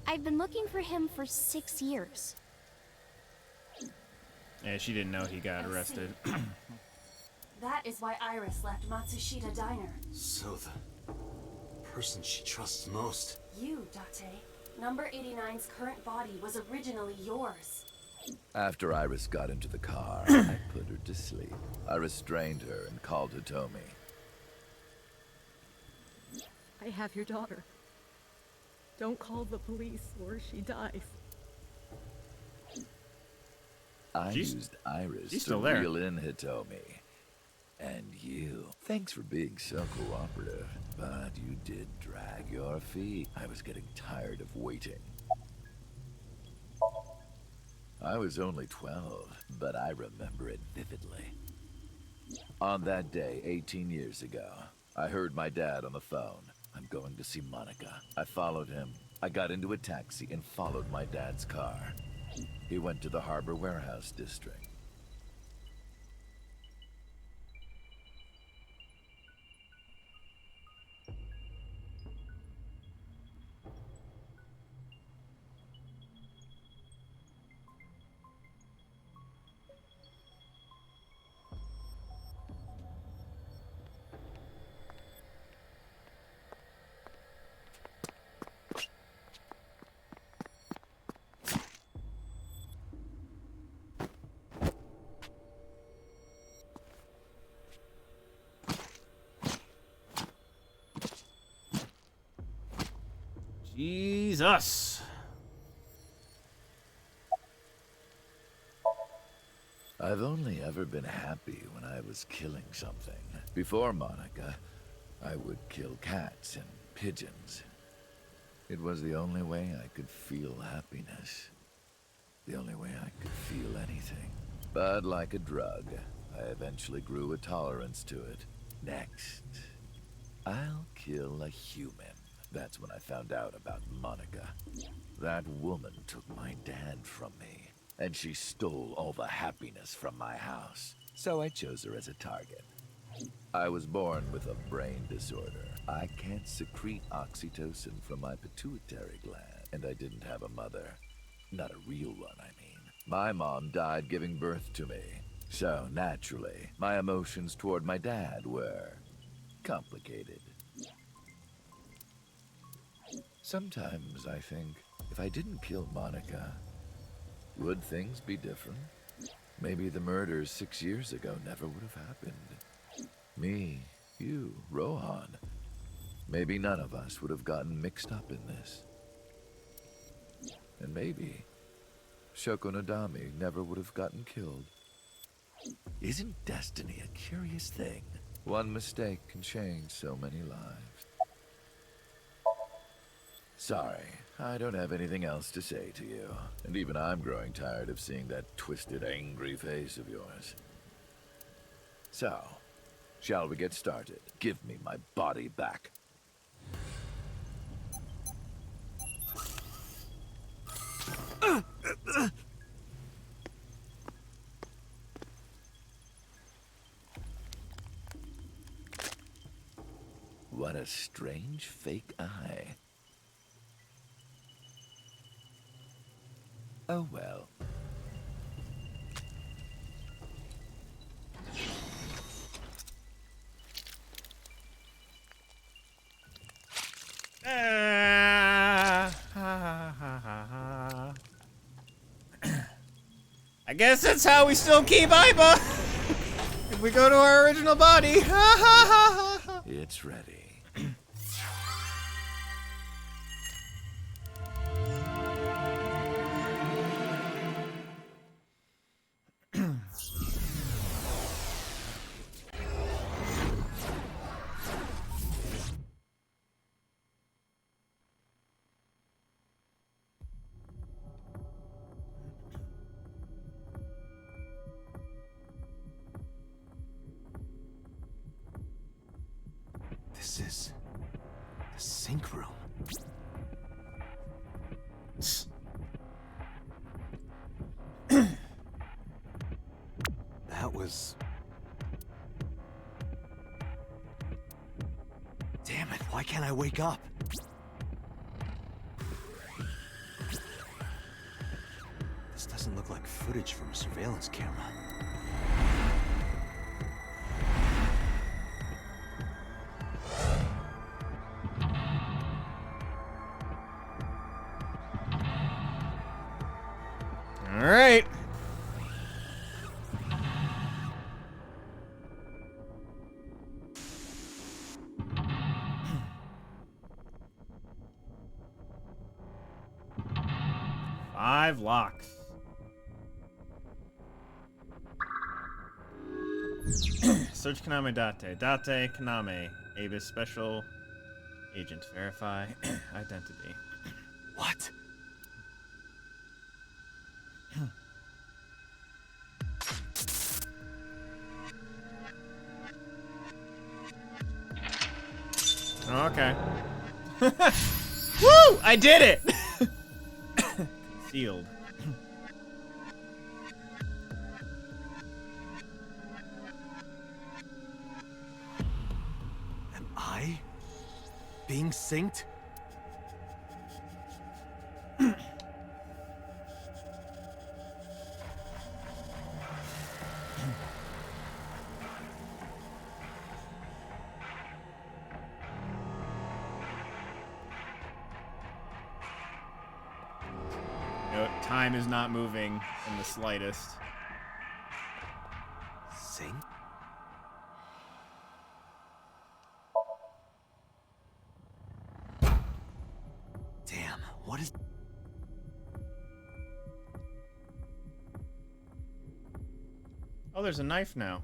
I've been looking for him for 6 years. Yeah, she didn't know he got arrested. That is why Iris left Matsushita Diner. So the person she trusts most. You, Date. Number 89's current body was originally yours. After Iris got into the car, I put her to sleep. I restrained her and called Hitomi. I have your daughter. Don't call the police or she dies. I used Iris to reel in Hitomi. And you. Thanks for being so cooperative. But you did drag your feet. I was getting tired of waiting. I was only 12, but I remember it vividly. On that day, 18 years ago, I heard my dad on the phone. I'm going to see Monica. I followed him. I got into a taxi and followed my dad's car. He went to the Harbor Warehouse District. Jesus. I've only ever been happy when I was killing something. Before Monica, I would kill cats and pigeons. It was the only way I could feel happiness. The only way I could feel anything. But like a drug, I eventually grew a tolerance to it. Next, I'll kill a human. That's when I found out about Monica. That woman took my dad from me, and she stole all the happiness from my house. So I chose her as a target. I was born with a brain disorder. I can't secrete oxytocin from my pituitary gland, and I didn't have a mother. Not a real one, I mean. My mom died giving birth to me. So, naturally, my emotions toward my dad were complicated. Sometimes I think, if I didn't kill Monica, would things be different? Maybe the murders 6 years ago never would have happened. Me, you, Rohan. Maybe none of us would have gotten mixed up in this. And maybe Shoko Nadami never would have gotten killed. Isn't destiny a curious thing? One mistake can change so many lives. Sorry, I don't have anything else to say to you. And even I'm growing tired of seeing that twisted, angry face of yours. So, shall we get started? Give me my body back. What a strange fake eye. Oh well. I guess that's how we still keep Aiba. If we go to our original body. It's ready. This is the sink room. That was... Damn it, why can't I wake up? This doesn't look like footage from a surveillance camera. All right. Five locks. Search Kaname Date. Date Kaname. Abyss Special Agent. Verify identity. What? Oh, okay. Woo! I did it! Concealed. Am I being synced? No, time is not moving in the slightest. Sync? Damn, what is... Oh, there's a knife now.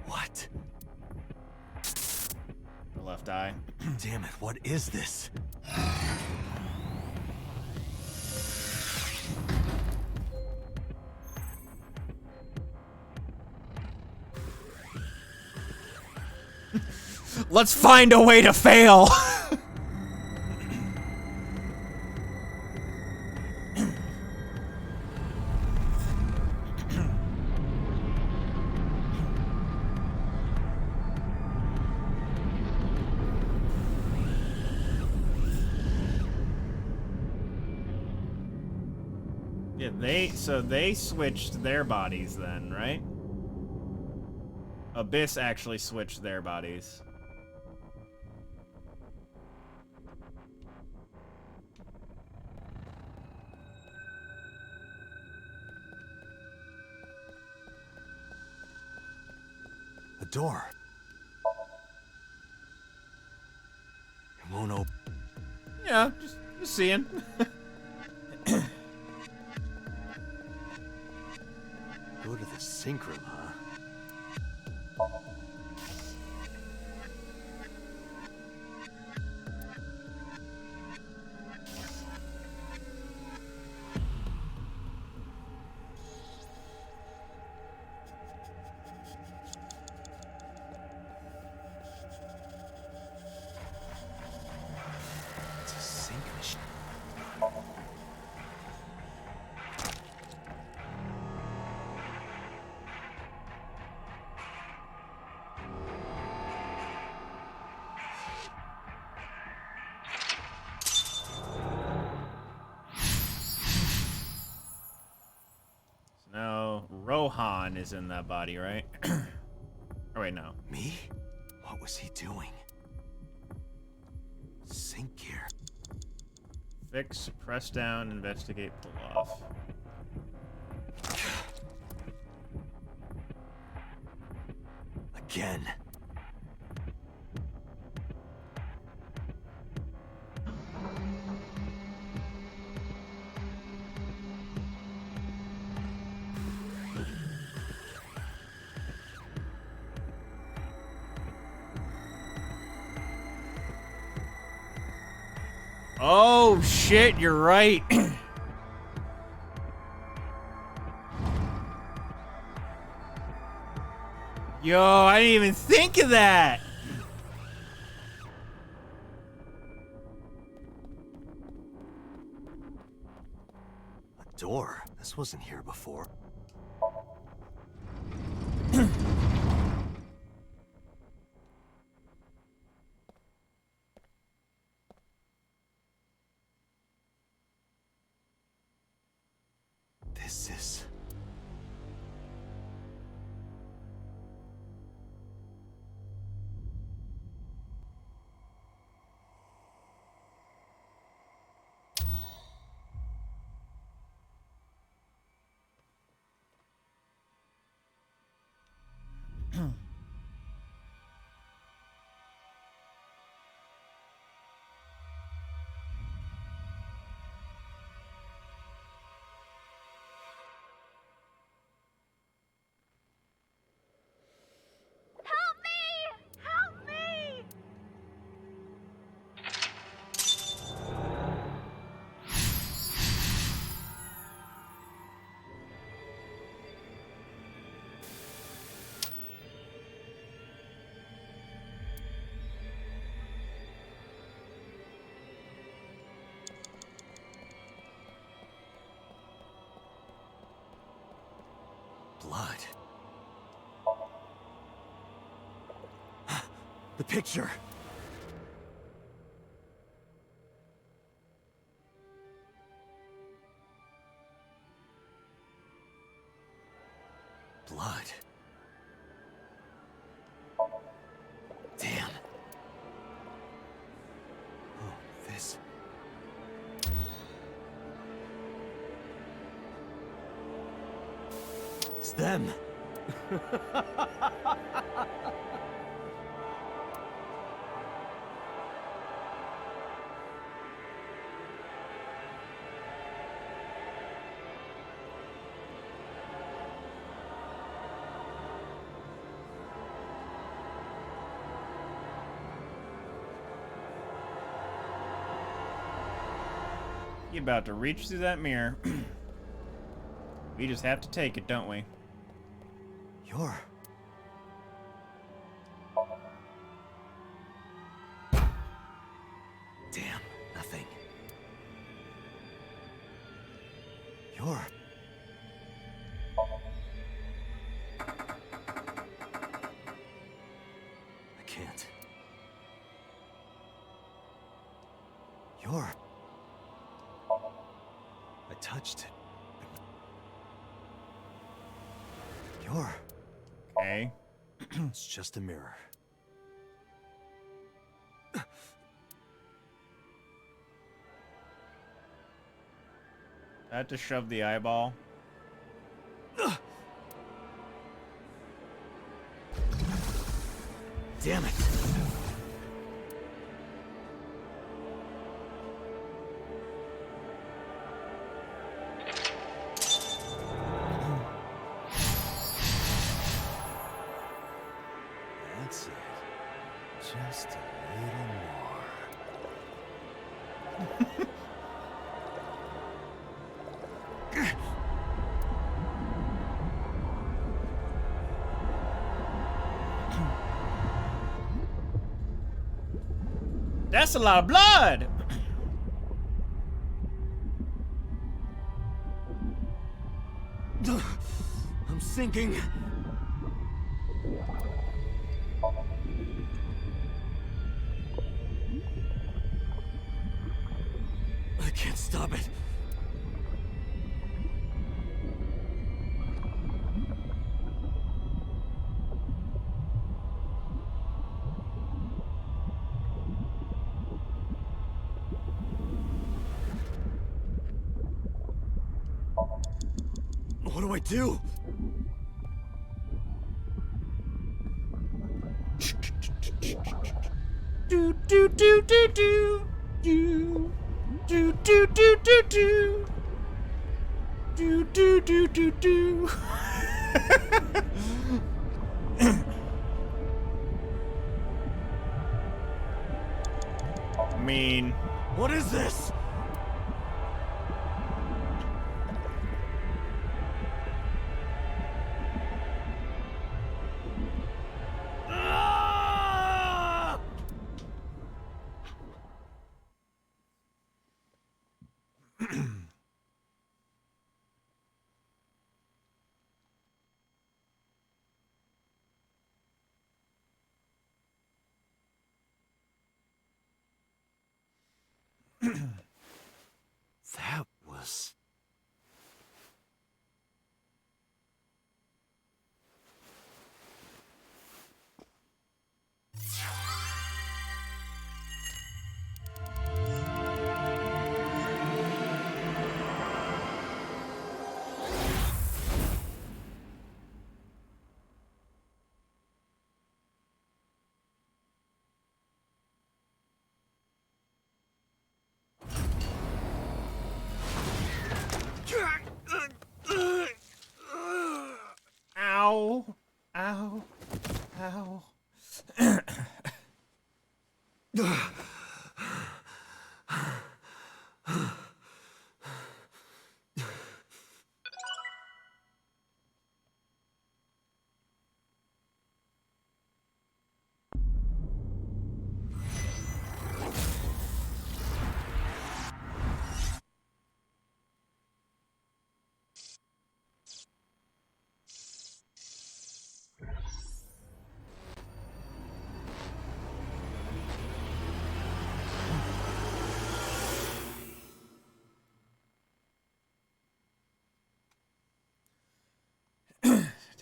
What? The left eye. Damn it, what is this? Let's find a way to fail. Yeah, so they switched their bodies then, right? Abyss actually switched their bodies. A door. It won't open. Yeah, just seeing. Go to the sink room, huh? It's a sink machine. So now Rohan is in that body, right? Oh wait, no. Me? What was he doing? Sink gear. Fix, press down, investigate, pull off. Again. Oh shit, you're right. Yo, I didn't even think of that. A door? This wasn't here before. This is... blood. The picture. Blood. Damn. Oh, this. It's them. You about to reach through that mirror. We just have to take it, don't we? You're... Damn, nothing. You're... I can't. You're... I touched it. You're... Okay. It's just a mirror. I had to shove the eyeball. Damn it. That's it. Just a little more. That's a lot of blood. I'm sinking. I can't stop it. What do I do? Do do do do do do do do do do do do do do do do. Mean. What is this?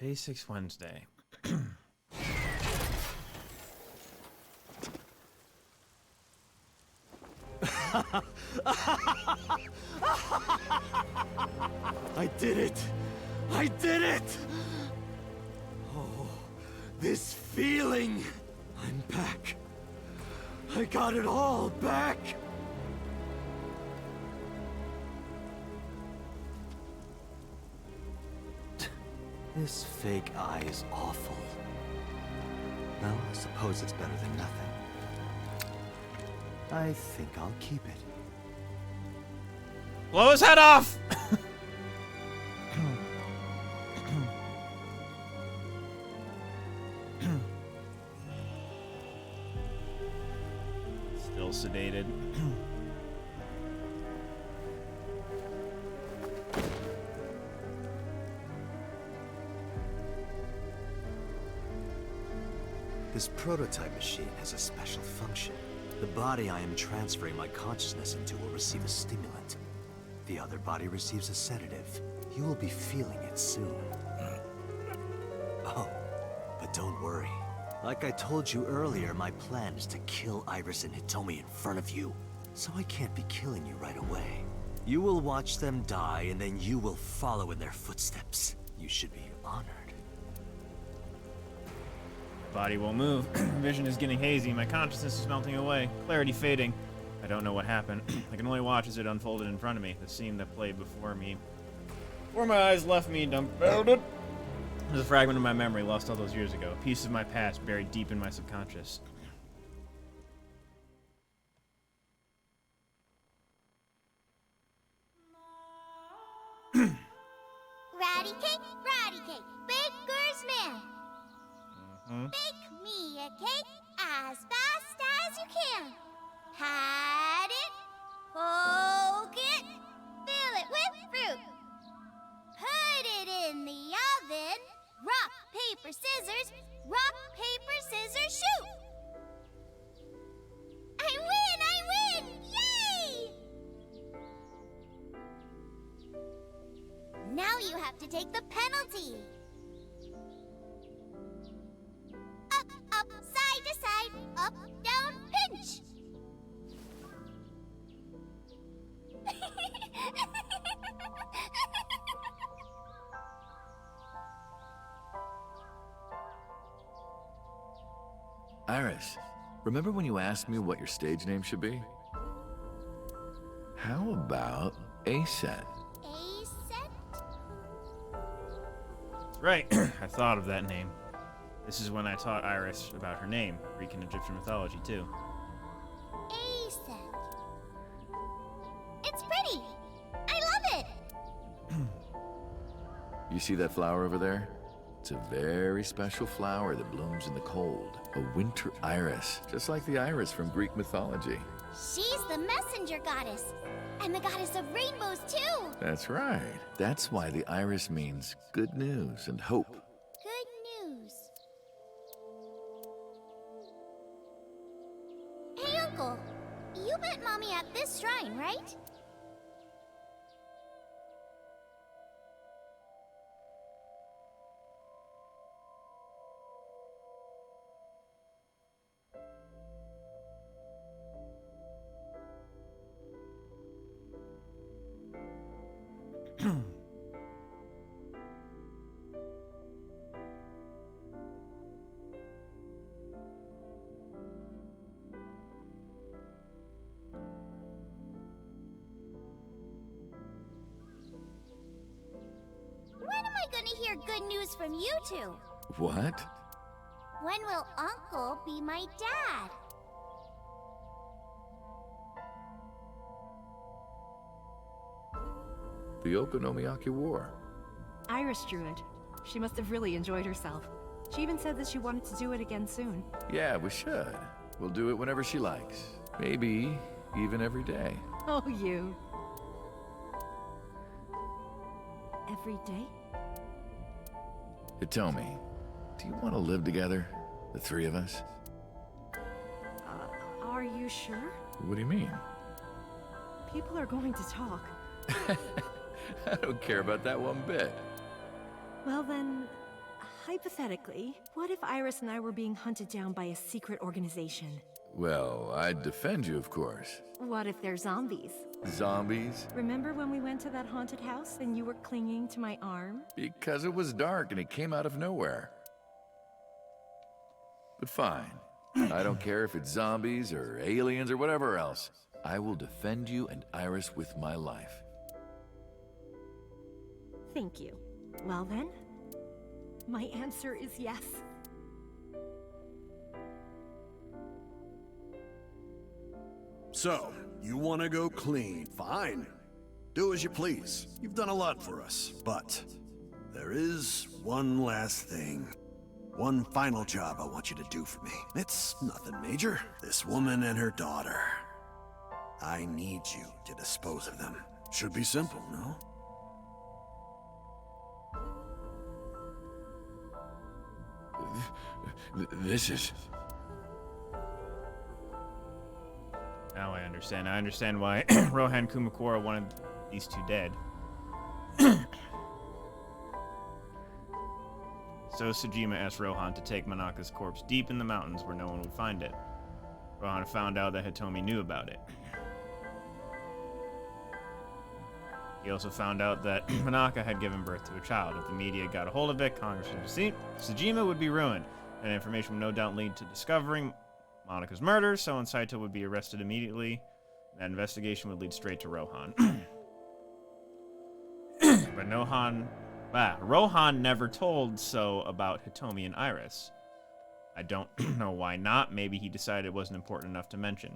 Day 6 Wednesday. I did it! I did it! Oh, this feeling! I'm back. I got it all back! This fake eye is awful. Well, I suppose it's better than nothing. I think I'll keep it. Blow his head off! Still sedated. This prototype machine has a special function. The body I am transferring my consciousness into will receive a stimulant. The other body receives a sedative. You will be feeling it soon. Oh, but don't worry. Like I told you earlier, my plan is to kill Iris and Hitomi in front of you. So I can't be killing you right away. You will watch them die, and then you will follow in their footsteps. You should be honored. Body won't move. Vision is getting hazy. My consciousness is melting away. Clarity fading. I don't know what happened. I can only watch as it unfolded in front of me. The scene that played before me. Before my eyes left me dumbfounded. There's a fragment of my memory lost all those years ago. A piece of my past buried deep in my subconscious. Ratty cake, baker's man. Bake me a cake as fast as you can. Pat it, poke it, fill it with fruit. Put it in the oven. Rock, paper, scissors. Rock, paper, scissors, shoot. I win! Yay! Now you have to take the penalty. Up, side to side, up, down, pinch. Iris, remember when you asked me what your stage name should be? How about Aset? Right. I thought of that name. This is when I taught Iris about her name, Greek and Egyptian mythology, too. Aset. It's pretty. I love it. You see that flower over there? It's a very special flower that blooms in the cold. A winter iris, just like the iris from Greek mythology. She's the messenger goddess. And the goddess of rainbows, too. That's right. That's why the iris means good news and hope. Good news. Hey, Uncle. You met Mommy at this shrine, right? Gonna hear good news from you two. What? When will Uncle be my dad? The Okonomiyaki War. Iris drew it. She must have really enjoyed herself. She even said that she wanted to do it again soon. Yeah, we should. We'll do it whenever she likes. Maybe even every day. Oh, you. Every day? Hitomi, do you want to live together? The three of us? Are you sure? What do you mean? People are going to talk. I don't care about that one bit. Well then, hypothetically, what if Iris and I were being hunted down by a secret organization? Well, I'd defend you, of course. What if they're zombies? Zombies? Remember when we went to that haunted house and you were clinging to my arm? Because it was dark and it came out of nowhere. But fine. I don't care if it's zombies or aliens or whatever else. I will defend you and Iris with my life. Thank you. Well then, my answer is yes. So, you want to go clean? Fine. Do as you please. You've done a lot for us. But there is one last thing. One final job I want you to do for me. It's nothing major. This woman and her daughter. I need you to dispose of them. Should be simple, no? This is... Now I understand. I understand why Rohan Kumakura wanted these two dead. So Sejima asked Rohan to take Manaka's corpse deep in the mountains where no one would find it. Rohan found out that Hitomi knew about it. He also found out that Manaka had given birth to a child. If the media got a hold of it, Congressman Sejima would be ruined, and information would no doubt lead to discovering Monika's murder, so Saito would be arrested immediately. That investigation would lead straight to Rohan. But Rohan never told So about Hitomi and Iris. I don't know why not. Maybe he decided it wasn't important enough to mention.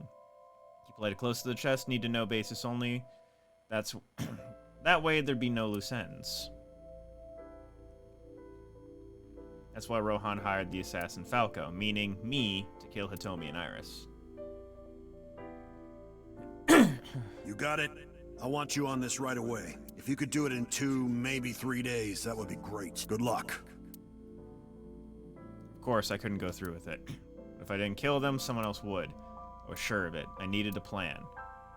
He played it close to the chest, need to know basis only. That's that way there'd be no loose ends. That's why Rohan hired the assassin Falco, meaning me, to kill Hitomi and Iris. You got it? I want you on this right away. If you could do it in 2, maybe 3 days, that would be great. Good luck. Of course, I couldn't go through with it. If I didn't kill them, someone else would. I was sure of it. I needed a plan.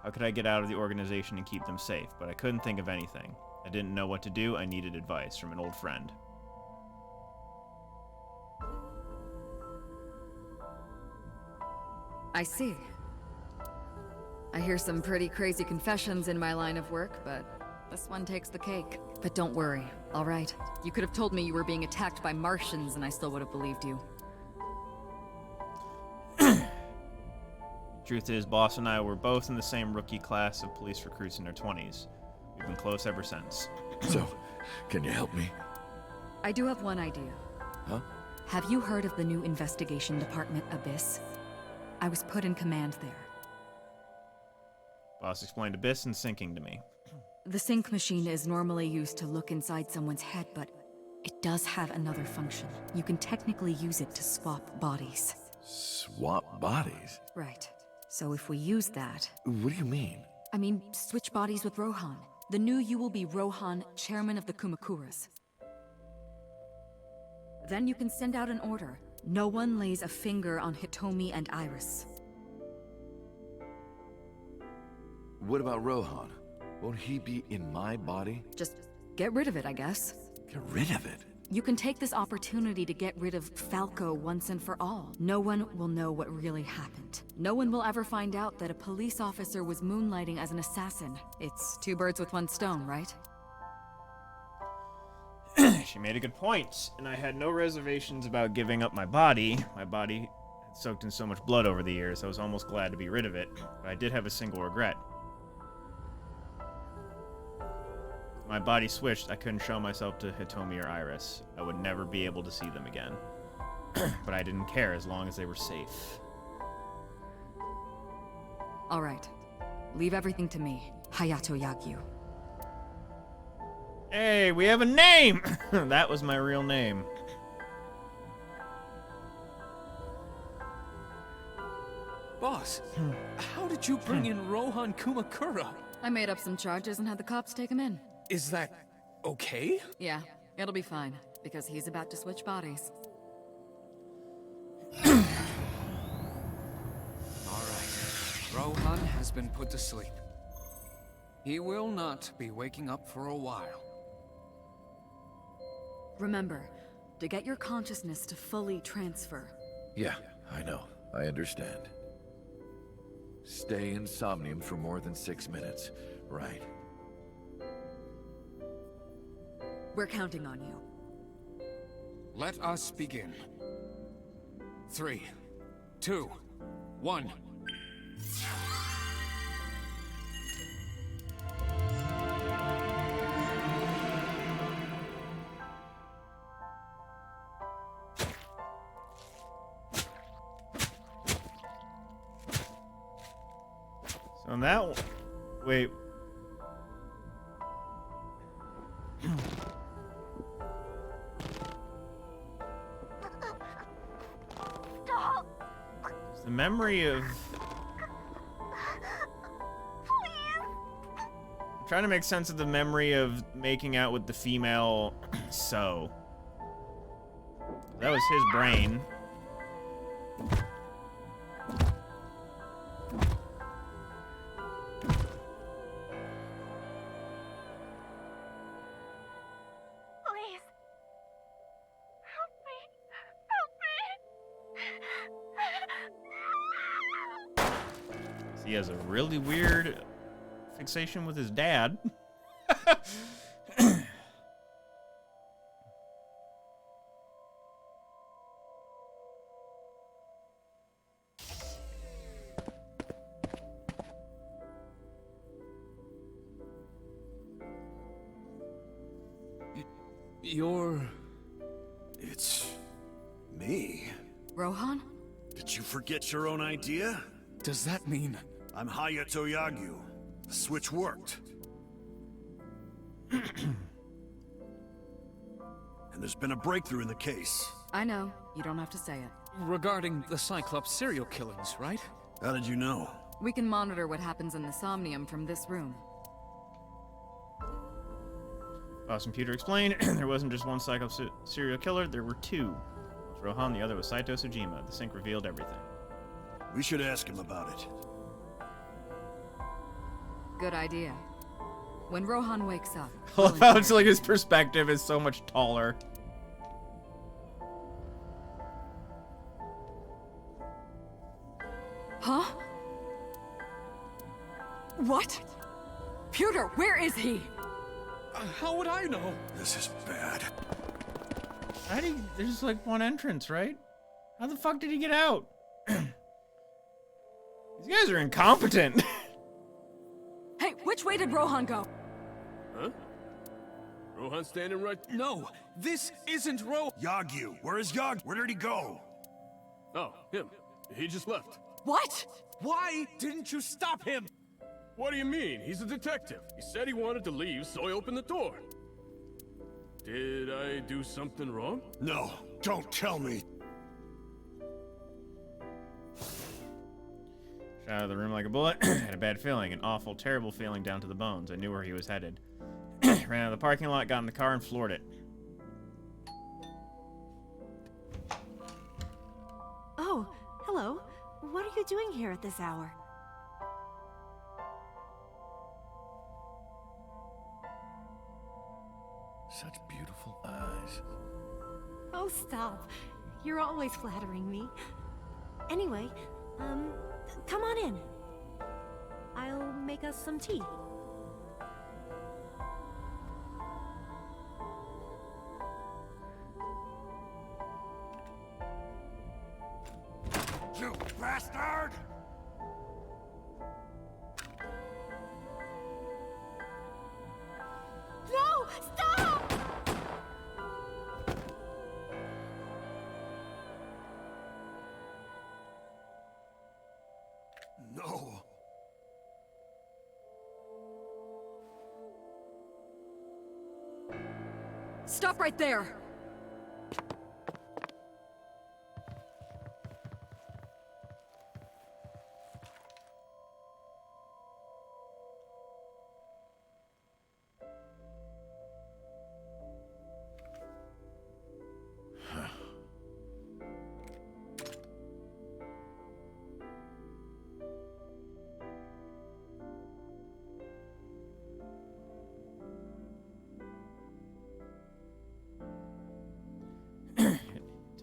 How could I get out of the organization and keep them safe? But I couldn't think of anything. I didn't know what to do. I needed advice from an old friend. I see. I hear some pretty crazy confessions in my line of work, but this one takes the cake. But don't worry, all right? You could have told me you were being attacked by Martians and I still would have believed you. Truth is, Boss and I were both in the same rookie class of police recruits in their 20s. We've been close ever since. So, can you help me? I do have one idea. Huh? Have you heard of the new investigation department, Abyss? I was put in command there. Boss explained Abyss and sinking to me. The sync machine is normally used to look inside someone's head, but it does have another function. You can technically use it to swap bodies. Swap bodies? Right. So if we use that... What do you mean? I mean, switch bodies with Rohan. The new you will be Rohan, chairman of the Kumakuras. Then you can send out an order. No one lays a finger on Hitomi and Iris. What about Rohan? Won't he be in my body? Just get rid of it, I guess. Get rid of it? You can take this opportunity to get rid of Falco once and for all. No one will know what really happened. No one will ever find out that a police officer was moonlighting as an assassin. It's 2 birds with 1 stone, right? She made a good point, and I had no reservations about giving up my body. My body had soaked in so much blood over the years, I was almost glad to be rid of it, but I did have a single regret. If my body switched, I couldn't show myself to Hitomi or Iris. I would never be able to see them again. But I didn't care as long as they were safe. All right. Leave everything to me, Hayato Yagyu. Hey, we have a name! That was my real name. Boss, how did you bring in Rohan Kumakura? I made up some charges and had the cops take him in. Is that okay? Yeah, it'll be fine, because he's about to switch bodies. Alright. Rohan has been put to sleep. He will not be waking up for a while. Remember, to get your consciousness to fully transfer. Yeah, I know. I understand. Stay in Somnium for more than 6 minutes, right? We're counting on you. Let us begin. 3, 2, 1. So on that, wait. It's the memory of. I'm trying to make sense of the memory of making out with the female. So that was his brain. He has a really weird fixation with his dad. It's me. Rohan? Did you forget your own idea? Does that mean... I'm Hayato Yagyu. The switch worked. And there's been a breakthrough in the case. I know. You don't have to say it. Regarding the Cyclops serial killings, right? How did you know? We can monitor what happens in the Somnium from this room. Boss Computer explained, there wasn't just one Cyclops serial killer, there were two. One was Rohan, the other was Saito Sujima. The sync revealed everything. We should ask him about it. Good idea. When Rohan wakes up... I love how it's like his perspective is so much taller. Huh? What? Pewter, where is he? How would I know? This is bad. How do you, there's like one entrance, right? How the fuck did he get out? These guys are incompetent. Hey, which way did Rohan go? Huh? Rohan standing right... No, this isn't Yagyu, where is Yagyu? Where did he go? Oh, him. He just left. What? Why didn't you stop him? What do you mean? He's a detective. He said he wanted to leave, so I opened the door. Did I do something wrong? No, don't tell me. Shot out of the room like a bullet. Had a bad feeling, an awful, terrible feeling down to the bones. I knew where he was headed. Ran out of the parking lot, got in the car, and floored it. Oh, hello. What are you doing here at this hour? Such beautiful eyes. Oh, stop. You're always flattering me. Anyway, come on in. I'll make us some tea. You bastard! No! Stop! No. Stop right there!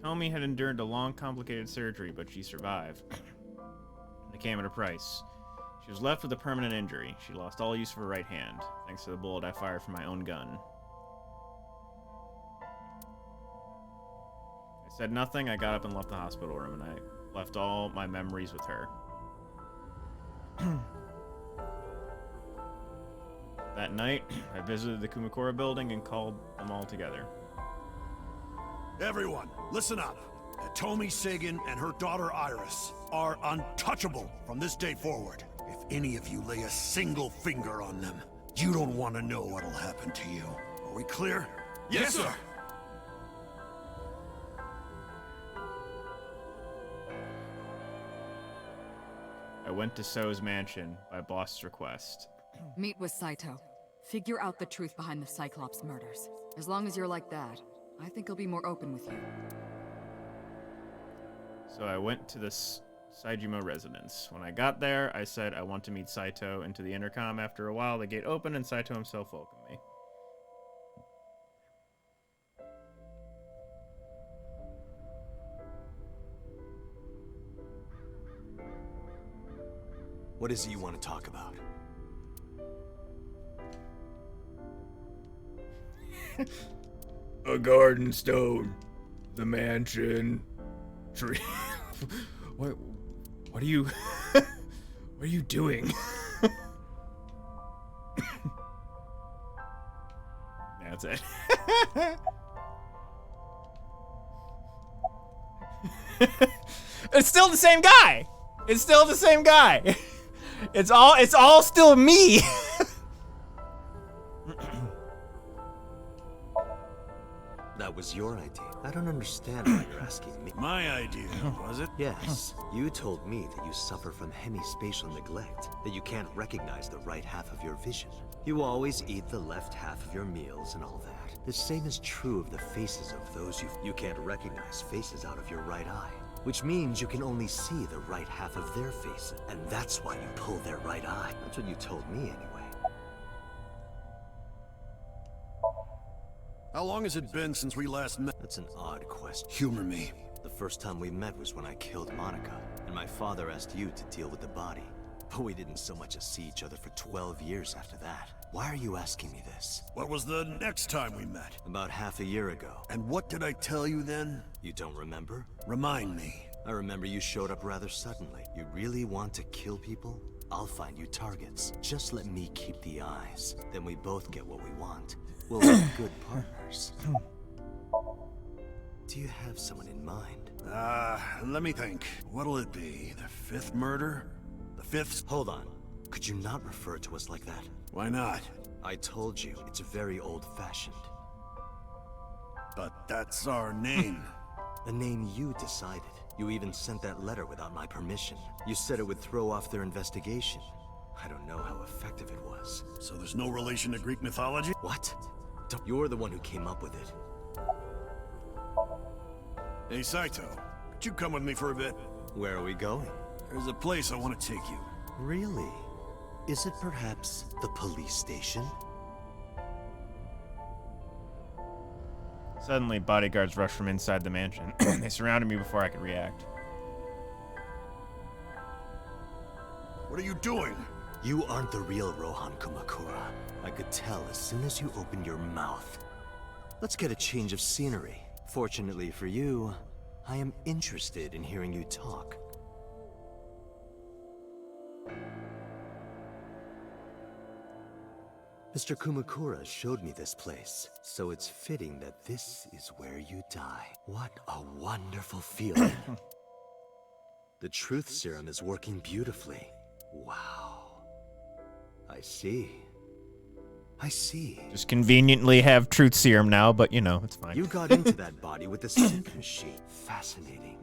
Tomi had endured a long, complicated surgery, but she survived. It came at a price. She was left with a permanent injury. She lost all use of her right hand, thanks to the bullet I fired from my own gun. I said nothing. I got up and left the hospital room, and I left all my memories with her. That night, I visited the Kumakura building and called them all together. Everyone, listen up. Tomi Sagan and her daughter Iris are untouchable from this day forward. If any of you lay a single finger on them, you don't want to know what'll happen to you. Are we clear? Yes, sir. I went to So's mansion by boss's request. Meet with Saito. Figure out the truth behind the Cyclops murders. As long as you're like that, I think he'll be more open with you. So I went to the Saijima residence. When I got there, I said I want to meet Saito into the intercom. After a while, the gate opened and Saito himself welcomed me. What is it you want to talk about? A garden stone. The mansion. Tree. What are you... what are you doing? That's it. It's still the same guy. It's still the same guy. It's all still me. That was your idea. I don't understand why you're asking me. My idea, was it? Yes. You told me that you suffer from hemispatial neglect, that you can't recognize the right half of your vision. You always eat the left half of your meals and all that. The same is true of the faces of those you can't recognize faces out of your right eye. Which means you can only see the right half of their face, and that's why you pull their right eye. That's what you told me anyway. How long has it been since we last met? That's an odd question. Humor me. The first time we met was when I killed Monica, and my father asked you to deal with the body. But we didn't so much as see each other for 12 years after that. Why are you asking me this? What was the next time we met? About half a year ago. And what did I tell you then? You don't remember? Remind me. I remember you showed up rather suddenly. You really want to kill people? I'll find you targets. Just let me keep the eyes. Then we both get what we want. We'll be good partners. Do you have someone in mind? Let me think. What'll it be? The fifth murder? The fifth? Hold on. Could you not refer to us like that? Why not? I told you, it's very old-fashioned. But that's our name. A name you decided. You even sent that letter without my permission. You said it would throw off their investigation. I don't know how effective it was. So there's no relation to Greek mythology? What? You're the one who came up with it. Hey, Saito. Could you come with me for a bit? Where are we going? There's a place I want to take you. Really? Is it perhaps the police station? Suddenly, bodyguards rushed from inside the mansion. They surrounded me before I could react. What are you doing? You aren't the real Rohan Kumakura. I could tell as soon as you opened your mouth. Let's get a change of scenery. Fortunately for you, I am interested in hearing you talk. Mr. Kumakura showed me this place, so it's fitting that this is where you die. What a wonderful feeling. The truth serum is working beautifully. Wow. I see. I see. Just conveniently have truth serum now, but you know, it's fine. You got into that body with the sync machine. Fascinating.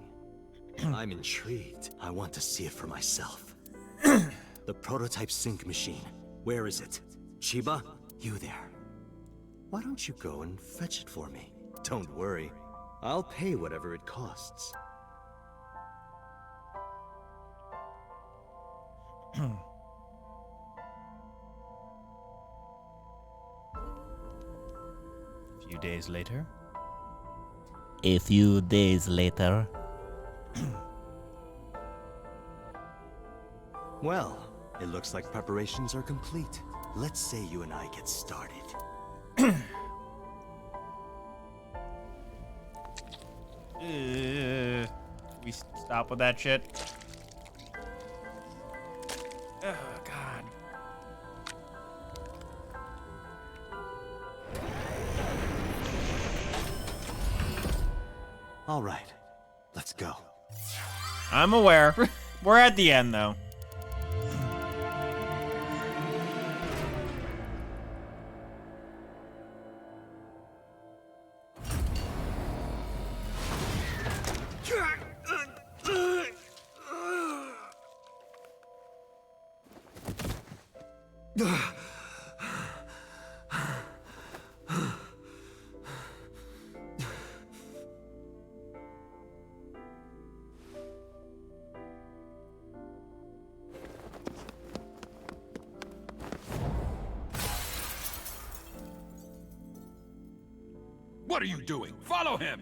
I'm intrigued. I want to see it for myself. The prototype sync machine. Where is it? Chiba? You there. Why don't you go and fetch it for me? Don't worry. I'll pay whatever it costs. A few days later. A few days later. Well, it looks like preparations are complete. Let's say you and I get started. We stop with that shit. Oh, God. All right, let's go. I'm aware. We're at the end, though. What are you doing? Follow him!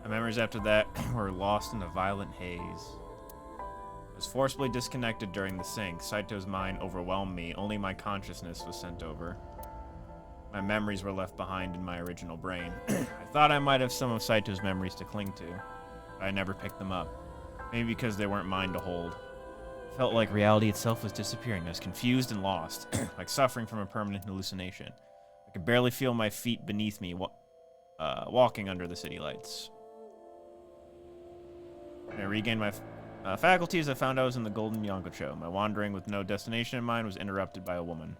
My memories after that were lost in a violent haze. I was forcibly disconnected during the sync. Saito's mind overwhelmed me. Only my consciousness was sent over. My memories were left behind in my original brain. I thought I might have some of Saito's memories to cling to, but I never picked them up. Maybe because they weren't mine to hold. It felt like reality itself was disappearing. I was confused and lost, like suffering from a permanent hallucination. I could barely feel my feet beneath me walking under the city lights. When I regained my faculties, I found I was in the Golden Yonkocho. My wandering with no destination in mind was interrupted by a woman.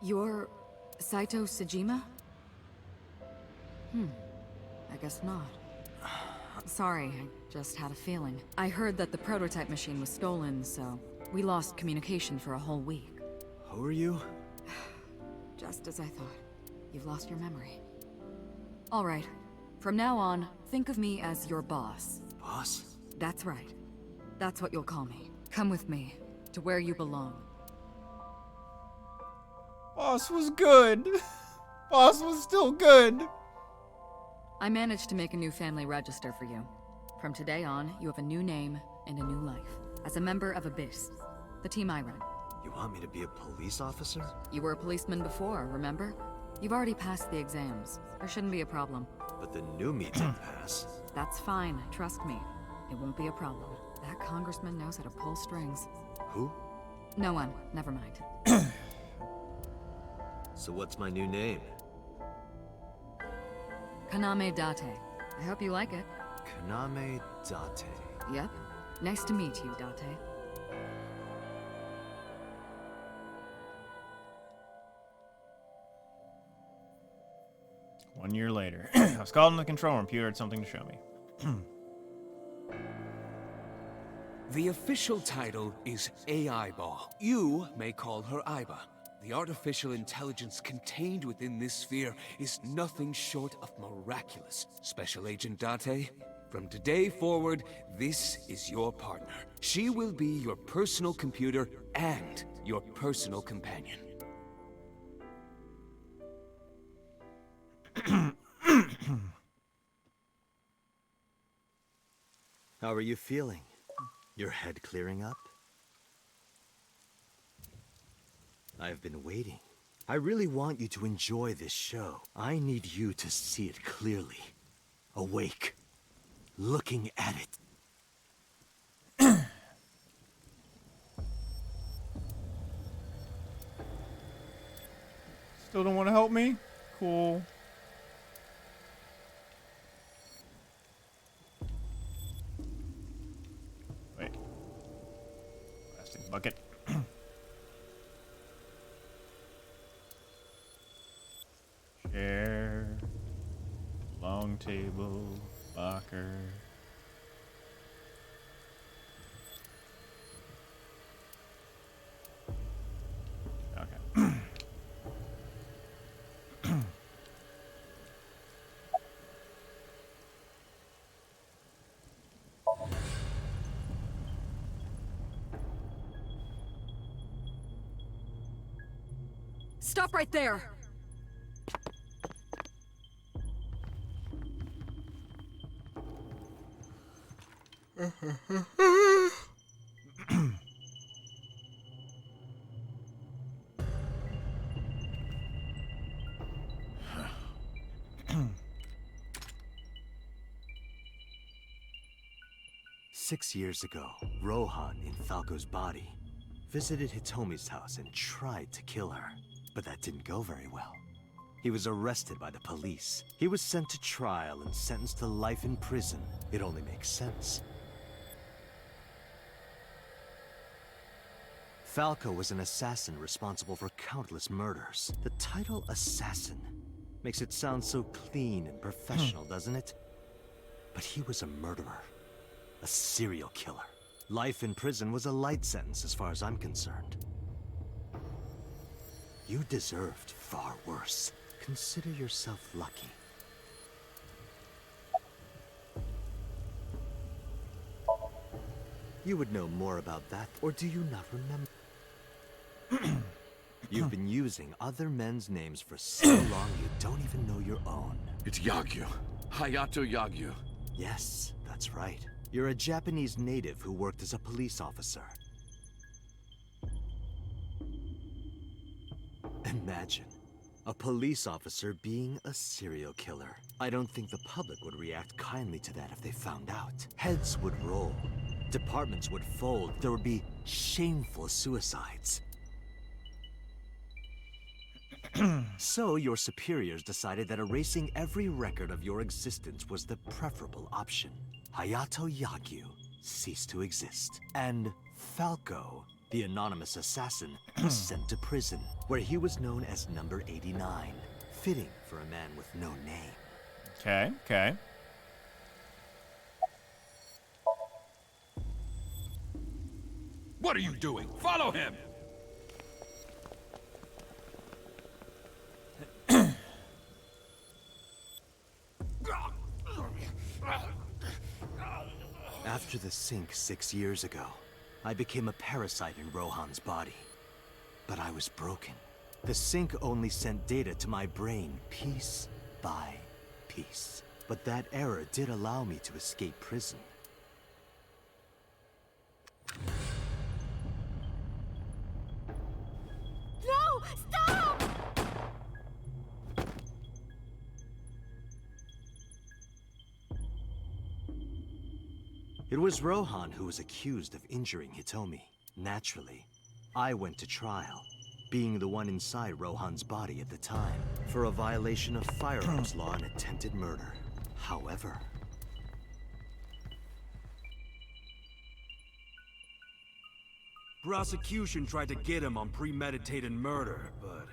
You're Saito Sejima? I guess not. Sorry, I just had a feeling. I heard that the prototype machine was stolen, so we lost communication for a whole week. Who are you? Just as I thought. You've lost your memory. All right. From now on, think of me as your boss. Boss? That's right. That's what you'll call me. Come with me, to where you belong. Boss was good. Boss was still good. I managed to make a new family register for you. From today on, you have a new name and a new life. As a member of Abyss, the team I run. You want me to be a police officer? You were a policeman before, remember? You've already passed the exams. There shouldn't be a problem. But the new me didn't pass. That's fine, trust me. It won't be a problem. That congressman knows how to pull strings. Who? No one, never mind. So what's my new name? Kaname Date. I hope you like it. Kaname Date. Yep. Nice to meet you, Date. One year later, I was called in the control room. Peter had something to show me. The official title is AI Ball. You may call her Aiba. The artificial intelligence contained within this sphere is nothing short of miraculous. Special Agent Date, from today forward, this is your partner. She will be your personal computer and your personal companion. How are you feeling? Your head clearing up? I've been waiting. I really want you to enjoy this show. I need you to see it clearly. Awake. Looking at it. Still don't want to help me? Cool. Wait. Plastic bucket. Chair. Long table. Locker. Stop right there! Six years ago, Rohan, in Falco's body, visited Hitomi's house and tried to kill her. But that didn't go very well. He was arrested by the police. He was sent to trial and sentenced to life in prison. It only makes sense. Falco was an assassin responsible for countless murders. The title assassin makes it sound so clean and professional, doesn't it? But he was a murderer. A serial killer. Life in prison was a light sentence as far as I'm concerned. You deserved far worse. Consider yourself lucky. You would know more about that, or do you not remember? You've been using other men's names for so long you don't even know your own. It's Yagyu. Hayato Yagyu. Yes, that's right. You're a Japanese native who worked as a police officer. Imagine a police officer being a serial killer. I don't think the public would react kindly to that if they found out. Heads would roll. Departments would fold. There would be shameful suicides. So your superiors decided that erasing every record of your existence was the preferable option. Hayato Yagyu ceased to exist. And Falco, the anonymous assassin, was sent to prison, where he was known as Number 89. Fitting for a man with no name. Okay, okay. What are you doing? Follow him! After the sink 6 years ago, I became a parasite in Rohan's body. But I was broken. The sink only sent data to my brain piece by piece. But that error did allow me to escape prison. No! Stop! It was Rohan who was accused of injuring Hitomi. Naturally, I went to trial, being the one inside Rohan's body at the time, for a violation of firearms law and attempted murder. However, prosecution tried to get him on premeditated murder, but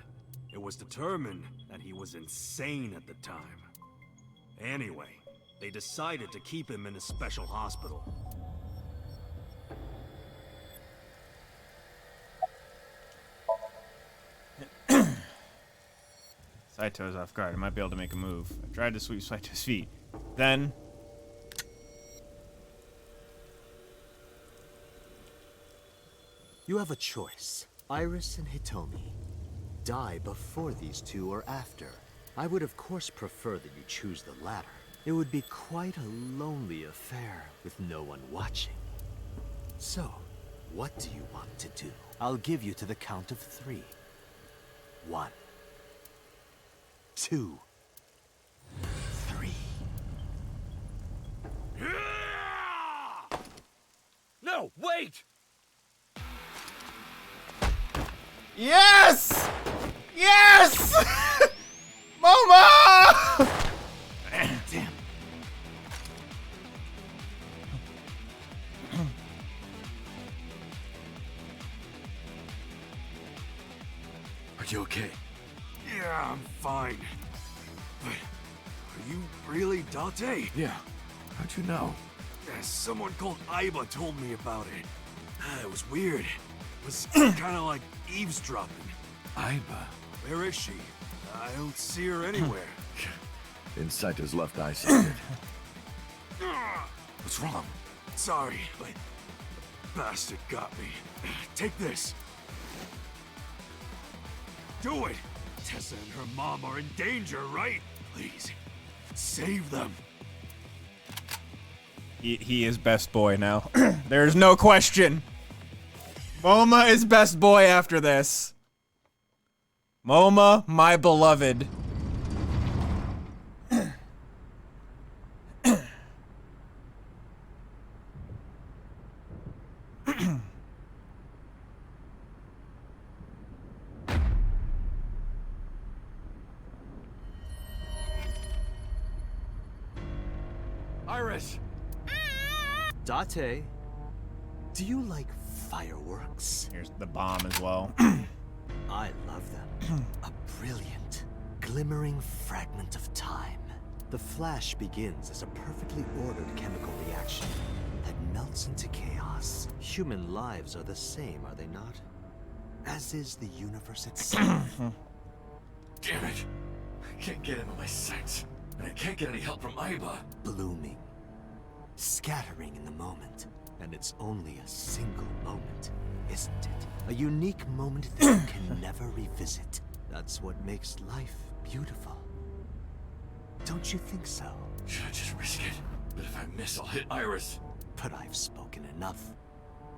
it was determined that he was insane at the time. Anyway, they decided to keep him in a special hospital. Saito's off guard. I might be able to make a move. I tried to sweep Saito's feet. Then... you have a choice. Iris and Hitomi. Die before these two or after. I would of course prefer that you choose the latter. It would be quite a lonely affair with no one watching. So, what do you want to do? I'll give you to the count of 3. 1, 2, 3. No, wait! Yes! Yes! Mama! Damn. Are you okay? Yeah, I'm fine. But are you really Date? Yeah. How'd you know? Someone called Aiba told me about it. It was weird. It was kind of like eavesdropping. Aiba? Where is she? I don't see her anywhere. In Saito's left eye socket. What's wrong? Sorry, but the bastard got me. Take this. do it! Tessa and her mom are in danger, right? Please, save them. He is best boy now. There's no question. Moma is best boy after this. Moma, my beloved. Iris! Date, do you like fireworks? Here's the bomb as well. I love them. A brilliant, glimmering fragment of time. The flash begins as a perfectly ordered chemical reaction that melts into chaos. Human lives are the same, are they not? As is the universe itself. Damn it! I can't get him in my sights, and I can't get any help from Aiba. Blooming, scattering in the moment. And it's only a single moment, isn't it? A unique moment that you can never revisit. That's what makes life beautiful. Don't you think so? Should I just risk it? But if I miss, I'll hit Iris. But I've spoken enough.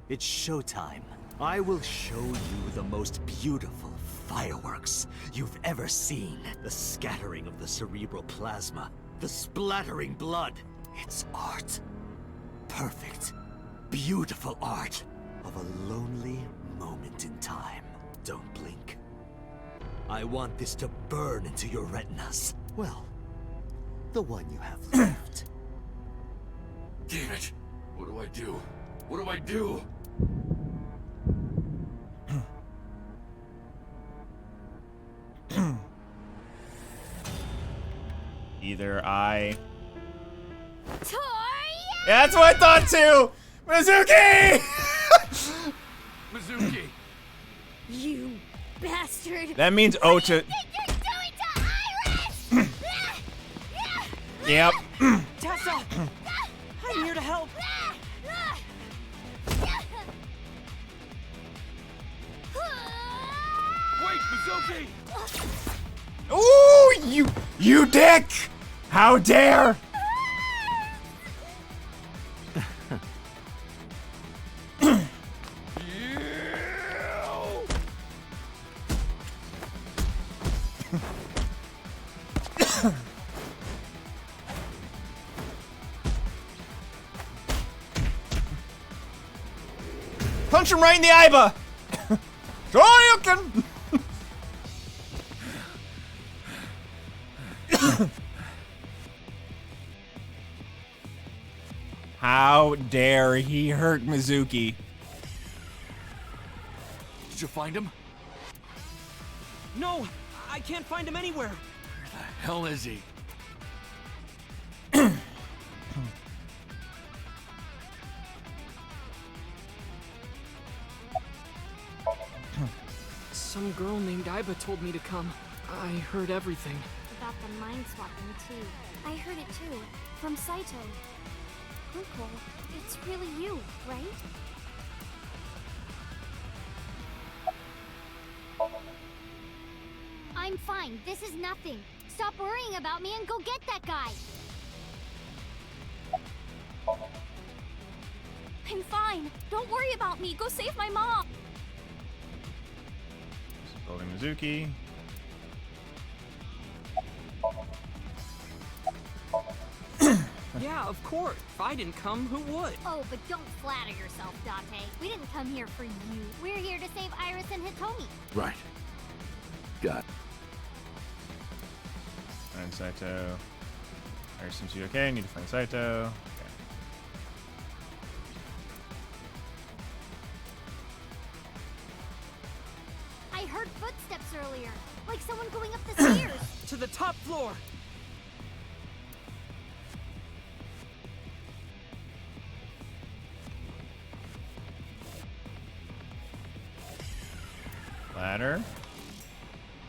It's showtime. I will show you the most beautiful fireworks you've ever seen. The scattering of the cerebral plasma, the splattering blood. It's art. Perfect, beautiful art of a lonely moment in time. Don't blink. I want this to burn into your retinas. Well, the one you have left. Damn it! What do I do? What do I do? Either I... Toya! Yeah, that's what I thought too! Mizuki! Mizuki! You bastard! That means Ota... Yep. Tessa! I'm here to help! Wait, Mizuki! Ooh, you dick! How dare! Punch him right in the Aiba! Shoryuken! How dare he hurt Mizuki? Did you find him? No, I can't find him anywhere. Where the hell is he? Some girl named Aiba told me to come. I heard everything. About the mind swapping too. I heard it too. From Saito. Uncle, it's really you, right? I'm fine. This is nothing. Stop worrying about me and go get that guy. I'm fine. Don't worry about me. Go save my mom. Building Mizuki. Yeah, of course. If I didn't come, who would? Oh, but don't flatter yourself, Date. We didn't come here for you. We're here to save Iris and Hitomi. Right. Got it. Find Saito. Iris seems to be okay. Need to find Saito. Okay. I heard footsteps earlier. Like someone going up the stairs. To the top floor. Ladder.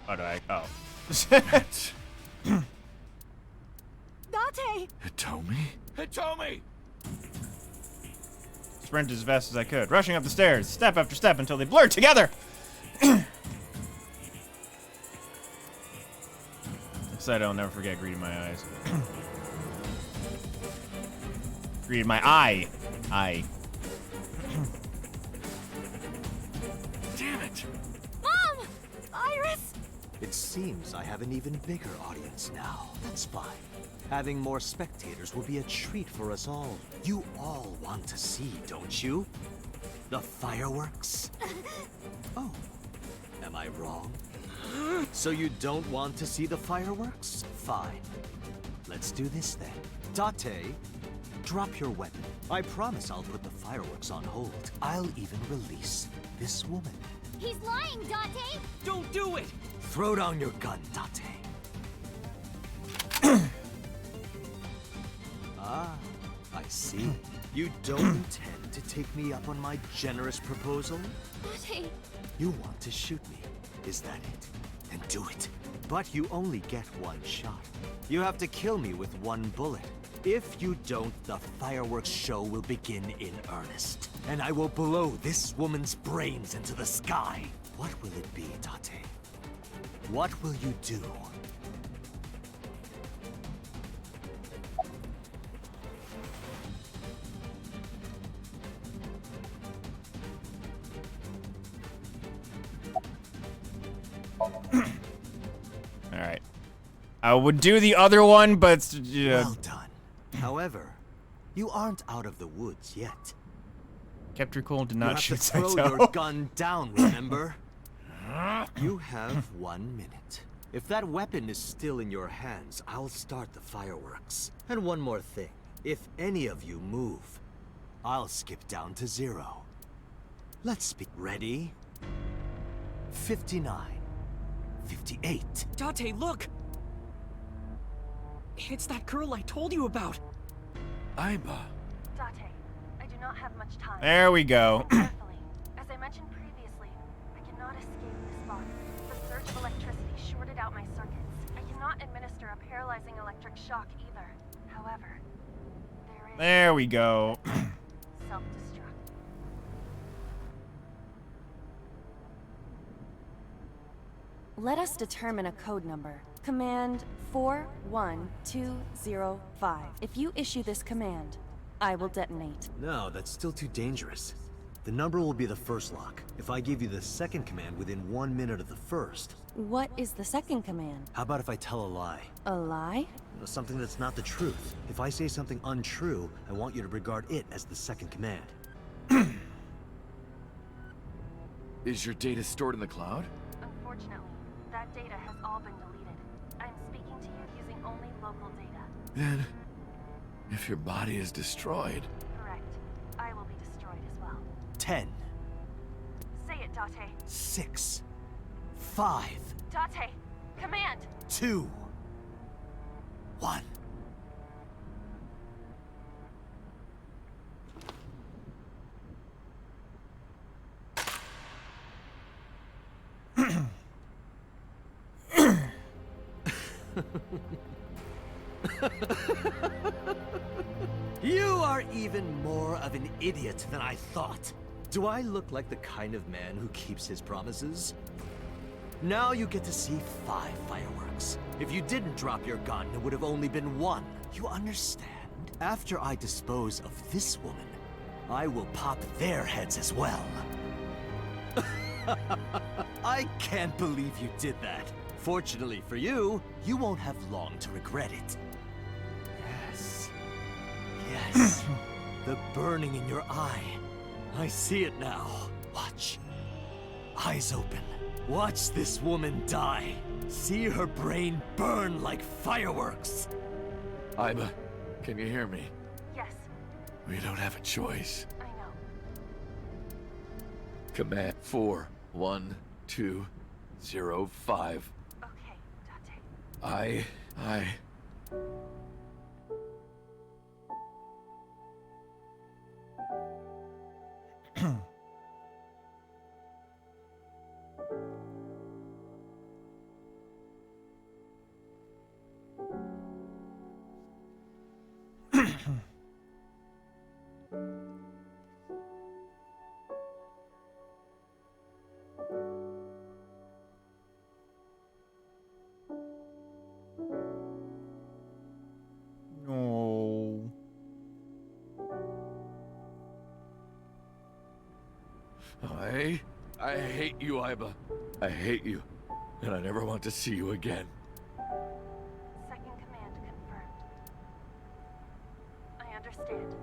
How do I? Oh. Date! Hitomi? Hitomi! Sprint as fast as I could, rushing up the stairs, step after step until they blurred together. said I'll never forget greed in my eyes. Greed in my eye. Eye. Damn it! Mom! Iris! It seems I have an even bigger audience now. That's fine. Having more spectators will be a treat for us all. You all want to see, don't you? The fireworks? Oh, am I wrong? So you don't want to see the fireworks? Fine. Let's do this then. Date, drop your weapon. I promise I'll put the fireworks on hold. I'll even release this woman. He's lying, Date! Don't do it! Throw down your gun, Date. Ah, I see. You don't intend to take me up on my generous proposal? Date! You want to shoot me, is that it? Then do it. But you only get one shot. You have to kill me with one bullet. If you don't, the fireworks show will begin in earnest. And I will blow this woman's brains into the sky. What will it be, Date? What will you do? Alright. I would do the other one, but... Well done. However, you aren't out of the woods yet. Kept her cool, did not shoot throw Saito. your gun down, remember? You have 1 minute. If that weapon is still in your hands, I'll start the fireworks. And one more thing. If any of you move, I'll skip down to 0. Let's be ready. 59. 58. Date, look! It's that girl I told you about. Aiba. Date, I do not have much time. There we go. Carefully. As I mentioned previously, I cannot escape this spot. The surge of electricity shorted out my circuits. I cannot administer a paralyzing electric shock either. However, There we go. self-destruct. Let us determine a code number. Command 41205. If you issue this command, I will detonate. No, that's still too dangerous. The number will be the first lock. If I give you the second command within 1 minute of the first. What is the second command? How about if I tell a lie? A lie? Something that's not the truth. If I say something untrue, I want you to regard it as the second command. Is your data stored in the cloud? Unfortunately, that data has all been deleted. I'm speaking to you using only local data. Then, if your body is destroyed... Correct. I will be destroyed as well. 10. Say it, Date. 6. 5. Date, command! 2. 1. You are even more of an idiot than I thought. Do I look like the kind of man who keeps his promises? Now you get to see 5 fireworks. If you didn't drop your gun, it would have only been 1. You understand? After I dispose of this woman, I will pop their heads as well. I can't believe you did that. Fortunately for you, you won't have long to regret it. Yes. Yes. The burning in your eye. I see it now. Watch. Eyes open. Watch this woman die. See her brain burn like fireworks. Aiba, can you hear me? Yes, We don't have a choice. I know. Command 41205. Okay, Date. I... I hate you, Aiba. I hate you. And I never want to see you again. Second command confirmed. I understand.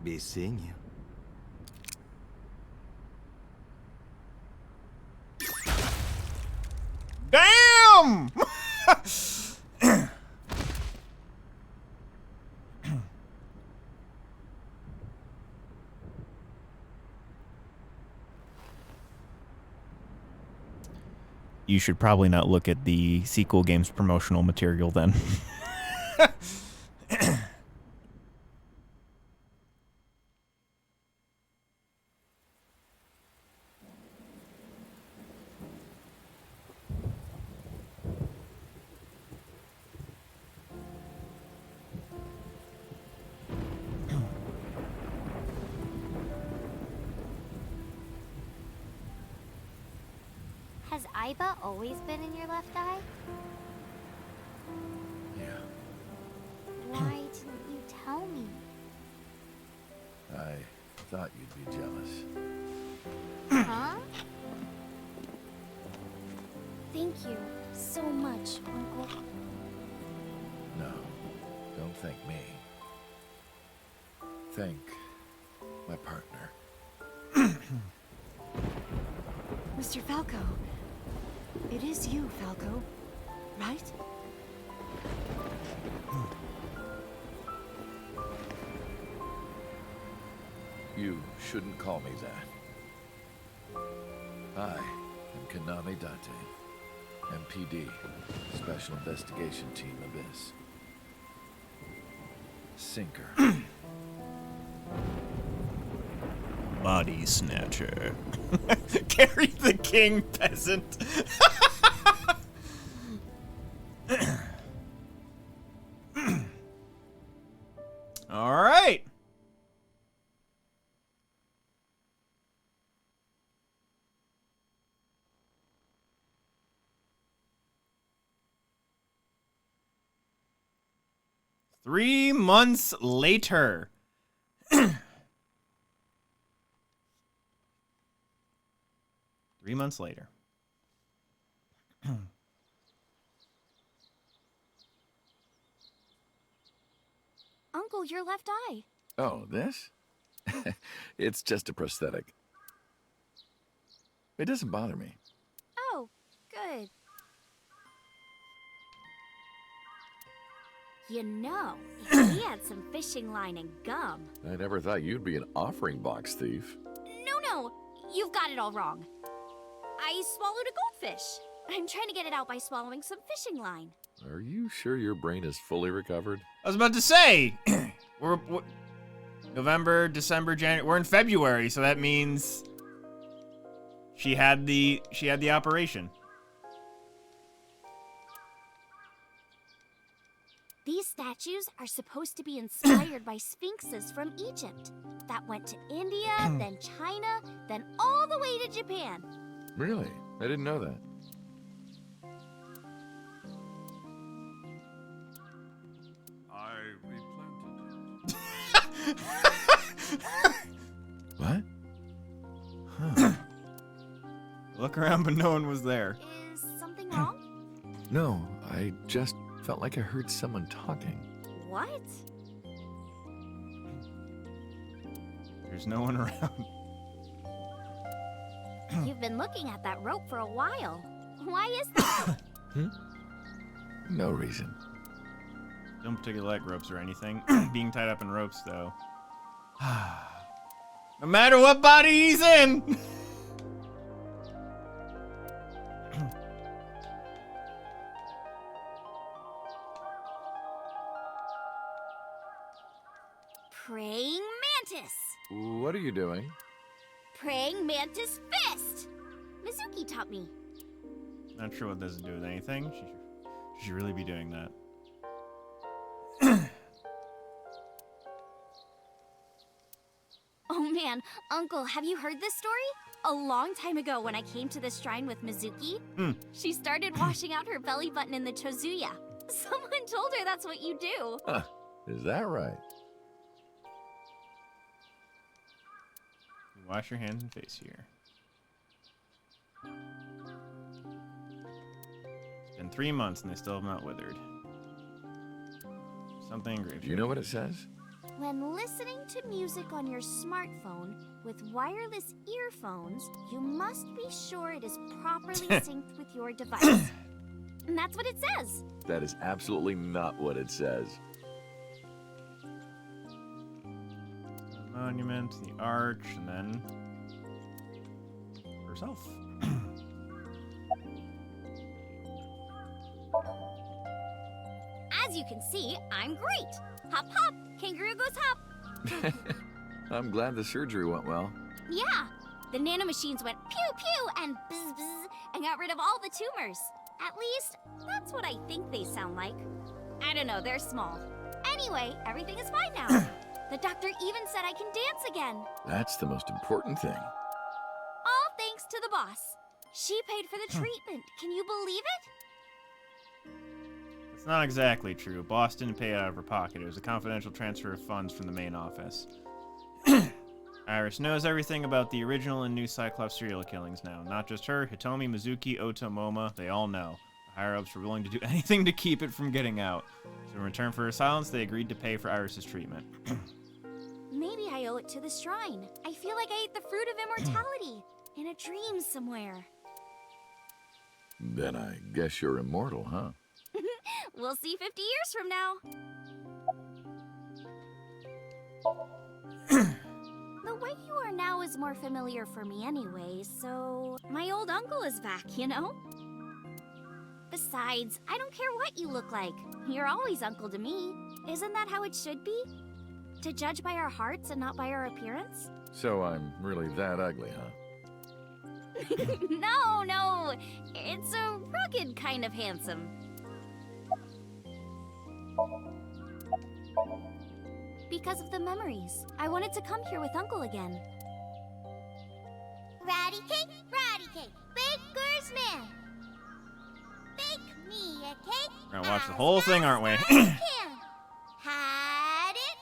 Be seeing you. Damn! You should probably not look at the sequel game's promotional material then. Has Aiba always been in your left eye? Yeah. Why didn't you tell me? I thought you'd be jealous. Huh? Thank you so much, Uncle. No, don't thank me. Thank my partner. Mr. Falco. It is you, Falco. Right? You shouldn't call me that. I am Kagami Date, MPD, Special Investigation Team Abyss. Sinker. Body snatcher. Carry the king, peasant. All right. Three months later. 3 months later. Uncle, your left eye. Oh, this? It's just a prosthetic. It doesn't bother me. Oh, good. You know, if he had some fishing line and gum. I never thought you'd be an offering box thief. No, you've got it all wrong. I swallowed a goldfish. I'm trying to get it out by swallowing some fishing line. Are you sure your brain is fully recovered? I was about to say, we're November, December, January. We're in February, so that means she had the operation. These statues are supposed to be inspired by sphinxes from Egypt that went to India, then China, then all the way to Japan. Really? I didn't know that. I replanted What? Huh. Look around, but no one was there. Is something wrong? No, I just felt like I heard someone talking. What? There's no one around. You've been looking at that rope for a while. Why is that? No reason. Don't particularly like ropes or anything. Being tied up in ropes, though. No matter what body he's in! Praying mantis. What are you doing? Praying mantis fist. Mizuki taught me. Not sure what this has to do with anything. She should really be doing that. Oh man, Uncle, have you heard this story? A long time ago when I came to this shrine with Mizuki, she started washing out her belly button in the Chozuya. Someone told her that's what you do. Huh. Is that right? Wash your hands and face here. It's been 3 months and they still have not withered. Something engraved. Do you know what it says? When listening to music on your smartphone with wireless earphones, you must be sure it is properly synced with your device. And that's what it says. That is absolutely not what it says. The monument, the arch, and then herself. As you can see, I'm great. Hop, hop, kangaroo goes hop. I'm glad the surgery went well. Yeah, the nanomachines went pew pew and bzz bzz and got rid of all the tumors. At least, that's what I think they sound like. I don't know, they're small. Anyway, everything is fine now. The doctor even said I can dance again. That's the most important thing. All thanks to the boss. She paid for the treatment. Can you believe it? It's not exactly true. Boss didn't pay it out of her pocket. It was a confidential transfer of funds from the main office. Iris knows everything about the original and new Cyclops serial killings now. Not just her, Hitomi, Mizuki, Ota, Moma, they all know. The higher-ups were willing to do anything to keep it from getting out. So in return for her silence, they agreed to pay for Iris's treatment. Maybe I owe it to the shrine. I feel like I ate the fruit of immortality in a dream somewhere. Then I guess you're immortal, huh? We'll see 50 years from now. The way you are now is more familiar for me anyway, so my old uncle is back, you know? Besides, I don't care what you look like. You're always uncle to me. Isn't that how it should be? To judge by our hearts and not by our appearance? So I'm really that ugly, huh? No. It's a rugged kind of handsome. Because of the memories. I wanted to come here with Uncle again. Ratty cake, baker's man. Bake me a cake. We're gonna watch the whole thing, aren't we? Hide it,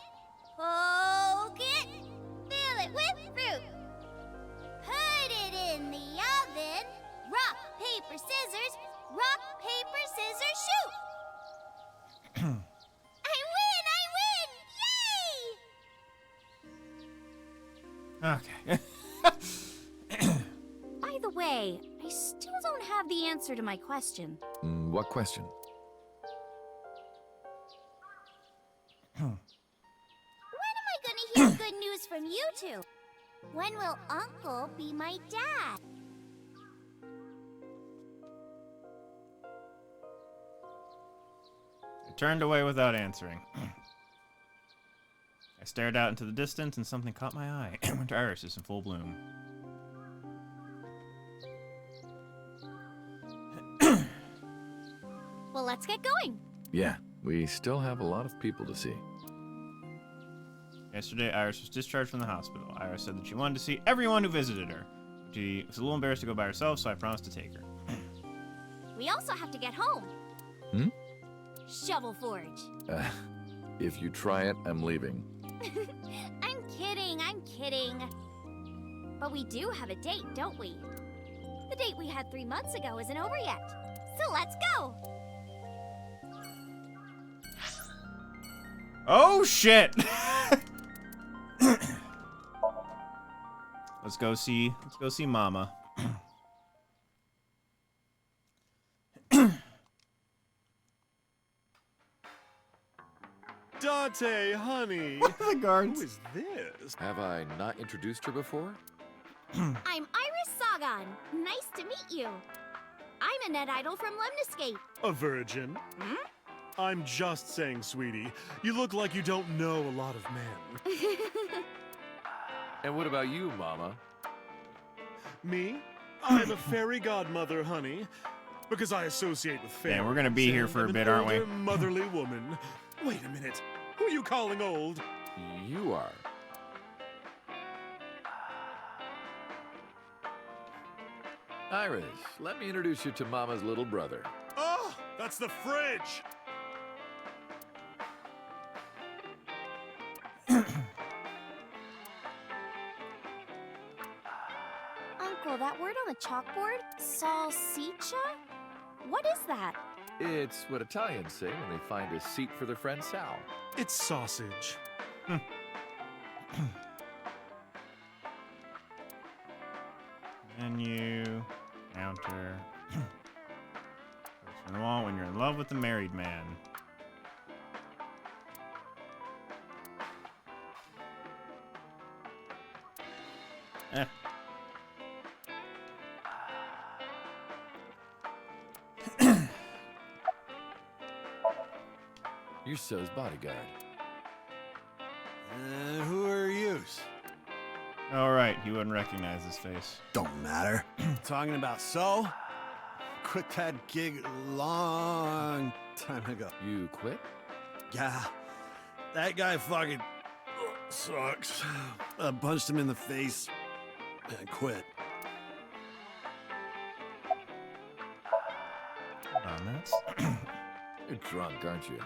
poke it, fill it with fruit. Put it in the oven. Rock, paper, scissors. Rock, paper, scissors, shoot. Okay. By the way, I still don't have the answer to my question. What question? When am I gonna hear good news from you two? When will Uncle be my dad? I turned away without answering. I stared out into the distance and something caught my eye. Winter iris is in full bloom. Well, let's get going. Yeah, we still have a lot of people to see. Yesterday, Iris was discharged from the hospital. Iris said that she wanted to see everyone who visited her. She was a little embarrassed to go by herself, so I promised to take her. We also have to get home. Shovel Forge. If you try it, I'm leaving. I'm kidding. But we do have a date, don't we? The date we had 3 months ago isn't over yet. So let's go. Oh, shit! Let's go see Mama. Dante, honey. What are the guards? Who is this? Have I not introduced her before? I'm Iris Sagan. Nice to meet you. I'm a net idol from Lemniscape. A virgin? I'm just saying, sweetie. You look like you don't know a lot of men. And what about you, Mama? Me? I'm a fairy godmother, honey. Because I associate with fairies. Yeah, we're gonna be here for a bit, aren't we? Motherly woman. Wait a minute. Who are you calling old? You are. Iris, let me introduce you to Mama's little brother. Oh, that's the fridge. that word on the chalkboard? Salsicha? What is that? It's what Italians say when they find a seat for their friend Sal. It's sausage. Menu, counter. First one wall when you're in love with a married man. Eh. You're So's bodyguard. Who are you? All right, he wouldn't recognize his face. Don't matter. Talking about So? Quit that gig long time ago. You quit? Yeah. That guy fucking sucks. I punched him in the face and quit. Nuts. You're drunk, aren't you?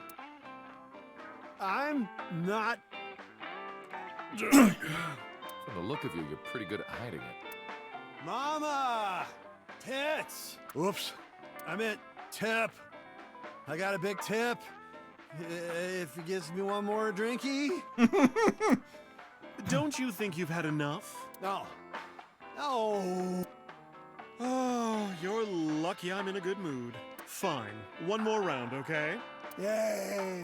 I'm not drunk. From the look of you, you're pretty good at hiding it. Mama! Tits! Whoops. I meant tip. I got a big tip. If he gives me one more drinky. Don't you think you've had enough? No. No. Oh, you're lucky I'm in a good mood. Fine. One more round, okay? Yay!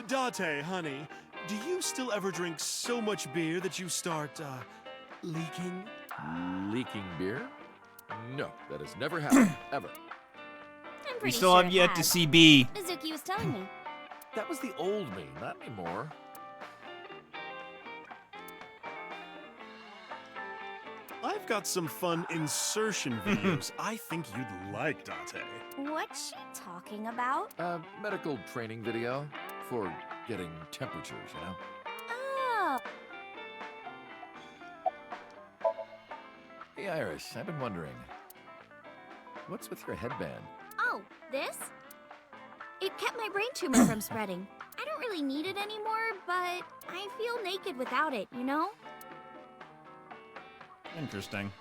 Date, honey, do you still ever drink so much beer that you start, leaking? Leaking beer? No, that has never happened, ever. I'm We pretty still sure have it yet to has. see B. Mizuki was telling me. That was the old me, not anymore. I've got some fun insertion videos I think you'd like, Date. What's she talking about? Medical training video for getting temperatures, you know? Oh, Hey, Iris, I've been wondering, what's with your headband? oh, this? It kept my brain tumor from spreading. I don't really need it anymore, but I feel naked without it, you know? Interesting.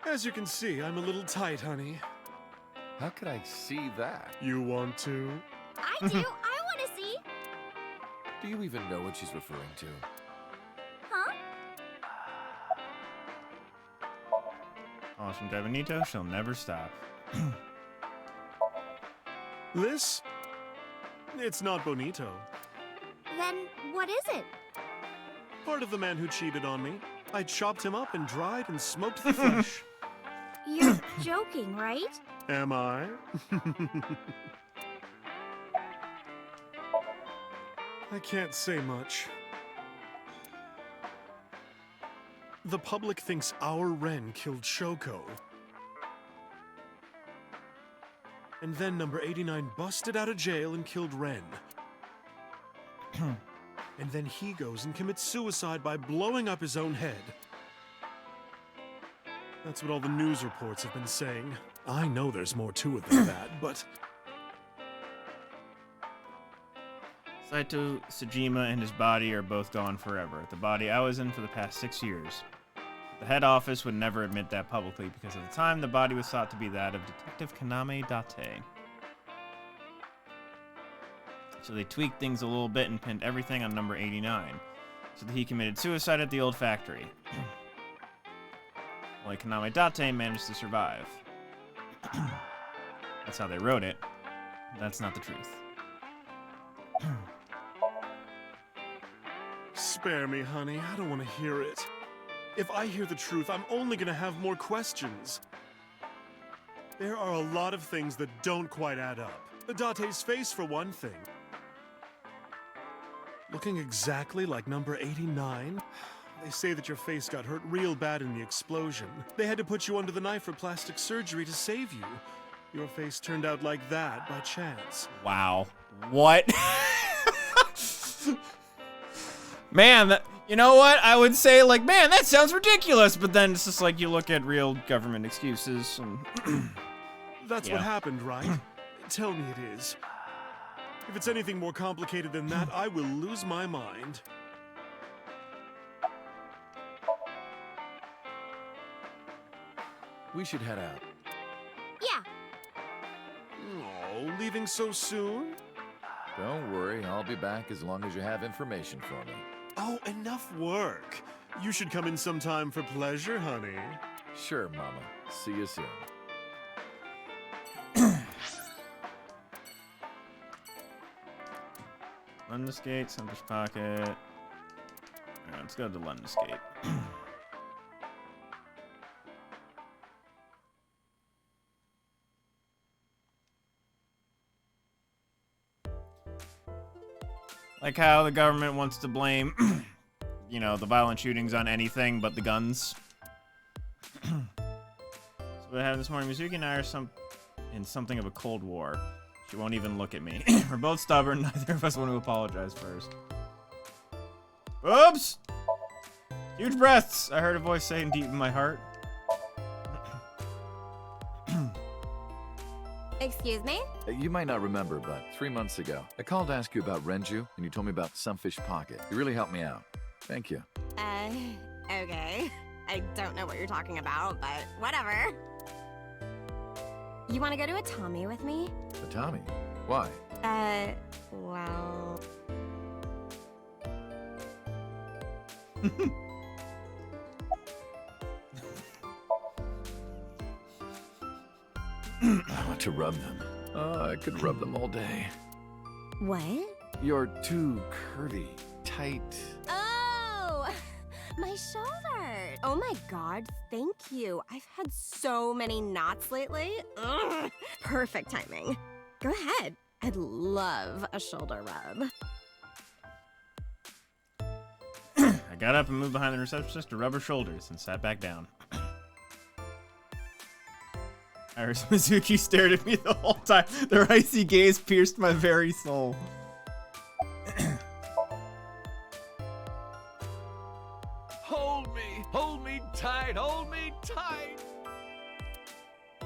As you can see, I'm a little tight, honey. How could I see that? You want to? I do. I want to see. Do you even know what she's referring to? Huh? Awesome, Bonito. She'll never stop. This? It's not bonito. Then what is it? Part of the man who cheated on me. I chopped him up and dried and smoked the flesh. You're joking, right? Am I? I can't say much. The public thinks our Ren killed Shoko. And then number 89 busted out of jail and killed Ren. And then he goes and commits suicide by blowing up his own head. That's what all the news reports have been saying. I know there's more to it than that, but... Saito, Sejima, and his body are both gone forever. The body I was in for the past 6 years. The head office would never admit that publicly because at the time the body was thought to be that of Detective Kaname Date. So they tweaked things a little bit and pinned everything on number 89, so that he committed suicide at the old factory. Only Kaname Date managed to survive. That's how they wrote it. That's not the truth. Spare me, honey. I don't want to hear it. If I hear the truth, I'm only gonna have more questions. There are a lot of things that don't quite add up. Date's face, for one thing. Looking exactly like number 89? They say that your face got hurt real bad in the explosion. They had to put you under the knife for plastic surgery to save you. Your face turned out like that by chance. Wow. What? Man, you know what? I would say, like, man, that sounds ridiculous. But then it's just like you look at real government excuses and... That's what happened, right? Tell me it is. If it's anything more complicated than that, I will lose my mind. We should head out. Yeah. Oh, leaving so soon? Don't worry, I'll be back as long as you have information for me. Oh, enough work. You should come in sometime for pleasure, honey. Sure, Mama. See you soon. London Gate, Sumter's Pocket. Alright, let's go to London Gate. Like how the government wants to blame, you know, the violent shootings on anything but the guns. So what happened this morning, Mizuki and I are in something of a Cold War. She won't even look at me. We're both stubborn, neither of us want to apologize first. Oops! Huge breaths! I heard a voice saying deep in my heart. Excuse me? You might not remember, but 3 months ago, I called to ask you about Renju, and you told me about Sunfish Pocket. You really helped me out. Thank you. Okay. I don't know what you're talking about, but whatever. You want to go to a Tommy with me? A Tommy? Why? Well... I want to rub them. Oh, I could rub them all day. What? You're too curvy, tight. Oh! My shoulder! Oh my god, thank you. I've had so many knots lately. Ugh. Perfect timing. Go ahead. I'd love a shoulder rub. I got up and moved behind the receptionist to rub her shoulders and sat back down. Iris Mizuki stared at me the whole time. Their icy gaze pierced my very soul. Hold me tight, hold me tight.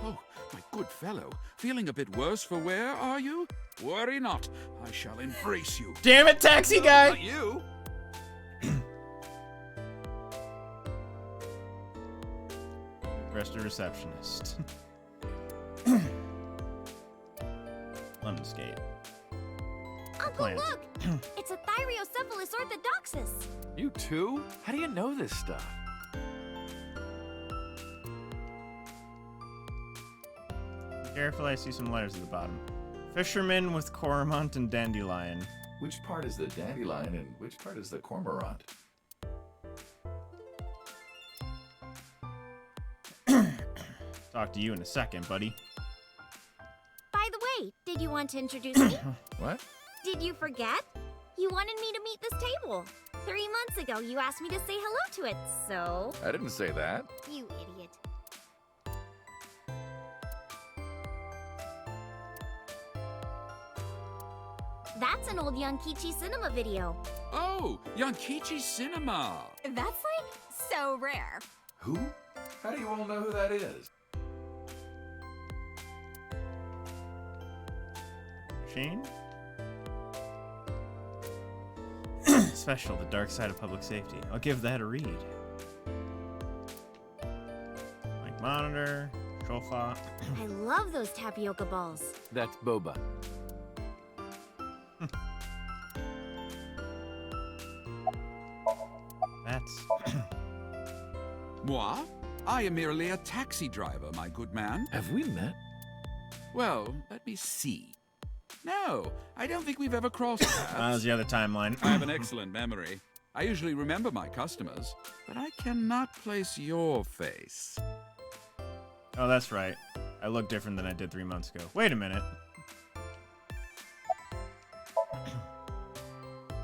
Oh, my good fellow, feeling a bit worse for wear, are you? Worry not, I shall embrace you. Damn it, taxi guy! Not you. Rest a receptionist. London Skate. Uncle, Plant. look! It's a Thyreocephalus orthodoxus. You too? How do you know this stuff? Carefully, I see some letters at the bottom. Fisherman with cormorant and dandelion. Which part is the dandelion and which part is the cormorant? Talk to you in a second, buddy. By the way, did you want to introduce me? What? Did you forget? You wanted me to meet this table. 3 months ago, you asked me to say hello to it, so... I didn't say that. You idiot. That's an old Yankichi cinema video. Oh, Yankichi Cinema. That's like so rare. Who? How do you all know who that is? Machine? Special, the dark side of public safety. I'll give that a read. Like monitor, control file. I love those tapioca balls. That's boba. That's... Moi? I am merely a taxi driver, my good man. Have we met? Well, let me see. No, I don't think we've ever crossed paths. That was the other timeline. I have an excellent memory. I usually remember my customers, but I cannot place your face. Oh, that's right. I look different than I did 3 months ago. Wait a minute.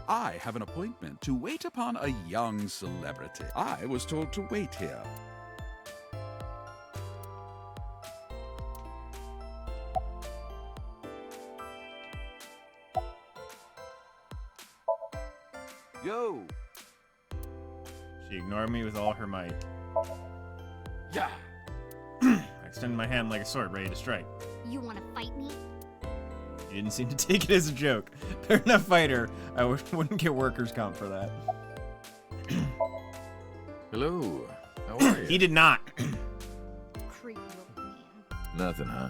I have an appointment to wait upon a young celebrity. I was told to wait here. Yo! She ignored me with all her might. Yeah! I extended my hand like a sword, ready to strike. You wanna fight me? You didn't seem to take it as a joke. Fair enough fighter. I wouldn't get workers' comp for that. Hello. How are you? He did not. Creepy old man. Nothing, huh?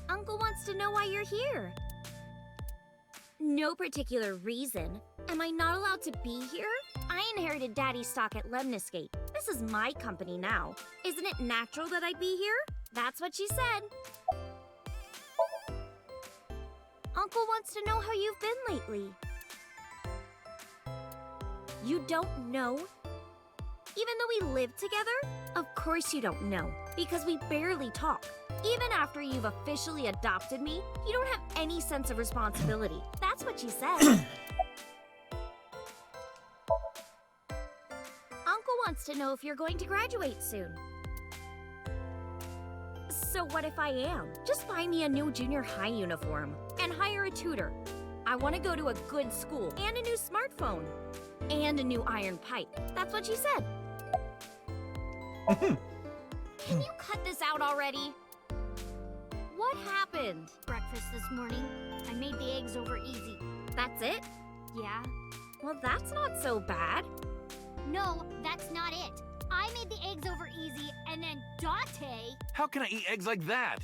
Uncle wants to know why you're here. No particular reason. Am I not allowed to be here? I inherited Daddy's stock at Lemniscate. This is my company now. Isn't it natural that I be here? That's what she said. Uncle wants to know how you've been lately. You don't know? Even though we live together? Of course you don't know, because we barely talk. Even after you've officially adopted me, you don't have any sense of responsibility. That's what she said. Uncle wants to know if you're going to graduate soon. So what if I am? Just buy me a new junior high uniform and hire a tutor. I want to go to a good school and a new smartphone and a new iron pipe. That's what she said. Can you cut this out already? What happened? Breakfast this morning. I made the eggs over easy. That's it? Yeah? Well, that's not so bad. No, that's not it. I made the eggs over easy, and then Date... How can I eat eggs like that?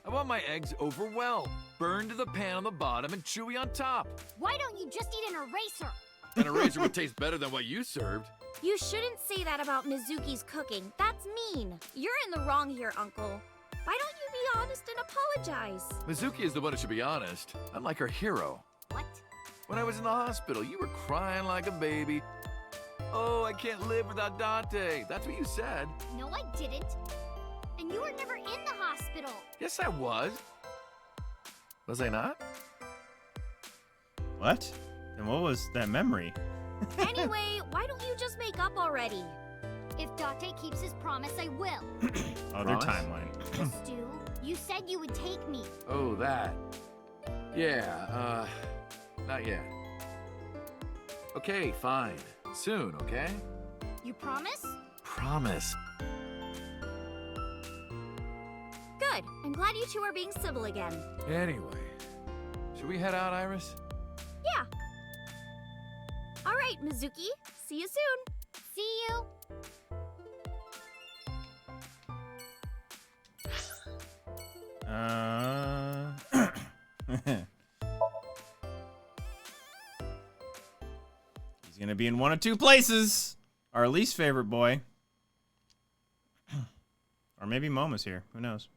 I want my eggs over well. Burned to the pan on the bottom and chewy on top. Why don't you just eat an eraser? An eraser would taste better than what you served. You shouldn't say that about Mizuki's cooking. That's mean. You're in the wrong here, Uncle. Why don't you be honest and apologize? Mizuki is the one who should be honest. I'm like her hero. What? When I was in the hospital, you were crying like a baby. Oh, I can't live without Dante. That's what you said. No, I didn't. And you were never in the hospital. Yes, I was. Was I not? What? And what was that memory? Anyway, why don't you just make up already? If Date keeps his promise, I will. Oh, their timeline. Stu, you said you would take me. Oh, that. Yeah, not yet. Okay, fine. Soon, okay? You promise? Promise. Good. I'm glad you two are being civil again. Anyway, should we head out, Iris? Yeah. All right, Mizuki. See you soon. See you. He's gonna be in one of two places. Our least favorite boy. Or maybe Momo's here. Who knows?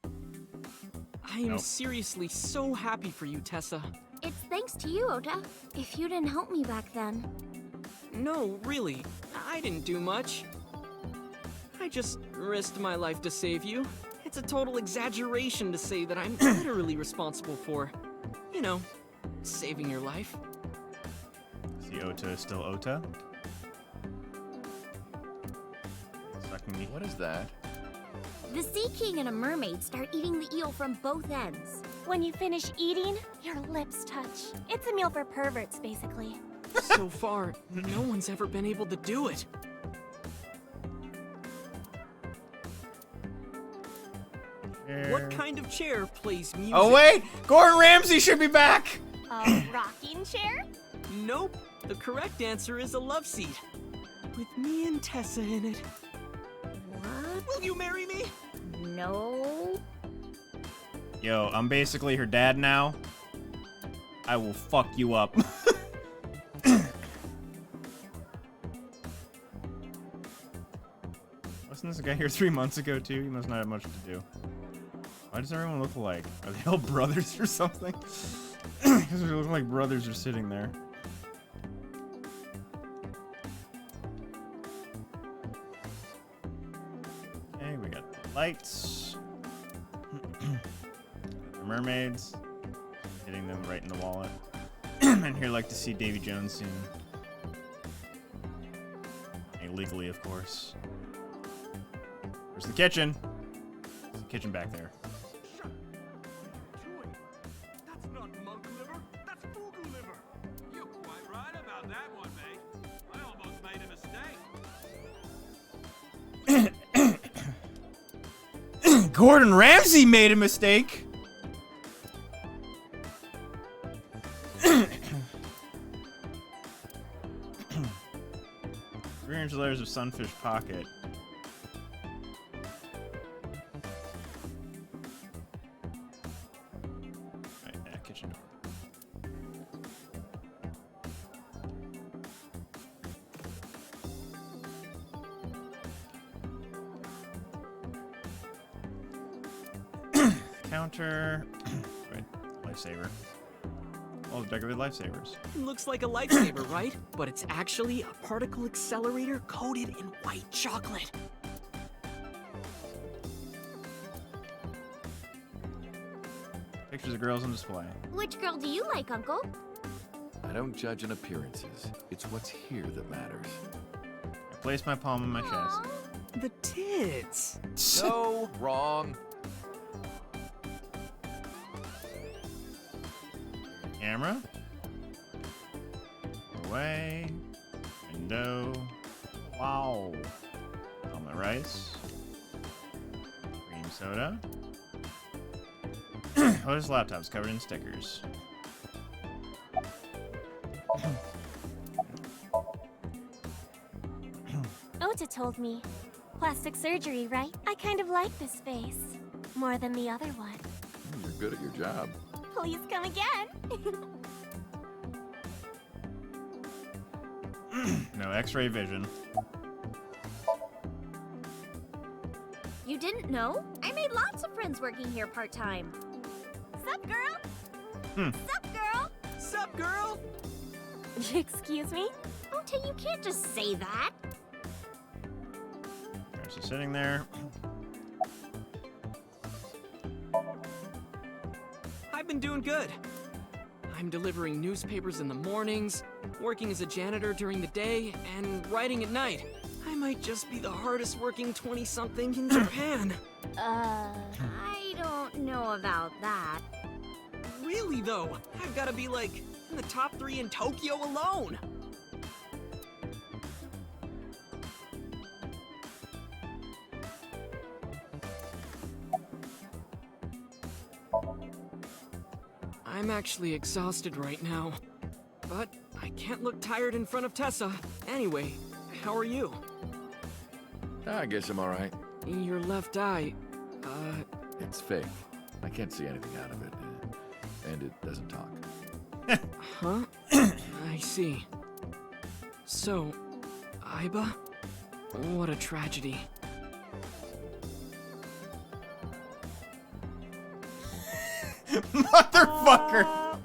I am seriously so happy for you, Tessa. It's thanks to you, Ota. If you didn't help me back then. No, really. I didn't do much. I just risked my life to save you. It's a total exaggeration to say that I'm literally responsible for, you know, saving your life. Is the Ota still Ota? What is that? The Sea King and a mermaid start eating the eel from both ends. When you finish eating, your lips touch. It's a meal for perverts, basically. So far, no one's ever been able to do it. What kind of chair plays music? Oh wait! Gordon Ramsay should be back! A rocking chair? Nope. The correct answer is a love seat. With me and Tessa in it. What? Will you marry me? No. Yo, I'm basically her dad now. I will fuck you up. Wasn't this guy here 3 months ago too? He must not have much to do. Why does everyone look alike? Are they all brothers or something? Because they look like brothers are sitting there. Okay, we got the lights. The mermaids. Hitting them right in the wallet. And here, like to see Davy Jones soon. Illegally, of course. Where's the kitchen? There's the kitchen back there. That's not monk liver, that's fugu liver. You're quite right about Gordon Ramsay made a mistake. 300 layers of sunfish pocket. Right, yeah, kitchen door. Counter. Right, lifesaver. All the decorated lifesavers. Looks like a lifesaver, right? But it's actually a particle accelerator coated in white chocolate. Pictures of girls on display. Which girl do you like, Uncle? I don't judge on appearances. It's what's here that matters. I place my palm on my chest. The tits. No, wrong. Camera. Away. Window. Wow. Omelet rice. Cream soda. Otis laptop's covered in stickers. Ota told me. Plastic surgery, right? I kind of like this face. More than the other one. You're good at your job. Please come again. No X-ray vision. You didn't know? I made lots of friends working here part-time. Sup, girl? Sup, girl? Sup, girl? Excuse me? Ota, you can't just say that. There's just sitting there. I've been doing good. I'm delivering newspapers in the mornings, working as a janitor during the day, and writing at night. I might just be the hardest working 20-something in Japan. I don't know about that. Really, though? I've got to be, like, in the top 3 in Tokyo alone. I'm actually exhausted right now, but I can't look tired in front of Tessa. Anyway, how are you? I guess I'm alright. Your left eye, It's fake. I can't see anything out of it. And it doesn't talk. Huh? I see. So, Aiba? What a tragedy. Motherfucker!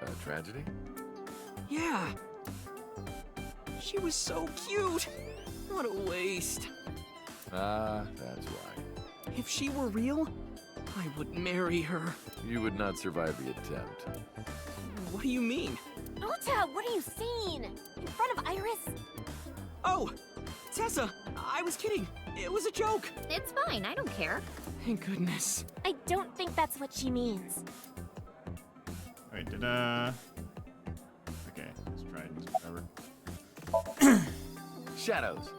A tragedy? Yeah. She was so cute. What a waste. That's why. If she were real, I would marry her. You would not survive the attempt. What do you mean? Ota, what are you seeing? In front of Iris? Oh, Tessa, I was kidding. It was a joke. It's fine, I don't care. Thank goodness. I don't think that's what she means. Wait, did okay, let's try it. Whatever. Shadows.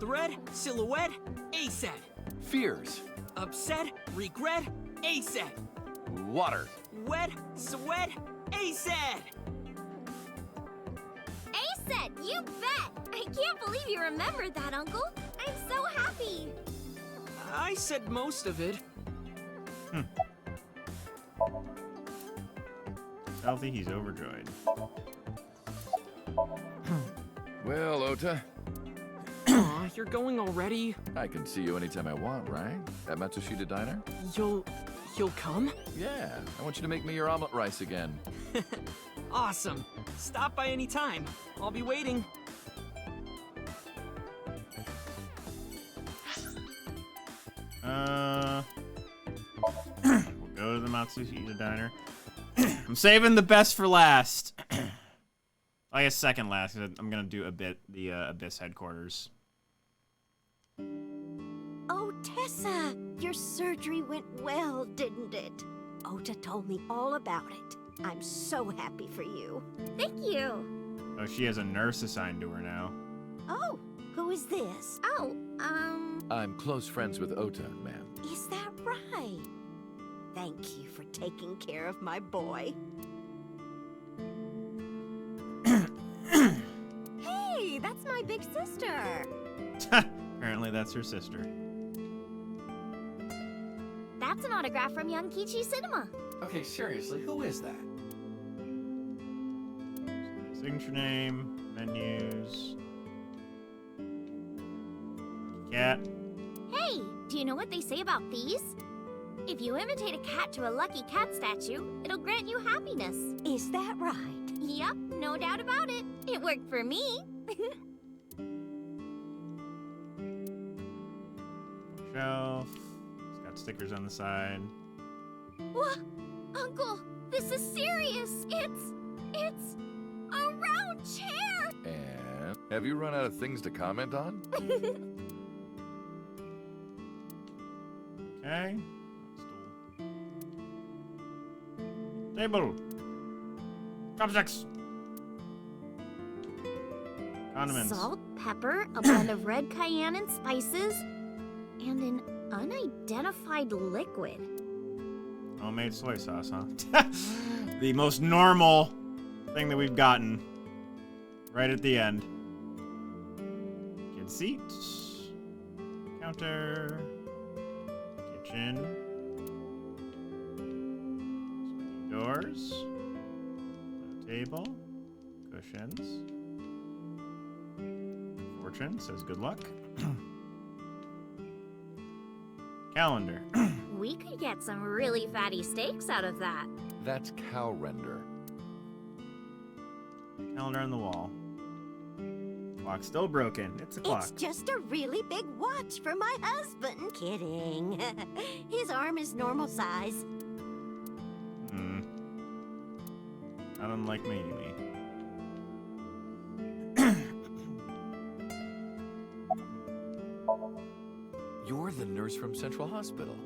Thread, silhouette, ASAP. Fears. Upset, regret, ASAP. Water. Wet, sweat, ASAP. Ace, you bet! I can't believe you remembered that, Uncle. I'm so happy. I said most of it. Healthy, he's overjoyed. Well, Ota. Aw, you're going already? I can see you anytime I want, right? At Matsushita Diner? You'll come? Yeah, I want you to make me your omelet rice again. Awesome. Stop by any time. I'll be waiting. We'll go to the Matsushita Diner. I'm saving the best for last. I guess second last, 'cause I'm gonna do the Abyss headquarters. Oh, Tessa, your surgery went well, didn't it? Ota told me all about it. I'm so happy for you. Thank you. Oh, she has a nurse assigned to her now. Oh, who is this? Oh, I'm close friends with Ota, ma'am. Is that right? Thank you for taking care of my boy. Hey, that's my big sister. Apparently that's her sister. That's an autograph from Young Kichi Cinema. Okay, seriously, who is that? Signature name, menus. Cat. Hey, do you know what they say about these? If you imitate a cat to a lucky cat statue, it'll grant you happiness. Is that right? Yup, no doubt about it. It worked for me. Shelf. It's got stickers on the side. What? Uncle, this is serious. It's a round chair. And have you run out of things to comment on? Okay. Table. Chopsticks. Condiments. Salt, pepper, a blend of red cayenne and spices, and an unidentified liquid. Homemade soy sauce, huh? The most normal thing that we've gotten. Right at the end. Kid seat. Counter. Kitchen. Swinging doors. Table. Cushions. Fortune says good luck. Calendar. We could get some really fatty steaks out of that. That's cow render. Calendar on the wall. Clock still broken. It's a clock. It's just a really big watch for my husband. Kidding. His arm is normal size. Not unlike Mayumi. You're the nurse from Central Hospital.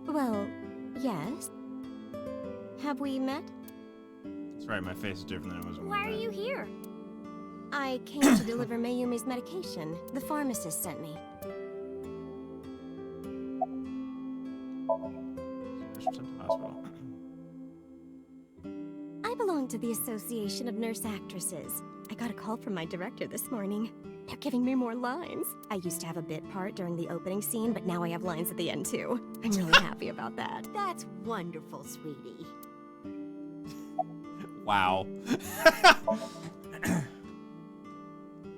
Well, yes. Have we met? That's right, my face is different than it was when Why we are met. you here? I came to deliver Mayumi's medication. The pharmacist sent me. Nurse from Central Hospital. I belong to the Association of Nurse Actresses. I got a call from my director this morning. They're giving me more lines. I used to have a bit part during the opening scene, but now I have lines at the end too. I'm really happy about that. That's wonderful, sweetie. Wow.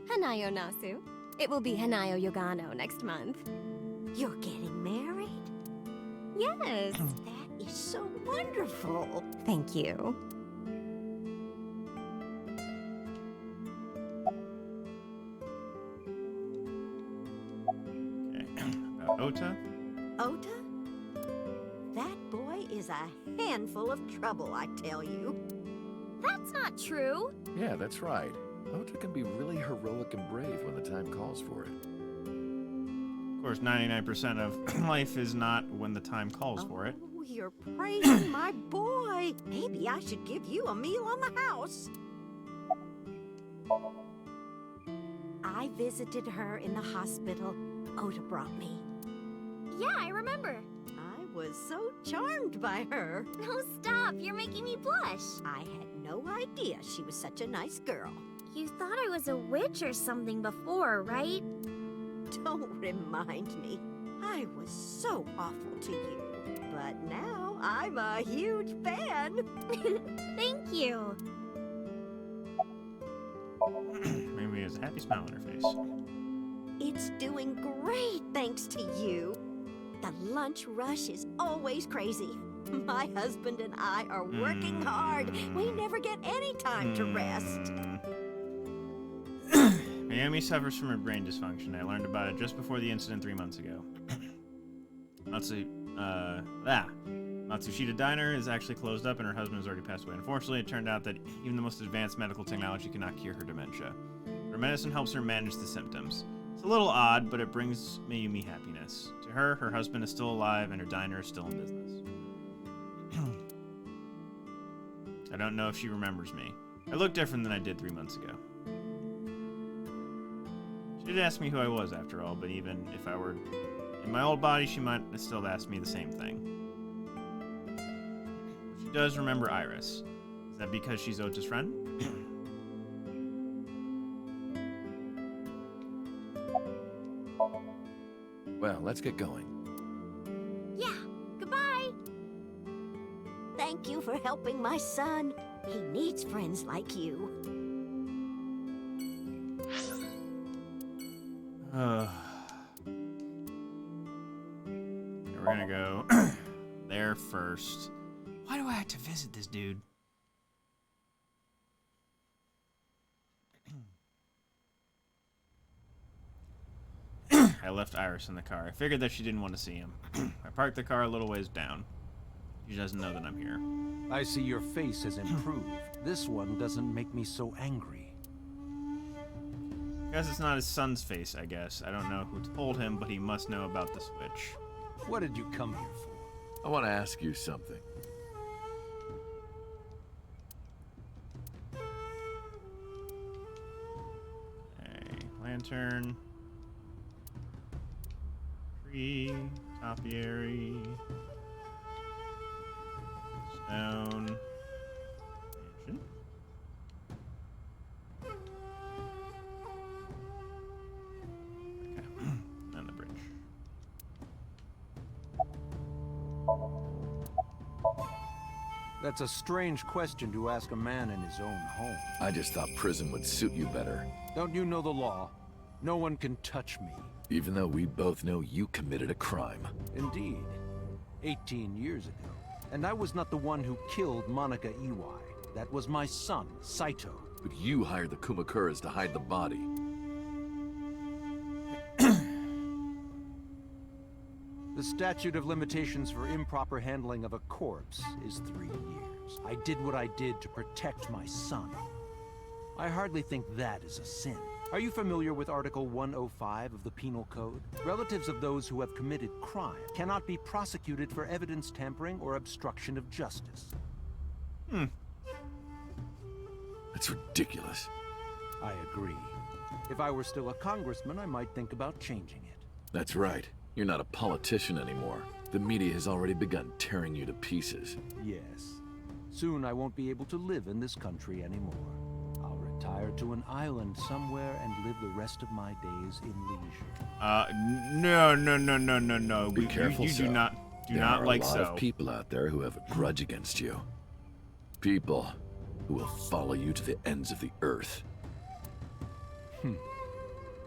Hanayo Nasu. It will be Hanayo Yogano next month. You're getting married? Yes. That is so wonderful. Thank you. About Ota. Ota? That boy is a handful of trouble, I tell you. That's not true. Yeah, that's right. Ota can be really heroic and brave when the time calls for it. Of course, 99% of life is not when the time calls for it. Oh, you're praising my boy. Maybe I should give you a meal on the house. I visited her in the hospital. Ota brought me. Yeah, I remember. I was so charmed by her. No, stop. You're making me blush. I had no idea she was such a nice girl. You thought I was a witch or something before, right? Don't remind me. I was so awful to you. But now I'm a huge fan. Thank you. Maybe has a happy smile on her face. It's doing great thanks to you. The lunch rush is always crazy. My husband and I are working hard. We never get any time to rest. Mayumi suffers from a brain dysfunction. I learned about it just before the incident 3 months ago. Matsushita Diner is actually closed up and her husband has already passed away. Unfortunately, it turned out that even the most advanced medical technology cannot cure her dementia. Her medicine helps her manage the symptoms. It's a little odd, but it brings Mayumi happiness. To her, her husband is still alive and her diner is still in business. I don't know if she remembers me. I look different than I did 3 months ago. She did ask me who I was after all, but even if I were in my old body, she might still have asked me the same thing. She does remember Iris. Is that because she's Ota's friend? Well, let's get going. Yeah, goodbye. Thank you for helping my son. He needs friends like you. We're gonna go there first. Why do I have to visit this dude? I left Iris in the car. I figured that she didn't want to see him. I parked the car a little ways down. She doesn't know that I'm here. I see your face has improved. This one doesn't make me so angry. Guess it's not his son's face, I guess. I don't know who told him, but he must know about the switch. What did you come here for? I want to ask you something. Okay, lantern. Tree, topiary. Stone. Mansion. Okay, and the bridge. That's a strange question to ask a man in his own home. I just thought prison would suit you better. Don't you know the law? No one can touch me. Even though we both know you committed a crime. Indeed. 18 years ago. And I was not the one who killed Monica Iwai. That was my son, Saito. But you hired the Kumakuras to hide the body. The statute of limitations for improper handling of a corpse is 3 years. I did what I did to protect my son. I hardly think that is a sin. Are you familiar with Article 105 of the Penal Code? Relatives of those who have committed crime cannot be prosecuted for evidence tampering or obstruction of justice. That's ridiculous. I agree. If I were still a congressman, I might think about changing it. That's right. You're not a politician anymore. The media has already begun tearing you to pieces. Yes. Soon I won't be able to live in this country anymore. I'll retire to an island somewhere and live the rest of my days in leisure. No. Be careful, you do not like so. There are a lot of people out there who have a grudge against you. People who will follow you to the ends of the earth.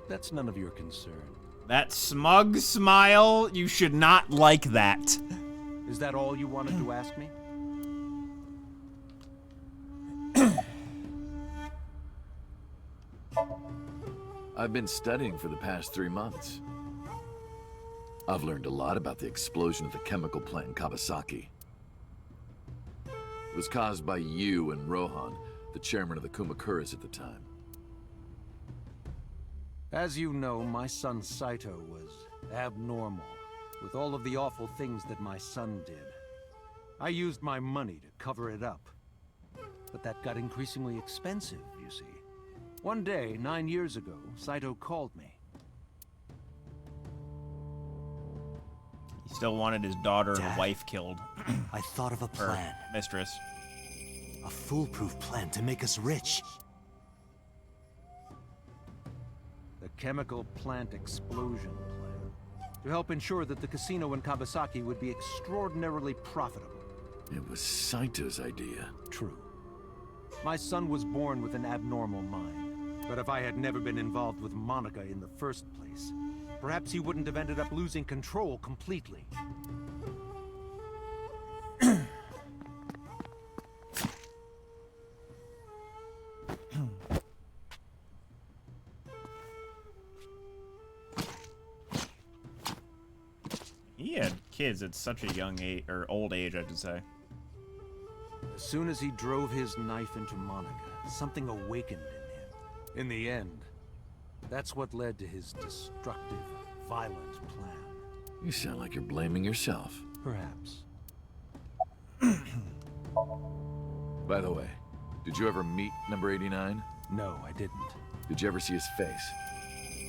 That's none of your concern. That smug smile, you should not like that. Is that all you wanted to ask me? I've been studying for the past 3 months. I've learned a lot about the explosion of the chemical plant in Kawasaki. It was caused by you and Rohan, the chairman of the Kumakuras at the time. As you know, my son Saito was abnormal, with all of the awful things that my son did. I used my money to cover it up. But that got increasingly expensive, you see. One day, 9 years ago, Saito called me. He still wanted his daughter and wife killed. I thought of a plan. Mistress. A foolproof plan to make us rich. The chemical plant explosion plan. To help ensure that the casino in Kawasaki would be extraordinarily profitable. It was Saito's idea. True. My son was born with an abnormal mind. But if I had never been involved with Monica in the first place, perhaps he wouldn't have ended up losing control completely. He had kids at such a young age, or old age, I should say. As soon as he drove his knife into Monica, something awakened in him. In the end, that's what led to his destructive, violent plan. You sound like you're blaming yourself. Perhaps. By the way, Did you ever meet number 89? No, I didn't. Did you ever see his face?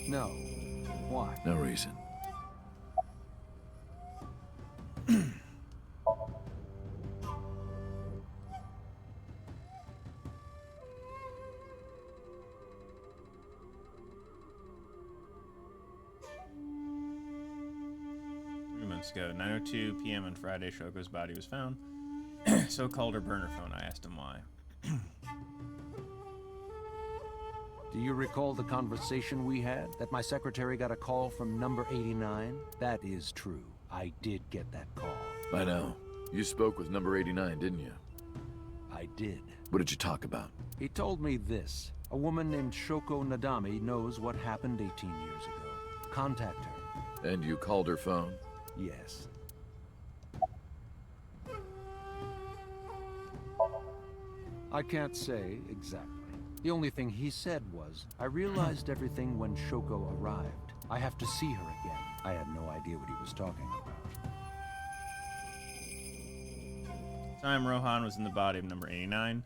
No. Why? No reason. Ago, 9:02 p.m. on Friday, Shoko's body was found. So called her burner phone. I asked him why. Do you recall the conversation we had? That my secretary got a call from number 89? That is true. I did get that call. I know. You spoke with number 89, didn't you? I did. What did you talk about? He told me this. A woman named Shoko Nadami knows what happened 18 years ago. Contact her. And you called her phone? Yes. I can't say exactly. The only thing he said was, I realized everything when Shoko arrived. I have to see her again. I had no idea what he was talking about. Time Rohan was in the body of number 89.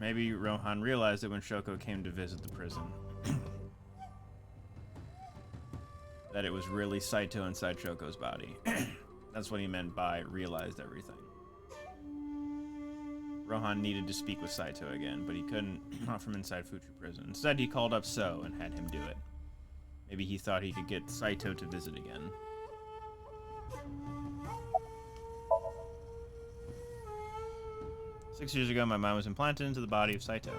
Maybe Rohan realized it when Shoko came to visit the prison. That it was really Saito inside Shoko's body. That's what he meant by realized everything. Rohan needed to speak with Saito again, but he couldn't, not from inside Fuchu prison. Instead, he called up So and had him do it. Maybe he thought he could get Saito to visit again. Six years ago, my mind was implanted into the body of Saito.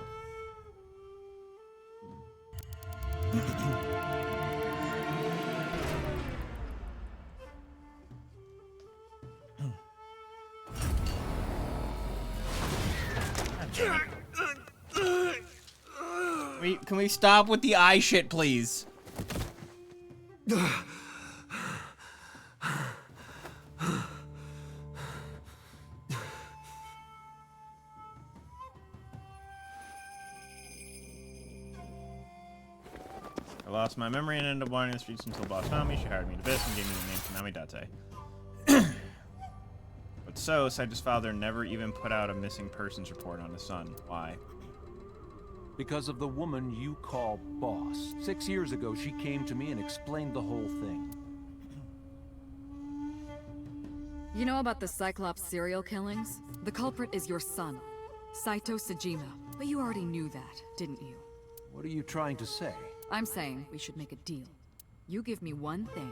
Can we stop with the eye shit, please? I lost my memory and ended up wandering the streets until boss found me. She hired me to Biss and gave me the name Konami Date. But so, Saito's father never even put out a missing persons report on his son. Why? Because of the woman you call boss. 6 years ago, she came to me and explained the whole thing. You know about the Cyclops serial killings? The culprit is your son, Saito Sejima. But you already knew that, didn't you? What are you trying to say? I'm saying we should make a deal. You give me one thing,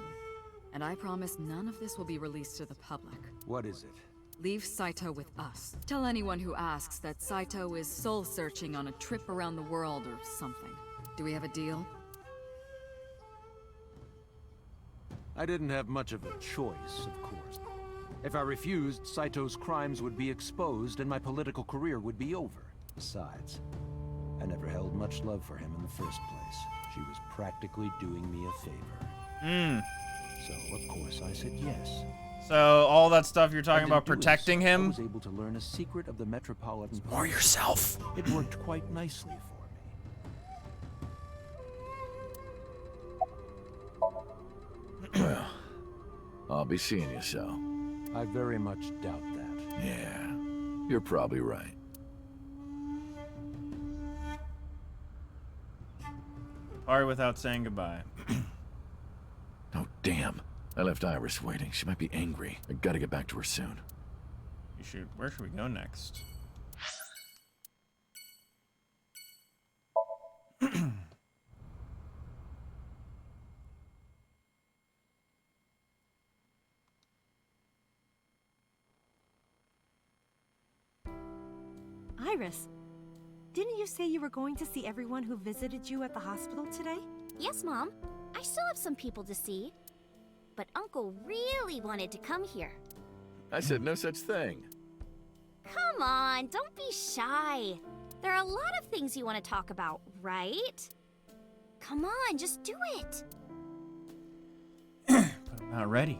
and I promise none of this will be released to the public. What is it? Leave Saito with us. Tell anyone who asks that Saito is soul-searching on a trip around the world or something. Do we have a deal? I didn't have much of a choice, of course. If I refused, Saito's crimes would be exposed and my political career would be over. Besides, I never held much love for him in the first place. She was practically doing me a favor. So, of course, I said yes. So, all that stuff you're talking about protecting him? I was able to learn a secret of the Metropolitan Police. More yourself. It worked quite nicely for me. Well, I'll be seeing you, so. I very much doubt that. Yeah, you're probably right. Party without saying goodbye. Oh, damn. I left Iris waiting. She might be angry. I gotta get back to her soon. Where should we go next? Iris, didn't you say you were going to see everyone who visited you at the hospital today? Yes, Mom. I still have some people to see. But Uncle really wanted to come here. I said no such thing. Come on, don't be shy. There are a lot of things you want to talk about, right? Come on, just do it. But I'm not ready.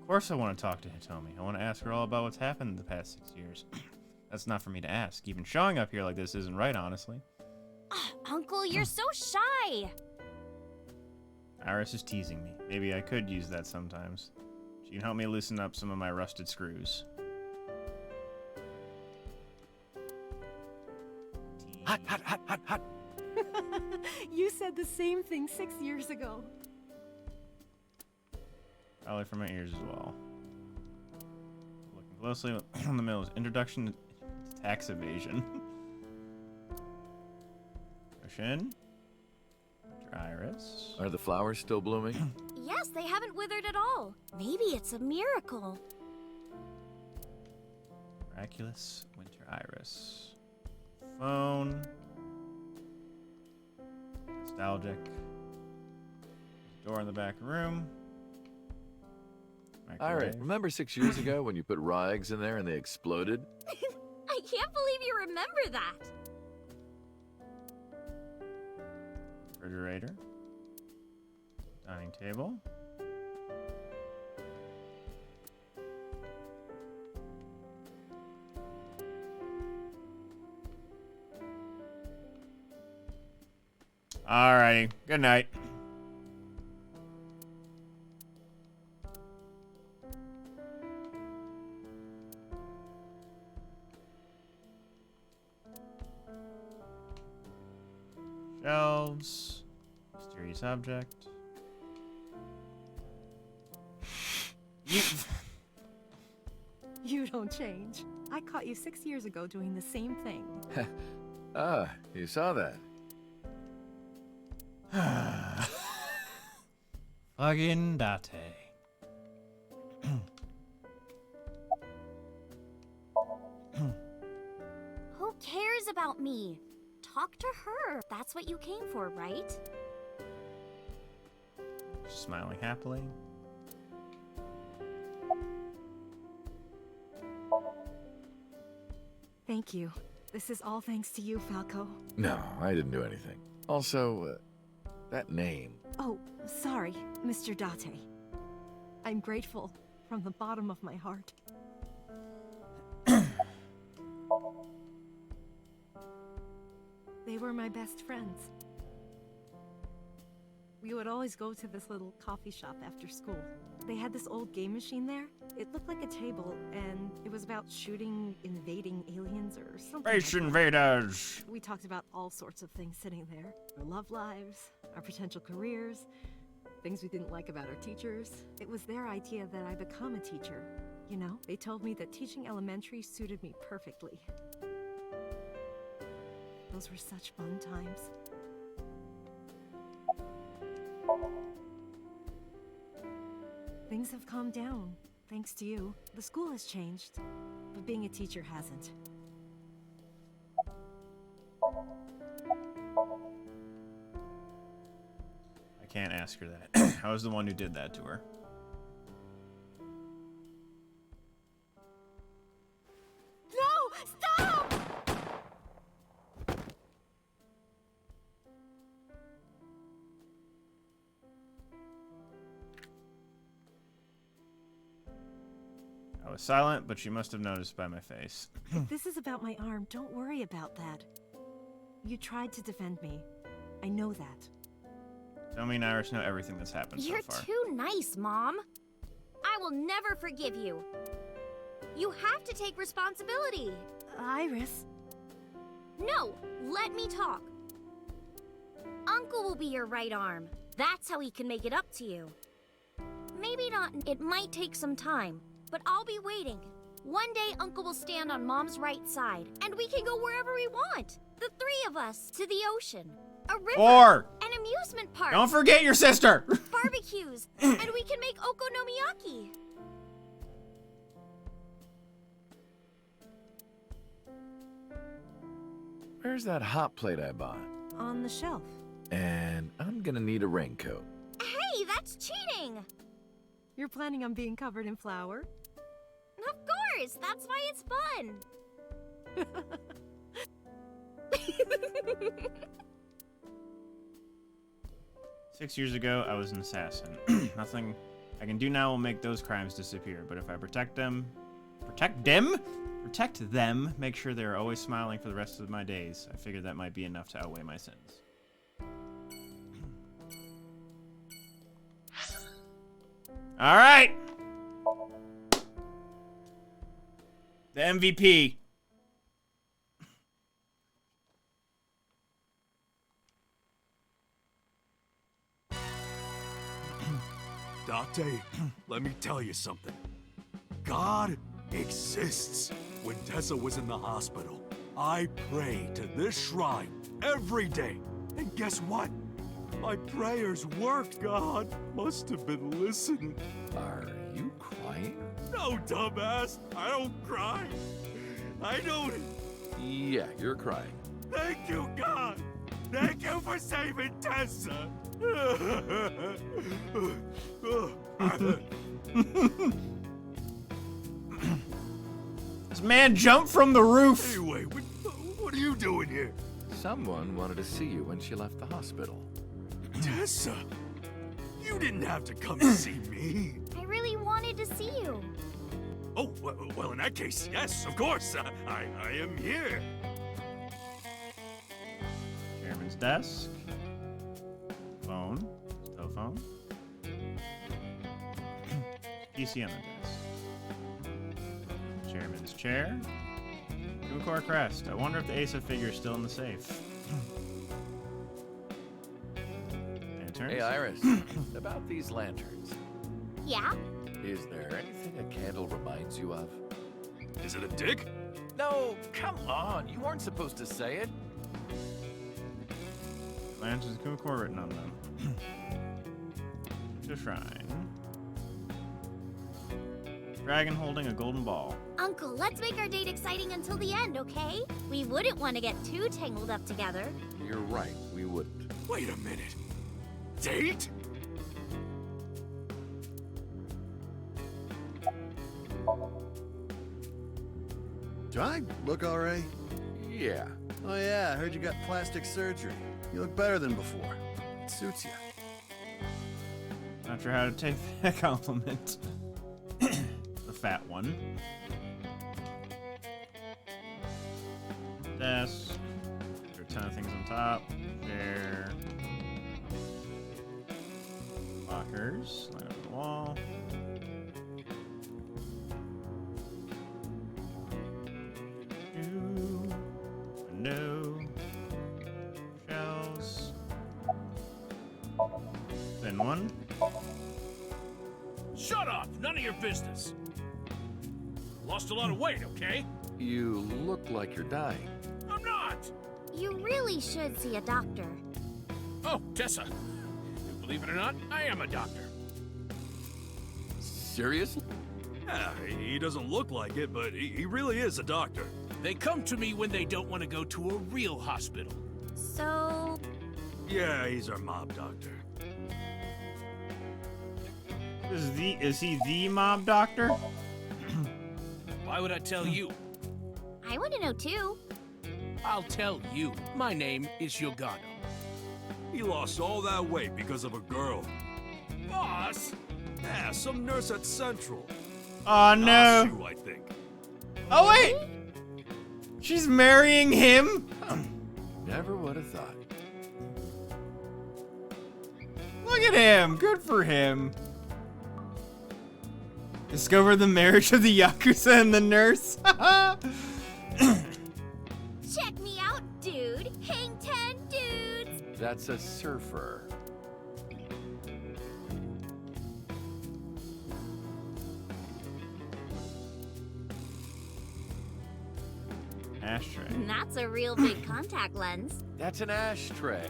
Of course I want to talk to Hitomi. I want to ask her all about what's happened in the past 6 years. That's not for me to ask. Even showing up here like this isn't right, honestly. Uncle, you're so shy. Iris is teasing me. Maybe I could use that sometimes. She can help me loosen up some of my rusted screws. Hot, hot, hot, hot, hot. You said the same thing 6 years ago. Probably from my ears as well. Looking closely on the middle is Introduction to Tax Evasion. Ocean. Winter Iris. Are the flowers still blooming? Yes, they haven't withered at all. Maybe it's a miracle. Miraculous Winter Iris. Phone. Nostalgic. Door in the back room. Alright, remember 6 years ago when you put raw eggs in there and they exploded? I can't believe you remember that. Refrigerator. Dining table. Alrighty. Good night. Shelves. Mysterious object. You don't change. I caught you 6 years ago doing the same thing. Ah, you saw that. Fucking Date. Who cares about me? Talk to her. That's what you came for, right? Smiling happily. Thank you. This is all thanks to you, Falco. No, I didn't do anything. Also, that name. Oh, sorry, Mr. Date. I'm grateful from the bottom of my heart. They were my best friends. We would always go to this little coffee shop after school. They had this old game machine there. It looked like a table, and it was about shooting invading aliens or something. Space like that. invaders! We talked about all sorts of things sitting there. Our love lives, our potential careers, things we didn't like about our teachers. It was their idea that I become a teacher. You know, they told me that teaching elementary suited me perfectly. Those were such fun times. Things have calmed down, thanks to you. The school has changed, but being a teacher hasn't. I can't ask her that. I was the one who did that to her. No! Stop! I was silent, but she must have noticed by my face. If this is about my arm, don't worry about that. You tried to defend me. I know that. Tommy and Iris know everything that's happened You're so far. too nice, Mom. I will never forgive you. You have to take responsibility. Iris. No, let me talk. Uncle will be your right arm. That's how he can make it up to you. Maybe not, it might take some time, but I'll be waiting. One day, Uncle will stand on Mom's right side, and we can go wherever we want. The three of us, to the ocean, a river, 4. an amusement park. Don't forget your sister! Barbecues, and we can make okonomiyaki. Where's that hot plate I bought? On the shelf. And I'm gonna need a raincoat. Hey, that's cheating! You're planning on being covered in flour? Of course, that's why it's fun. 6 years ago, I was an assassin. Nothing I can do now will make those crimes disappear, but if I protect them, make sure they're always smiling for the rest of my days, I figured that might be enough to outweigh my sins. All right. The MVP. Date, let me tell you something. God exists. When Tessa was in the hospital, I prayed to this shrine every day. And guess what? My prayers worked. God must have been listening. Are you crying? No, dumbass. I don't cry. I don't. Yeah, you're crying. Thank you, God. Thank you for saving Tessa. This man jumped from the roof. Anyway, what are you doing here? Someone wanted to see you when she left the hospital. Tessa, you didn't have to come to see me. I really wanted to see you. Oh, well, in that case, yes, of course. I am here. Chairman's desk. Phone. Telephone. PC on the desk. Chairman's chair. Kumakura crest. I wonder if the Asa figure is still in the safe. Lanterns. Hey, Iris. About these lanterns. Yeah? Is there anything a candle reminds you of? Is it a dick? No, come on. You weren't supposed to say it. Lanterns Kumakura written on them. To shrine. Dragon holding a golden ball. Uncle, let's make our date exciting until the end, okay? We wouldn't want to get too tangled up together. You're right. We wouldn't. Wait a minute. Date? Do I look alright? Yeah. Oh yeah, I heard you got plastic surgery. You look better than before. It suits you. Not sure how to take that compliment. The fat one. Desk. There are a ton of things on top. Chair. Lockers. Line up the wall. Window. Shelves. Then one. Shut up! None of your business. Lost a lot of weight, okay? You look like you're dying. I'm not! You really should see a doctor. Oh, Tessa. Believe it or not, I am a doctor. Seriously? Yeah, he doesn't look like it, but he really is a doctor. They come to me when they don't want to go to a real hospital. So... Yeah, he's our mob doctor. Is he the mob doctor? Why would I tell you? I want to know too. I'll tell you. My name is Yogano. He lost all that weight because of a girl. Boss? Yeah, some nurse at Central. Oh no. Sue, I think. Oh wait! She's marrying him? Never would have thought. Look at him! Good for him. Discover the marriage of the Yakuza and the nurse. Check me out, dude. Hang 10 dudes. That's a surfer. Ashtray. That's a real big contact lens. That's an ashtray.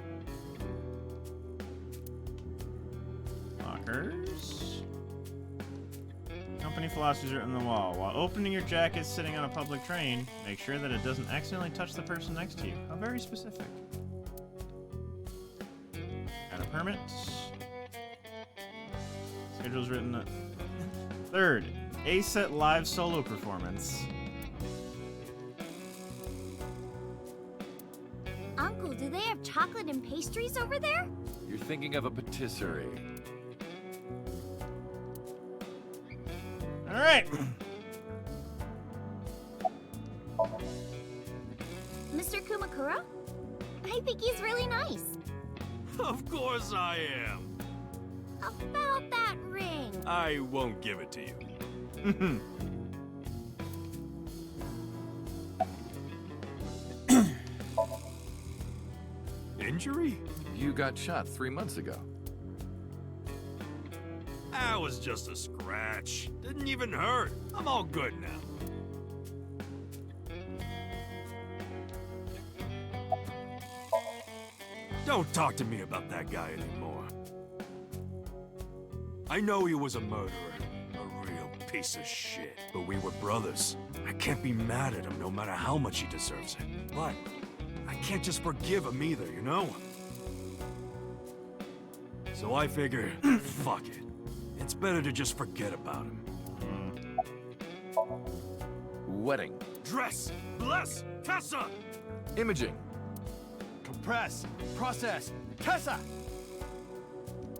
Lockers. Company philosophies are on the wall. While opening your jacket sitting on a public train, make sure that it doesn't accidentally touch the person next to you. How very specific. Got a permit. Schedule's written. Third, A-Set live solo performance. Uncle, do they have chocolate and pastries over there? You're thinking of a patisserie. All right. Mr. Kumakura? I think he's really nice. Of course I am. About that ring. I won't give it to you. Injury? You got shot 3 months ago. That was just a scratch. Didn't even hurt. I'm all good now. Don't talk to me about that guy anymore. I know he was a murderer, a real piece of shit, but we were brothers. I can't be mad at him no matter how much he deserves it. But I can't just forgive him either, you know? So I figure, fuck it. It's better to just forget about him. Wedding. Dress! Bless! Tessa! Imaging. Compress! Process! Tessa!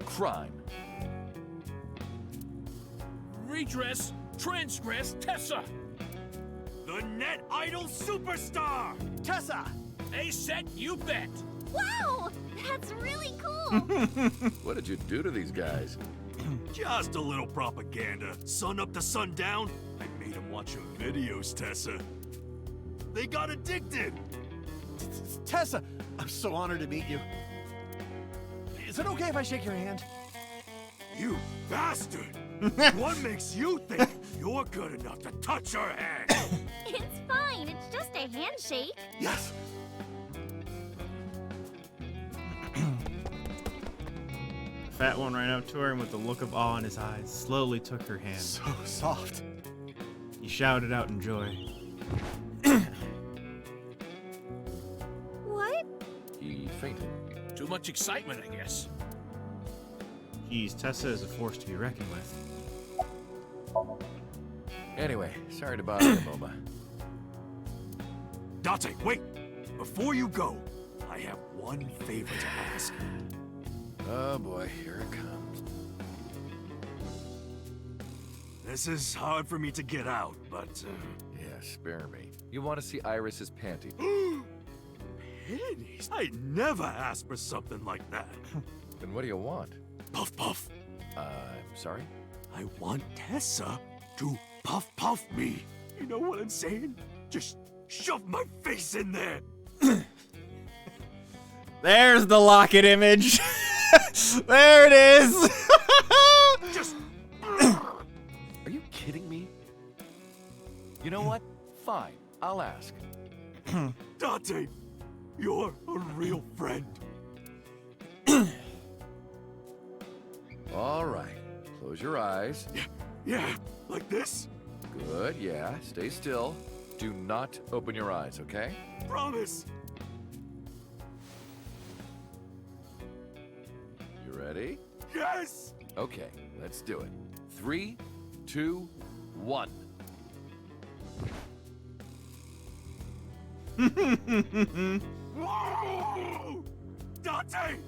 Crime. Redress, transgress, Tessa! The net idol superstar! Tessa! A set, you bet! Wow! That's really cool! What did you do to these guys? Just a little propaganda. Sun up to sundown. I made them watch your videos, Tessa. They got addicted! Tessa! I'm so honored to meet you. Is it okay if I shake your hand? You bastard! What makes you think you're good enough to touch her hand? It's fine. It's just a handshake. Yes! Fat one ran up to her and with a look of awe in his eyes, slowly took her hand. So soft. He shouted out in joy. What? He fainted. Too much excitement, I guess. Geez, Tessa is a force to be reckoned with. Anyway, sorry to bother you, Momo. Date, wait! Before you go, I have one favor to ask. Oh boy, here it comes. This is hard for me to get out, but... Yeah, spare me. You want to see Iris's panty? Panties? I never asked for something like that. Then what do you want? Puff puff. I'm sorry? I want Tessa to puff puff me. You know what I'm saying? Just shove my face in there. There's the locket image. There it is. Just... Are you kidding me? You know what? Fine, I'll ask. Date, you're a real friend. All right, close your eyes. Yeah, like this? Good, yeah, stay still. Do not open your eyes, okay? Promise. You ready? Yes! Okay, let's do it. 3, 2, 1. Whoa! Date!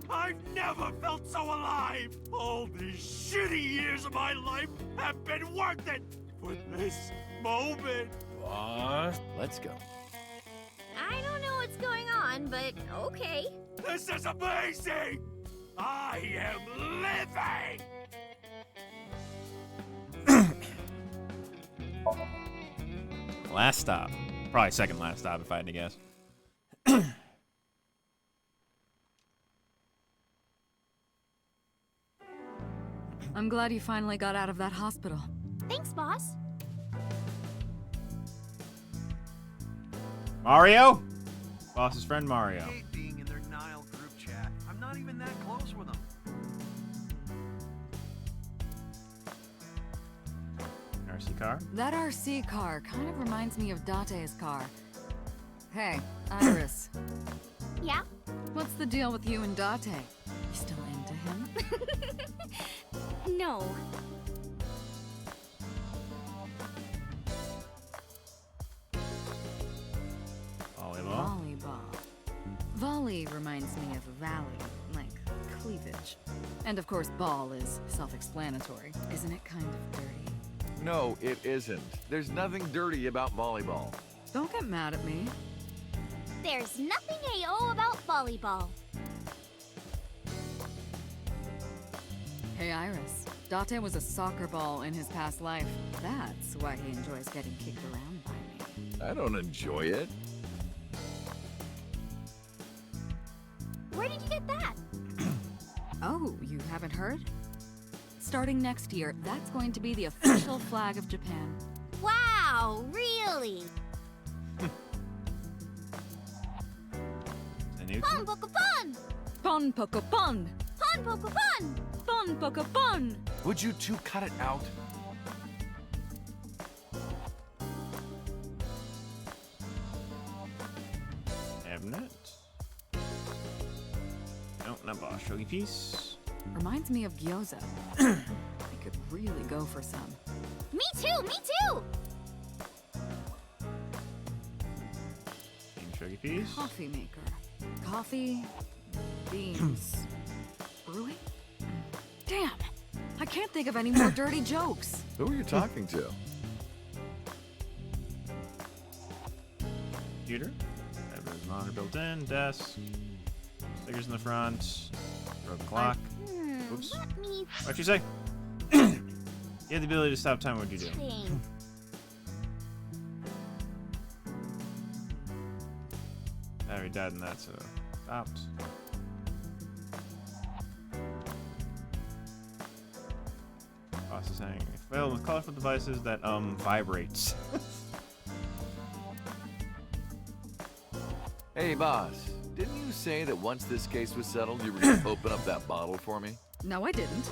I've never felt so alive! All these shitty years of my life have been worth it for this moment! What? Let's go. I don't know what's going on, but okay. This is amazing! I am living! Last stop. Probably second last stop if I had to guess. I'm glad you finally got out of that hospital. Thanks, boss. Mario? Boss's friend Mario. I hate being in their Nile group chat. I'm not even that close with them. RC car? That RC car kind of reminds me of Date's car. Hey, Iris. Yeah? What's the deal with you and Date? You still into him? No. Volleyball. Volley reminds me of valley, like cleavage. And of course, ball is self-explanatory. Isn't it kind of dirty? No, it isn't. There's nothing dirty about volleyball. Don't get mad at me. There's nothing AO about volleyball. Hey, Iris. Date was a soccer ball in his past life. That's why he enjoys getting kicked around by me. I don't enjoy it. Where did you get that? Oh, you haven't heard? Starting next year, that's going to be the official flag of Japan. Wow, really? Pon poco pon! Pon poco pon! Pon poco pon! Pon poco pon! Would you two cut it out? Cabinet. No, not boss. Shogi piece. Reminds me of gyoza. I could really go for some. Me too, me too! Shogi piece. Coffee maker. Coffee, beans, brewing? Damn! I can't think of any more dirty jokes. Who are you talking to? Computer. Everyone's monitor built in. Desk. Stickers in the front. Broken clock. Oops. Let me What'd you say? You have the ability to stop time. What'd you do? think. Battery died and that, so stopped. Boss is hanging. Filled with colorful devices that vibrates. Hey, boss. Didn't you say that once this case was settled, you were going to open up that bottle for me? No, I didn't.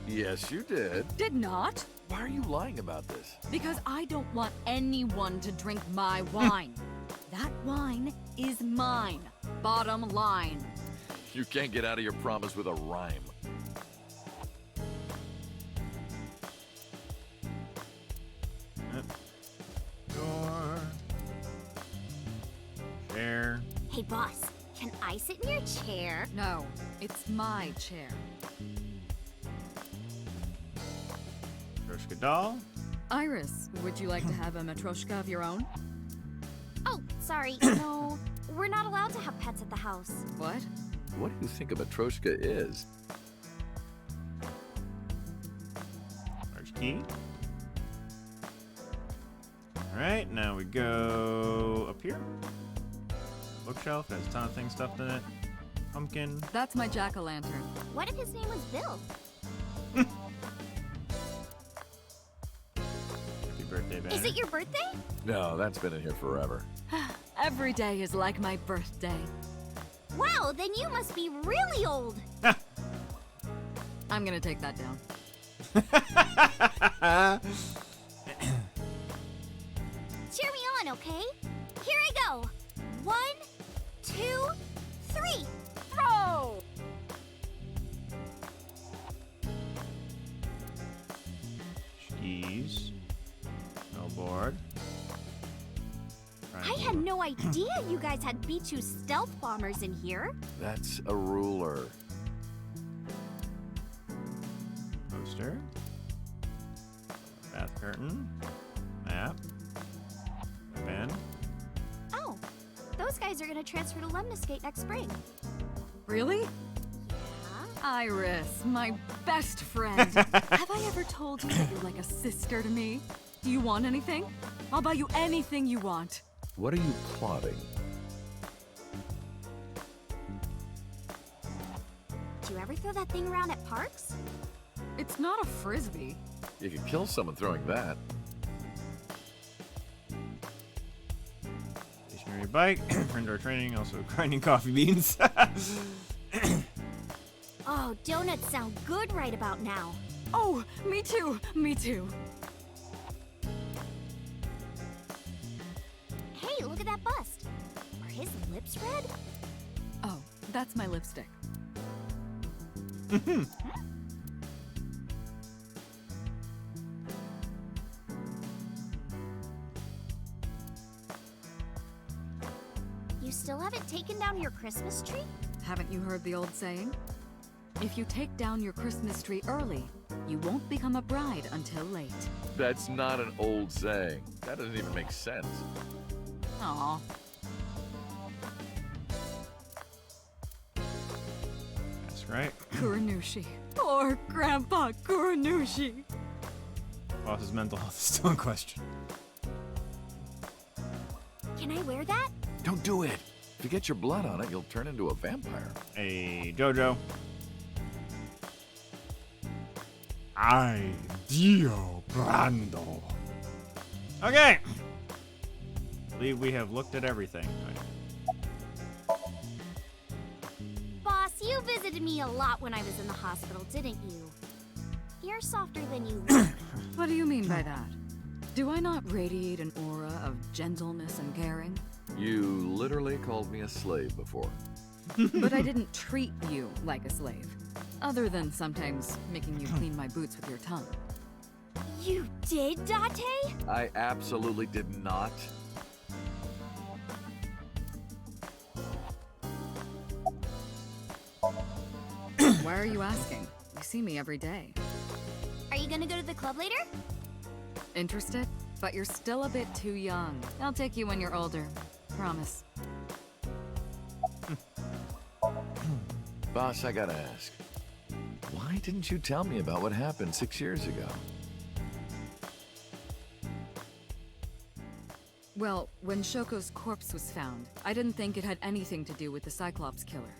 Yes, you did. Did not. Why are you lying about this? Because I don't want anyone to drink my wine. That wine is mine. Bottom line. You can't get out of your promise with a rhyme. Door. Chair. Hey, boss, can I sit in your chair? No, it's my chair. Matryoshka doll. Iris, would you like to have a Matryoshka of your own? Oh, sorry, no. We're not allowed to have pets at the house. What? What do you think a Matryoshka is? Large key. Alright, now we go up here. Bookshelf has a ton of things stuffed in it. Pumpkin. That's my jack-o'-lantern. What if his name was Bill? Happy birthday, banner. Is it your birthday? No, that's been in here forever. Every day is like my birthday. Wow, then you must be really old. I'm gonna take that down. Cheer me on, okay? Here I go. 1, 2, 3. Throw! Skis. Snowboard. I had no idea you guys had B2 stealth bombers in here. That's a ruler. Poster. Bath curtain. Map. Pen. Oh, those guys are gonna transfer to Lemniscate next spring. Really? Iris, my best friend. Have I ever told you that you're like a sister to me? Do you want anything? I'll buy you anything you want. What are you plotting? Do you ever throw that thing around at parks? It's not a frisbee. You could kill someone throwing that. Stationary bike. For indoor training, also grinding coffee beans. Oh, donuts sound good right about now. Oh, me too. Me too. Hey, look at that bust. Are his lips red? Oh, that's my lipstick. You still haven't taken down your Christmas tree? Haven't you heard the old saying? If you take down your Christmas tree early, you won't become a bride until late. That's not an old saying. That doesn't even make sense. Aw. That's right. Kuranushi. Poor Grandpa Kuranushi. Boss's mental health is still in question. Can I wear that? Don't do it. If you get your blood on it, you'll turn into a vampire. Hey, Jojo. Ay, Dio Brando. Okay. I believe we have looked at everything. Boss, you visited me a lot when I was in the hospital, didn't you? You're softer than you look. What do you mean by that? Do I not radiate an aura of gentleness and caring? You literally called me a slave before. But I didn't treat you like a slave. Other than sometimes making you clean my boots with your tongue. You did, Date? I absolutely did not. Why are you asking? You see me every day. Are you gonna go to the club later? Interested? But you're still a bit too young. I'll take you when you're older. Promise. Boss, I gotta ask. Why didn't you tell me about what happened 6 years ago? Well, when Shoko's corpse was found, I didn't think it had anything to do with the Cyclops killer.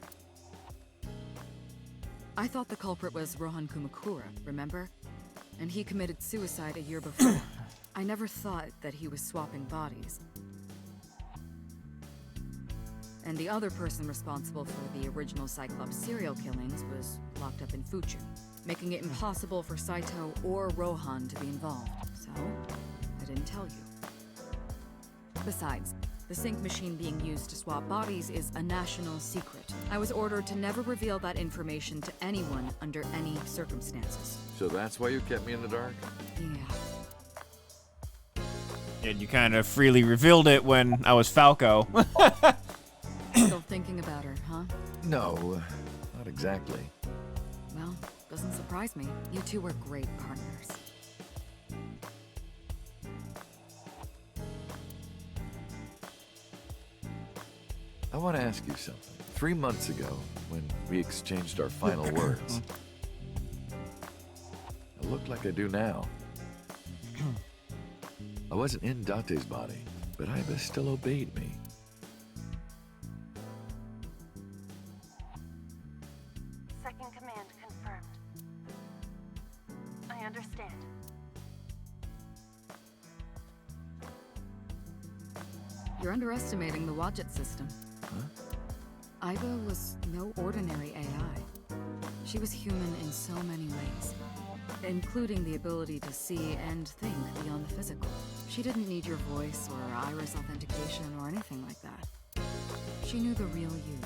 I thought the culprit was Rohan Kumakura, remember? And he committed suicide a year before. I never thought that he was swapping bodies. And the other person responsible for the original Cyclops serial killings was locked up in Fuchu, making it impossible for Saito or Rohan to be involved. So, I didn't tell you. Besides, the sync machine being used to swap bodies is a national secret. I was ordered to never reveal that information to anyone under any circumstances. So that's why you kept me in the dark? Yeah. And you kind of freely revealed it when I was Falco. Still thinking about her, huh? No, not exactly. Well, doesn't surprise me. You two were great partners. I want to ask you something. 3 months ago, when we exchanged our final words, I look like I do now. I wasn't in Date's body, but Iba still obeyed me. Second command confirmed. I understand. You're underestimating the Wadjet system. Huh? Iba was no ordinary AI. She was human in so many ways, including the ability to see and think beyond the physical. She didn't need your voice or iris authentication or anything like that. She knew the real you,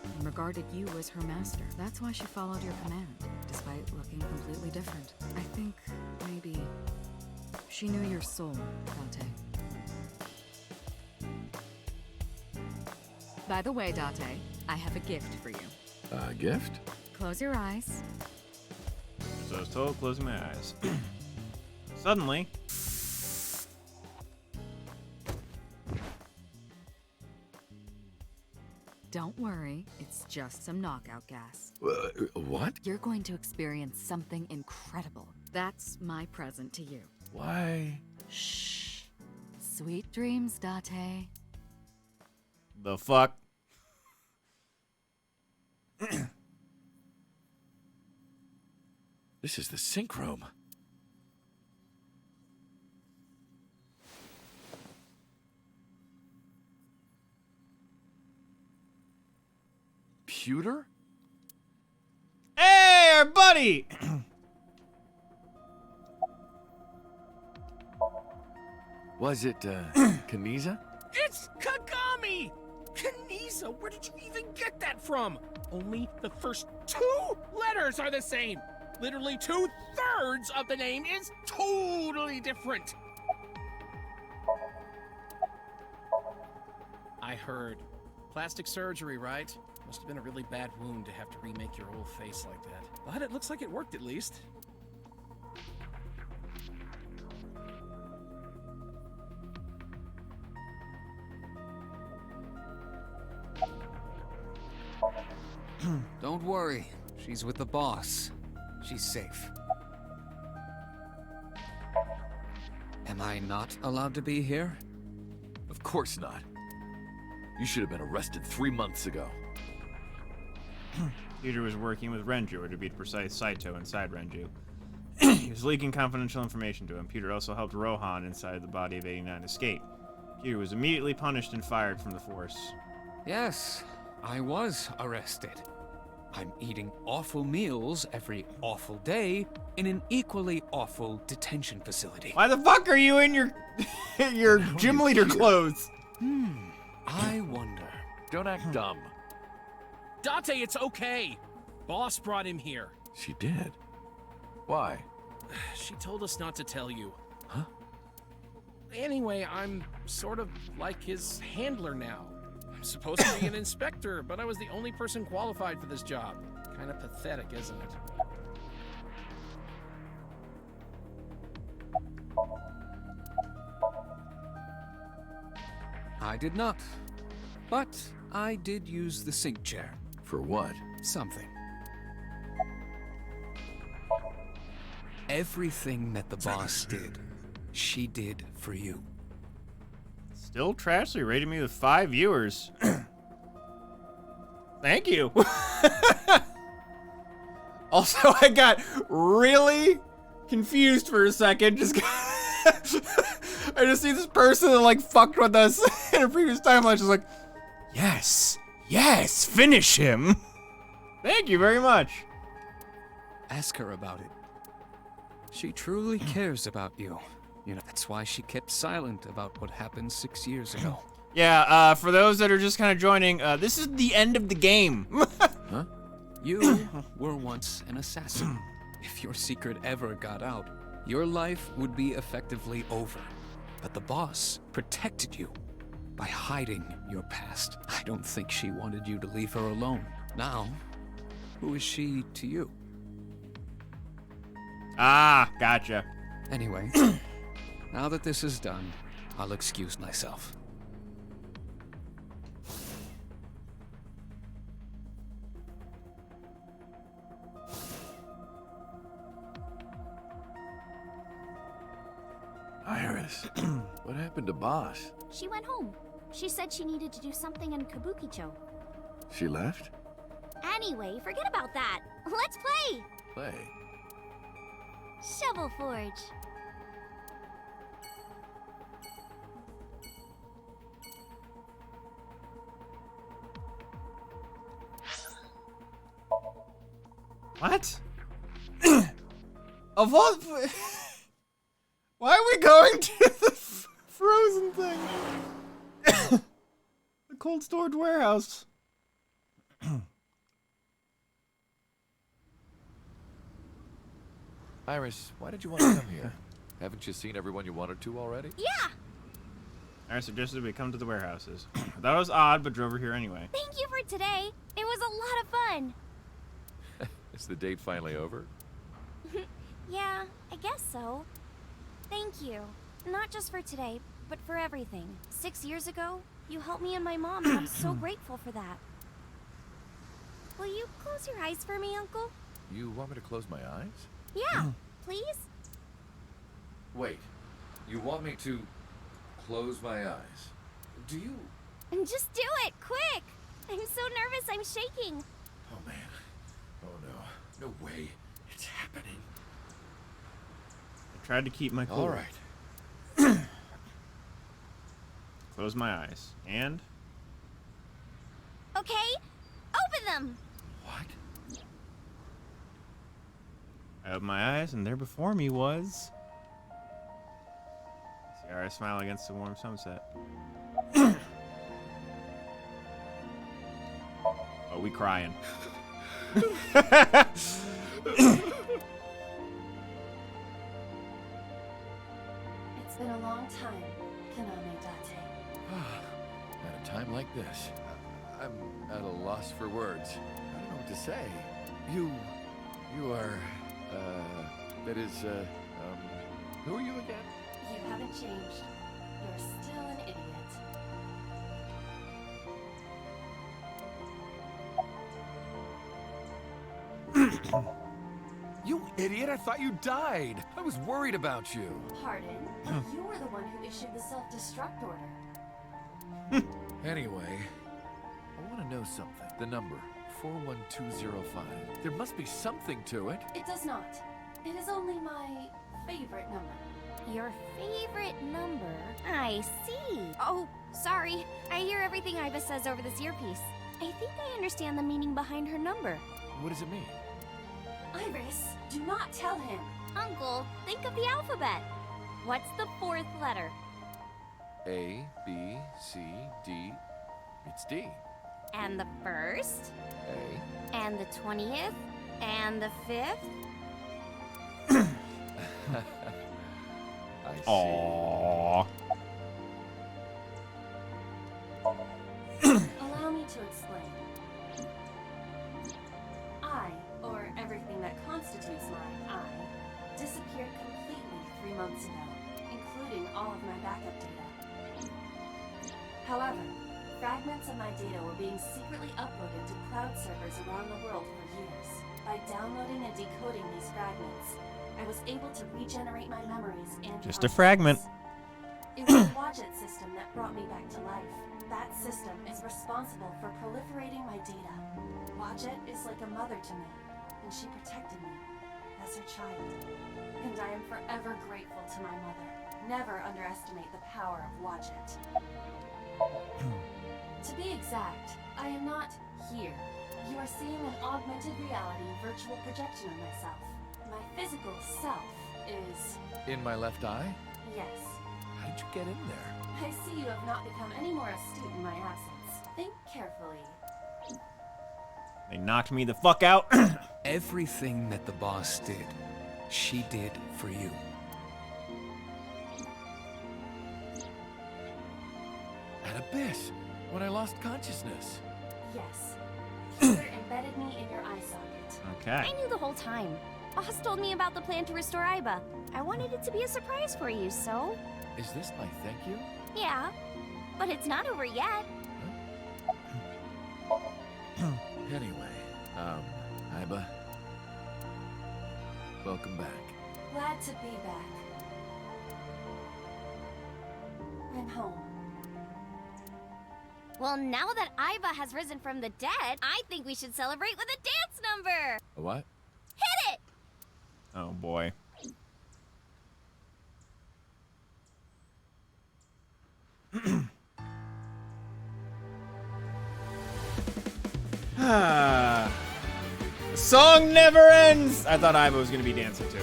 and regarded you as her master. That's why she followed your command, despite looking completely different. I think maybe she knew your soul, Date. By the way, Date, I have a gift for you. A gift? Close your eyes. So I was told, closing my eyes. Suddenly... Don't worry, it's just some knockout gas. What? You're going to experience something incredible. That's my present to you. Why? Shh. Sweet dreams, Date. The fuck? This is the sync room. Pewter? Hey, our buddy! Was it, Kaniza? It's Kagami! Kaniza, where did you even get that from? Only the first 2 letters are the same. Literally 2/3 of the name is totally different. I heard. Plastic surgery, right? Must have been a really bad wound to have to remake your whole face like that. But it looks like it worked at least. Don't worry. She's with the boss. She's safe. Am I not allowed to be here? Of course not. You should have been arrested 3 months ago. Peter was working with Renju, or to be precise, Saito inside Renju. He was leaking confidential information to him. Peter also helped Rohan inside the body of 89 escape. Peter was immediately punished and fired from the force. Yes, I was arrested. I'm eating awful meals every awful day in an equally awful detention facility. Why the fuck are you in your your gym leader clothes? I wonder. Don't act dumb. Date, it's okay. Boss brought him here. She did? Why? She told us not to tell you. Huh? Anyway, I'm sort of like his handler now. I'm supposed to be an inspector, but I was the only person qualified for this job. Kind of pathetic, isn't it? I did not. But I did use the sink chair. For what? Something. Everything that the boss did, she did for you. Still Trashly rated me with 5 viewers. Thank you. Also, I got really confused for a second. I just see this person that like fucked with us in a previous timeline. Just like, yes, yes, finish him. Thank you very much. Ask her about it. She truly cares about you. You know, that's why she kept silent about what happened 6 years ago. Yeah, for those that are just kind of joining, this is the end of the game. Huh? You were once an assassin. If your secret ever got out, your life would be effectively over. But the boss protected you by hiding your past. I don't think she wanted you to leave her alone. Now, who is she to you? Ah, gotcha. Anyway, now that this is done, I'll excuse myself. Iris, what happened to Boss? She went home. She said she needed to do something in Kabukicho. She left? Anyway, forget about that. Let's play! Play. Shovel Forge. What? Of all... Why are we going to the frozen thing? The cold storage warehouse. Iris, why did you want to come here? Haven't you seen everyone you wanted to already? Yeah! I suggested we come to the warehouses. That was odd, but drove her here anyway. Thank you for today. It was a lot of fun. Is the date finally over? Yeah, I guess so. Thank you. Not just for today, but for everything. 6 years ago, you helped me and my mom, and I'm so grateful for that. Will you close your eyes for me, Uncle? You want me to close my eyes? Yeah, please? Wait, you want me to close my eyes? Do you? And just do it, quick! I'm so nervous, I'm shaking. Oh man. Oh no. No way. It's happening. I tried to keep my cool. All right. Close my eyes. And? Okay, open them! What? I opened my eyes, and there before me was... See how I smile against the warm sunset. Oh, we crying. It's been a long time, Kagami Date. At a time like this, I'm at a loss for words. I don't know what to say. You are, that is, who are you again? You haven't changed. You're still an idiot. You idiot, I thought you died. I was worried about you. Pardon? You were the one who issued the self-destruct order. Anyway, I want to know something. The number, 41205. There must be something to it. It does not. It is only my favorite number. Your favorite number? I see. Oh, sorry. I hear everything Iva says over this earpiece. I think I understand the meaning behind her number. What does it mean? Iris, do not tell him. Uncle, think of the alphabet. What's the fourth letter? A, B, C, D. It's D. And the first? A. And the 20th? And the 5th? I see. Aww. Allow me to explain. I, or everything that constitutes my I, disappeared completely 3 months ago, including all of my backup data. However, fragments of my data were being secretly uploaded to cloud servers around the world for years. By downloading and decoding these fragments, I was able to regenerate my memories and Just a fragment. It was the Watchet system that brought me back to life. That system is responsible for proliferating my data. Watchet is like a mother to me, and she protected me as her child. And I am forever grateful to my mother. Never underestimate the power of Watchet. To be exact, I am not here. You are seeing an augmented reality virtual projection of myself. My physical self is... In my left eye? Yes. How did you get in there? I see you have not become any more astute in my absence. Think carefully. They knocked me the fuck out. Everything that the boss did, she did for you. At Abyss, when I lost consciousness. Yes. Killer embedded me in your eye socket. Okay. I knew the whole time. Boss told me about the plan to restore Iba. I wanted it to be a surprise for you, so... Is this my thank you? Yeah, but it's not over yet. Anyway, Iba. Welcome back. Glad to be back. I'm home. Well, now that Iva has risen from the dead, I think we should celebrate with a dance number! A what? Hit it! Oh boy. The song never ends! I thought Iva was gonna be dancing too.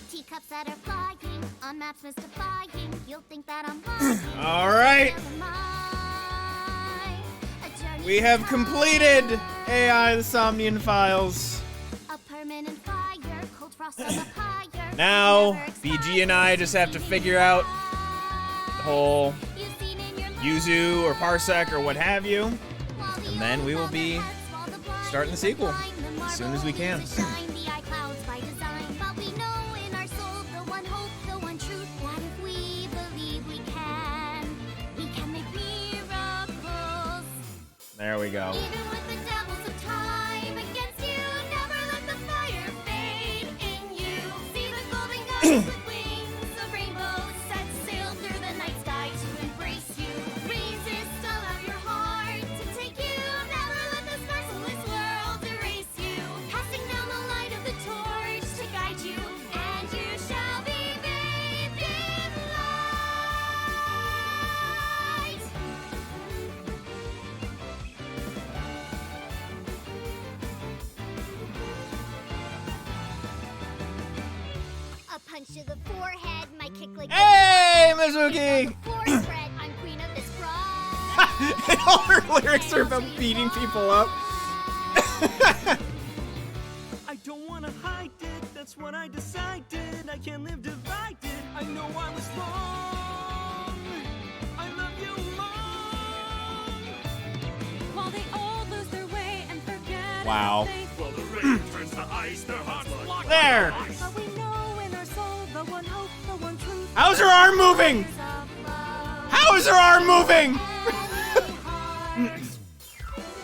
Teacups that are flying, on maps mystifying. You'll think that I'm lying. Alright! Never mind. A journey We have completed AI the Somnium files. a permanent fire, cold frost on the pyre. Now, BG and I just have to figure out the whole Yuzu or Parsec or what have you. And then we will be starting the sequel as soon as we can. The eye clouds by design, but we know in our soul the one hope, the one truth, that if we believe we can make miracles. There we go. Even with the devils of time against you, never let the fire fade in you. See the golden ghost with wings of rainbows set sail through the night sky to embrace you. Resist all of your heart to take you. Never let this merciless world erase you. Passing down the light of the torch to guide you, and you shall be bathed in light. A punch to the forehead, my kick like Hey, Mizuki! force spread. I'm queen of this ride. All her lyrics are about beating people up. I don't wanna hide it, that's what I decided. I can't live divided. I know I was wrong. I love you more. While they all lose their way and forget Wow. While the rain turns to ice, their hearts lock There! on ice. but we know in our soul the one hope, the one truth. How's her arm moving? How is her arm moving?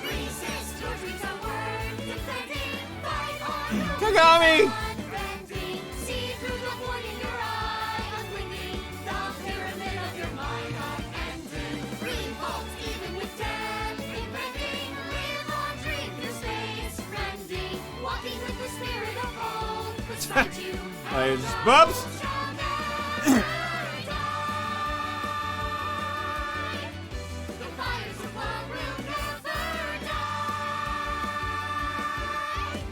Resist your dreams are worth defending. Fight on. Kagami! Unbending. See through the void in your eye. Unblinking. The pyramid of your mind unending. Revolt even with Walking with the spirit of old beside you. Bubs. The fires of love will never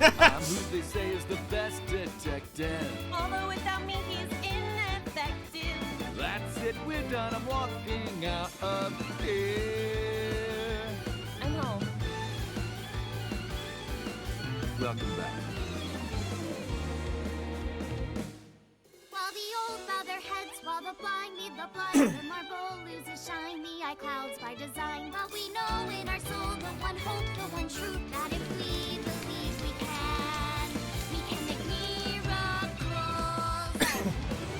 die. I'm who they say is the best detective. Although without me, he's ineffective. That's it, we're done. I'm walking out of here. I'm home. Welcome back. While the old bow their heads, while the blind lead the blind, the marble loses shine, the eye clouds by design. But we know in our soul the one hope, the one truth, that if we believe we can make miracles.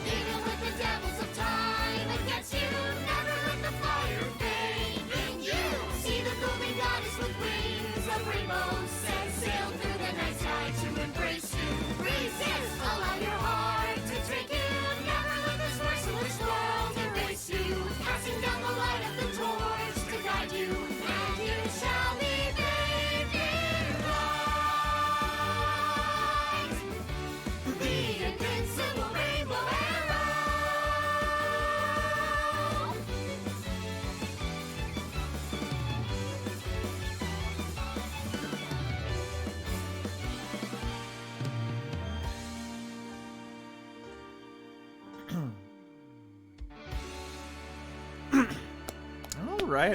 Even with the devils of time against you, never let the fire fade in you. See the golden goddess with wings of rainbows, sail through the night sky to embrace you. Resist, allow your heart to take you. Never let this merciless world erase you. Passing down the light of the torch to guide you, and you shall be bathed in light. The invincible rainbow arrow.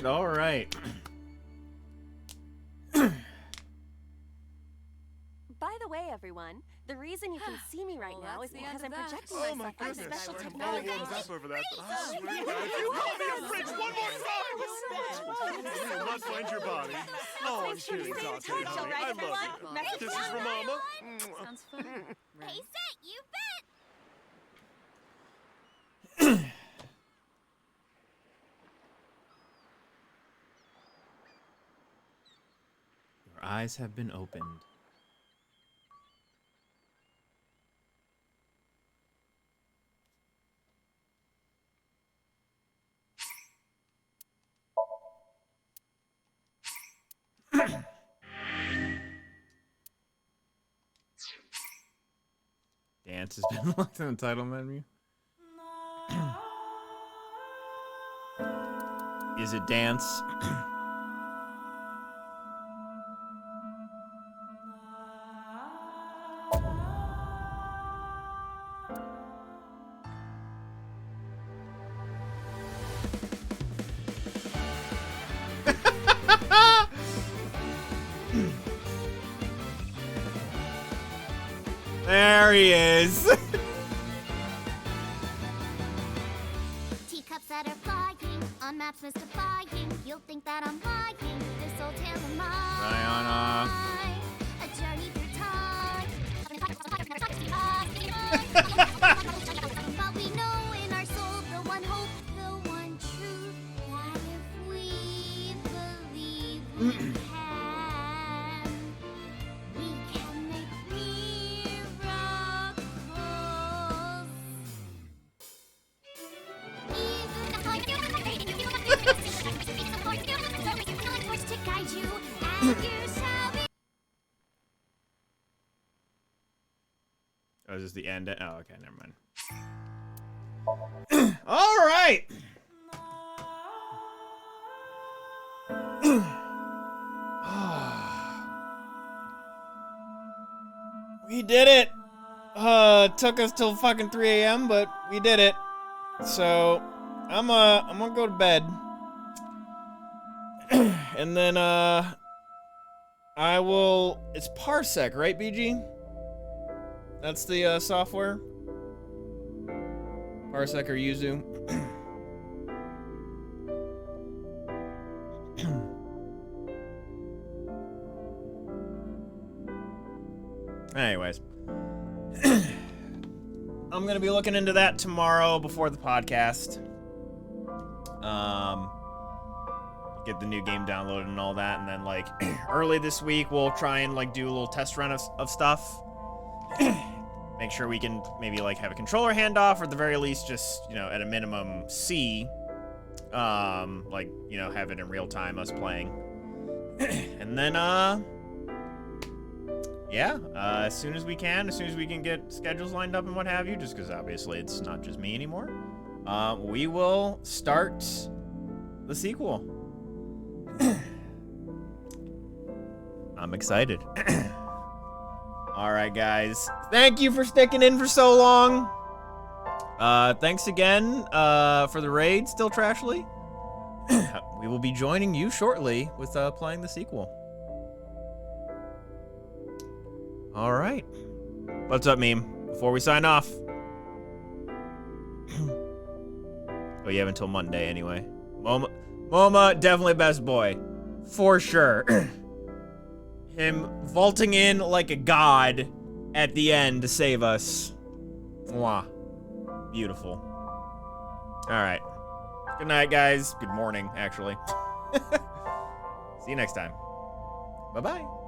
All right. By the way, everyone, the reason you can see me right now is because I'm projecting Oh my myself with goodness. special I'm all technology. warmed up over that. But I swear to God, if you call me a fridge one more time, you will not find your body. Oh, I'm kidding, Dante, honey. I love you. This is from Mama. Sounds fun. Hey, set, you bet. Your eyes have been opened. Dance has been locked in the title menu. Is it dance? There he is. Teacups that are flying, on maps mystifying. You'll think that I'm lying. This old tale of mine. Diana. A journey through time. But we know in our soul the one hope, the one truth, that if we believe we can make miracles. To guide you, and you shall be. Oh, is this the end? Oh, okay, never mind. All right. We did it. It took us till fucking 3 a.m., but we did it. So, I'm gonna go to bed. And then, I will... It's Parsec, right, BG? That's the, software? Parsec or Yuzu? Anyways. I'm gonna be looking into that tomorrow before the podcast. Get the new game downloaded and all that, and then like early this week we'll try and like do a little test run of stuff. Make sure we can maybe like have a controller handoff, or at the very least just, you know, at a minimum see like, you know, have it in real time, us playing. And then yeah, as soon as we can get schedules lined up and what have you, just because obviously it's not just me anymore, we will start the sequel. I'm excited. All right, guys. Thank you for sticking in for so long. Thanks again for the raid, Still Trashly. We will be joining you shortly with playing the sequel. All right. What's up, Meme? Before we sign off. Oh, you have until Monday anyway. Moma, definitely best boy. For sure. Him vaulting in like a god at the end to save us. Mwah. Beautiful. All right. Good night, guys. Good morning, actually. See you next time. Bye-bye.